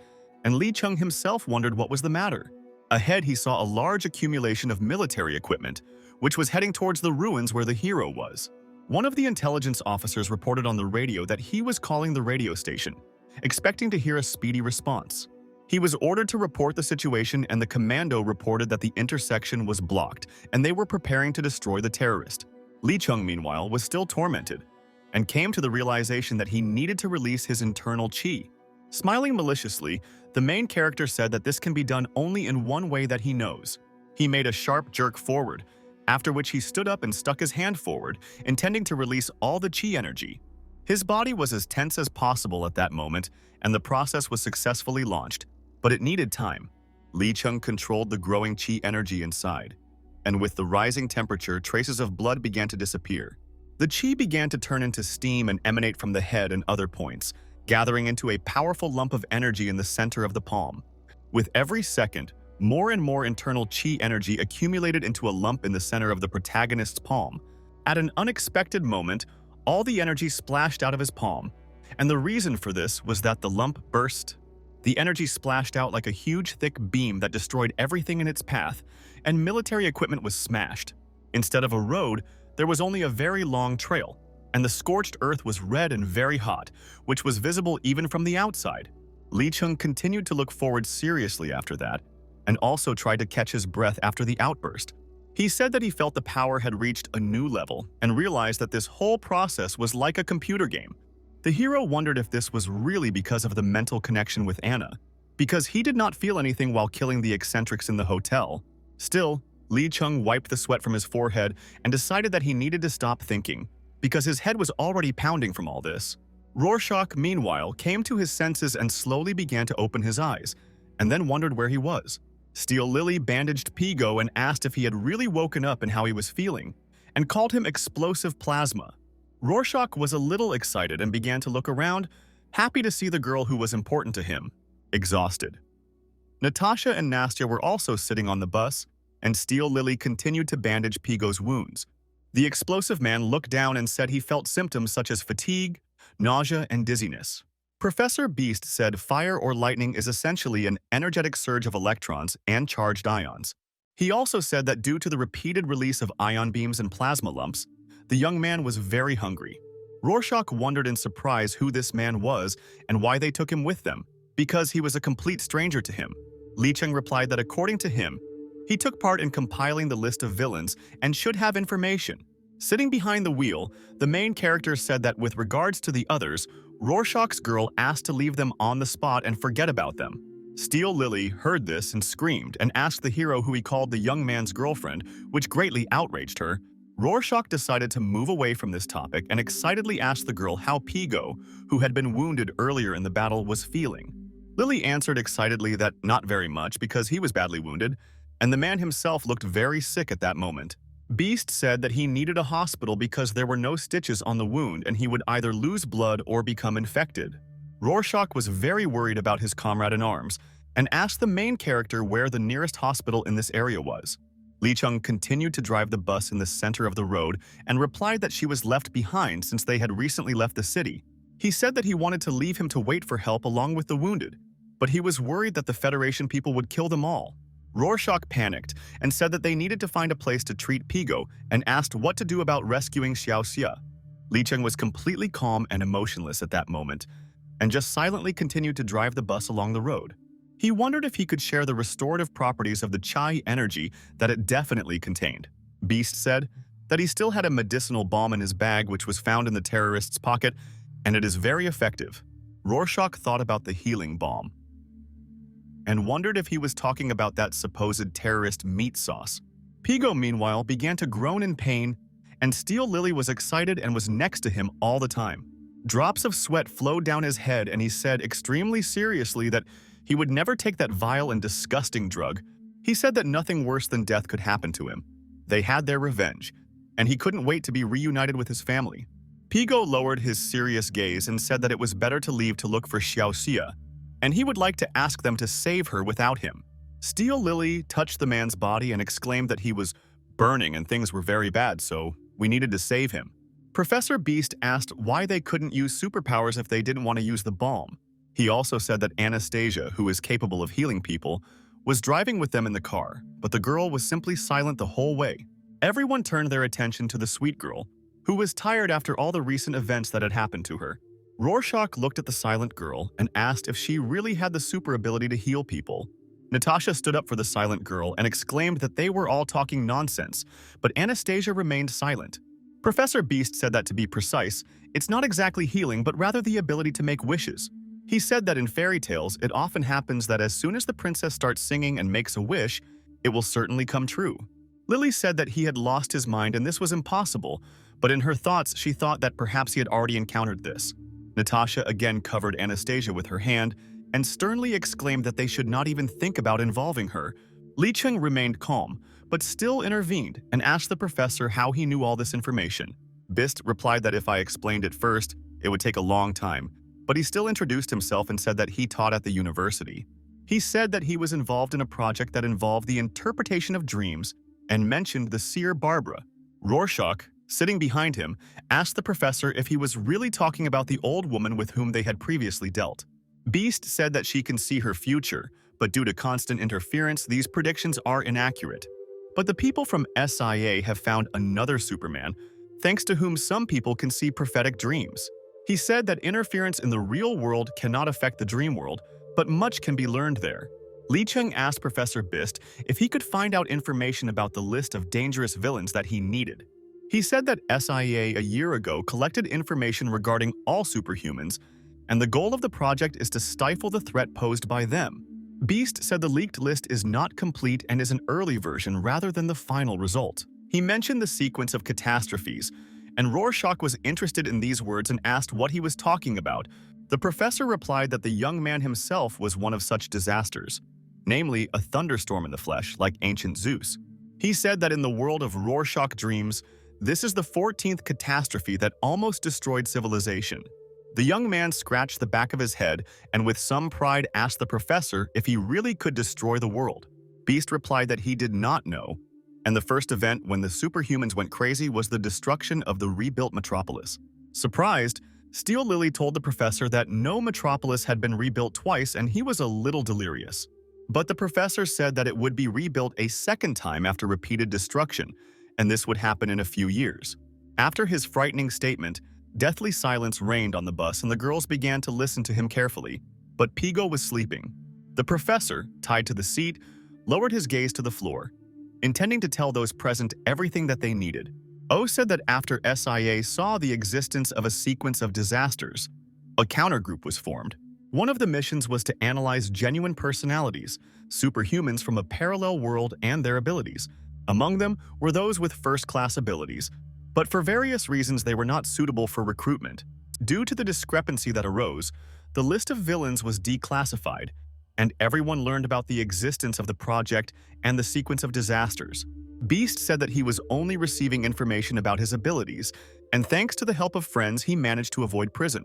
and Li Cheng himself wondered what was the matter. Ahead, he saw a large accumulation of military equipment, which was heading towards the ruins where the hero was. One of the intelligence officers reported on the radio that he was calling the radio station, expecting to hear a speedy response. He was ordered to report the situation, and the commando reported that the intersection was blocked and they were preparing to destroy the terrorist. Li Cheng, meanwhile, was still tormented and came to the realization that he needed to release his internal chi. Smiling maliciously, the main character said that this can be done only in one way that he knows. He made a sharp jerk forward, after which he stood up and stuck his hand forward, intending to release all the chi energy. His body was as tense as possible at that moment, and the process was successfully launched, but it needed time. Li Cheng controlled the growing chi energy inside, and with the rising temperature, traces of blood began to disappear. The chi began to turn into steam and emanate from the head and other points, gathering into a powerful lump of energy in the center of the palm. With every second, more and more internal chi energy accumulated into a lump in the center of the protagonist's palm. At an unexpected moment, all the energy splashed out of his palm, and the reason for this was that the lump burst. The energy splashed out like a huge thick beam that destroyed everything in its path, and military equipment was smashed. Instead of a road, there was only a very long trail, and the scorched earth was red and very hot, which was visible even from the outside. Li Cheng continued to look forward seriously after that, and also tried to catch his breath after the outburst. He said that he felt the power had reached a new level and realized that this whole process was like a computer game. The hero wondered if this was really because of the mental connection with Anna, because he did not feel anything while killing the eccentrics in the hotel. Still, Li Cheng wiped the sweat from his forehead and decided that he needed to stop thinking, because his head was already pounding from all this. Rorschach, meanwhile, came to his senses and slowly began to open his eyes, and then wondered where he was. Steel Lily bandaged Pigo and asked if he had really woken up and how he was feeling, and called him explosive plasma. Rorschach was a little excited and began to look around, happy to see the girl who was important to him, exhausted. Natasha and Nastya were also sitting on the bus, and Steel Lily continued to bandage Pigo's wounds. The explosive man looked down and said he felt symptoms such as fatigue, nausea, and dizziness. Professor Beast said fire or lightning is essentially an energetic surge of electrons and charged ions. He also said that due to the repeated release of ion beams and plasma lumps, the young man was very hungry. Rorschach wondered in surprise who this man was and why they took him with them, because he was a complete stranger to him. Li Cheng replied that according to him, he took part in compiling the list of villains and should have information. Sitting behind the wheel, the main character said that with regards to the others, Rorschach's girl asked to leave them on the spot and forget about them. Steel Lily heard this and screamed and asked the hero who he called the young man's girlfriend, which greatly outraged her. Rorschach decided to move away from this topic and excitedly asked the girl how Pigo, who had been wounded earlier in the battle, was feeling. Lily answered excitedly that not very much because he was badly wounded, and the man himself looked very sick at that moment. Beast said that he needed a hospital because there were no stitches on the wound and he would either lose blood or become infected. Rorschach was very worried about his comrade in arms and asked the main character where the nearest hospital in this area was. Li Cheng continued to drive the bus in the center of the road and replied that she was left behind since they had recently left the city. He said that he wanted to leave him to wait for help along with the wounded, but he was worried that the Federation people would kill them all. Rorschach panicked and said that they needed to find a place to treat Pigo and asked what to do about rescuing Xiaoxia. Li Cheng was completely calm and emotionless at that moment and just silently continued to drive the bus along the road. He wondered if he could share the restorative properties of the chai energy that it definitely contained. Beast said that he still had a medicinal balm in his bag which was found in the terrorist's pocket, and it is very effective. Rorschach thought about the healing balm and wondered if he was talking about that supposed terrorist meat sauce. Pigo, meanwhile, began to groan in pain, and Steel Lily was excited and was next to him all the time. Drops of sweat flowed down his head, and he said extremely seriously that he would never take that vile and disgusting drug. He said that nothing worse than death could happen to him. They had their revenge, and he couldn't wait to be reunited with his family. Pigo lowered his serious gaze and said that it was better to leave to look for Xiaoxia, and he would like to ask them to save her without him. Steel Lily touched the man's body and exclaimed that he was burning and things were very bad, so we needed to save him. Professor Beast asked why they couldn't use superpowers if they didn't want to use the balm. He also said that Anastasia, who is capable of healing people, was driving with them in the car, but the girl was simply silent the whole way. Everyone turned their attention to the sweet girl, who was tired after all the recent events that had happened to her. Rorschach looked at the silent girl and asked if she really had the super ability to heal people. Natasha stood up for the silent girl and exclaimed that they were all talking nonsense, but Anastasia remained silent. Professor Beast said that to be precise, it's not exactly healing but rather the ability to make wishes. He said that in fairy tales, it often happens that as soon as the princess starts singing and makes a wish, it will certainly come true. Lily said that he had lost his mind and this was impossible, but in her thoughts she thought that perhaps he had already encountered this. Natasha again covered Anastasia with her hand and sternly exclaimed that they should not even think about involving her. Li Cheng remained calm, but still intervened and asked the professor how he knew all this information. Beast replied that if I explained it first, it would take a long time, but he still introduced himself and said that he taught at the university. He said that he was involved in a project that involved the interpretation of dreams and mentioned the seer Barbara. Rorschach, sitting behind him, asked the professor if he was really talking about the old woman with whom they had previously dealt. Beast said that she can see her future, but due to constant interference, these predictions are inaccurate. But the people from SIA have found another Superman, thanks to whom some people can see prophetic dreams. He said that interference in the real world cannot affect the dream world, but much can be learned there. Li Cheng asked Professor Beast if he could find out information about the list of dangerous villains that he needed. He said that SIA a year ago collected information regarding all superhumans, and the goal of the project is to stifle the threat posed by them. Beast said the leaked list is not complete and is an early version rather than the final result. He mentioned the sequence of catastrophes, and Rorschach was interested in these words and asked what he was talking about. The professor replied that the young man himself was one of such disasters, namely a thunderstorm in the flesh like ancient Zeus. He said that in the world of Rorschach dreams, this is the 14th catastrophe that almost destroyed civilization. The young man scratched the back of his head and with some pride asked the professor if he really could destroy the world. Beast replied that he did not know, and the first event when the superhumans went crazy was the destruction of the rebuilt metropolis. Surprised, Steel Lily told the professor that no metropolis had been rebuilt twice and he was a little delirious. But the professor said that it would be rebuilt a second time after repeated destruction, and this would happen in a few years. After his frightening statement, deathly silence reigned on the bus and the girls began to listen to him carefully, but Pigo was sleeping. The professor, tied to the seat, lowered his gaze to the floor, intending to tell those present everything that they needed. O said that after SIA saw the existence of a sequence of disasters, a countergroup was formed. One of the missions was to analyze genuine personalities, superhumans from a parallel world and their abilities. Among them were those with first-class abilities, but for various reasons they were not suitable for recruitment. Due to the discrepancy that arose, the list of villains was declassified, and everyone learned about the existence of the project and the sequence of disasters. Beast said that he was only receiving information about his abilities, and thanks to the help of friends he managed to avoid prison.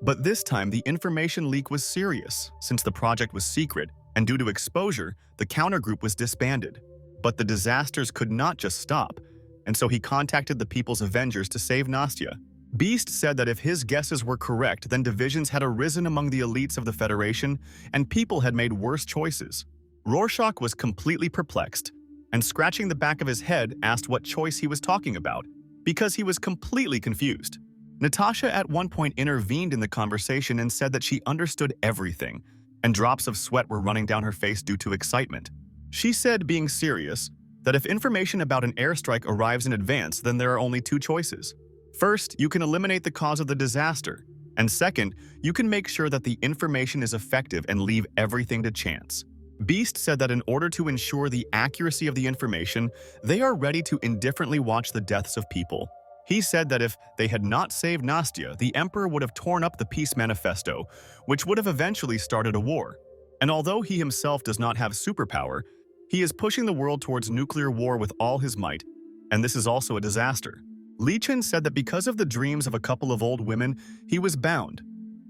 But this time the information leak was serious, since the project was secret, and due to exposure, the countergroup was disbanded. But the disasters could not just stop, and so he contacted the People's Avengers to save Nastya. Beast said that if his guesses were correct, then divisions had arisen among the elites of the Federation, and people had made worse choices. Rorschach was completely perplexed, and scratching the back of his head asked what choice he was talking about, because he was completely confused. Natasha at one point intervened in the conversation and said that she understood everything, and drops of sweat were running down her face due to excitement. She said, being serious, that if information about an airstrike arrives in advance, then there are only two choices. First, you can eliminate the cause of the disaster, and second, you can make sure that the information is effective and leave everything to chance. Beast said that in order to ensure the accuracy of the information, they are ready to indifferently watch the deaths of people. He said that if they had not saved Nastya, the Emperor would have torn up the Peace Manifesto, which would have eventually started a war. And although he himself does not have superpower, he is pushing the world towards nuclear war with all his might, and this is also a disaster. Li Chen said that because of the dreams of a couple of old women, he was bound,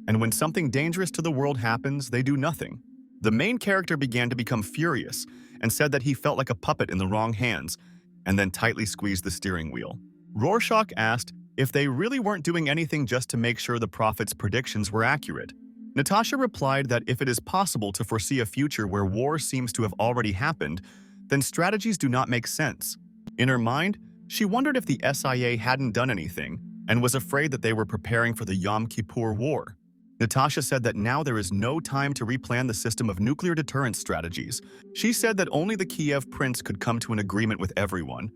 and when something dangerous to the world happens, they do nothing. The main character began to become furious and said that he felt like a puppet in the wrong hands, and then tightly squeezed the steering wheel. Rorschach asked if they really weren't doing anything just to make sure the prophet's predictions were accurate. Natasha replied that if it is possible to foresee a future where war seems to have already happened, then strategies do not make sense. In her mind, she wondered if the SIA hadn't done anything and was afraid that they were preparing for the Yom Kippur War. Natasha said that now there is no time to replan the system of nuclear deterrence strategies. She said that only the Kiev prince could come to an agreement with everyone,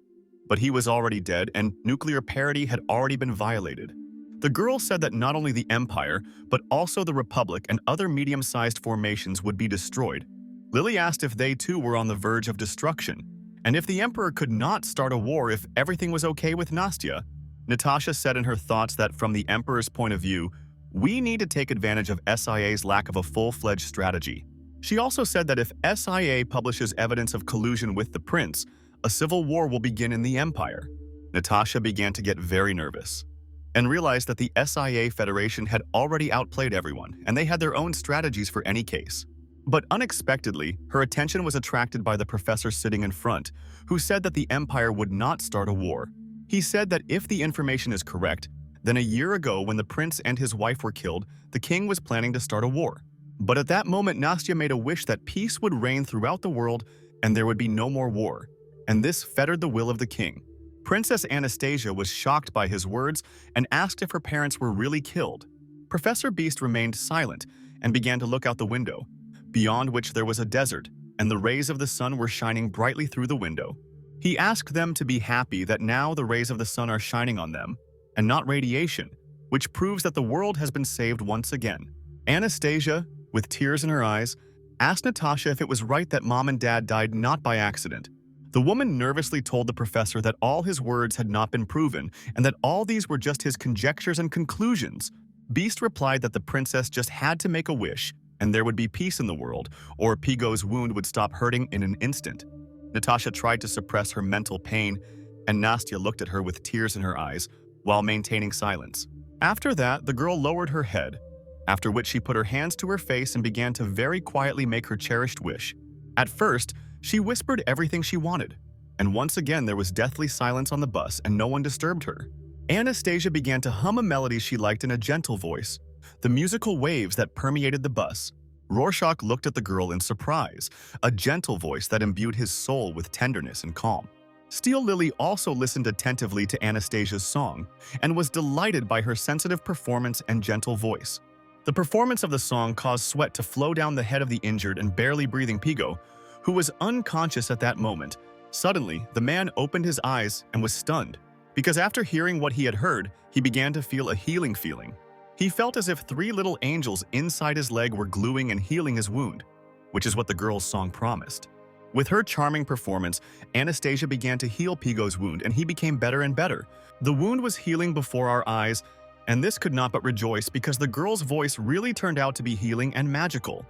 but he was already dead and nuclear parity had already been violated. The girl said that not only the Empire, but also the Republic and other medium-sized formations would be destroyed. Lily asked if they too were on the verge of destruction, and if the Emperor could not start a war if everything was okay with Nastya. Natasha said in her thoughts that from the Emperor's point of view, we need to take advantage of SIA's lack of a full-fledged strategy. She also said that if SIA publishes evidence of collusion with the prince, a civil war will begin in the Empire. Natasha began to get very nervous and realized that the SIA Federation had already outplayed everyone and they had their own strategies for any case. But unexpectedly, her attention was attracted by the professor sitting in front, who said that the Empire would not start a war. He said that if the information is correct, then a year ago when the prince and his wife were killed, the king was planning to start a war. But at that moment, Nastya made a wish that peace would reign throughout the world and there would be no more war. And this fettered the will of the king. Princess Anastasia was shocked by his words and asked if her parents were really killed. Professor Beast remained silent and began to look out the window, beyond which there was a desert, and the rays of the sun were shining brightly through the window. He asked them to be happy that now the rays of the sun are shining on them, and not radiation, which proves that the world has been saved once again. Anastasia, with tears in her eyes, asked Natasha if it was right that mom and dad died not by accident. The woman nervously told the professor that all his words had not been proven and that all these were just his conjectures and conclusions. Beast replied that the princess just had to make a wish and there would be peace in the world, or Pigo's wound would stop hurting in an instant. Natasha tried to suppress her mental pain, and Nastya looked at her with tears in her eyes while maintaining silence. After that, the girl lowered her head, after which she put her hands to her face and began to very quietly make her cherished wish. At first, she whispered everything she wanted, and once again there was deathly silence on the bus and no one disturbed her. Anastasia began to hum a melody she liked in a gentle voice, the musical waves that permeated the bus. Rorschach looked at the girl in surprise, a gentle voice that imbued his soul with tenderness and calm. Steel Lily also listened attentively to Anastasia's song and was delighted by her sensitive performance and gentle voice. The performance of the song caused sweat to flow down the head of the injured and barely breathing Pigo, who was unconscious at that moment. Suddenly, the man opened his eyes and was stunned, because after hearing what he had heard, he began to feel a healing feeling. He felt as if 3 little angels inside his leg were gluing and healing his wound, which is what the girl's song promised. With her charming performance, Anastasia began to heal Pigo's wound and he became better and better. The wound was healing before our eyes, and this could not but rejoice because the girl's voice really turned out to be healing and magical.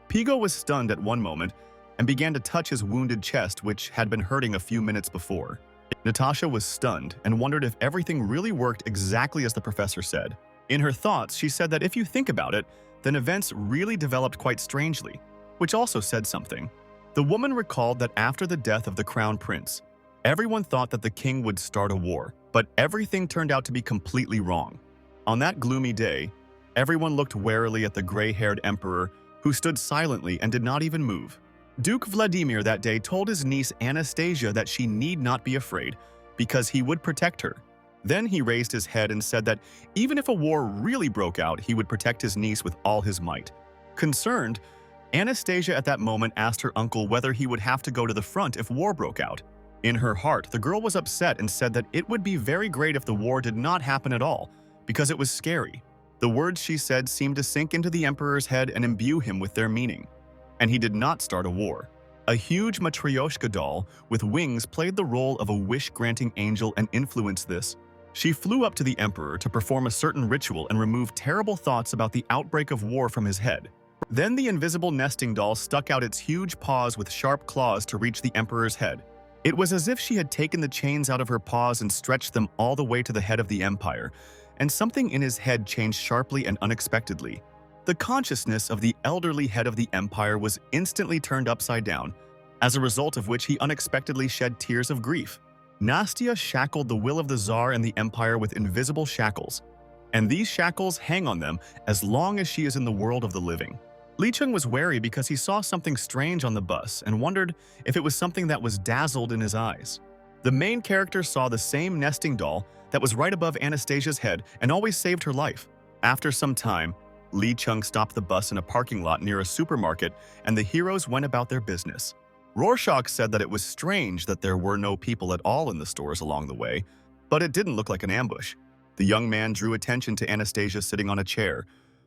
Pigo was stunned at one moment and began to touch his wounded chest, which had been hurting a few minutes before. Natasha was stunned and wondered if everything really worked exactly as the professor said. In her thoughts, she said that if you think about it, then events really developed quite strangely, which also said something. The woman recalled that after the death of the crown prince, everyone thought that the king would start a war, but everything turned out to be completely wrong. On that gloomy day, everyone looked warily at the gray-haired emperor, who stood silently and did not even move. Duke Vladimir that day told his niece Anastasia that she need not be afraid, because he would protect her. Then he raised his head and said that even if a war really broke out, he would protect his niece with all his might. Concerned, Anastasia at that moment asked her uncle whether he would have to go to the front if war broke out. In her heart, the girl was upset and said that it would be very great if the war did not happen at all, because it was scary. The words she said seemed to sink into the emperor's head and imbue him with their meaning. And he did not start a war. A huge Matryoshka doll with wings played the role of a wish-granting angel and influenced this. She flew up to the emperor to perform a certain ritual and remove terrible thoughts about the outbreak of war from his head. Then the invisible nesting doll stuck out its huge paws with sharp claws to reach the emperor's head. It was as if she had taken the chains out of her paws and stretched them all the way to the head of the empire, and something in his head changed sharply and unexpectedly. The consciousness of the elderly head of the empire was instantly turned upside down, as a result of which he unexpectedly shed tears of grief. Nastya shackled the will of the Tsar and the empire with invisible shackles, and these shackles hang on them as long as she is in the world of the living. Li Cheng was wary because he saw something strange on the bus and wondered if it was something that was dazzled in his eyes. The main character saw the same nesting doll that was right above Anastasia's head and always saved her life. After some time, Li Cheng stopped the bus in a parking lot near a supermarket and the heroes went about their business. Rorschach said that it was strange that there were no people at all in the stores along the way, but it didn't look like an ambush. The young man drew attention to Anastasia sitting on a chair,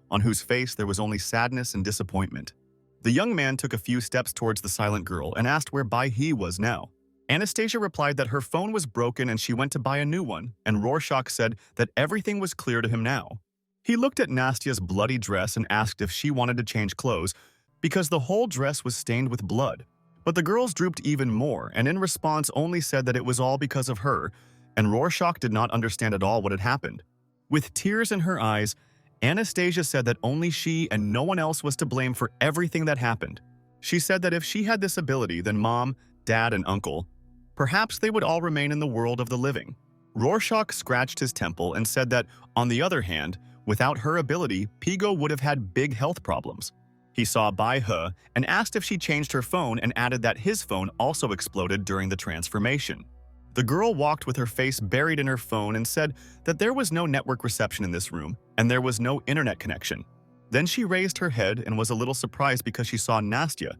on whose face there was only sadness and disappointment. The young man took a few steps towards the silent girl and asked where Bai He was now. Anastasia replied that her phone was broken and she went to buy a new one, and Rorschach said that everything was clear to him now. He looked at Nastya's bloody dress and asked if she wanted to change clothes, because the whole dress was stained with blood. But the girls drooped even more, and in response only said that it was all because of her, and Rorschach did not understand at all what had happened. With tears in her eyes, Anastasia said that only she and no one else was to blame for everything that happened. She said that if she had this ability, then Mom, Dad, and Uncle, perhaps they would all remain in the world of the living. Rorschach scratched his temple and said that, on the other hand, without her ability, Pigo would have had big health problems. He saw Bai He and asked if she changed her phone and added that his phone also exploded during the transformation. The girl walked with her face buried in her phone and said that there was no network reception in this room and there was no internet connection. Then she raised her head and was a little surprised because she saw Nastya,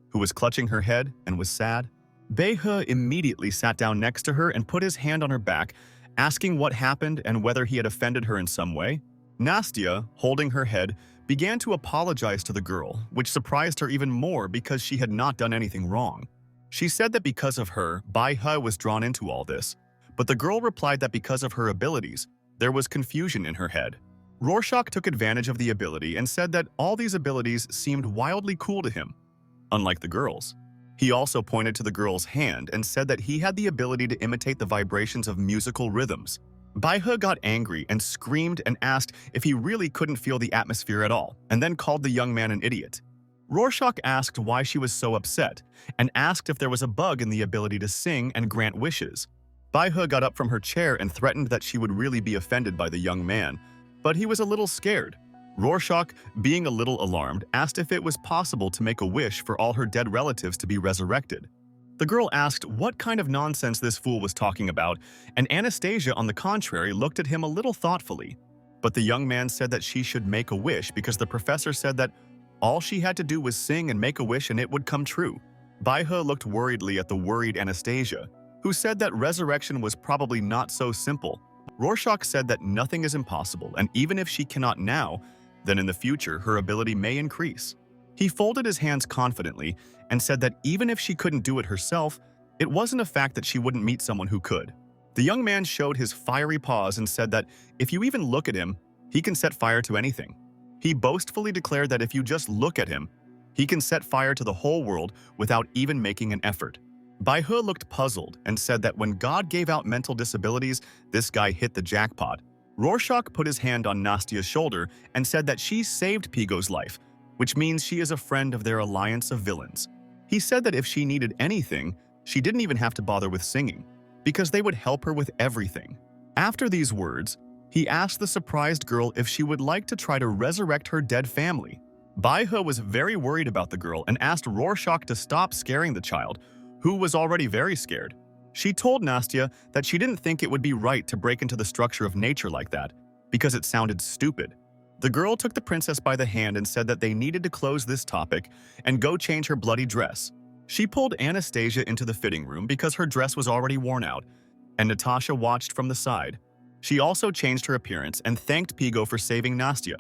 who was clutching her head and was sad. Bai He immediately sat down next to her and put his hand on her back, asking what happened and whether he had offended her in some way. Nastya, holding her head, began to apologize to the girl, which surprised her even more because she had not done anything wrong. She said that because of her, Bai He was drawn into all this, but the girl replied that because of her abilities, there was confusion in her head. Rorschach took advantage of the ability and said that all these abilities seemed wildly cool to him, unlike the girls. He also pointed to the girl's hand and said that he had the ability to imitate the vibrations of musical rhythms. Bai-he got angry and screamed and asked if he really couldn't feel the atmosphere at all, and then called the young man an idiot. Rorschach asked why she was so upset, and asked if there was a bug in the ability to sing and grant wishes. Bai-he got up from her chair and threatened that she would really be offended by the young man, but he was a little scared. Rorschach, being a little alarmed, asked if it was possible to make a wish for all her dead relatives to be resurrected. The girl asked what kind of nonsense this fool was talking about, and Anastasia, on the contrary, looked at him a little thoughtfully. But the young man said that she should make a wish because the professor said that all she had to do was sing and make a wish and it would come true. Bai-he looked worriedly at the worried Anastasia, who said that resurrection was probably not so simple. Rorschach said that nothing is impossible, and even if she cannot now, then in the future her ability may increase. He folded his hands confidently and said that even if she couldn't do it herself, it wasn't a fact that she wouldn't meet someone who could. The young man showed his fiery paws and said that if you even look at him, he can set fire to anything. He boastfully declared that if you just look at him, he can set fire to the whole world without even making an effort. Bai-he looked puzzled and said that when God gave out mental disabilities, this guy hit the jackpot. Rorschach put his hand on Nastia's shoulder and said that she saved Pigo's life, which means she is a friend of their alliance of villains. He said that if she needed anything, she didn't even have to bother with singing, because they would help her with everything. After these words, he asked the surprised girl if she would like to try to resurrect her dead family. Bai-he was very worried about the girl and asked Rorschach to stop scaring the child, who was already very scared. She told Nastia that she didn't think it would be right to break into the structure of nature like that, because it sounded stupid. The girl took the princess by the hand and said that they needed to close this topic and go change her bloody dress. She pulled Anastasia into the fitting room because her dress was already worn out, and Natasha watched from the side. She also changed her appearance and thanked Pigo for saving Nastia,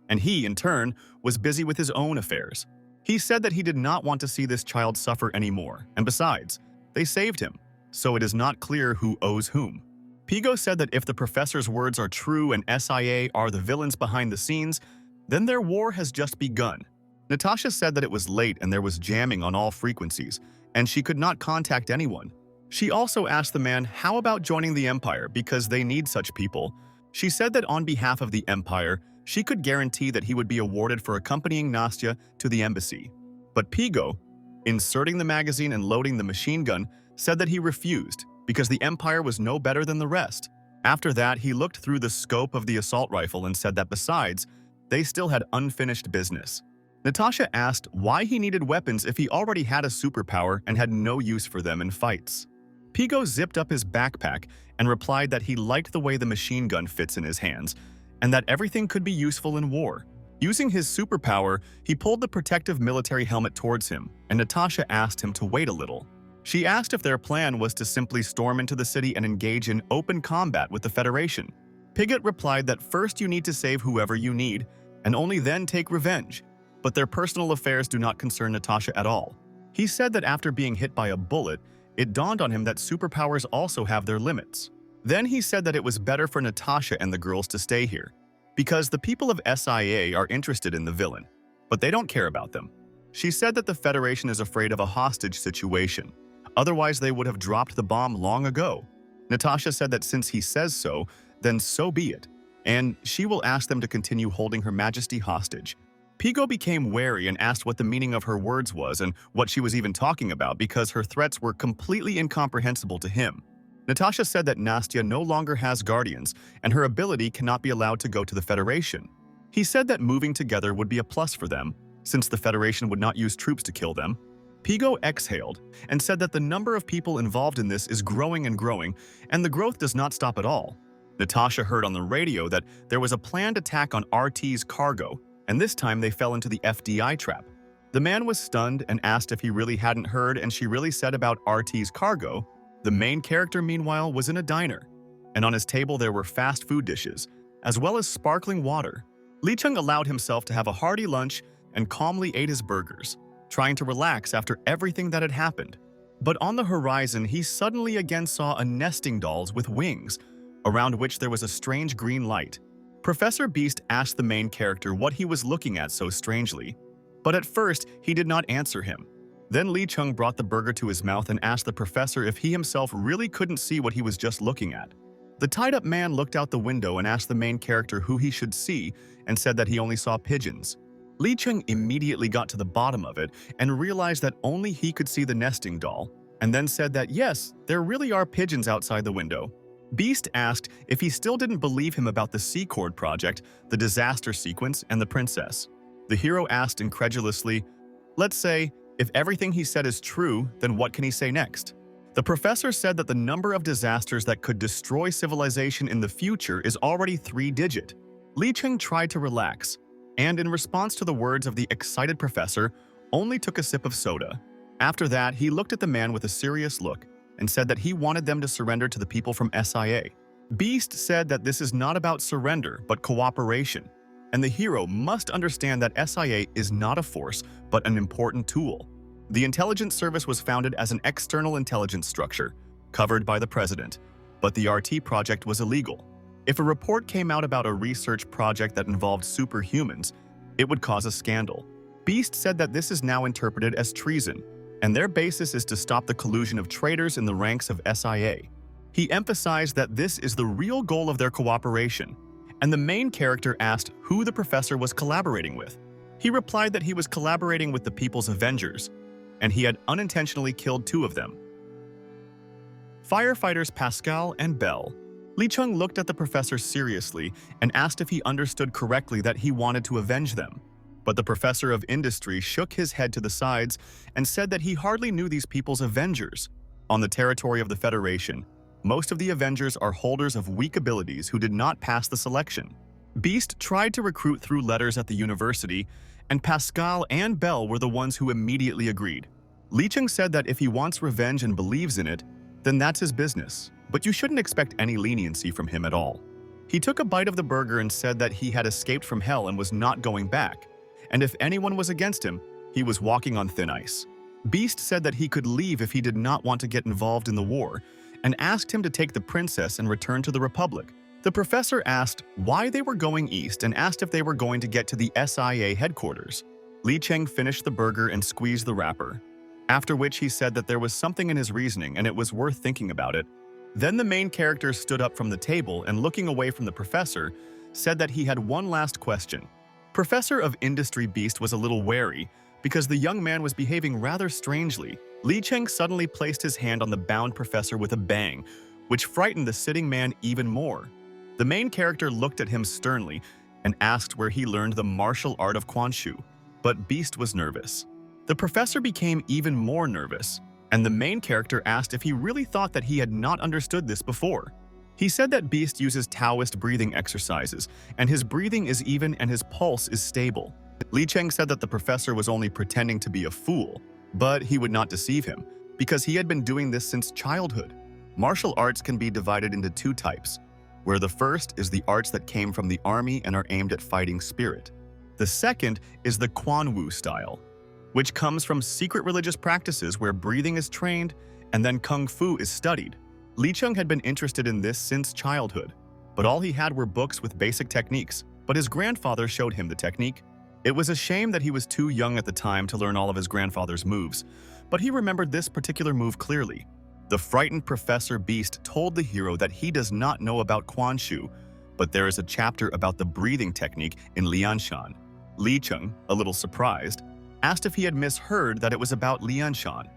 and he, in turn, was busy with his own affairs. He said that he did not want to see this child suffer anymore, and besides, they saved him, so it is not clear who owes whom. Pigo said that if the professor's words are true and SIA are the villains behind the scenes, then their war has just begun. Natasha said that it was late and there was jamming on all frequencies, and she could not contact anyone. She also asked the man how about joining the Empire because they need such people. She said that on behalf of the Empire, she could guarantee that he would be awarded for accompanying Nastia to the embassy. But Pigo, inserting the magazine and loading the machine gun, said that he refused because the Empire was no better than the rest. After that, he looked through the scope of the assault rifle and said that besides, they still had unfinished business. Natasha asked why he needed weapons if he already had a superpower and had no use for them in fights. Pigo zipped up his backpack and replied that he liked the way the machine gun fits in his hands and that everything could be useful in war. Using his superpower, he pulled the protective military helmet towards him, and Natasha asked him to wait a little. She asked if their plan was to simply storm into the city and engage in open combat with the Federation. Pigott replied that first you need to save whoever you need, and only then take revenge, but their personal affairs do not concern Natasha at all. He said that after being hit by a bullet, it dawned on him that superpowers also have their limits. Then he said that it was better for Natasha and the girls to stay here, because the people of SIA are interested in the villain, but they don't care about them. She said that the Federation is afraid of a hostage situation. Otherwise, they would have dropped the bomb long ago. Natasha said that since he says so, then so be it, and she will ask them to continue holding Her Majesty hostage. Pigo became wary and asked what the meaning of her words was and what she was even talking about because her threats were completely incomprehensible to him. Natasha said that Nastia no longer has guardians and her ability cannot be allowed to go to the Federation. He said that moving together would be a plus for them, since the Federation would not use troops to kill them. Pigo exhaled and said that the number of people involved in this is growing and growing, and the growth does not stop at all. Natasha heard on the radio that there was a planned attack on RT's cargo, and this time they fell into the FDI trap. The man was stunned and asked if he really hadn't heard, and she really said about RT's cargo. The main character, meanwhile, was in a diner, and on his table there were fast food dishes, as well as sparkling water. Li Cheng allowed himself to have a hearty lunch and calmly ate his burgers, trying to relax after everything that had happened. But on the horizon, he suddenly again saw a nesting dolls with wings, around which there was a strange green light. Professor Beast asked the main character what he was looking at so strangely, but at first he did not answer him. Then Li Cheng brought the burger to his mouth and asked the professor if he himself really couldn't see what he was just looking at. The tied-up man looked out the window and asked the main character who he should see and said that he only saw pigeons. Li Cheng immediately got to the bottom of it and realized that only he could see the nesting doll, and then said that yes, there really are pigeons outside the window. Beast asked if he still didn't believe him about the Secord project, the disaster sequence, and the princess. The hero asked incredulously, "Let's say, if everything he said is true, then what can he say next?" The professor said that the number of disasters that could destroy civilization in the future is already 3-digit. Li Cheng tried to relax, and in response to the words of the excited professor, only took a sip of soda. After that, he looked at the man with a serious look and said that he wanted them to surrender to the people from SIA. Beast said that this is not about surrender, but cooperation, and the hero must understand that SIA is not a force, but an important tool. The intelligence service was founded as an external intelligence structure, covered by the president, but the RT project was illegal. If a report came out about a research project that involved superhumans, it would cause a scandal. Beast said that this is now interpreted as treason, and their basis is to stop the collusion of traitors in the ranks of SIA. He emphasized that this is the real goal of their cooperation, and the main character asked who the professor was collaborating with. He replied that he was collaborating with the People's Avengers, and he had unintentionally killed 2 of them. Firefighters Pascal and Bell. Li Cheng looked at the professor seriously and asked if he understood correctly that he wanted to avenge them. But the professor of industry shook his head to the sides and said that he hardly knew these people's Avengers. On the territory of the Federation, most of the Avengers are holders of weak abilities who did not pass the selection. Beast tried to recruit through letters at the university, and Pascal and Bell were the ones who immediately agreed. Li Cheng said that if he wants revenge and believes in it, then that's his business, but you shouldn't expect any leniency from him at all. He took a bite of the burger and said that he had escaped from hell and was not going back, and if anyone was against him, he was walking on thin ice. Beast said that he could leave if he did not want to get involved in the war, and asked him to take the princess and return to the Republic. The professor asked why they were going east and asked if they were going to get to the SIA headquarters. Li Cheng finished the burger and squeezed the wrapper, after which he said that there was something in his reasoning and it was worth thinking about it. Then the main character stood up from the table and, looking away from the professor, said that he had one last question. Professor of Industry Beast was a little wary because the young man was behaving rather strangely. Li Cheng suddenly placed his hand on the bound professor with a bang, which frightened the sitting man even more. The main character looked at him sternly and asked where he learned the martial art of Quan Shu, but Beast was nervous. The professor became even more nervous, and the main character asked if he really thought that he had not understood this before. He said that Beast uses Taoist breathing exercises, and his breathing is even and his pulse is stable. Li Cheng said that the professor was only pretending to be a fool, but he would not deceive him, because he had been doing this since childhood. Martial arts can be divided into 2 types, where the first is the arts that came from the army and are aimed at fighting spirit. The second is the Quan Wu style, which comes from secret religious practices where breathing is trained and then Kung Fu is studied. Li Cheng had been interested in this since childhood, but all he had were books with basic techniques, but his grandfather showed him the technique. It was a shame that he was too young at the time to learn all of his grandfather's moves, but he remembered this particular move clearly. The frightened Professor Beast told the hero that he does not know about Quan Shu, but there is a chapter about the breathing technique in Lianshan. Li Cheng, a little surprised, asked if he had misheard that it was about Lianshan,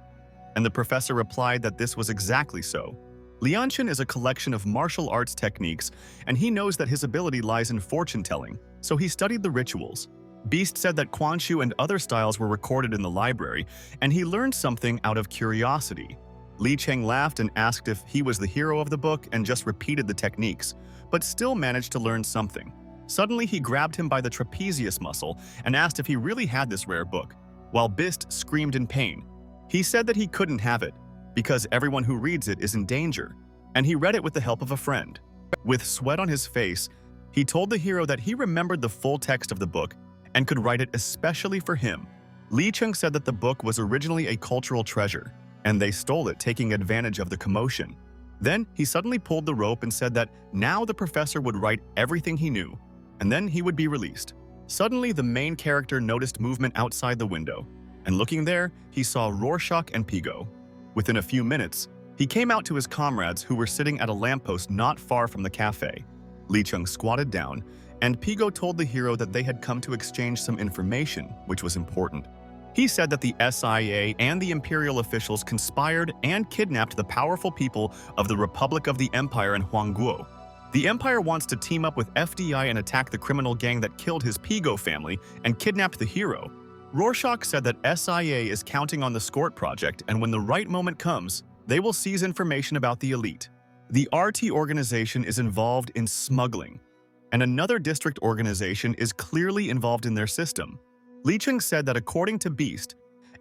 and the professor replied that this was exactly so. Lianshan is a collection of martial arts techniques, and he knows that his ability lies in fortune-telling, so he studied the rituals. Beast said that Quan Shu and other styles were recorded in the library, and he learned something out of curiosity. Li Cheng laughed and asked if he was the hero of the book and just repeated the techniques, but still managed to learn something. Suddenly, he grabbed him by the trapezius muscle and asked if he really had this rare book, while Beast screamed in pain. He said that he couldn't have it, because everyone who reads it is in danger, and he read it with the help of a friend. With sweat on his face, he told the hero that he remembered the full text of the book and could write it especially for him. Li Cheng said that the book was originally a cultural treasure, and they stole it, taking advantage of the commotion. Then he suddenly pulled the rope and said that now the professor would write everything he knew, and then he would be released. Suddenly, the main character noticed movement outside the window, and looking there, he saw Rorschach and Pigo. Within a few minutes, He came out to his comrades who were sitting at a lamppost not far from the cafe. Lee Chung squatted down, and Pigo told the hero that they had come to exchange some information, which was important. He said that the SIA and the imperial officials conspired and kidnapped the powerful people of the Republic of the Empire in Huangguo. The Empire wants to team up with FDI and attack the criminal gang that killed his Pigo family and kidnapped the hero. Rorschach said that SIA is counting on the Scort project, and when the right moment comes, they will seize information about the elite. The RT organization is involved in smuggling, and another district organization is clearly involved in their system. Lee Chung said that according to Beast,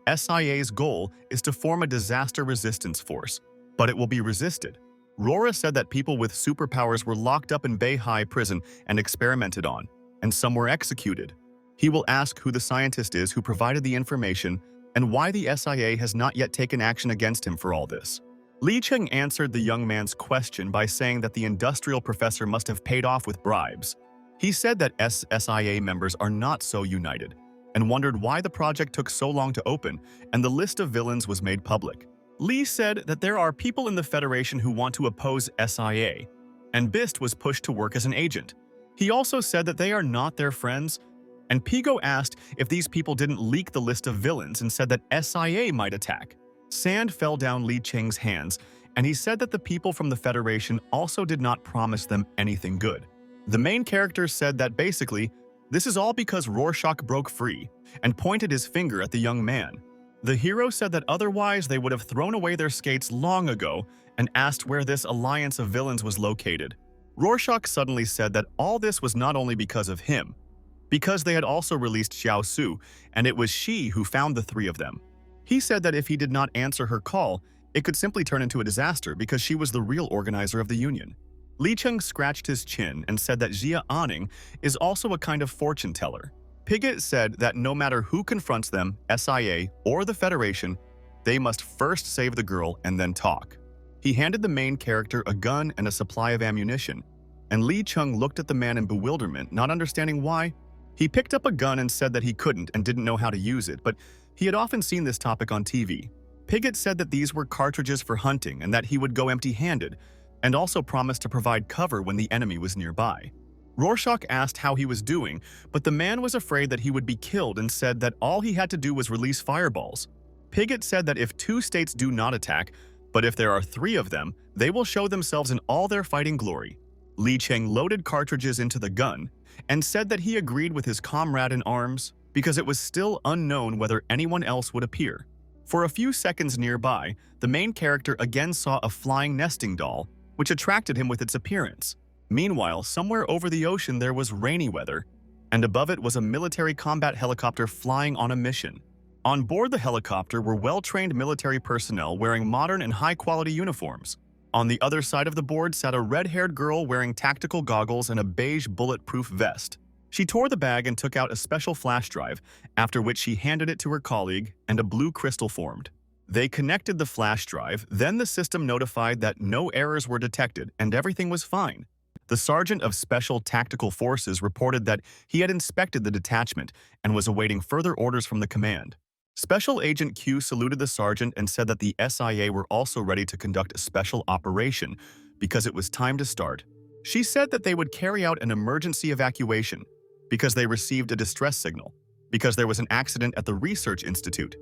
SIA's goal is to form a disaster resistance force, but it will be resisted. Rora said that people with superpowers were locked up in Beihai prison and experimented on, and some were executed. He will ask who the scientist is who provided the information and why the SIA has not yet taken action against him for all this. Lee Chung answered the young man's question by saying that the industrial professor must have paid off with bribes. He said that SIA members are not so united, and wondered why the project took so long to open and the list of villains was made public. Lee said that there are people in the Federation who want to oppose SIA, and Bist was pushed to work as an agent. He also said that they are not their friends, and Pigo asked if these people didn't leak the list of villains and said that SIA might attack. Sand fell down Lee Cheng's hands, and he said that the people from the Federation also did not promise them anything good. The main character said that basically, this is all because Rorschach broke free and pointed his finger at the young man. The hero said that otherwise they would have thrown away their skates long ago and asked where this alliance of villains was located. Rorschach suddenly said that all this was not only because of him, because they had also released Xiao Su, and it was she who found the three of them. He said that if he did not answer her call, it could simply turn into a disaster because she was the real organizer of the Union. Lee Chung scratched his chin and said that Jia Anning is also a kind of fortune teller. Pigott said that no matter who confronts them, SIA or the Federation, they must first save the girl and then talk. He handed the main character a gun and a supply of ammunition, and Lee Chung looked at the man in bewilderment, not understanding why. He picked up a gun and said that he couldn't and didn't know how to use it, but he had often seen this topic on TV. Pigott said that these were cartridges for hunting and that he would go empty-handed, and also promised to provide cover when the enemy was nearby. Rorschach asked how he was doing, but the man was afraid that he would be killed and said that all he had to do was release fireballs. Pigott said that if 2 states do not attack, but if there are 3 of them, they will show themselves in all their fighting glory. Lee Cheng loaded cartridges into the gun and said that he agreed with his comrade in arms because it was still unknown whether anyone else would appear. For a few seconds nearby, the main character again saw a flying nesting doll, which attracted him with its appearance. Meanwhile, somewhere over the ocean there was rainy weather, and above it was a military combat helicopter flying on a mission. On board the helicopter were well-trained military personnel wearing modern and high-quality uniforms. On the other side of the board sat a red-haired girl wearing tactical goggles and a beige bulletproof vest. She tore the bag and took out a special flash drive, after which she handed it to her colleague, and a blue crystal formed. They connected the flash drive, then the system notified that no errors were detected and everything was fine. The Sergeant of Special Tactical Forces reported that he had inspected the detachment and was awaiting further orders from the command. Special Agent Q saluted the sergeant and said that the SIA were also ready to conduct a special operation because it was time to start. She said that they would carry out an emergency evacuation because they received a distress signal, because there was an accident at the Research Institute.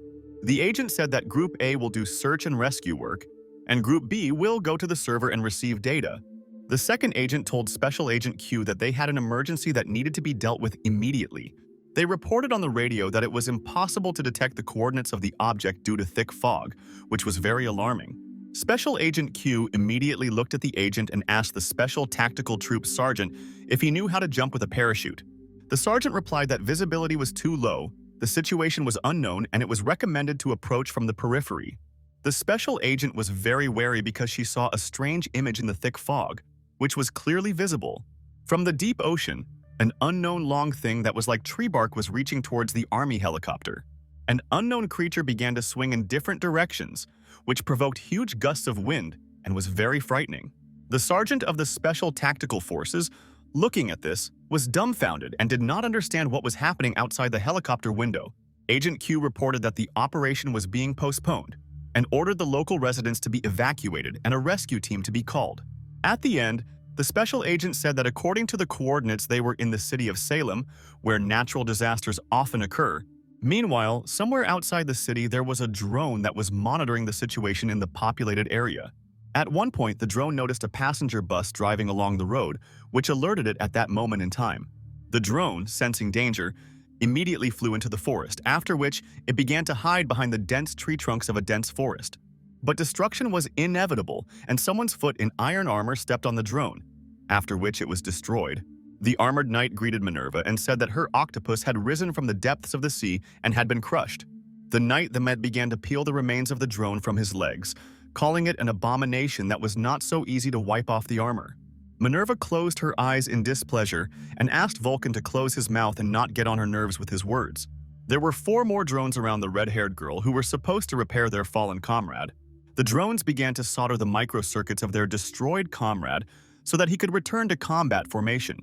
The agent said that Group A will do search and rescue work, and Group B will go to the server and receive data. The second agent told Special Agent Q that they had an emergency that needed to be dealt with immediately. They reported on the radio that it was impossible to detect the coordinates of the object due to thick fog, which was very alarming. Special Agent Q immediately looked at the agent and asked the Special Tactical Troop Sergeant if he knew how to jump with a parachute. The sergeant replied that visibility was too low, the situation was unknown, and it was recommended to approach from the periphery. The special agent was very wary because she saw a strange image in the thick fog, which was clearly visible. From the deep ocean, an unknown long thing that was like tree bark was reaching towards the army helicopter. An unknown creature began to swing in different directions, which provoked huge gusts of wind and was very frightening. The sergeant of the Special Tactical Forces, looking at this, was dumbfounded and did not understand what was happening outside the helicopter window. Agent Q reported that the operation was being postponed. and ordered the local residents to be evacuated and a rescue team to be called. At the end, the special agent said that according to the coordinates, they were in the city of Salem, where natural disasters often occur. Meanwhile, somewhere outside the city, there was a drone that was monitoring the situation in the populated area. At one point, the drone noticed a passenger bus driving along the road, which alerted it at that moment in time. The drone, sensing danger, immediately flew into the forest, after which it began to hide behind the dense tree trunks of a dense forest. But destruction was inevitable, and someone's foot in iron armor stepped on the drone, after which it was destroyed. The armored knight greeted Minerva and said that her octopus had risen from the depths of the sea and had been crushed. The knight then began to peel the remains of the drone from his legs, calling it an abomination that was not so easy to wipe off the armor. Minerva closed her eyes in displeasure and asked Vulcan to close his mouth and not get on her nerves with his words. There were 4 more drones around the red-haired girl who were supposed to repair their fallen comrade. The drones began to solder the microcircuits of their destroyed comrade so that he could return to combat formation.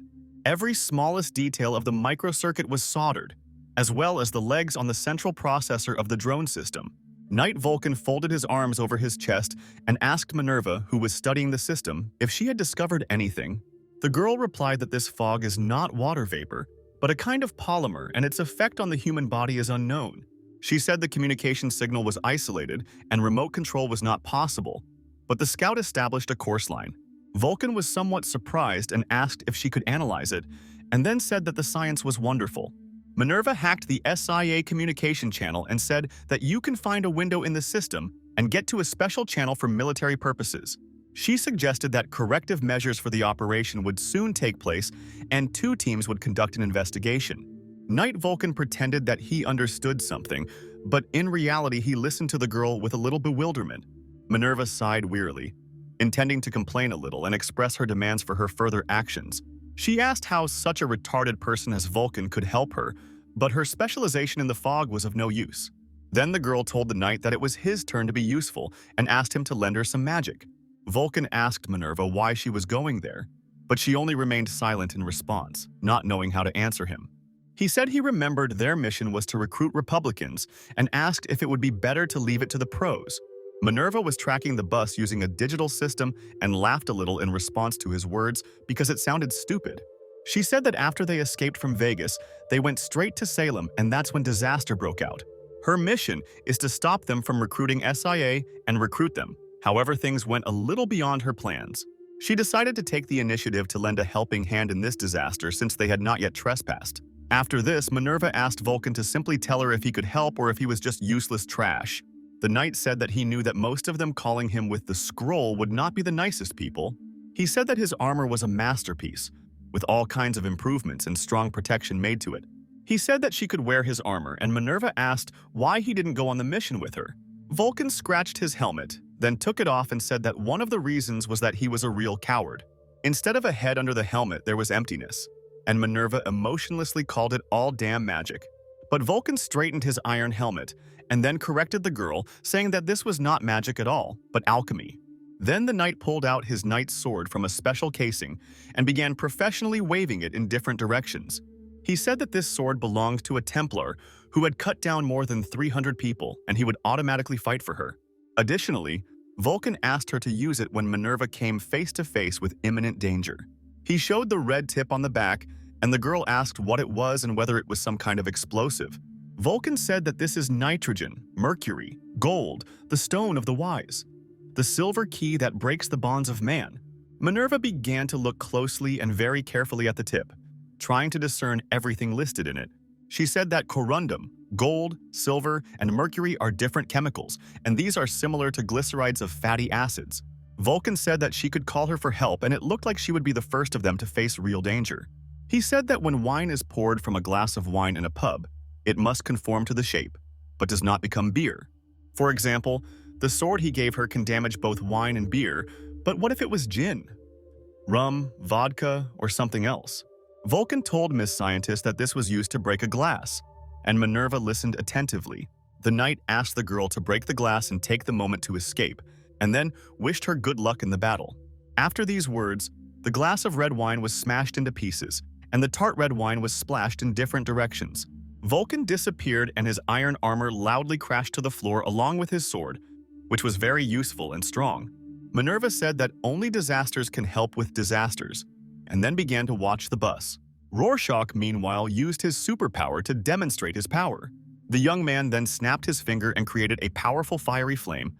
Every smallest detail of the microcircuit was soldered, as well as the legs on the central processor of the drone system. Knight Vulcan folded his arms over his chest and asked Minerva, who was studying the system, if she had discovered anything. The girl replied that this fog is not water vapor, but a kind of polymer, and its effect on the human body is unknown. She said the communication signal was isolated and remote control was not possible, but the scout established a course line. Vulcan was somewhat surprised and asked if she could analyze it, and then said that the science was wonderful. Minerva hacked the SIA communication channel and said that you can find a window in the system and get to a special channel for military purposes. She suggested that corrective measures for the operation would soon take place and 2 teams would conduct an investigation. Knight Vulcan pretended that he understood something, but in reality he listened to the girl with a little bewilderment. Minerva sighed wearily, intending to complain a little and express her demands for her further actions. She asked how such a retarded person as Vulcan could help her, but her specialization in the fog was of no use. Then the girl told the knight that it was his turn to be useful and asked him to lend her some magic. Vulcan asked Minerva why she was going there, but she only remained silent in response, not knowing how to answer him. He said he remembered their mission was to recruit Republicans and asked if it would be better to leave it to the pros. Minerva was tracking the bus using a digital system and laughed a little in response to his words because it sounded stupid. She said that after they escaped from Vegas, they went straight to Salem, and that's when disaster broke out. Her mission is to stop them from recruiting SIA and recruit them. However, things went a little beyond her plans. She decided to take the initiative to lend a helping hand in this disaster since they had not yet trespassed. After this, Minerva asked Vulcan to simply tell her if he could help or if he was just useless trash. The knight said that he knew that most of them calling him with the scroll would not be the nicest people. He said that his armor was a masterpiece, with all kinds of improvements and strong protection made to it. He said that she could wear his armor, and Minerva asked why he didn't go on the mission with her. Vulcan scratched his helmet, then took it off and said that one of the reasons was that he was a real coward. Instead of a head under the helmet, there was emptiness, and Minerva emotionlessly called it all damn magic. But Vulcan straightened his iron helmet and then corrected the girl, saying that this was not magic at all, but alchemy. Then the knight pulled out his knight's sword from a special casing and began professionally waving it in different directions. He said that this sword belonged to a Templar who had cut down more than 300 people, and he would automatically fight for her. Additionally, Vulcan asked her to use it when Minerva came face to face with imminent danger. He showed the red tip on the back, and the girl asked what it was and whether it was some kind of explosive. Vulcan said that this is nitrogen, mercury, gold, the stone of the wise, the silver key that breaks the bonds of man. Minerva began to look closely and very carefully at the tip, trying to discern everything listed in it. She said that corundum, gold, silver, and mercury are different chemicals, and these are similar to glycerides of fatty acids. Vulcan said that she could call her for help, and it looked like she would be the first of them to face real danger. He said that when wine is poured from a glass of wine in a pub, it must conform to the shape, but does not become beer. For example, the sword he gave her can damage both wine and beer, but what if it was gin, rum, vodka, or something else? Vulcan told Miss Scientist that this was used to break a glass, and Minerva listened attentively. The knight asked the girl to break the glass and take the moment to escape, and then wished her good luck in the battle. After these words, the glass of red wine was smashed into pieces, and the tart red wine was splashed in different directions. Vulcan disappeared and his iron armor loudly crashed to the floor along with his sword. which was very useful and strong. Minerva said that only disasters can help with disasters, and then began to watch the bus. Rorschach, meanwhile, used his superpower to demonstrate his power. The young man then snapped his finger and created a powerful fiery flame,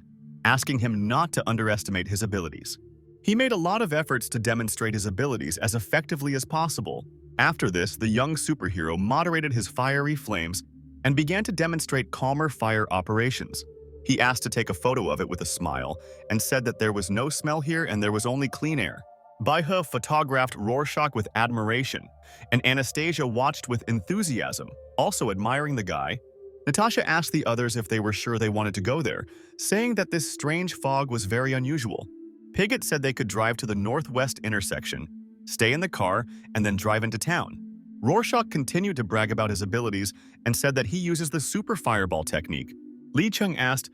asking him not to underestimate his abilities. He made a lot of efforts to demonstrate his abilities as effectively as possible. After this, the young superhero moderated his fiery flames and began to demonstrate calmer fire operations. He asked to take a photo of it with a smile and said that there was no smell here and there was only clean air. Baihe photographed Rorschach with admiration, and Anastasia watched with enthusiasm, also admiring the guy. Natasha asked the others if they were sure they wanted to go there, saying that this strange fog was very unusual. Pigott said they could drive to the northwest intersection, stay in the car, and then drive into town. Rorschach continued to brag about his abilities and said that he uses the super fireball technique. Li Cheng asked,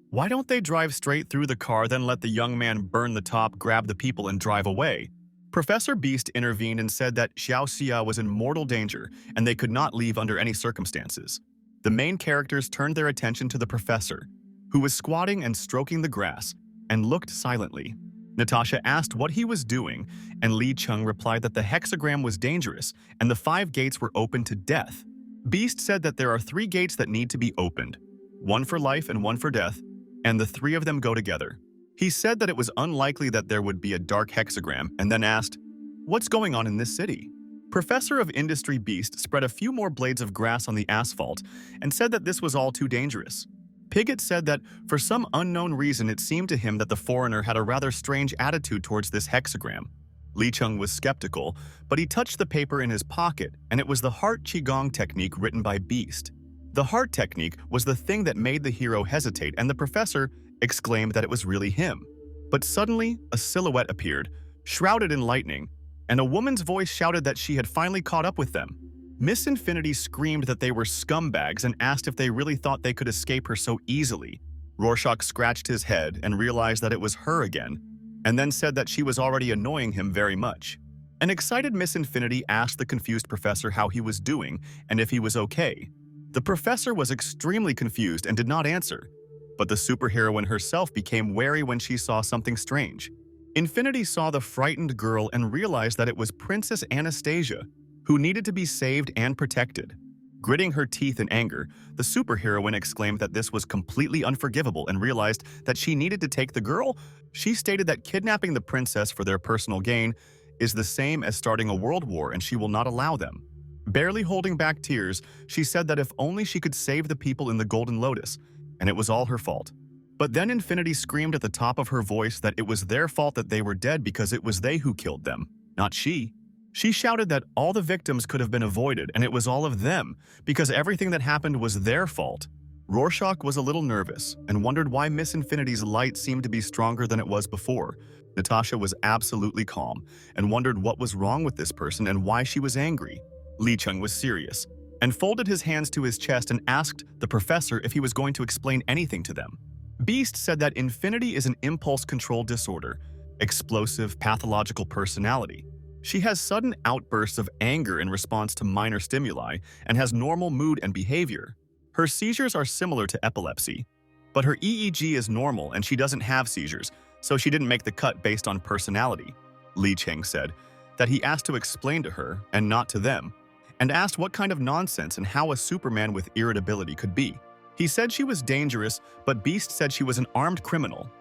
"Why don't they drive straight through the car, then let the young man burn the top, grab the people, and drive away?" Professor Beast intervened and said that Xiao Xia was in mortal danger and they could not leave under any circumstances. The main characters turned their attention to the professor, who was squatting and stroking the grass, and looked silently. Natasha asked what he was doing, and Li Cheng replied that the hexagram was dangerous and the 5 gates were open to death. Beast said that there are 3 gates that need to be opened, one for life and one for death, and the 3 of them go together. He said that it was unlikely that there would be a dark hexagram, and then asked, "What's going on in this city?" Professor of Industry Beast spread a few more blades of grass on the asphalt and said that this was all too dangerous. Pigott said that for some unknown reason it seemed to him that the foreigner had a rather strange attitude towards this hexagram. Li Cheng was skeptical, but he touched the paper in his pocket, and it was the heart qigong technique written by Beast. The heart technique was the thing that made the hero hesitate, and the professor exclaimed that it was really him. But suddenly, a silhouette appeared, shrouded in lightning, and a woman's voice shouted that she had finally caught up with them. Miss Infinity screamed that they were scumbags and asked if they really thought they could escape her so easily. Rorschach scratched his head and realized that it was her again, and then said that she was already annoying him very much. An excited Miss Infinity asked the confused professor how he was doing and if he was okay. The professor was extremely confused and did not answer, but the superheroine herself became wary when she saw something strange. Infinity saw the frightened girl and realized that it was Princess Anastasia, who needed to be saved and protected. Gritting her teeth in anger, the superheroine exclaimed that this was completely unforgivable and realized that she needed to take the girl. She stated that kidnapping the princess for their personal gain is the same as starting a world war and she will not allow them. Barely holding back tears, she said that if only she could save the people in the Golden Lotus, and it was all her fault. But then Infinity screamed at the top of her voice that it was their fault that they were dead because it was they who killed them, not she. She shouted that all the victims could have been avoided and it was all of them, because everything that happened was their fault. Rorschach was a little nervous and wondered why Miss Infinity's light seemed to be stronger than it was before. Natasha was absolutely calm and wondered what was wrong with this person and why she was angry. Li Cheng was serious and folded his hands to his chest and asked the professor if he was going to explain anything to them. Beast said that Infinity is an impulse control disorder, explosive, pathological personality. She has sudden outbursts of anger in response to minor stimuli and has normal mood and behavior. Her seizures are similar to epilepsy, but her EEG is normal and she doesn't have seizures, so she didn't make the cut based on personality. Li Cheng said that he asked to explain to her and not to them, and asked what kind of nonsense and how a Superman with irritability could be. He said she was dangerous, but Beast said she was an armed criminal,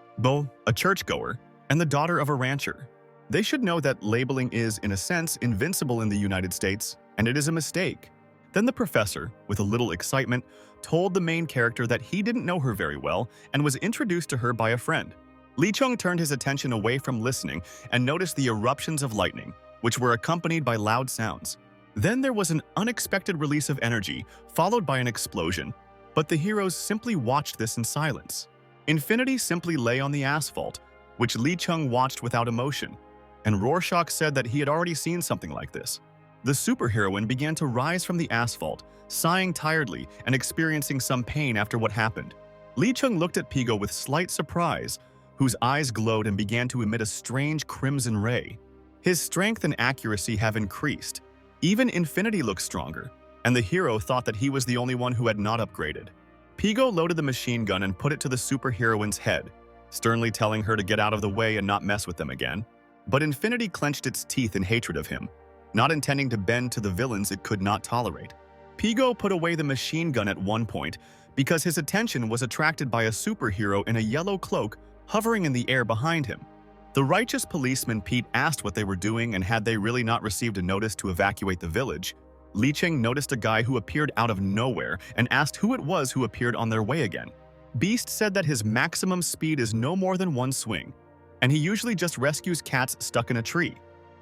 a churchgoer, and the daughter of a rancher. They should know that labeling is, in a sense, invincible in the United States, and it is a mistake. Then the professor, with a little excitement, told the main character that he didn't know her very well and was introduced to her by a friend. Li Cheng turned his attention away from listening and noticed the eruptions of lightning, which were accompanied by loud sounds. Then there was an unexpected release of energy, followed by an explosion, but the heroes simply watched this in silence. Infinity simply lay on the asphalt, which Li Cheng watched without emotion, and Rorschach said that he had already seen something like this. The superheroine began to rise from the asphalt, sighing tiredly and experiencing some pain after what happened. Li Cheng looked at Pigo with slight surprise, whose eyes glowed and began to emit a strange crimson ray. His strength and accuracy have increased. Even Infinity looked stronger, and the hero thought that he was the only one who had not upgraded. Pigo loaded the machine gun and put it to the superheroine's head, sternly telling her to get out of the way and not mess with them again. But Infinity clenched its teeth in hatred of him, not intending to bend to the villains it could not tolerate. Pigo put away the machine gun at one point because his attention was attracted by a superhero in a yellow cloak hovering in the air behind him. The righteous policeman Pete asked what they were doing and had they really not received a notice to evacuate the village. Li Cheng noticed a guy who appeared out of nowhere and asked who it was who appeared on their way again. Beast said that his maximum speed is no more than one swing, and he usually just rescues cats stuck in a tree.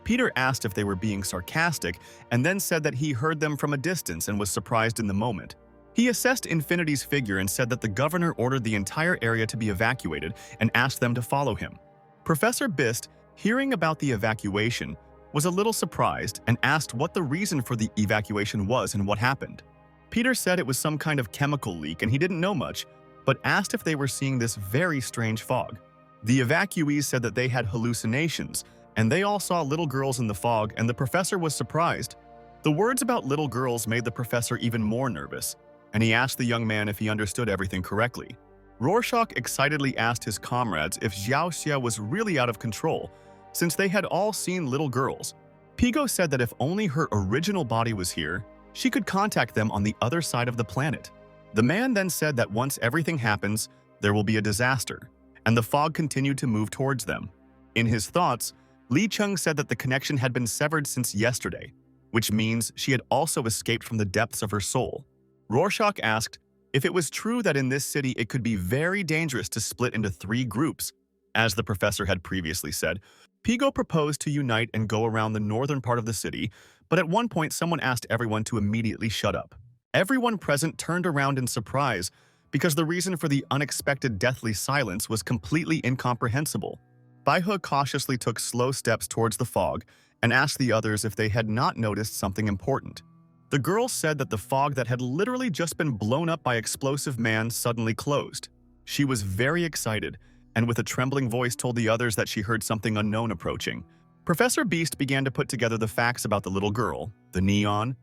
Peter asked if they were being sarcastic and then said that he heard them from a distance and was surprised in the moment. He assessed Infinity's figure and said that the governor ordered the entire area to be evacuated and asked them to follow him. Professor Bist, hearing about the evacuation, was a little surprised and asked what the reason for the evacuation was and what happened. Peter said it was some kind of chemical leak and he didn't know much, but asked if they were seeing this very strange fog. The evacuees said that they had hallucinations, and they all saw little girls in the fog, and the professor was surprised. The words about little girls made the professor even more nervous, and he asked the young man if he understood everything correctly. Rorschach excitedly asked his comrades if Xiao Xia was really out of control, since they had all seen little girls. Pigo said that if only her original body was here, she could contact them on the other side of the planet. The man then said that once everything happens, there will be a disaster, and the fog continued to move towards them. In his thoughts, Li Cheng said that the connection had been severed since yesterday, which means she had also escaped from the depths of her soul. Rorschach asked if it was true that in this city it could be very dangerous to split into 3 groups. As the professor had previously said, Pigo proposed to unite and go around the northern part of the city, but at one point someone asked everyone to immediately shut up. Everyone present turned around in surprise because the reason for the unexpected deathly silence was completely incomprehensible. Bai He cautiously took slow steps towards the fog and asked the others if they had not noticed something important. The girls said that the fog that had literally just been blown up by explosive man suddenly closed. She was very excited, and with a trembling voice told the others that she heard something unknown approaching. Professor Beast began to put together the facts about the little girl, the neon,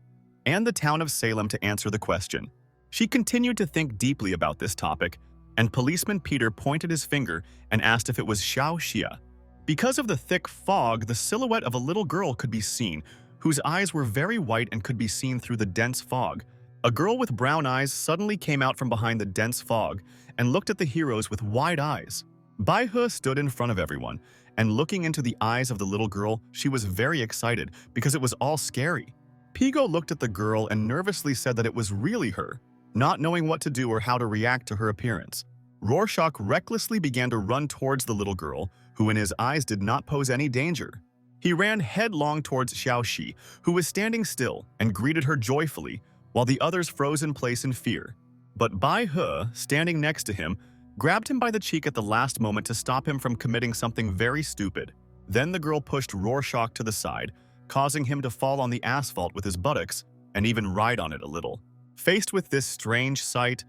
and the town of Salem to answer the question. She continued to think deeply about this topic, and policeman Peter pointed his finger and asked if it was Xiao Xia. Because of the thick fog, the silhouette of a little girl could be seen, whose eyes were very white and could be seen through the dense fog. A girl with brown eyes suddenly came out from behind the dense fog and looked at the heroes with wide eyes. Bai He stood in front of everyone, and looking into the eyes of the little girl, she was very excited because it was all scary. Pigo looked at the girl and nervously said that it was really her, not knowing what to do or how to react to her appearance. Rorschach recklessly began to run towards the little girl, who in his eyes did not pose any danger. He ran headlong towards Xiao Xi, who was standing still, and greeted her joyfully, while the others froze in place in fear. But Bai He, standing next to him, grabbed him by the cheek at the last moment to stop him from committing something very stupid. Then the girl pushed Rorschach to the side, causing him to fall on the asphalt with his buttocks and even ride on it a little. Faced with this strange sight,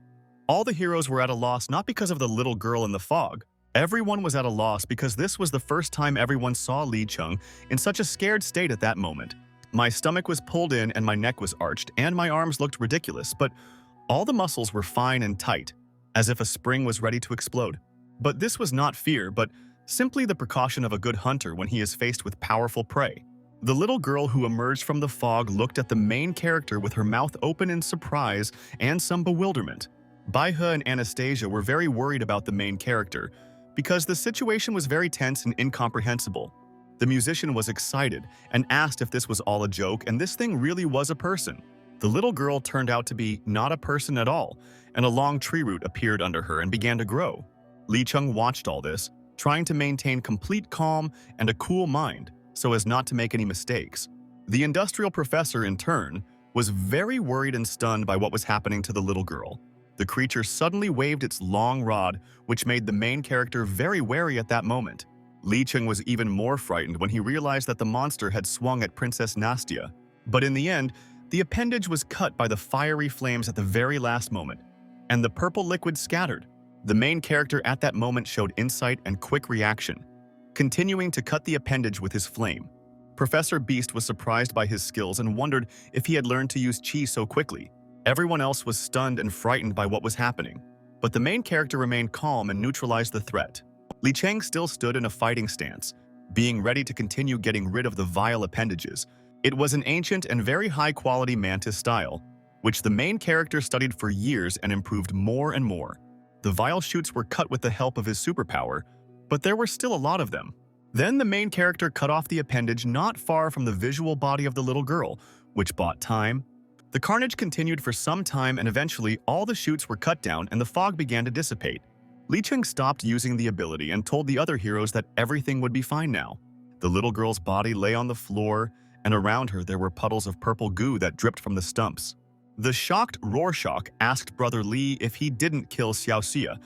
all the heroes were at a loss not because of the little girl in the fog. Everyone was at a loss because this was the first time everyone saw Li Cheng in such a scared state at that moment. My stomach was pulled in and my neck was arched and my arms looked ridiculous, but all the muscles were fine and tight, as if a spring was ready to explode. But this was not fear, but simply the precaution of a good hunter when he is faced with powerful prey. The little girl who emerged from the fog looked at the main character with her mouth open in surprise and some bewilderment. Bai He and Anastasia were very worried about the main character because the situation was very tense and incomprehensible. The musician was excited and asked if this was all a joke and this thing really was a person. The little girl turned out to be not a person at all, and a long tree root appeared under her and began to grow. Li Cheng watched all this, trying to maintain complete calm and a cool mind so as not to make any mistakes. The industrial professor, in turn, was very worried and stunned by what was happening to the little girl. The creature suddenly waved its long rod, which made the main character very wary at that moment. Li Cheng was even more frightened when he realized that the monster had swung at Princess Nastia. But in the end, the appendage was cut by the fiery flames at the very last moment, and the purple liquid scattered. The main character at that moment showed insight and quick reaction, continuing to cut the appendage with his flame. Professor Beast was surprised by his skills and wondered if he had learned to use chi so quickly. Everyone else was stunned and frightened by what was happening, but the main character remained calm and neutralized the threat. Li Cheng still stood in a fighting stance, being ready to continue getting rid of the vile appendages. It was an ancient and very high-quality mantis style, which the main character studied for years and improved more and more. The vile shoots were cut with the help of his superpower, but there were still a lot of them. Then the main character cut off the appendage not far from the visual body of the little girl, which bought time. The carnage continued for some time, and eventually all the shoots were cut down and the fog began to dissipate. Li Cheng stopped using the ability and told the other heroes that everything would be fine now. The little girl's body lay on the floor, and around her there were puddles of purple goo that dripped from the stumps. The shocked Rorschach asked Brother Li if he didn't kill Xiaoxia,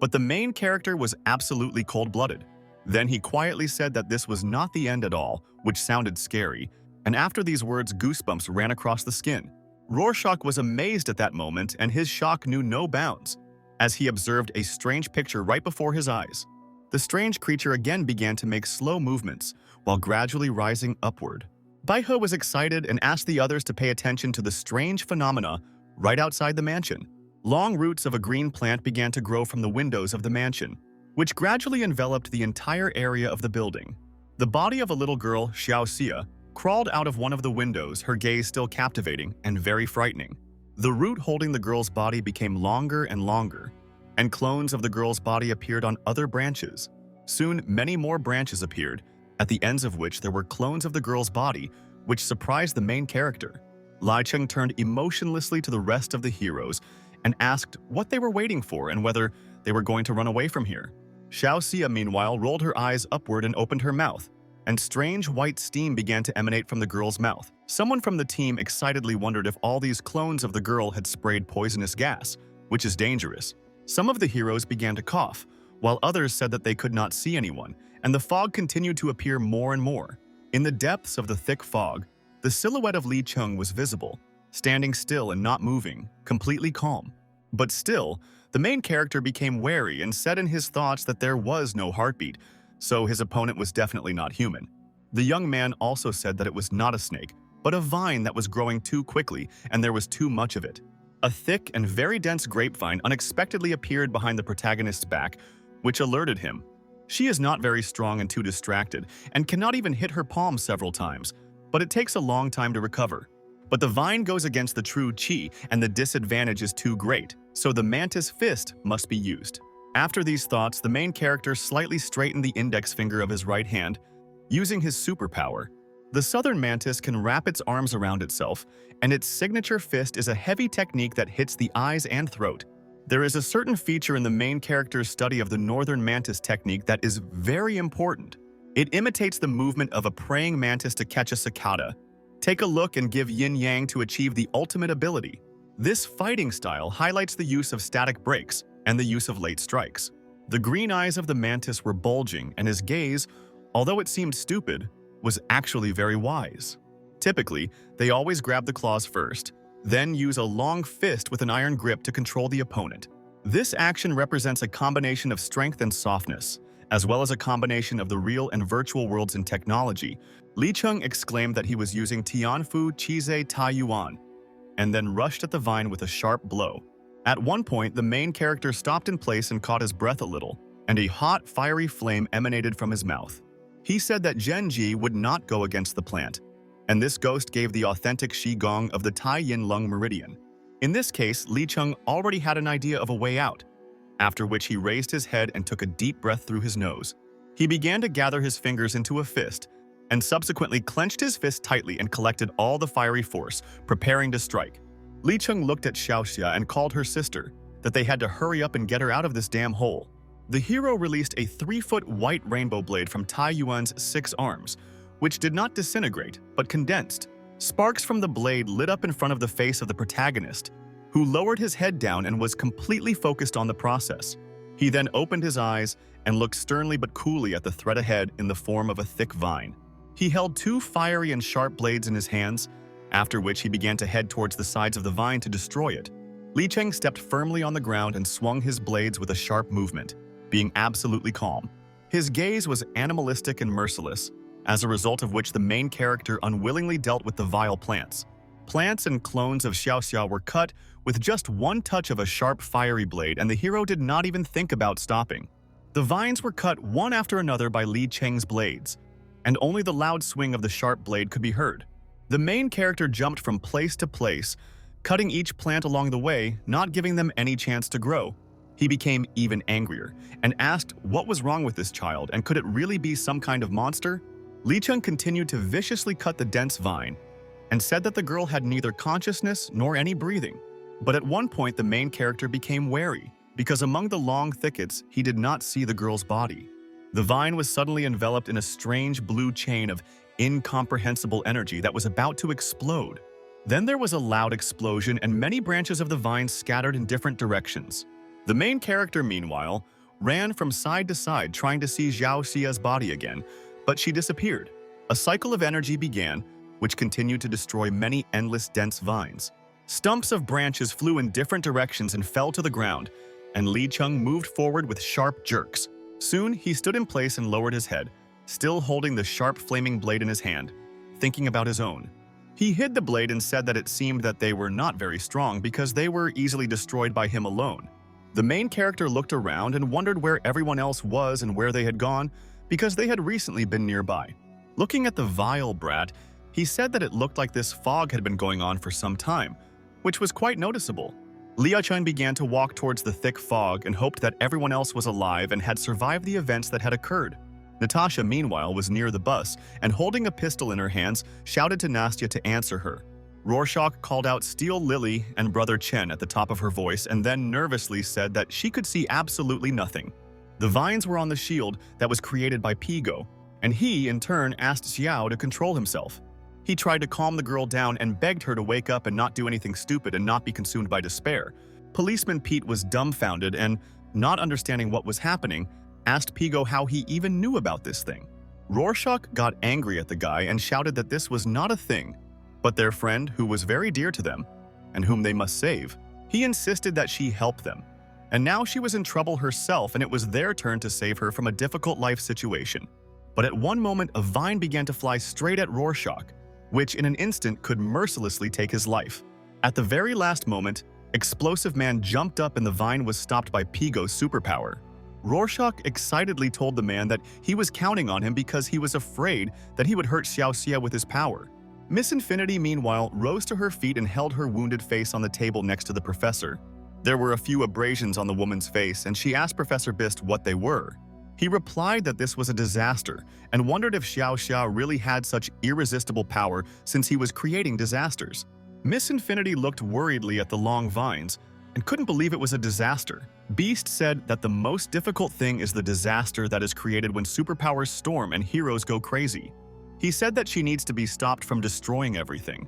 but the main character was absolutely cold-blooded. Then he quietly said that this was not the end at all, which sounded scary, and after these words goosebumps ran across the skin. Rorschach was amazed at that moment, and his shock knew no bounds, as he observed a strange picture right before his eyes. The strange creature again began to make slow movements, while gradually rising upward. Baihe was excited and asked the others to pay attention to the strange phenomena right outside the mansion. Long roots of a green plant began to grow from the windows of the mansion, which gradually enveloped the entire area of the building. The body of a little girl, Xiaoxia, crawled out of one of the windows, her gaze still captivating and very frightening. The root holding the girl's body became longer and longer, and clones of the girl's body appeared on other branches. Soon, many more branches appeared, at the ends of which there were clones of the girl's body, which surprised the main character. Li Cheng turned emotionlessly to the rest of the heroes and asked what they were waiting for and whether they were going to run away from here. Xiaoxia, meanwhile, rolled her eyes upward and opened her mouth, and strange white steam began to emanate from the girl's mouth. Someone from the team excitedly wondered if all these clones of the girl had sprayed poisonous gas, which is dangerous. Some of the heroes began to cough, while others said that they could not see anyone, and the fog continued to appear more and more. In the depths of the thick fog, the silhouette of Li Cheng was visible, standing still and not moving, completely calm. But still, the main character became wary and said in his thoughts that there was no heartbeat, so his opponent was definitely not human. The young man also said that it was not a snake, but a vine that was growing too quickly, and there was too much of it. A thick and very dense grapevine unexpectedly appeared behind the protagonist's back, which alerted him. She is not very strong and too distracted, and cannot even hit her palm several times, but it takes a long time to recover. But the vine goes against the true chi, and the disadvantage is too great, so the mantis fist must be used. After these thoughts, the main character slightly straightened the index finger of his right hand, using his superpower. The southern mantis can wrap its arms around itself, and its signature fist is a heavy technique that hits the eyes and throat. There is a certain feature in the main character's study of the northern mantis technique that is very important. It imitates the movement of a praying mantis to catch a cicada. Take a look and give yin-yang to achieve the ultimate ability. This fighting style highlights the use of static breaks and the use of late strikes. The green eyes of the mantis were bulging, and his gaze, although it seemed stupid, was actually very wise. Typically, they always grab the claws first, then use a long fist with an iron grip to control the opponent. This action represents a combination of strength and softness, as well as a combination of the real and virtual worlds in technology. Li Cheng exclaimed that he was using Tianfu Qizhe Tai Yuan, and then rushed at the vine with a sharp blow. At one point, the main character stopped in place and caught his breath a little, and a hot, fiery flame emanated from his mouth. He said that Zhenji would not go against the plant, and this ghost gave the authentic Qigong of the Tai Yin Lung Meridian. In this case, Li Cheng already had an idea of a way out, after which he raised his head and took a deep breath through his nose. He began to gather his fingers into a fist, and subsequently clenched his fist tightly and collected all the fiery force, preparing to strike. Li Cheng looked at Xiaoxia and called her sister, that they had to hurry up and get her out of this damn hole. The hero released a 3-foot white rainbow blade from Tai Yuan's 6 arms, which did not disintegrate, but condensed. Sparks from the blade lit up in front of the face of the protagonist, who lowered his head down and was completely focused on the process. He then opened his eyes and looked sternly but coolly at the threat ahead in the form of a thick vine. He held 2 fiery and sharp blades in his hands, after which he began to head towards the sides of the vine to destroy it. Li Cheng stepped firmly on the ground and swung his blades with a sharp movement, being absolutely calm. His gaze was animalistic and merciless, as a result of which the main character unwillingly dealt with the vile plants. Plants and clones of Xiaoxia were cut with just one touch of a sharp, fiery blade, and the hero did not even think about stopping. The vines were cut one after another by Li Cheng's blades, and only the loud swing of the sharp blade could be heard. The main character jumped from place to place, cutting each plant along the way, not giving them any chance to grow. He became even angrier and asked what was wrong with this child and could it really be some kind of monster? Li Cheng continued to viciously cut the dense vine and said that the girl had neither consciousness nor any breathing. But at one point the main character became wary because among the long thickets he did not see the girl's body. The vine was suddenly enveloped in a strange blue chain of incomprehensible energy that was about to explode. Then there was a loud explosion and many branches of the vine scattered in different directions. The main character, meanwhile, ran from side to side trying to see Xiao Xia's body again, but she disappeared. A cycle of energy began, which continued to destroy many endless dense vines. Stumps of branches flew in different directions and fell to the ground, and Li Cheng moved forward with sharp jerks. Soon, he stood in place and lowered his head, still holding the sharp flaming blade in his hand, thinking about his own. He hid the blade and said that it seemed that they were not very strong because they were easily destroyed by him alone. The main character looked around and wondered where everyone else was and where they had gone because they had recently been nearby. Looking at the vile brat, he said that it looked like this fog had been going on for some time, which was quite noticeable. Li Cheng began to walk towards the thick fog and hoped that everyone else was alive and had survived the events that had occurred. Natasha, meanwhile, was near the bus and holding a pistol in her hands, shouted to Nastya to answer her. Rorschach called out Steel Lily and Brother Chen at the top of her voice and then nervously said that she could see absolutely nothing. The vines were on the shield that was created by Pigo, and he, in turn, asked Xiao to control himself. He tried to calm the girl down and begged her to wake up and not do anything stupid and not be consumed by despair. Policeman Pete was dumbfounded and, not understanding what was happening, asked Pigo how he even knew about this thing. Rorschach got angry at the guy and shouted that this was not a thing, but their friend who was very dear to them and whom they must save. He insisted that she help them. And now she was in trouble herself and it was their turn to save her from a difficult life situation. But at one moment, a vine began to fly straight at Rorschach, which in an instant could mercilessly take his life. At the very last moment, Explosive Man jumped up and the vine was stopped by Pigo's superpower. Rorschach excitedly told the man that he was counting on him because he was afraid that he would hurt Xiao Xia with his power. Miss Infinity, meanwhile, rose to her feet and held her wounded face on the table next to the professor. There were a few abrasions on the woman's face, and she asked Professor Bist what they were. He replied that this was a disaster and wondered if Xiao Xia really had such irresistible power since he was creating disasters. Miss Infinity looked worriedly at the long vines and couldn't believe it was a disaster. Beast said that the most difficult thing is the disaster that is created when superpowers storm and heroes go crazy. He said that she needs to be stopped from destroying everything,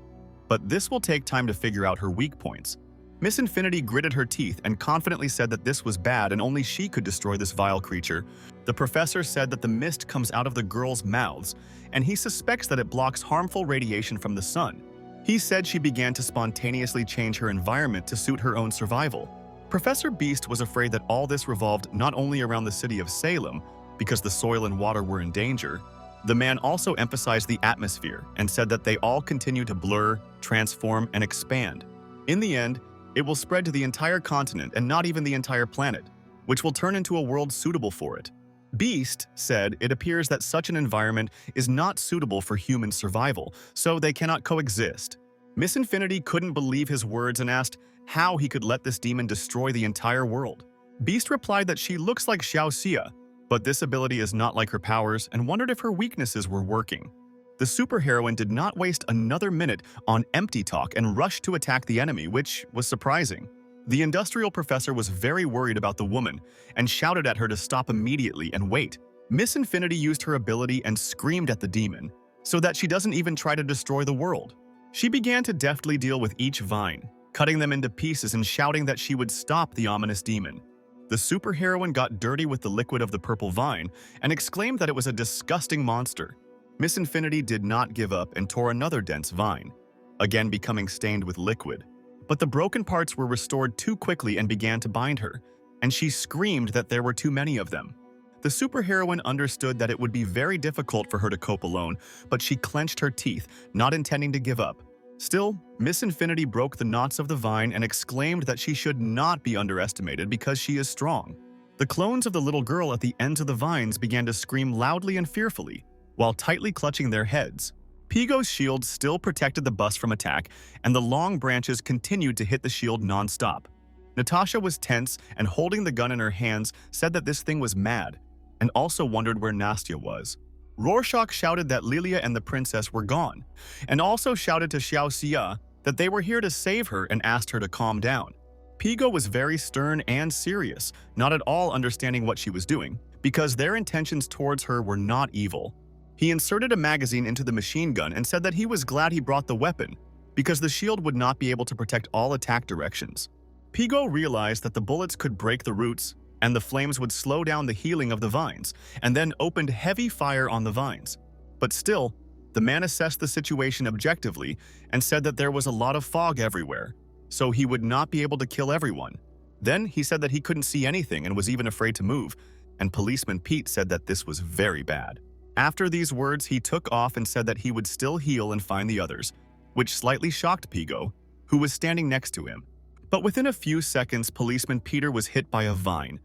but this will take time to figure out her weak points. Miss Infinity gritted her teeth and confidently said that this was bad and only she could destroy this vile creature. The professor said that the mist comes out of the girls' mouths, and he suspects that it blocks harmful radiation from the sun. He said she began to spontaneously change her environment to suit her own survival. Professor Beast was afraid that all this revolved not only around the city of Salem, because the soil and water were in danger. The man also emphasized the atmosphere and said that they all continue to blur, transform, and expand. In the end, it will spread to the entire continent and not even the entire planet, which will turn into a world suitable for it. Beast said it appears that such an environment is not suitable for human survival, so they cannot coexist. Miss Infinity couldn't believe his words and asked how he could let this demon destroy the entire world. Beast replied that she looks like Xiao Xia, but this ability is not like her powers and wondered if her weaknesses were working. The superheroine did not waste another minute on empty talk and rushed to attack the enemy, which was surprising. The industrial professor was very worried about the woman and shouted at her to stop immediately and wait. Miss Infinity used her ability and screamed at the demon so that she doesn't even try to destroy the world. She began to deftly deal with each vine, cutting them into pieces and shouting that she would stop the ominous demon. The superheroine got dirty with the liquid of the purple vine and exclaimed that it was a disgusting monster. Miss Infinity did not give up and tore another dense vine, again becoming stained with liquid. But the broken parts were restored too quickly and began to bind her, and she screamed that there were too many of them. The superheroine understood that it would be very difficult for her to cope alone, but she clenched her teeth, not intending to give up. Still, Miss Infinity broke the knots of the vine and exclaimed that she should not be underestimated because she is strong. The clones of the little girl at the ends of the vines began to scream loudly and fearfully, while tightly clutching their heads. Pigo's shield still protected the bus from attack, and the long branches continued to hit the shield non-stop. Natasha was tense and holding the gun in her hands said that this thing was mad, and also wondered where Nastya was. Rorschach shouted that Lilia and the princess were gone, and also shouted to Xiao Xia that they were here to save her and asked her to calm down. Pigo was very stern and serious, not at all understanding what she was doing, because their intentions towards her were not evil. He inserted a magazine into the machine gun and said that he was glad he brought the weapon, because the shield would not be able to protect all attack directions. Pigo realized that the bullets could break the roots, and the flames would slow down the healing of the vines, and then opened heavy fire on the vines. But still, the man assessed the situation objectively and said that there was a lot of fog everywhere, so he would not be able to kill everyone. Then he said that he couldn't see anything and was even afraid to move, and Policeman Pete said that this was very bad. After these words, he took off and said that he would still heal and find the others, which slightly shocked Pigo, who was standing next to him. But within a few seconds, Policeman Peter was hit by a vine,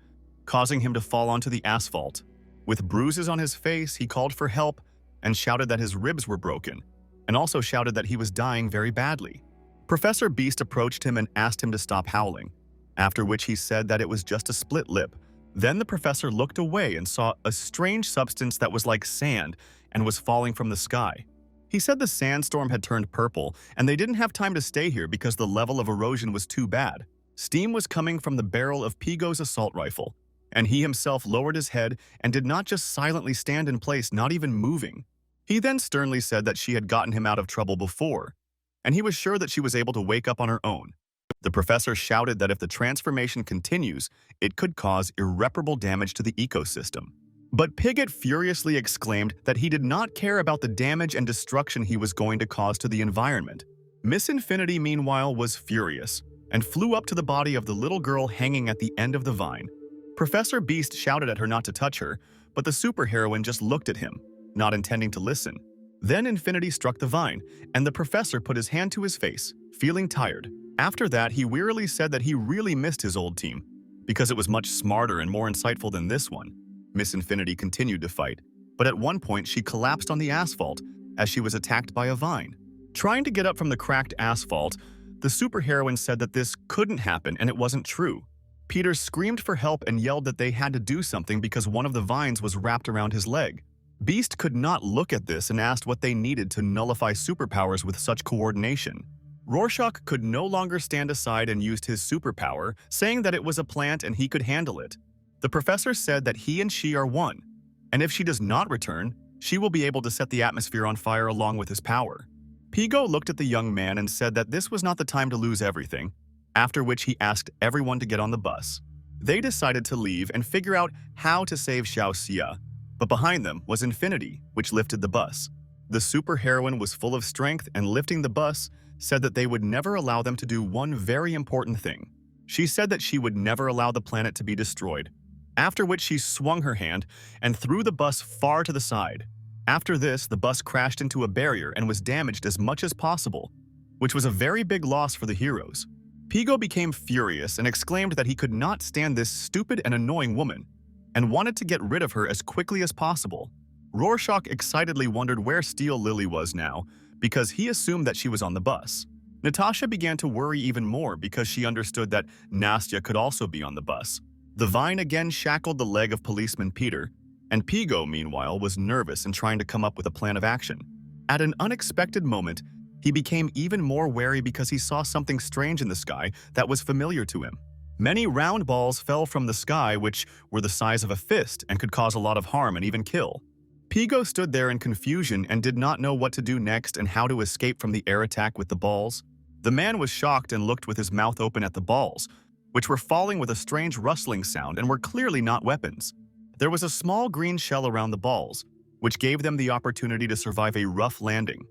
causing him to fall onto the asphalt. With bruises on his face, he called for help and shouted that his ribs were broken, and also shouted that he was dying very badly. Professor Beast approached him and asked him to stop howling, after which he said that it was just a split lip. Then the professor looked away and saw a strange substance that was like sand and was falling from the sky. He said the sandstorm had turned purple, and they didn't have time to stay here because the level of erosion was too bad. Steam was coming from the barrel of Pigo's assault rifle, and he himself lowered his head and did not just silently stand in place, not even moving. He then sternly said that she had gotten him out of trouble before, and he was sure that she was able to wake up on her own. The professor shouted that if the transformation continues, it could cause irreparable damage to the ecosystem. But Piglet furiously exclaimed that he did not care about the damage and destruction he was going to cause to the environment. Miss Infinity, meanwhile, was furious and flew up to the body of the little girl hanging at the end of the vine. Professor Beast shouted at her not to touch her, but the superheroine just looked at him, not intending to listen. Then Infinity struck the vine, and the professor put his hand to his face, feeling tired. After that, he wearily said that he really missed his old team, because it was much smarter and more insightful than this one. Miss Infinity continued to fight, but at one point she collapsed on the asphalt as she was attacked by a vine. Trying to get up from the cracked asphalt, the superheroine said that this couldn't happen and it wasn't true. Peter screamed for help and yelled that they had to do something because one of the vines was wrapped around his leg. Beast could not look at this and asked what they needed to nullify superpowers with such coordination. Rorschach could no longer stand aside and used his superpower, saying that it was a plant and he could handle it. The professor said that he and she are one, and if she does not return, she will be able to set the atmosphere on fire along with his power. Pigo looked at the young man and said that this was not the time to lose everything, after which he asked everyone to get on the bus. They decided to leave and figure out how to save Xiao Xia, but behind them was Infinity, which lifted the bus. The superheroine was full of strength and lifting the bus said that they would never allow them to do one very important thing. She said that she would never allow the planet to be destroyed, after which she swung her hand and threw the bus far to the side. After this, the bus crashed into a barrier and was damaged as much as possible, which was a very big loss for the heroes. Pigo became furious and exclaimed that he could not stand this stupid and annoying woman, and wanted to get rid of her as quickly as possible. Rorschach excitedly wondered where Steel Lily was now, because he assumed that she was on the bus. Natasha began to worry even more because she understood that Nastya could also be on the bus. The vine again shackled the leg of Policeman Peter, and Pigo, meanwhile, was nervous and trying to come up with a plan of action. At an unexpected moment, he became even more wary because he saw something strange in the sky that was familiar to him. Many round balls fell from the sky which were the size of a fist and could cause a lot of harm and even kill. Pigo stood there in confusion and did not know what to do next and how to escape from the air attack with the balls. The man was shocked and looked with his mouth open at the balls, which were falling with a strange rustling sound and were clearly not weapons. There was a small green shell around the balls, which gave them the opportunity to survive a rough landing.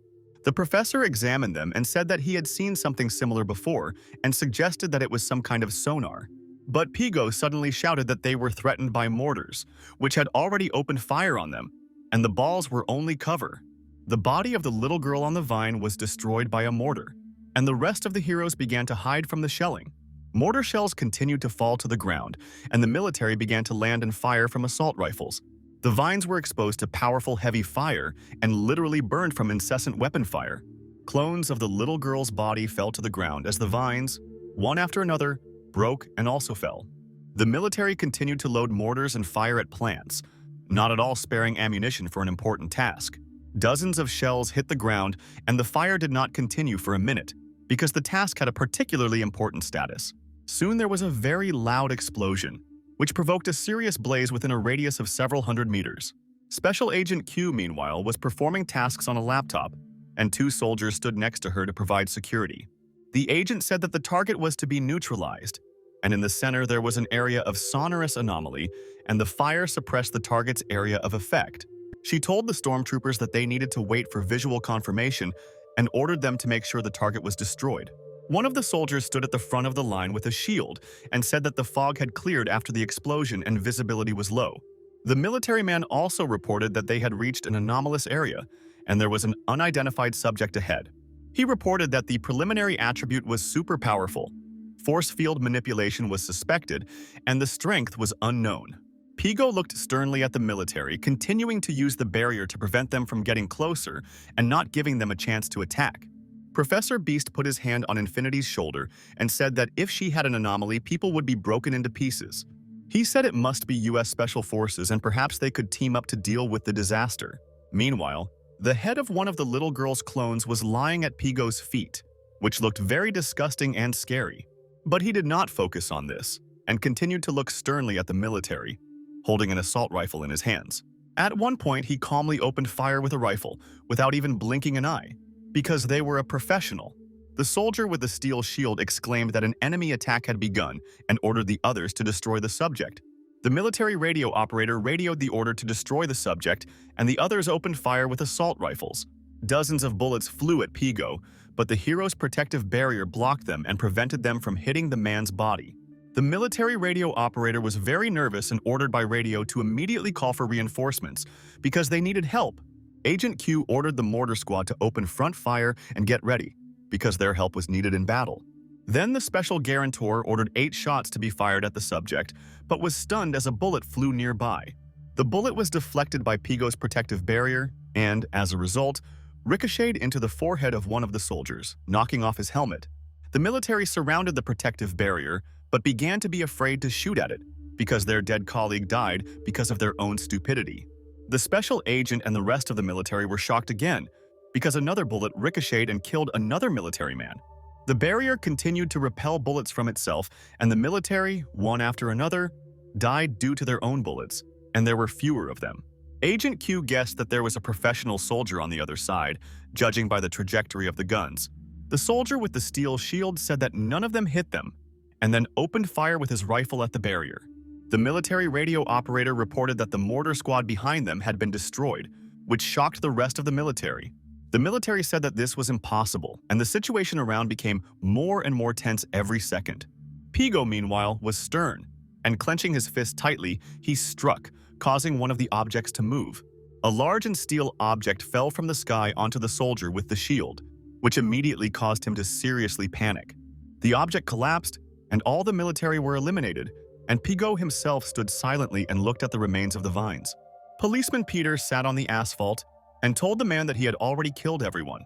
The professor examined them and said that he had seen something similar before and suggested that it was some kind of sonar. But Pigo suddenly shouted that they were threatened by mortars, which had already opened fire on them, and the balls were only cover. The body of the little girl on the vine was destroyed by a mortar, and the rest of the heroes began to hide from the shelling. Mortar shells continued to fall to the ground, and the military began to land and fire from assault rifles. The vines were exposed to powerful heavy fire and literally burned from incessant weapon fire. Clones of the little girl's body fell to the ground as the vines, one after another, broke and also fell. The military continued to load mortars and fire at plants, not at all sparing ammunition for an important task. Dozens of shells hit the ground, and the fire did not continue for a minute, because the task had a particularly important status. Soon there was a very loud explosion, which provoked a serious blaze within a radius of several hundred meters. Special Agent Q, meanwhile, was performing tasks on a laptop, and two soldiers stood next to her to provide security. The agent said that the target was to be neutralized, and in the center there was an area of sonorous anomaly, and the fire suppressed the target's area of effect. She told the stormtroopers that they needed to wait for visual confirmation and ordered them to make sure the target was destroyed. One of the soldiers stood at the front of the line with a shield and said that the fog had cleared after the explosion and visibility was low. The military man also reported that they had reached an anomalous area and there was an unidentified subject ahead. He reported that the preliminary attribute was super powerful, force field manipulation was suspected, and the strength was unknown. Pigo looked sternly at the military, continuing to use the barrier to prevent them from getting closer and not giving them a chance to attack. Professor Beast put his hand on Infinity's shoulder and said that if she had an anomaly, people would be broken into pieces. He said it must be US Special Forces and perhaps they could team up to deal with the disaster. Meanwhile, the head of one of the little girl's clones was lying at Pigo's feet, which looked very disgusting and scary. But he did not focus on this and continued to look sternly at the military, holding an assault rifle in his hands. At one point, he calmly opened fire with a rifle without even blinking an eye, because they were a professional. The soldier with the steel shield exclaimed that an enemy attack had begun and ordered the others to destroy the subject. The military radio operator radioed the order to destroy the subject, and the others opened fire with assault rifles. Dozens of bullets flew at Pigo, but the hero's protective barrier blocked them and prevented them from hitting the man's body. The military radio operator was very nervous and ordered by radio to immediately call for reinforcements because they needed help. Agent Q ordered the mortar squad to open front fire and get ready because their help was needed in battle. Then the special guarantor ordered 8 shots to be fired at the subject, but was stunned as a bullet flew nearby. The bullet was deflected by Pigo's protective barrier and, as a result, ricocheted into the forehead of one of the soldiers, knocking off his helmet. The military surrounded the protective barrier, but began to be afraid to shoot at it because their dead colleague died because of their own stupidity. The special agent and the rest of the military were shocked again because another bullet ricocheted and killed another military man. The barrier continued to repel bullets from itself, and the military, one after another, died due to their own bullets, and there were fewer of them. Agent Q guessed that there was a professional soldier on the other side, judging by the trajectory of the guns. The soldier with the steel shield said that none of them hit them, and then opened fire with his rifle at the barrier. The military radio operator reported that the mortar squad behind them had been destroyed, which shocked the rest of the military. The military said that this was impossible, and the situation around became more and more tense every second. Pigo, meanwhile, was stern, and clenching his fist tightly, he struck, causing one of the objects to move. A large and steel object fell from the sky onto the soldier with the shield, which immediately caused him to seriously panic. The object collapsed, and all the military were eliminated, and Pigo himself stood silently and looked at the remains of the vines. Policeman Peter sat on the asphalt and told the man that he had already killed everyone,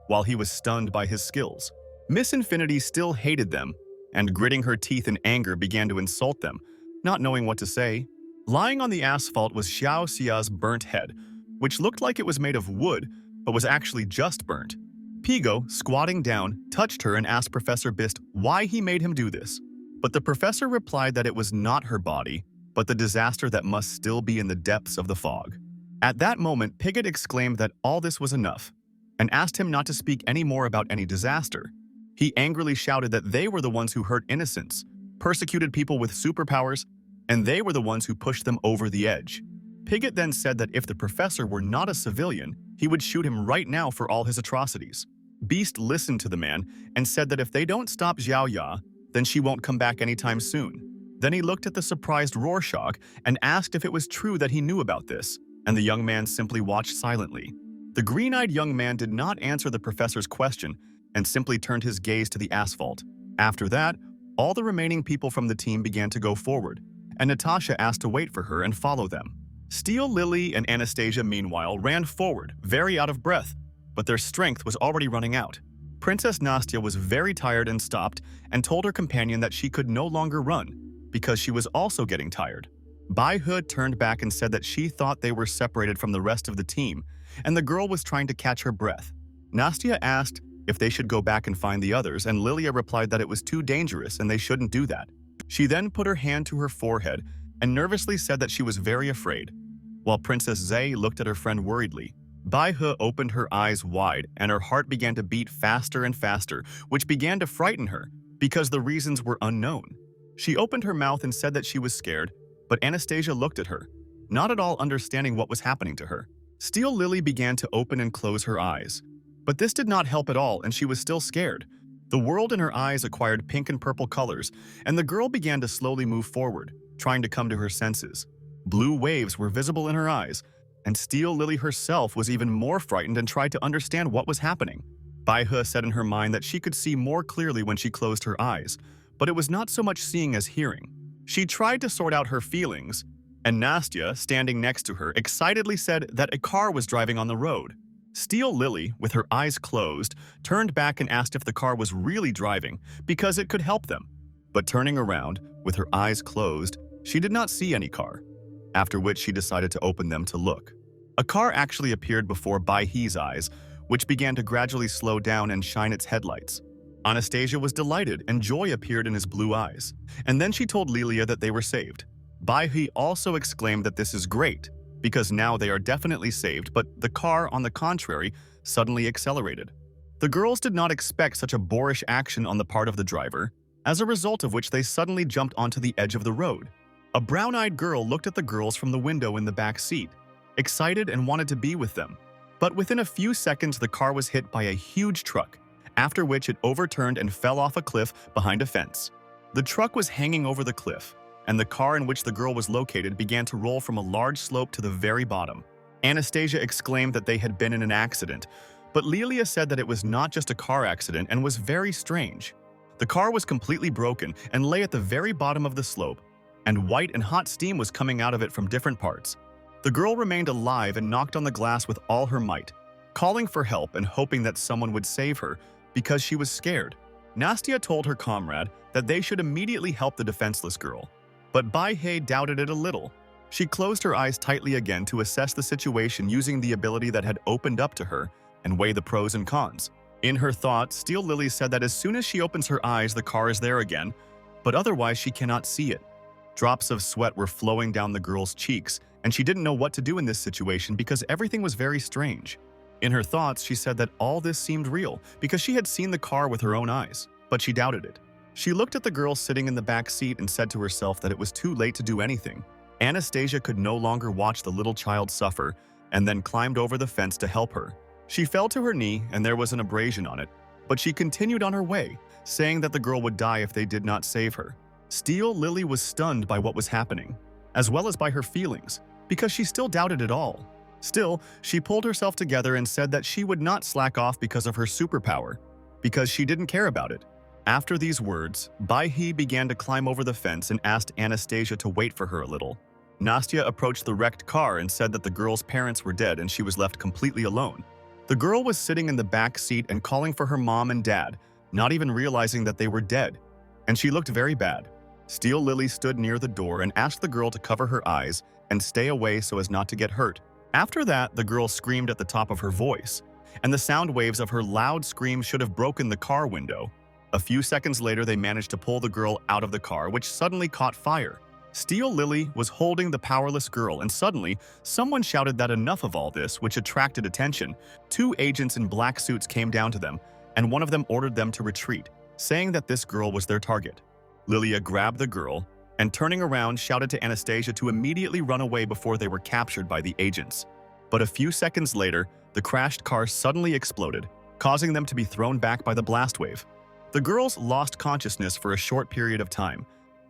while he was stunned by his skills. Miss Infinity still hated them, and gritting her teeth in anger began to insult them, not knowing what to say. Lying on the asphalt was Xiao Xia's burnt head, which looked like it was made of wood, but was actually just burnt. Pigo, squatting down, touched her and asked Professor Bist why he made him do this. But the professor replied that it was not her body, but the disaster that must still be in the depths of the fog. At that moment, Pigott exclaimed that all this was enough, and asked him not to speak any more about any disaster. He angrily shouted that they were the ones who hurt innocents, persecuted people with superpowers, and they were the ones who pushed them over the edge. Pigott then said that if the professor were not a civilian, he would shoot him right now for all his atrocities. Beast listened to the man and said that if they don't stop Xiao Ya, then she won't come back anytime soon. Then he looked at the surprised Rorschach and asked if it was true that he knew about this, and the young man simply watched silently. The green-eyed young man did not answer the professor's question and simply turned his gaze to the asphalt. After that, all the remaining people from the team began to go forward, and Natasha asked to wait for her and follow them. Steel, Lily, and Anastasia, meanwhile, ran forward, very out of breath, but their strength was already running out. Princess Nastya was very tired and stopped and told her companion that she could no longer run because she was also getting tired. Bai He turned back and said that she thought they were separated from the rest of the team, and the girl was trying to catch her breath. Nastya asked if they should go back and find the others, and Lilia replied that it was too dangerous and they shouldn't do that. She then put her hand to her forehead and nervously said that she was very afraid. While Princess Zhe looked at her friend worriedly, Bai He opened her eyes wide and her heart began to beat faster and faster, which began to frighten her because the reasons were unknown. She opened her mouth and said that she was scared, but Anastasia looked at her, not at all understanding what was happening to her. Steel Lily began to open and close her eyes, but this did not help at all and she was still scared. The world in her eyes acquired pink and purple colors, and the girl began to slowly move forward, trying to come to her senses. Blue waves were visible in her eyes, and Steel Lily herself was even more frightened and tried to understand what was happening. Bai He said in her mind that she could see more clearly when she closed her eyes, but it was not so much seeing as hearing. She tried to sort out her feelings, and Nastya, standing next to her, excitedly said that a car was driving on the road. Steel Lily, with her eyes closed, turned back and asked if the car was really driving because it could help them. But turning around, with her eyes closed, she did not see any car, after which she decided to open them to look. A car actually appeared before Bai He's eyes, which began to gradually slow down and shine its headlights. Anastasia was delighted and joy appeared in his blue eyes, and then she told Lilia that they were saved. Bai He also exclaimed that this is great, because now they are definitely saved, but the car, on the contrary, suddenly accelerated. The girls did not expect such a boorish action on the part of the driver, as a result of which they suddenly jumped onto the edge of the road. A brown-eyed girl looked at the girls from the window in the back seat, excited and wanted to be with them. But within a few seconds, the car was hit by a huge truck, after which it overturned and fell off a cliff behind a fence. The truck was hanging over the cliff, and the car in which the girl was located began to roll from a large slope to the very bottom. Anastasia exclaimed that they had been in an accident, but Lilia said that it was not just a car accident and was very strange. The car was completely broken and lay at the very bottom of the slope, and white and hot steam was coming out of it from different parts. The girl remained alive and knocked on the glass with all her might, calling for help and hoping that someone would save her because she was scared. Nastya told her comrade that they should immediately help the defenseless girl, but Bai He doubted it a little. She closed her eyes tightly again to assess the situation using the ability that had opened up to her and weigh the pros and cons. In her thoughts, Steel Lily said that as soon as she opens her eyes, the car is there again, but otherwise she cannot see it. Drops of sweat were flowing down the girl's cheeks, and she didn't know what to do in this situation because everything was very strange. In her thoughts, she said that all this seemed real because she had seen the car with her own eyes, but she doubted it. She looked at the girl sitting in the back seat and said to herself that it was too late to do anything. Anastasia could no longer watch the little child suffer and then climbed over the fence to help her. She fell to her knee and there was an abrasion on it, but she continued on her way, saying that the girl would die if they did not save her. Steel Lily was stunned by what was happening, as well as by her feelings, because she still doubted it all. Still, she pulled herself together and said that she would not slack off because of her superpower, because she didn't care about it. After these words, Bai He began to climb over the fence and asked Anastasia to wait for her a little. Nastya approached the wrecked car and said that the girl's parents were dead and she was left completely alone. The girl was sitting in the back seat and calling for her mom and dad, not even realizing that they were dead, and she looked very bad. Steel Lily stood near the door and asked the girl to cover her eyes and stay away so as not to get hurt. After that, the girl screamed at the top of her voice, and the sound waves of her loud scream should have broken the car window. A few seconds later, they managed to pull the girl out of the car, which suddenly caught fire. Steel Lily was holding the powerless girl, and suddenly, someone shouted that enough of all this, which attracted attention. Two agents in black suits came down to them, and one of them ordered them to retreat, saying that this girl was their target. Lilia grabbed the girl, and turning around, shouted to Anastasia to immediately run away before they were captured by the agents. But a few seconds later, the crashed car suddenly exploded, causing them to be thrown back by the blast wave. The girls lost consciousness for a short period of time,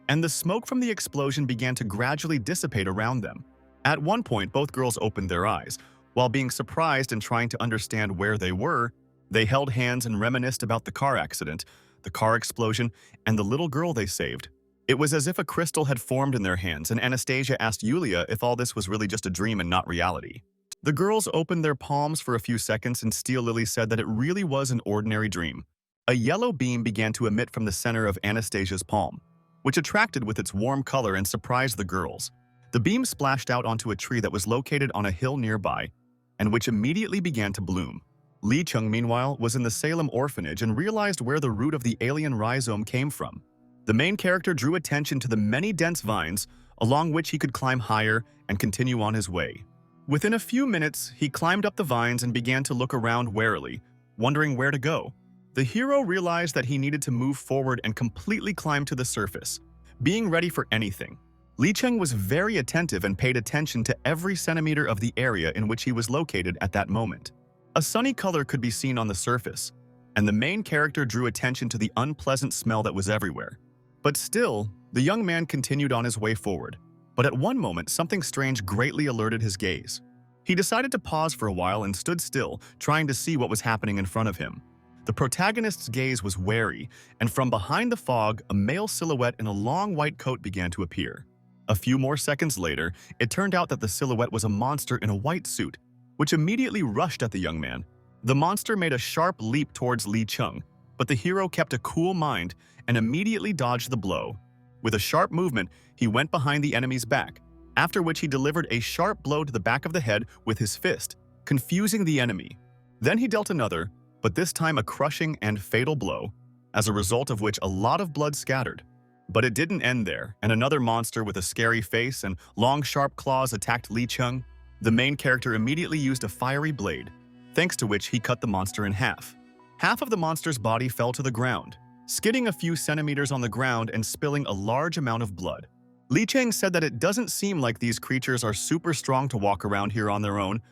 and the smoke from the explosion began to gradually dissipate around them. At one point, both girls opened their eyes, While being surprised and trying to understand where they were, they held hands and reminisced about the car accident, the car explosion, and the little girl they saved. It was as if a crystal had formed in their hands, and Anastasia asked Yulia if all this was really just a dream and not reality. The girls opened their palms for a few seconds, and Steel Lily said that it really was an ordinary dream. A yellow beam began to emit from the center of Anastasia's palm, which attracted with its warm color and surprised the girls. The beam splashed out onto a tree that was located on a hill nearby, and which immediately began to bloom. Lee Chung, meanwhile, was in the Salem orphanage and realized where the root of the alien rhizome came from. The main character drew attention to the many dense vines, along which he could climb higher and continue on his way. Within a few minutes, he climbed up the vines and began to look around warily, wondering where to go. The hero realized that he needed to move forward and completely climb to the surface, being ready for anything. Lee Chung was very attentive and paid attention to every centimeter of the area in which he was located at that moment. A sunny color could be seen on the surface, and the main character drew attention to the unpleasant smell that was everywhere. But still, the young man continued on his way forward. But at one moment, something strange greatly alerted his gaze. He decided to pause for a while and stood still, trying to see what was happening in front of him. The protagonist's gaze was wary, and from behind the fog, a male silhouette in a long white coat began to appear. A few more seconds later, it turned out that the silhouette was a monster in a white suit, which immediately rushed at the young man. The monster made a sharp leap towards Lee Chung, but the hero kept a cool mind and immediately dodged the blow. With a sharp movement, he went behind the enemy's back, after which he delivered a sharp blow to the back of the head with his fist, confusing the enemy. Then he dealt another, but this time a crushing and fatal blow, as a result of which a lot of blood scattered. But it didn't end there, and another monster with a scary face and long sharp claws attacked Lee Chung. The main character immediately used a fiery blade, thanks to which he cut the monster in half. Half of the monster's body fell to the ground, skidding a few centimeters on the ground and spilling a large amount of blood. Li Cheng said that it doesn't seem like these creatures are super strong to walk around here on their own,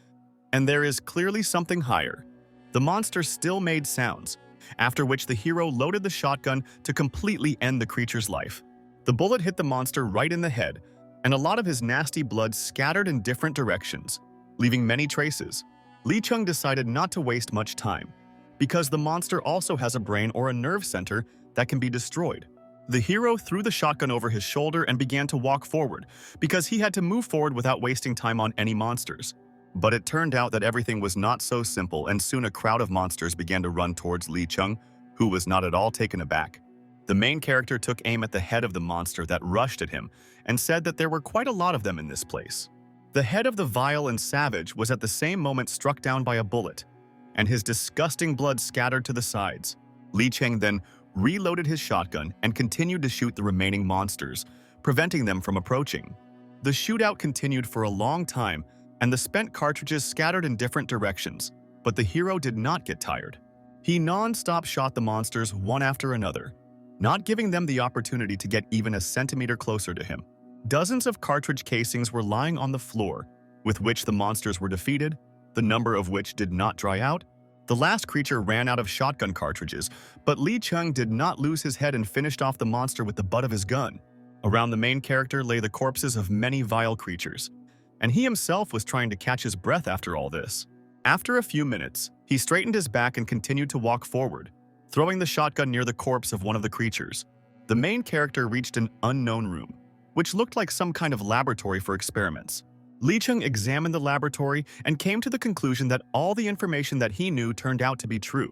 and there is clearly something higher. The monster still made sounds, after which the hero loaded the shotgun to completely end the creature's life. The bullet hit the monster right in the head, and a lot of his nasty blood scattered in different directions, leaving many traces. Li Chung decided not to waste much time, because the monster also has a brain or a nerve center that can be destroyed. The hero threw the shotgun over his shoulder and began to walk forward, because he had to move forward without wasting time on any monsters. But it turned out that everything was not so simple, and soon a crowd of monsters began to run towards Li Chung, who was not at all taken aback. The main character took aim at the head of the monster that rushed at him and said that there were quite a lot of them in this place. The head of the vile and savage was at the same moment struck down by a bullet, and his disgusting blood scattered to the sides. Li Cheng then reloaded his shotgun and continued to shoot the remaining monsters, preventing them from approaching. The shootout continued for a long time, and the spent cartridges scattered in different directions, but the hero did not get tired. He non-stop shot the monsters one after another, not giving them the opportunity to get even a centimeter closer to him. Dozens of cartridge casings were lying on the floor, with which the monsters were defeated, the number of which did not dry out. The last creature ran out of shotgun cartridges, but Li Chung did not lose his head and finished off the monster with the butt of his gun. Around the main character lay the corpses of many vile creatures, and he himself was trying to catch his breath after all this. After a few minutes, he straightened his back and continued to walk forward, throwing the shotgun near the corpse of one of the creatures. The main character reached an unknown room, which looked like some kind of laboratory for experiments. Li Chung examined the laboratory and came to the conclusion that all the information that he knew turned out to be true.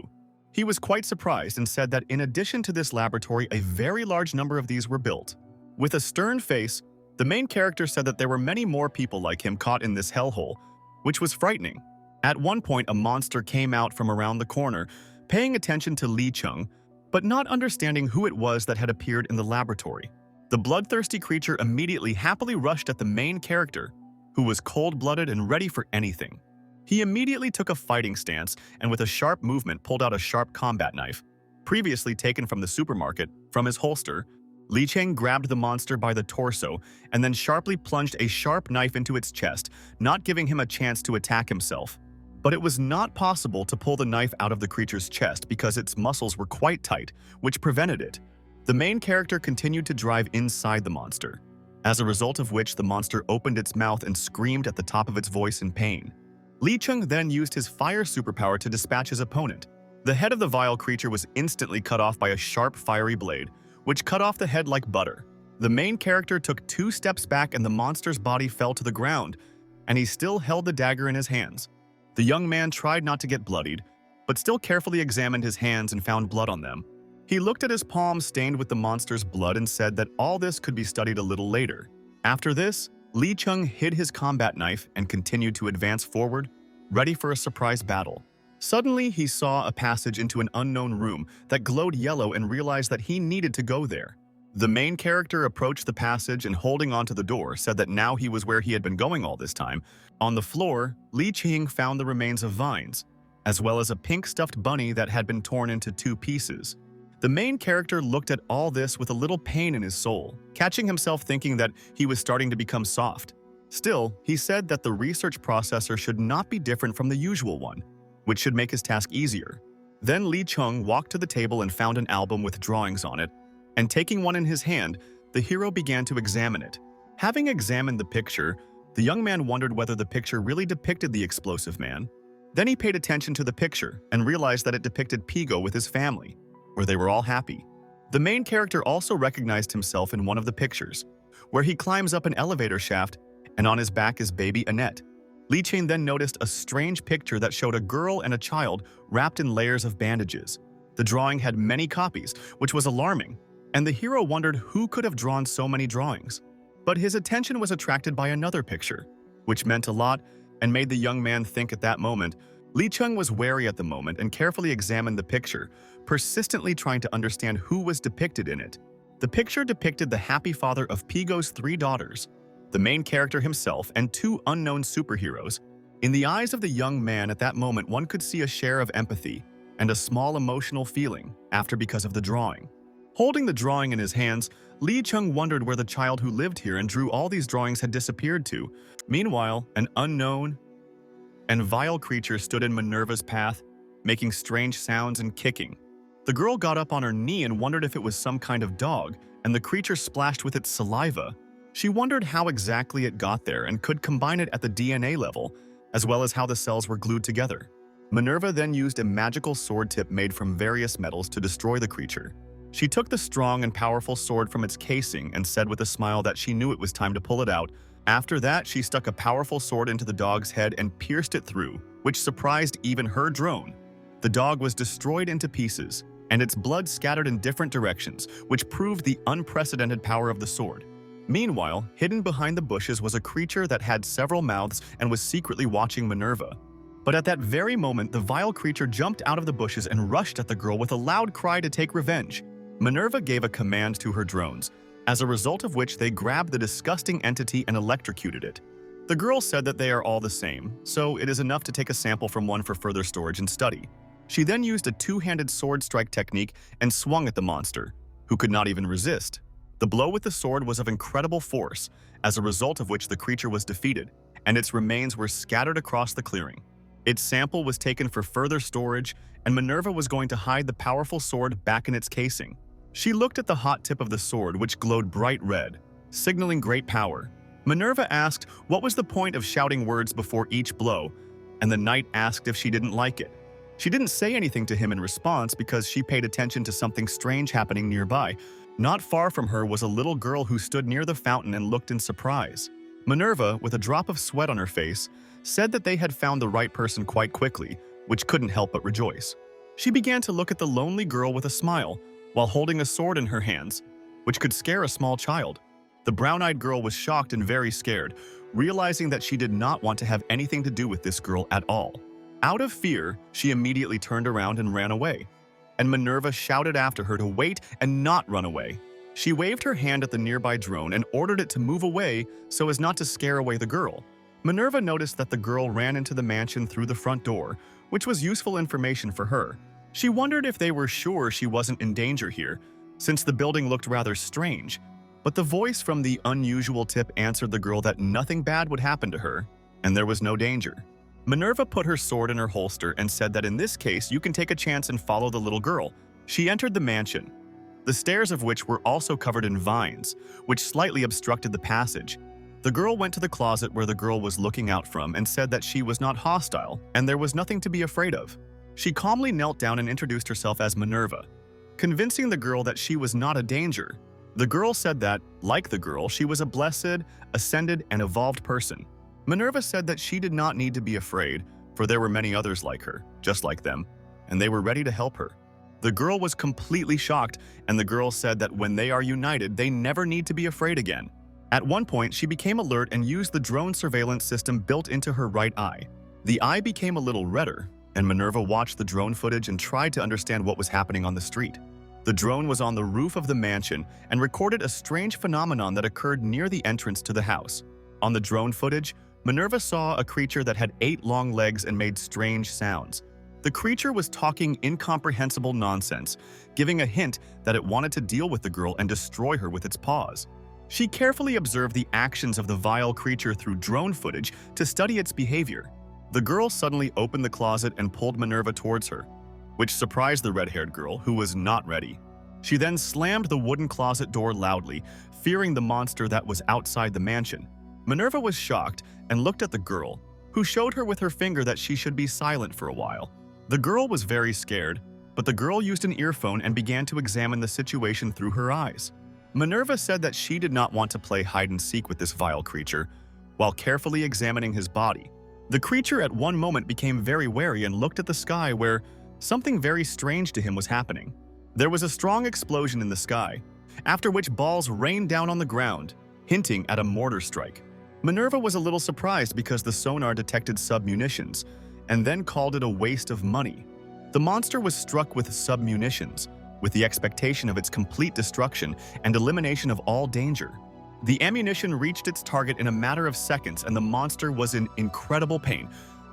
He was quite surprised and said that in addition to this laboratory, a very large number of these were built. With a stern face, the main character said that there were many more people like him caught in this hellhole, which was frightening. At one point, a monster came out from around the corner, paying attention to Li Chung, but not understanding who it was that had appeared in the laboratory. The bloodthirsty creature immediately happily rushed at the main character, who was cold-blooded and ready for anything. He immediately took a fighting stance and with a sharp movement pulled out a sharp combat knife, previously taken from the supermarket, from his holster. Li Cheng grabbed the monster by the torso and then sharply plunged a sharp knife into its chest, not giving him a chance to attack himself. But it was not possible to pull the knife out of the creature's chest because its muscles were quite tight, which prevented it. The main character continued to drive inside the monster, as a result of which the monster opened its mouth and screamed at the top of its voice in pain. Li Cheng then used his fire superpower to dispatch his opponent. The head of the vile creature was instantly cut off by a sharp, fiery blade, which cut off the head like butter. The main character took 2 steps back and the monster's body fell to the ground, and he still held the dagger in his hands. The young man tried not to get bloodied, but still carefully examined his hands and found blood on them. He looked at his palms stained with the monster's blood and said that all this could be studied a little later. After this, Li Cheng hid his combat knife and continued to advance forward, ready for a surprise battle. Suddenly, he saw a passage into an unknown room that glowed yellow and realized that he needed to go there. The main character approached the passage and, holding onto the door, said that now he was where he had been going all this time. On the floor, Li Cheng found the remains of vines, as well as a pink stuffed bunny that had been torn into 2 pieces. The main character looked at all this with a little pain in his soul, catching himself thinking that he was starting to become soft. Still, he said that the research processor should not be different from the usual one, which should make his task easier. Then Li Cheng walked to the table and found an album with drawings on it, and taking one in his hand, the hero began to examine it. Having examined the picture, the young man wondered whether the picture really depicted the explosive man. Then he paid attention to the picture and realized that it depicted Pigo with his family, where they were all happy. The main character also recognized himself in one of the pictures, where he climbs up an elevator shaft and on his back is baby Annette. Li Cheng then noticed a strange picture that showed a girl and a child wrapped in layers of bandages. The drawing had many copies, which was alarming, and the hero wondered who could have drawn so many drawings. But his attention was attracted by another picture, which meant a lot and made the young man think at that moment. Li Cheng was wary at the moment and carefully examined the picture, persistently trying to understand who was depicted in it. The picture depicted the happy father of Pigo's 3 daughters, the main character himself, and 2 unknown superheroes. In the eyes of the young man at that moment, one could see a share of empathy and a small emotional feeling because of the drawing. Holding the drawing in his hands, Li Cheng wondered where the child who lived here and drew all these drawings had disappeared to. Meanwhile, an unknown and vile creature stood in Minerva's path, making strange sounds and kicking. The girl got up on her knee and wondered if it was some kind of dog, and the creature splashed with its saliva. She wondered how exactly it got there and could combine it at the DNA level, as well as how the cells were glued together. Minerva then used a magical sword tip made from various metals to destroy the creature. She took the strong and powerful sword from its casing and said with a smile that she knew it was time to pull it out. After that, she stuck a powerful sword into the dog's head and pierced it through, which surprised even her drone. The dog was destroyed into pieces, and its blood scattered in different directions, which proved the unprecedented power of the sword. Meanwhile, hidden behind the bushes was a creature that had several mouths and was secretly watching Minerva. But at that very moment, the vile creature jumped out of the bushes and rushed at the girl with a loud cry to take revenge. Minerva gave a command to her drones, as a result of which they grabbed the disgusting entity and electrocuted it. The girl said that they are all the same, so it is enough to take a sample from one for further storage and study. She then used a 2-handed sword strike technique and swung at the monster, who could not even resist. The blow with the sword was of incredible force, as a result of which the creature was defeated, and its remains were scattered across the clearing. Its sample was taken for further storage, and Minerva was going to hide the powerful sword back in its casing. She looked at the hot tip of the sword, which glowed bright red, signaling great power. Minerva asked what was the point of shouting words before each blow, and the knight asked if she didn't like it. She didn't say anything to him in response because she paid attention to something strange happening nearby. Not far from her was a little girl who stood near the fountain and looked in surprise. Minerva, with a drop of sweat on her face, said that they had found the right person quite quickly, which couldn't help but rejoice. She began to look at the lonely girl with a smile, while holding a sword in her hands, which could scare a small child. The brown-eyed girl was shocked and very scared, realizing that she did not want to have anything to do with this girl at all. Out of fear, she immediately turned around and ran away, and Minerva shouted after her to wait and not run away. She waved her hand at the nearby drone and ordered it to move away so as not to scare away the girl. Minerva noticed that the girl ran into the mansion through the front door, which was useful information for her. She wondered if they were sure she wasn't in danger here, since the building looked rather strange, but the voice from the unusual tip answered the girl that nothing bad would happen to her, and there was no danger. Minerva put her sword in her holster and said that in this case you can take a chance and follow the little girl. She entered the mansion, the stairs of which were also covered in vines, which slightly obstructed the passage. The girl went to the closet where the girl was looking out from and said that she was not hostile and there was nothing to be afraid of. She calmly knelt down and introduced herself as Minerva, convincing the girl that she was not a danger. The girl said that, like the girl, she was a blessed, ascended, and evolved person. Minerva said that she did not need to be afraid, for there were many others like her, just like them, and they were ready to help her. The girl was completely shocked, and the girl said that when they are united, they never need to be afraid again. At one point, she became alert and used the drone surveillance system built into her right eye. The eye became a little redder, and Minerva watched the drone footage and tried to understand what was happening on the street. The drone was on the roof of the mansion and recorded a strange phenomenon that occurred near the entrance to the house. On the drone footage, Minerva saw a creature that had 8 long legs and made strange sounds. The creature was talking incomprehensible nonsense, giving a hint that it wanted to deal with the girl and destroy her with its paws. She carefully observed the actions of the vile creature through drone footage to study its behavior. The girl suddenly opened the closet and pulled Minerva towards her, which surprised the red-haired girl, who was not ready. She then slammed the wooden closet door loudly, fearing the monster that was outside the mansion. Minerva was shocked and looked at the girl, who showed her with her finger that she should be silent for a while. The girl was very scared, but the girl used an earphone and began to examine the situation through her eyes. Minerva said that she did not want to play hide-and-seek with this vile creature, while carefully examining his body. The creature at one moment became very wary and looked at the sky where something very strange to him was happening. There was a strong explosion in the sky, after which balls rained down on the ground, hinting at a mortar strike. Minerva was a little surprised because the sonar detected sub-munitions, and then called it a waste of money. The monster was struck with sub-munitions, with the expectation of its complete destruction and elimination of all danger. The ammunition reached its target in a matter of seconds, and the monster was in incredible pain,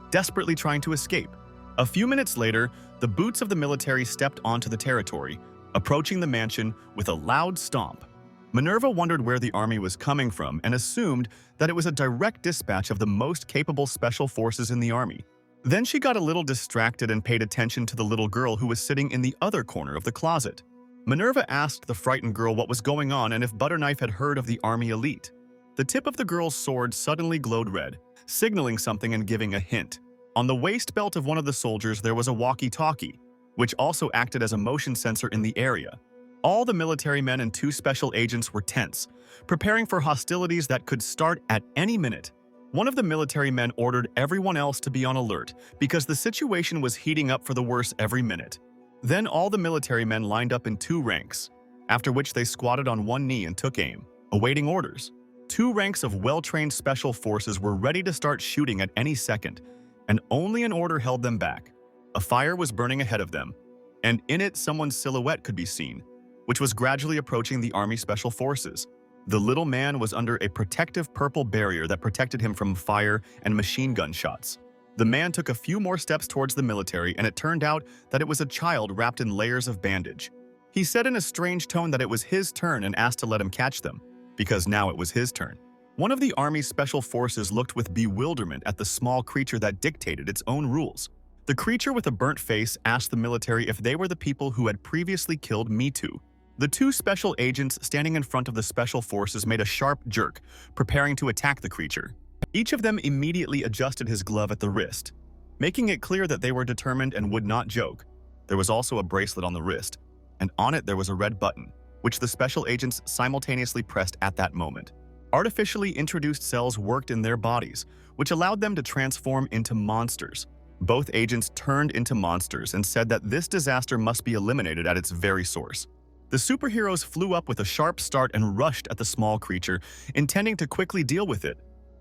desperately trying to escape. A few minutes later, the boots of the military stepped onto the territory, approaching the mansion with a loud stomp. Minerva wondered where the army was coming from and assumed that it was a direct dispatch of the most capable special forces in the army. Then she got a little distracted and paid attention to the little girl who was sitting in the other corner of the closet. Minerva asked the frightened girl what was going on and if Butterknife had heard of the army elite. The tip of the girl's sword suddenly glowed red, signaling something and giving a hint. On the waist belt of one of the soldiers there was a walkie-talkie, which also acted as a motion sensor in the area. All the military men and 2 special agents were tense, preparing for hostilities that could start at any minute. One of the military men ordered everyone else to be on alert because the situation was heating up for the worse every minute. Then all the military men lined up in 2 ranks, after which they squatted on one knee and took aim, awaiting orders. 2 ranks of well-trained special forces were ready to start shooting at any second, and only an order held them back. A fire was burning ahead of them, and in it someone's silhouette could be seen, which was gradually approaching the Army Special Forces. The little man was under a protective purple barrier that protected him from fire and machine gun shots. The man took a few more steps towards the military, and it turned out that it was a child wrapped in layers of bandage. He said in a strange tone that it was his turn and asked to let him catch them, because now it was his turn. One of the Army Special Forces looked with bewilderment at the small creature that dictated its own rules. The creature with a burnt face asked the military if they were the people who had previously killed Mitu. The 2 special agents standing in front of the special forces made a sharp jerk, preparing to attack the creature. Each of them immediately adjusted his glove at the wrist, making it clear that they were determined and would not joke. There was also a bracelet on the wrist, and on it there was a red button, which the special agents simultaneously pressed at that moment. Artificially introduced cells worked in their bodies, which allowed them to transform into monsters. Both agents turned into monsters and said that this disaster must be eliminated at its very source. The superheroes flew up with a sharp start and rushed at the small creature, intending to quickly deal with it.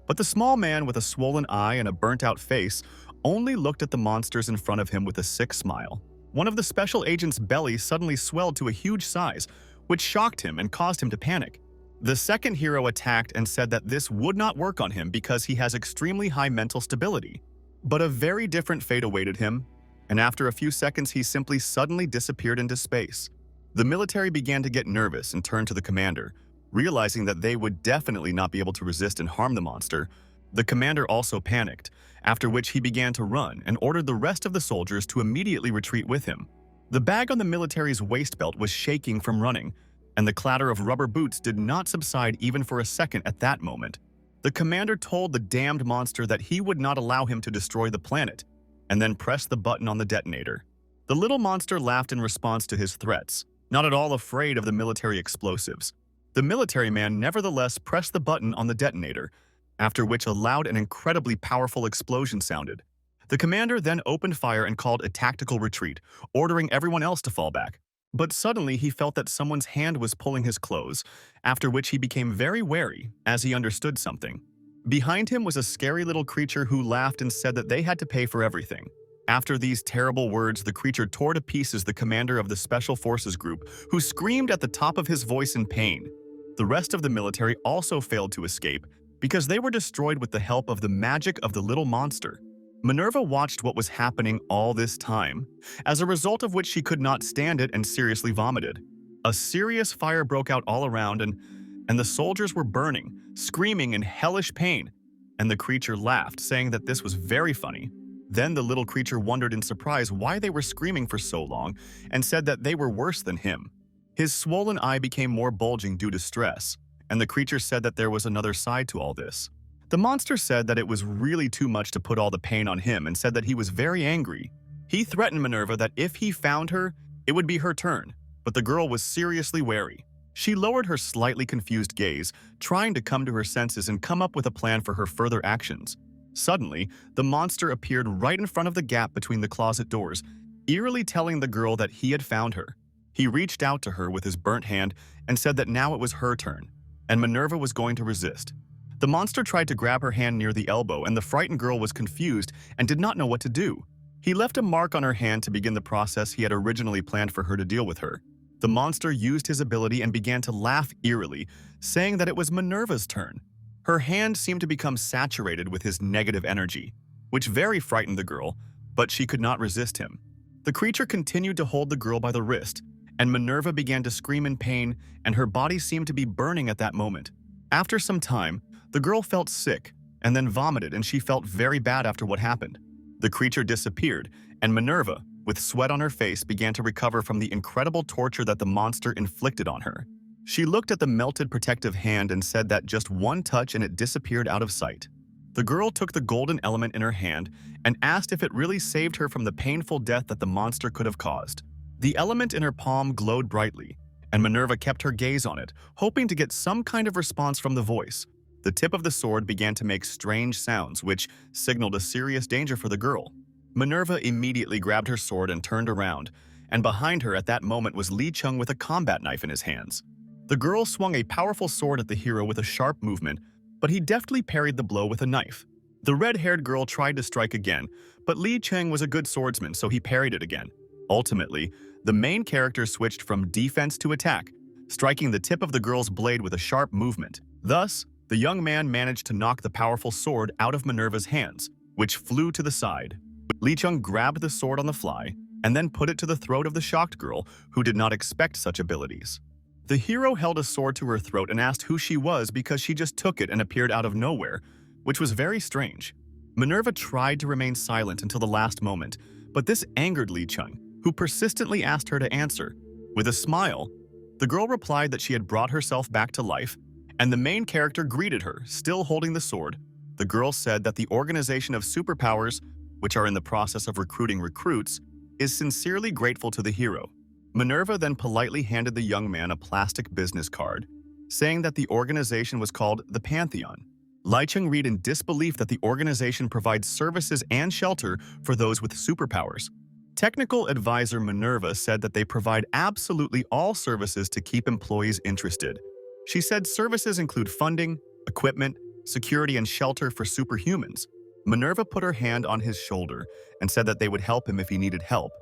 But the small man with a swollen eye and a burnt-out face only looked at the monsters in front of him with a sick smile. One of the special agent's belly suddenly swelled to a huge size, which shocked him and caused him to panic. The second hero attacked and said that this would not work on him because he has extremely high mental stability. But a very different fate awaited him, and after a few seconds he simply suddenly disappeared into space. The military began to get nervous and turned to the commander, realizing that they would definitely not be able to resist and harm the monster. The commander also panicked, after which he began to run and ordered the rest of the soldiers to immediately retreat with him. The bag on the military's waist belt was shaking from running, and the clatter of rubber boots did not subside even for a second at that moment. The commander told the damned monster that he would not allow him to destroy the planet, and then pressed the button on the detonator. The little monster laughed in response to his threats, not at all afraid of the military explosives. The military man nevertheless pressed the button on the detonator, after which a loud and incredibly powerful explosion sounded. The commander then opened fire and called a tactical retreat, ordering everyone else to fall back. But suddenly he felt that someone's hand was pulling his clothes, after which he became very wary as he understood something. Behind him was a scary little creature who laughed and said that they had to pay for everything. After these terrible words, the creature tore to pieces the commander of the Special Forces group, who screamed at the top of his voice in pain. The rest of the military also failed to escape, because they were destroyed with the help of the magic of the little monster. Minerva watched what was happening all this time, as a result of which she could not stand it and seriously vomited. A serious fire broke out all around, and the soldiers were burning, screaming in hellish pain, and the creature laughed, saying that this was very funny. Then the little creature wondered in surprise why they were screaming for so long and said that they were worse than him. His swollen eye became more bulging due to stress, and the creature said that there was another side to all this. The monster said that it was really too much to put all the pain on him and said that he was very angry. He threatened Minerva that if he found her, it would be her turn, but the girl was seriously wary. She lowered her slightly confused gaze, trying to come to her senses and come up with a plan for her further actions. Suddenly, the monster appeared right in front of the gap between the closet doors, eerily telling the girl that he had found her. He reached out to her with his burnt hand and said that now it was her turn, and Minerva was going to resist. The monster tried to grab her hand near the elbow, and the frightened girl was confused and did not know what to do. He left a mark on her hand to begin the process he had originally planned for her to deal with her. The monster used his ability and began to laugh eerily, saying that it was Minerva's turn. Her hand seemed to become saturated with his negative energy, which very frightened the girl, but she could not resist him. The creature continued to hold the girl by the wrist, and Minerva began to scream in pain, and her body seemed to be burning at that moment. After some time, the girl felt sick and then vomited, and she felt very bad after what happened. The creature disappeared, and Minerva, with sweat on her face, began to recover from the incredible torture that the monster inflicted on her. She looked at the melted protective hand and said that just one touch and it disappeared out of sight. The girl took the golden element in her hand and asked if it really saved her from the painful death that the monster could have caused. The element in her palm glowed brightly, and Minerva kept her gaze on it, hoping to get some kind of response from the voice. The tip of the sword began to make strange sounds, which signaled a serious danger for the girl. Minerva immediately grabbed her sword and turned around, and behind her at that moment was Li Chung with a combat knife in his hands. The girl swung a powerful sword at the hero with a sharp movement, but he deftly parried the blow with a knife. The red-haired girl tried to strike again, but Li Chung was a good swordsman, so he parried it again. Ultimately, the main character switched from defense to attack, striking the tip of the girl's blade with a sharp movement. Thus, the young man managed to knock the powerful sword out of Minerva's hands, which flew to the side. Li Chung grabbed the sword on the fly and then put it to the throat of the shocked girl, who did not expect such abilities. The hero held a sword to her throat and asked who she was because she just took it and appeared out of nowhere, which was very strange. Minerva tried to remain silent until the last moment, but this angered Li Chung, who persistently asked her to answer. With a smile, the girl replied that she had brought herself back to life, and the main character greeted her, still holding the sword. The girl said that the Organization of Superpowers, which are in the process of recruiting recruits, is sincerely grateful to the hero. Minerva then politely handed the young man a plastic business card, saying that the organization was called the Pantheon. Li Chung read in disbelief that the organization provides services and shelter for those with superpowers. Technical advisor Minerva said that they provide absolutely all services to keep employees interested. She said services include funding, equipment, security, and shelter for superhumans. Minerva put her hand on his shoulder and said that they would help him if he needed help,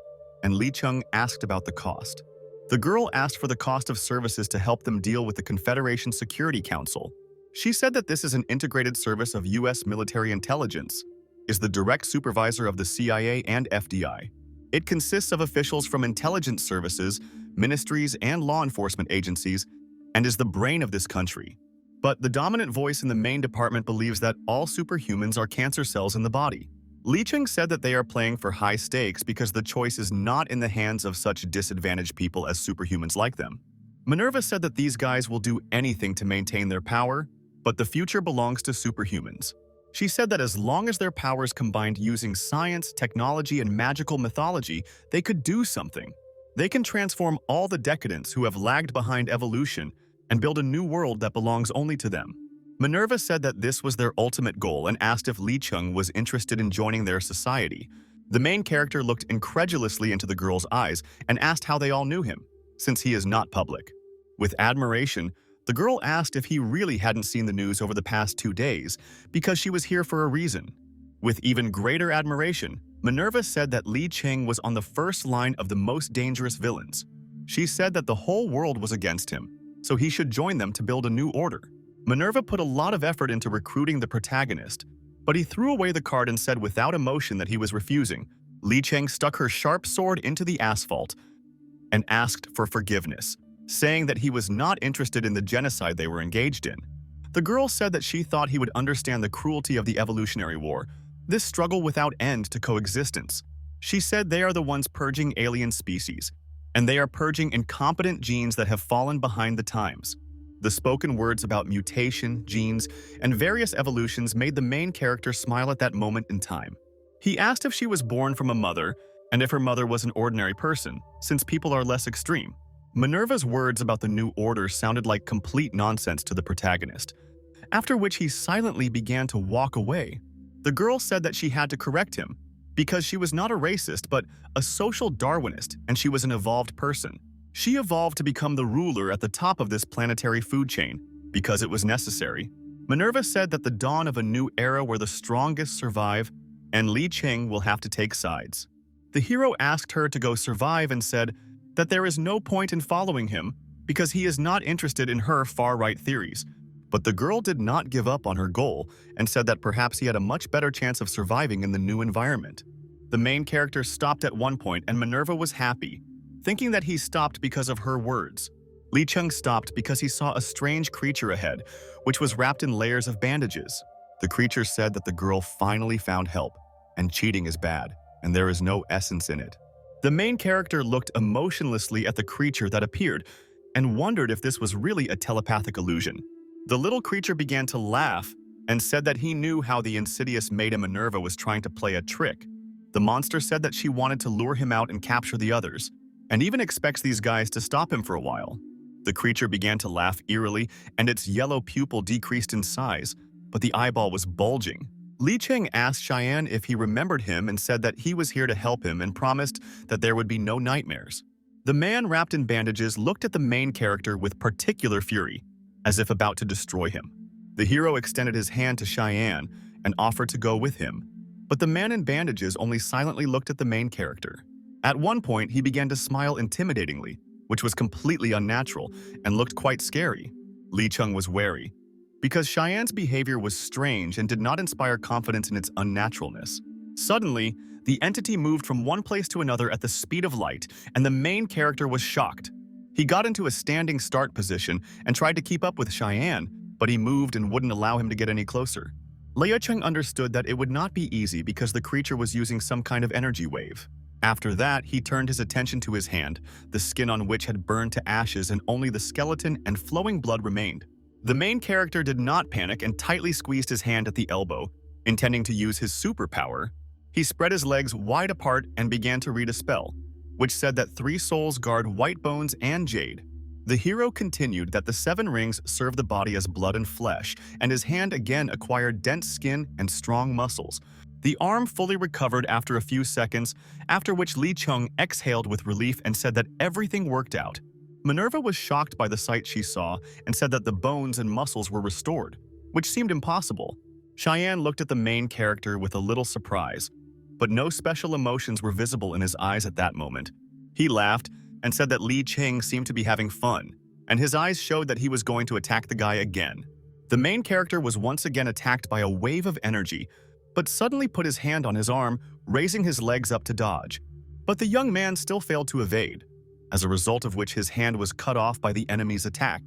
and Li Chung asked about the cost. The girl asked for the cost of services to help them deal with the Confederation Security Council. She said that this is an integrated service of U.S. military intelligence, is the direct supervisor of the CIA and FDI. It consists of officials from intelligence services, ministries, and law enforcement agencies, and is the brain of this country. But the dominant voice in the main department believes that all superhumans are cancer cells in the body. Li Chung said that they are playing for high stakes because the choice is not in the hands of such disadvantaged people as superhumans like them. Minerva said that these guys will do anything to maintain their power, but the future belongs to superhumans. She said that as long as their powers combined using science, technology, and magical mythology, they could do something. They can transform all the decadents who have lagged behind evolution and build a new world that belongs only to them. Minerva said that this was their ultimate goal and asked if Lee Chung was interested in joining their society. The main character looked incredulously into the girl's eyes and asked how they all knew him, since he is not public. With admiration, the girl asked if he really hadn't seen the news over the past 2 days, because she was here for a reason. With even greater admiration, Minerva said that Li Cheng was on the first line of the most dangerous villains. She said that the whole world was against him, so he should join them to build a new order. Minerva put a lot of effort into recruiting the protagonist, but he threw away the card and said without emotion that he was refusing. Li Cheng stuck her sharp sword into the asphalt and asked for forgiveness, saying that he was not interested in the genocide they were engaged in. The girl said that she thought he would understand the cruelty of the evolutionary war, this struggle without end to coexistence. She said they are the ones purging alien species, and they are purging incompetent genes that have fallen behind the times. The spoken words about mutation, genes, and various evolutions made the main character smile at that moment in time. He asked if she was born from a mother, and if her mother was an ordinary person, since people are less extreme. Minerva's words about the new order sounded like complete nonsense to the protagonist, after which he silently began to walk away. The girl said that she had to correct him, because she was not a racist but a social Darwinist, and she was an evolved person. She evolved to become the ruler at the top of this planetary food chain, because it was necessary. Minerva said that the dawn of a new era where the strongest survive, and Li Cheng will have to take sides. The hero asked her to go survive and said that there is no point in following him because he is not interested in her far-right theories. But the girl did not give up on her goal and said that perhaps he had a much better chance of surviving in the new environment. The main character stopped at one point and Minerva was happy, thinking that he stopped because of her words. Li Chung stopped because he saw a strange creature ahead, which was wrapped in layers of bandages. The creature said that the girl finally found help, and cheating is bad, and there is no essence in it. The main character looked emotionlessly at the creature that appeared and wondered if this was really a telepathic illusion. The little creature began to laugh and said that he knew how the insidious maiden Minerva was trying to play a trick. The monster said that she wanted to lure him out and capture the others, and even expects these guys to stop him for a while. The creature began to laugh eerily, and its yellow pupil decreased in size, but the eyeball was bulging. Li Cheng asked Cheyenne if he remembered him and said that he was here to help him and promised that there would be no nightmares. The man wrapped in bandages looked at the main character with particular fury, as if about to destroy him. The hero extended his hand to Cheyenne and offered to go with him, but the man in bandages only silently looked at the main character. At one point, he began to smile intimidatingly, which was completely unnatural and looked quite scary. Li Chung was wary, because Cheyenne's behavior was strange and did not inspire confidence in its unnaturalness. Suddenly, the entity moved from one place to another at the speed of light, and the main character was shocked. He got into a standing start position and tried to keep up with Cheyenne, but he moved and wouldn't allow him to get any closer. Lei Chung understood that it would not be easy because the creature was using some kind of energy wave. After that, he turned his attention to his hand, the skin on which had burned to ashes and only the skeleton and flowing blood remained. The main character did not panic and tightly squeezed his hand at the elbow, intending to use his superpower. He spread his legs wide apart and began to read a spell, which said that 3 souls guard white bones and jade. The hero continued that the 7 rings serve the body as blood and flesh, and his hand again acquired dense skin and strong muscles. The arm fully recovered after a few seconds, after which Li Chung exhaled with relief and said that everything worked out. Minerva was shocked by the sight she saw and said that the bones and muscles were restored, which seemed impossible. Cheyenne looked at the main character with a little surprise, but no special emotions were visible in his eyes at that moment. He laughed and said that Li Cheng seemed to be having fun, and his eyes showed that he was going to attack the guy again. The main character was once again attacked by a wave of energy, but suddenly put his hand on his arm, raising his legs up to dodge. But the young man still failed to evade, as a result of which his hand was cut off by the enemy's attack.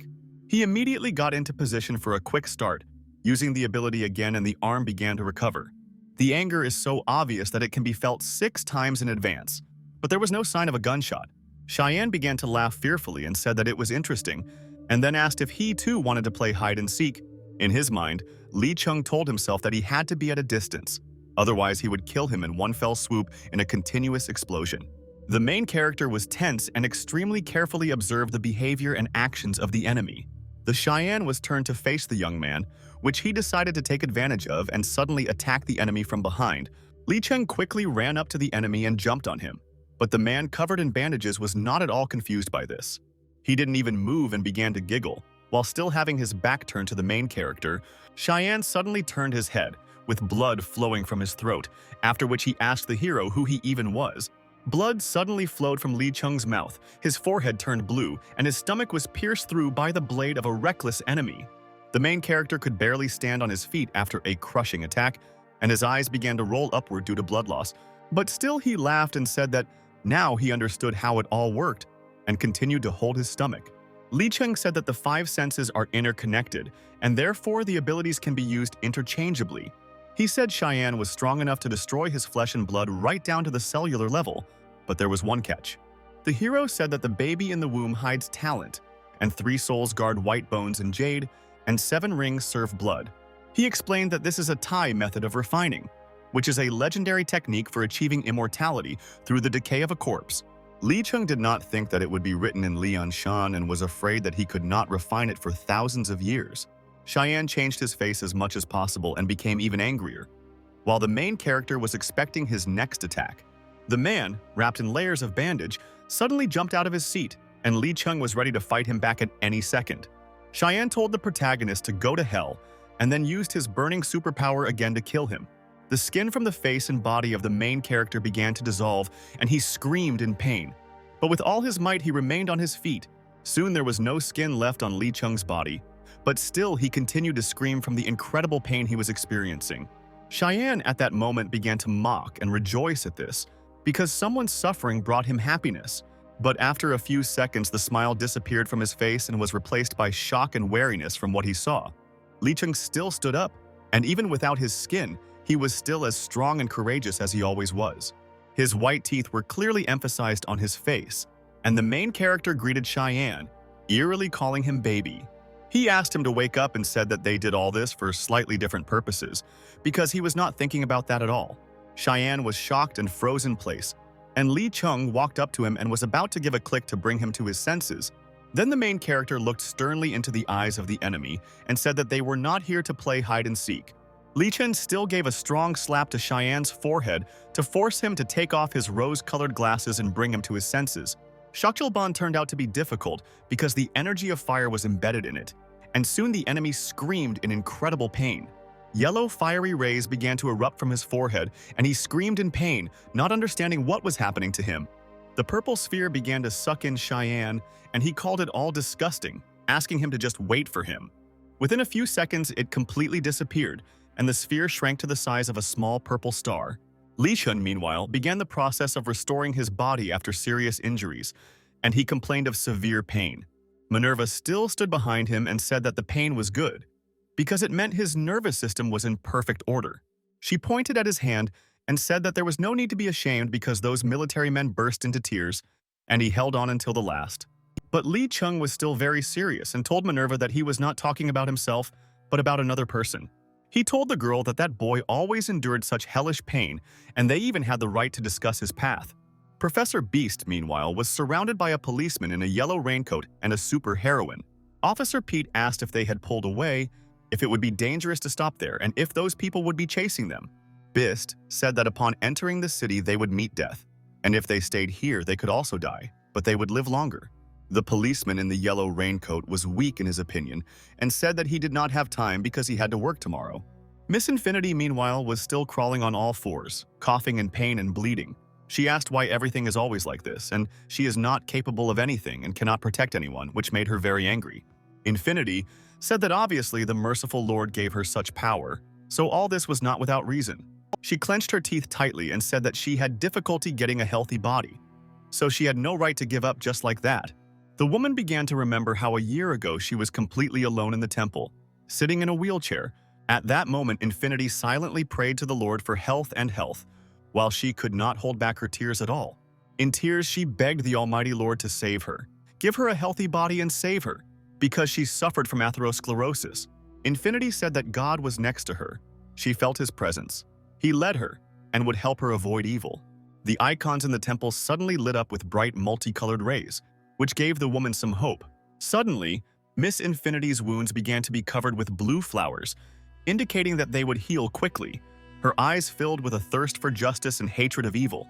He immediately got into position for a quick start, using the ability again, and the arm began to recover. The anger is so obvious that it can be felt 6 times in advance, but there was no sign of a gunshot. Cheyenne began to laugh fearfully and said that it was interesting, and then asked if he too wanted to play hide and seek, In his mind, Li Chung told himself that he had to be at a distance, otherwise he would kill him in one fell swoop in a continuous explosion. The main character was tense and extremely carefully observed the behavior and actions of the enemy. The Cheyenne was turned to face the young man, which he decided to take advantage of and suddenly attack the enemy from behind. Li Cheng quickly ran up to the enemy and jumped on him, but the man covered in bandages was not at all confused by this. He didn't even move and began to giggle. While still having his back turned to the main character, Cheyenne suddenly turned his head, with blood flowing from his throat, after which he asked the hero who he even was. Blood suddenly flowed from Li Cheng's mouth, his forehead turned blue, and his stomach was pierced through by the blade of a reckless enemy. The main character could barely stand on his feet after a crushing attack, and his eyes began to roll upward due to blood loss. But still he laughed and said that now he understood how it all worked, and continued to hold his stomach. Li Cheng said that the five senses are interconnected, and therefore the abilities can be used interchangeably. He said Cheyenne was strong enough to destroy his flesh and blood right down to the cellular level, but there was one catch. The hero said that the baby in the womb hides talent, and 3 souls guard white bones and jade, and 7 rings serve blood. He explained that this is a Thai method of refining, which is a legendary technique for achieving immortality through the decay of a corpse. Li Cheng did not think that it would be written in Lianshan and was afraid that he could not refine it for thousands of years. Cheyenne changed his face as much as possible and became even angrier, while the main character was expecting his next attack. The man, wrapped in layers of bandage, suddenly jumped out of his seat, and Li Cheng was ready to fight him back at any second. Cheyenne told the protagonist to go to hell, and then used his burning superpower again to kill him. The skin from the face and body of the main character began to dissolve, and he screamed in pain. But with all his might, he remained on his feet. Soon there was no skin left on Li Cheng's body, but still he continued to scream from the incredible pain he was experiencing. Cheyenne at that moment began to mock and rejoice at this, because someone's suffering brought him happiness. But after a few seconds, the smile disappeared from his face and was replaced by shock and wariness from what he saw. Li Cheng still stood up, and even without his skin, he was still as strong and courageous as he always was. His white teeth were clearly emphasized on his face, and the main character greeted Cheyenne, eerily calling him baby. He asked him to wake up and said that they did all this for slightly different purposes, because he was not thinking about that at all. Cheyenne was shocked and froze in place, and Li Cheng walked up to him and was about to give a click to bring him to his senses. Then the main character looked sternly into the eyes of the enemy and said that they were not here to play hide and seek. Li Chen still gave a strong slap to Cheyenne's forehead to force him to take off his rose-colored glasses and bring him to his senses. Shakjalban turned out to be difficult because the energy of fire was embedded in it, and soon the enemy screamed in incredible pain. Yellow fiery rays began to erupt from his forehead, and he screamed in pain, not understanding what was happening to him. The purple sphere began to suck in Cheyenne, and he called it all disgusting, asking him to just wait for him. Within a few seconds, it completely disappeared, and the sphere shrank to the size of a small purple star. Li Chun, meanwhile, began the process of restoring his body after serious injuries, and he complained of severe pain. Minerva still stood behind him and said that the pain was good, because it meant his nervous system was in perfect order. She pointed at his hand and said that there was no need to be ashamed because those military men burst into tears, and he held on until the last. But Li Chung was still very serious and told Minerva that he was not talking about himself, but about another person. He told the girl that that boy always endured such hellish pain, and they even had the right to discuss his path. Professor Beast, meanwhile, was surrounded by a policeman in a yellow raincoat and a super-heroine. Officer Pete asked if they had pulled away, if it would be dangerous to stop there, and if those people would be chasing them. Beast said that upon entering the city they would meet death, and if they stayed here they could also die, but they would live longer. The policeman in the yellow raincoat was weak in his opinion and said that he did not have time because he had to work tomorrow. Miss Infinity, meanwhile, was still crawling on all fours, coughing in pain and bleeding. She asked why everything is always like this, and she is not capable of anything and cannot protect anyone, which made her very angry. Infinity said that obviously the merciful Lord gave her such power, so all this was not without reason. She clenched her teeth tightly and said that she had difficulty getting a healthy body, so she had no right to give up just like that. The woman began to remember how a year ago she was completely alone in the temple, sitting in a wheelchair. At that moment, Infinity silently prayed to the Lord for health, while she could not hold back her tears at all. In tears, she begged the Almighty Lord to save her, give her a healthy body and save her, because she suffered from atherosclerosis. Infinity said that God was next to her. She felt his presence. He led her and would help her avoid evil. The icons in the temple suddenly lit up with bright multicolored rays, which gave the woman some hope. Suddenly, Miss Infinity's wounds began to be covered with blue flowers, indicating that they would heal quickly. Her eyes filled with a thirst for justice and hatred of evil,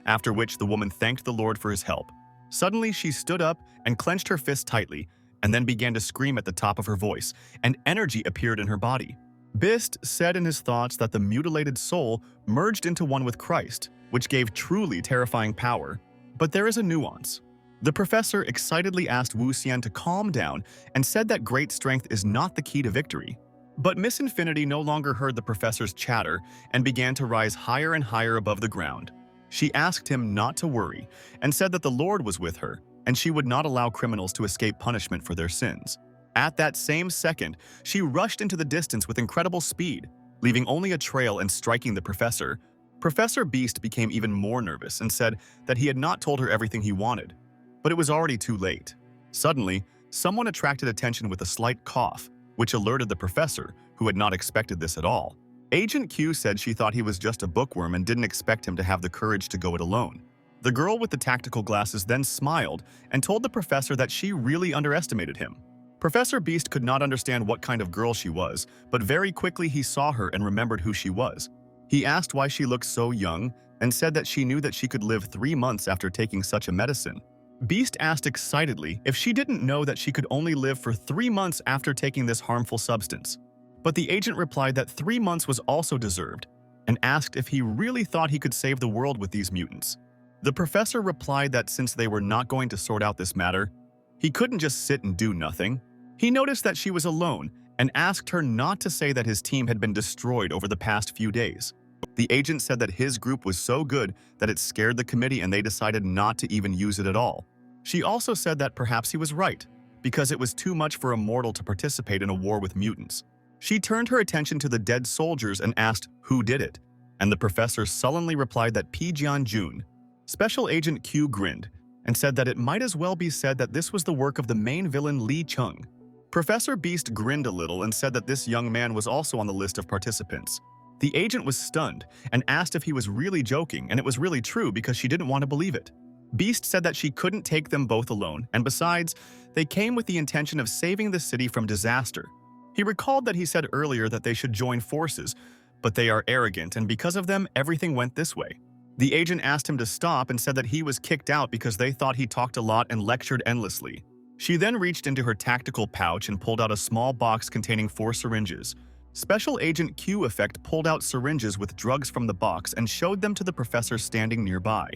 after which the woman thanked the Lord for his help. Suddenly, she stood up and clenched her fist tightly, and then began to scream at the top of her voice, and energy appeared in her body. Bist said in his thoughts that the mutilated soul merged into one with Christ, which gave truly terrifying power. But there is a nuance. The professor excitedly asked Wu Xian to calm down and said that great strength is not the key to victory. But Miss Infinity no longer heard the professor's chatter and began to rise higher and higher above the ground. She asked him not to worry and said that the Lord was with her and she would not allow criminals to escape punishment for their sins. At that same second, she rushed into the distance with incredible speed, leaving only a trail and striking the professor. Professor Beast became even more nervous and said that he had not told her everything he wanted. But it was already too late. Suddenly, someone attracted attention with a slight cough, which alerted the professor, who had not expected this at all. Agent Q said she thought he was just a bookworm and didn't expect him to have the courage to go it alone. The girl with the tactical glasses then smiled and told the professor that she really underestimated him. Professor Beast could not understand what kind of girl she was, but very quickly he saw her and remembered who she was. He asked why she looked so young and said that she knew that she could live 3 months after taking such a medicine. Beast asked excitedly if she didn't know that she could only live for 3 months after taking this harmful substance. But the agent replied that 3 months was also deserved and asked if he really thought he could save the world with these mutants. The professor replied that since they were not going to sort out this matter, he couldn't just sit and do nothing. He noticed that she was alone and asked her not to say that his team had been destroyed over the past few days. The agent said that his group was so good that it scared the committee and they decided not to even use it at all. She also said that perhaps he was right, because it was too much for a mortal to participate in a war with mutants. She turned her attention to the dead soldiers and asked who did it, and the professor sullenly replied that P. Jian-jun. Special Agent Q grinned and said that it might as well be said that this was the work of the main villain Li Chung. Professor Beast grinned a little and said that this young man was also on the list of participants. The agent was stunned and asked if he was really joking, and it was really true because she didn't want to believe it. Beast said that she couldn't take them both alone, and besides, they came with the intention of saving the city from disaster. He recalled that he said earlier that they should join forces, but they are arrogant, and because of them, everything went this way. The agent asked him to stop and said that he was kicked out because they thought he talked a lot and lectured endlessly. She then reached into her tactical pouch and pulled out a small box containing 4 syringes. Special Agent Q Effect pulled out syringes with drugs from the box and showed them to the professor standing nearby.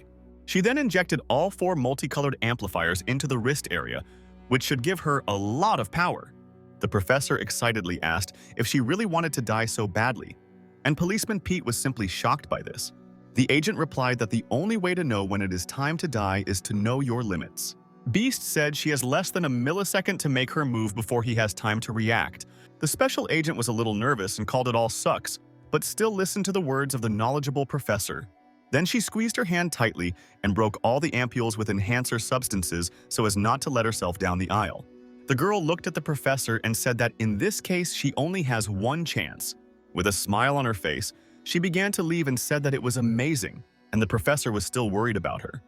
She then injected all 4 multicolored amplifiers into the wrist area, which should give her a lot of power. The professor excitedly asked if she really wanted to die so badly, and Policeman Pete was simply shocked by this. The agent replied that the only way to know when it is time to die is to know your limits. Beast said she has less than a millisecond to make her move before he has time to react. The special agent was a little nervous and called it all sucks, but still listened to the words of the knowledgeable professor. Then she squeezed her hand tightly and broke all the ampules with enhancer substances so as not to let herself down the aisle. The girl looked at the professor and said that in this case she only has one chance. With a smile on her face, she began to leave and said that it was amazing, and the professor was still worried about her.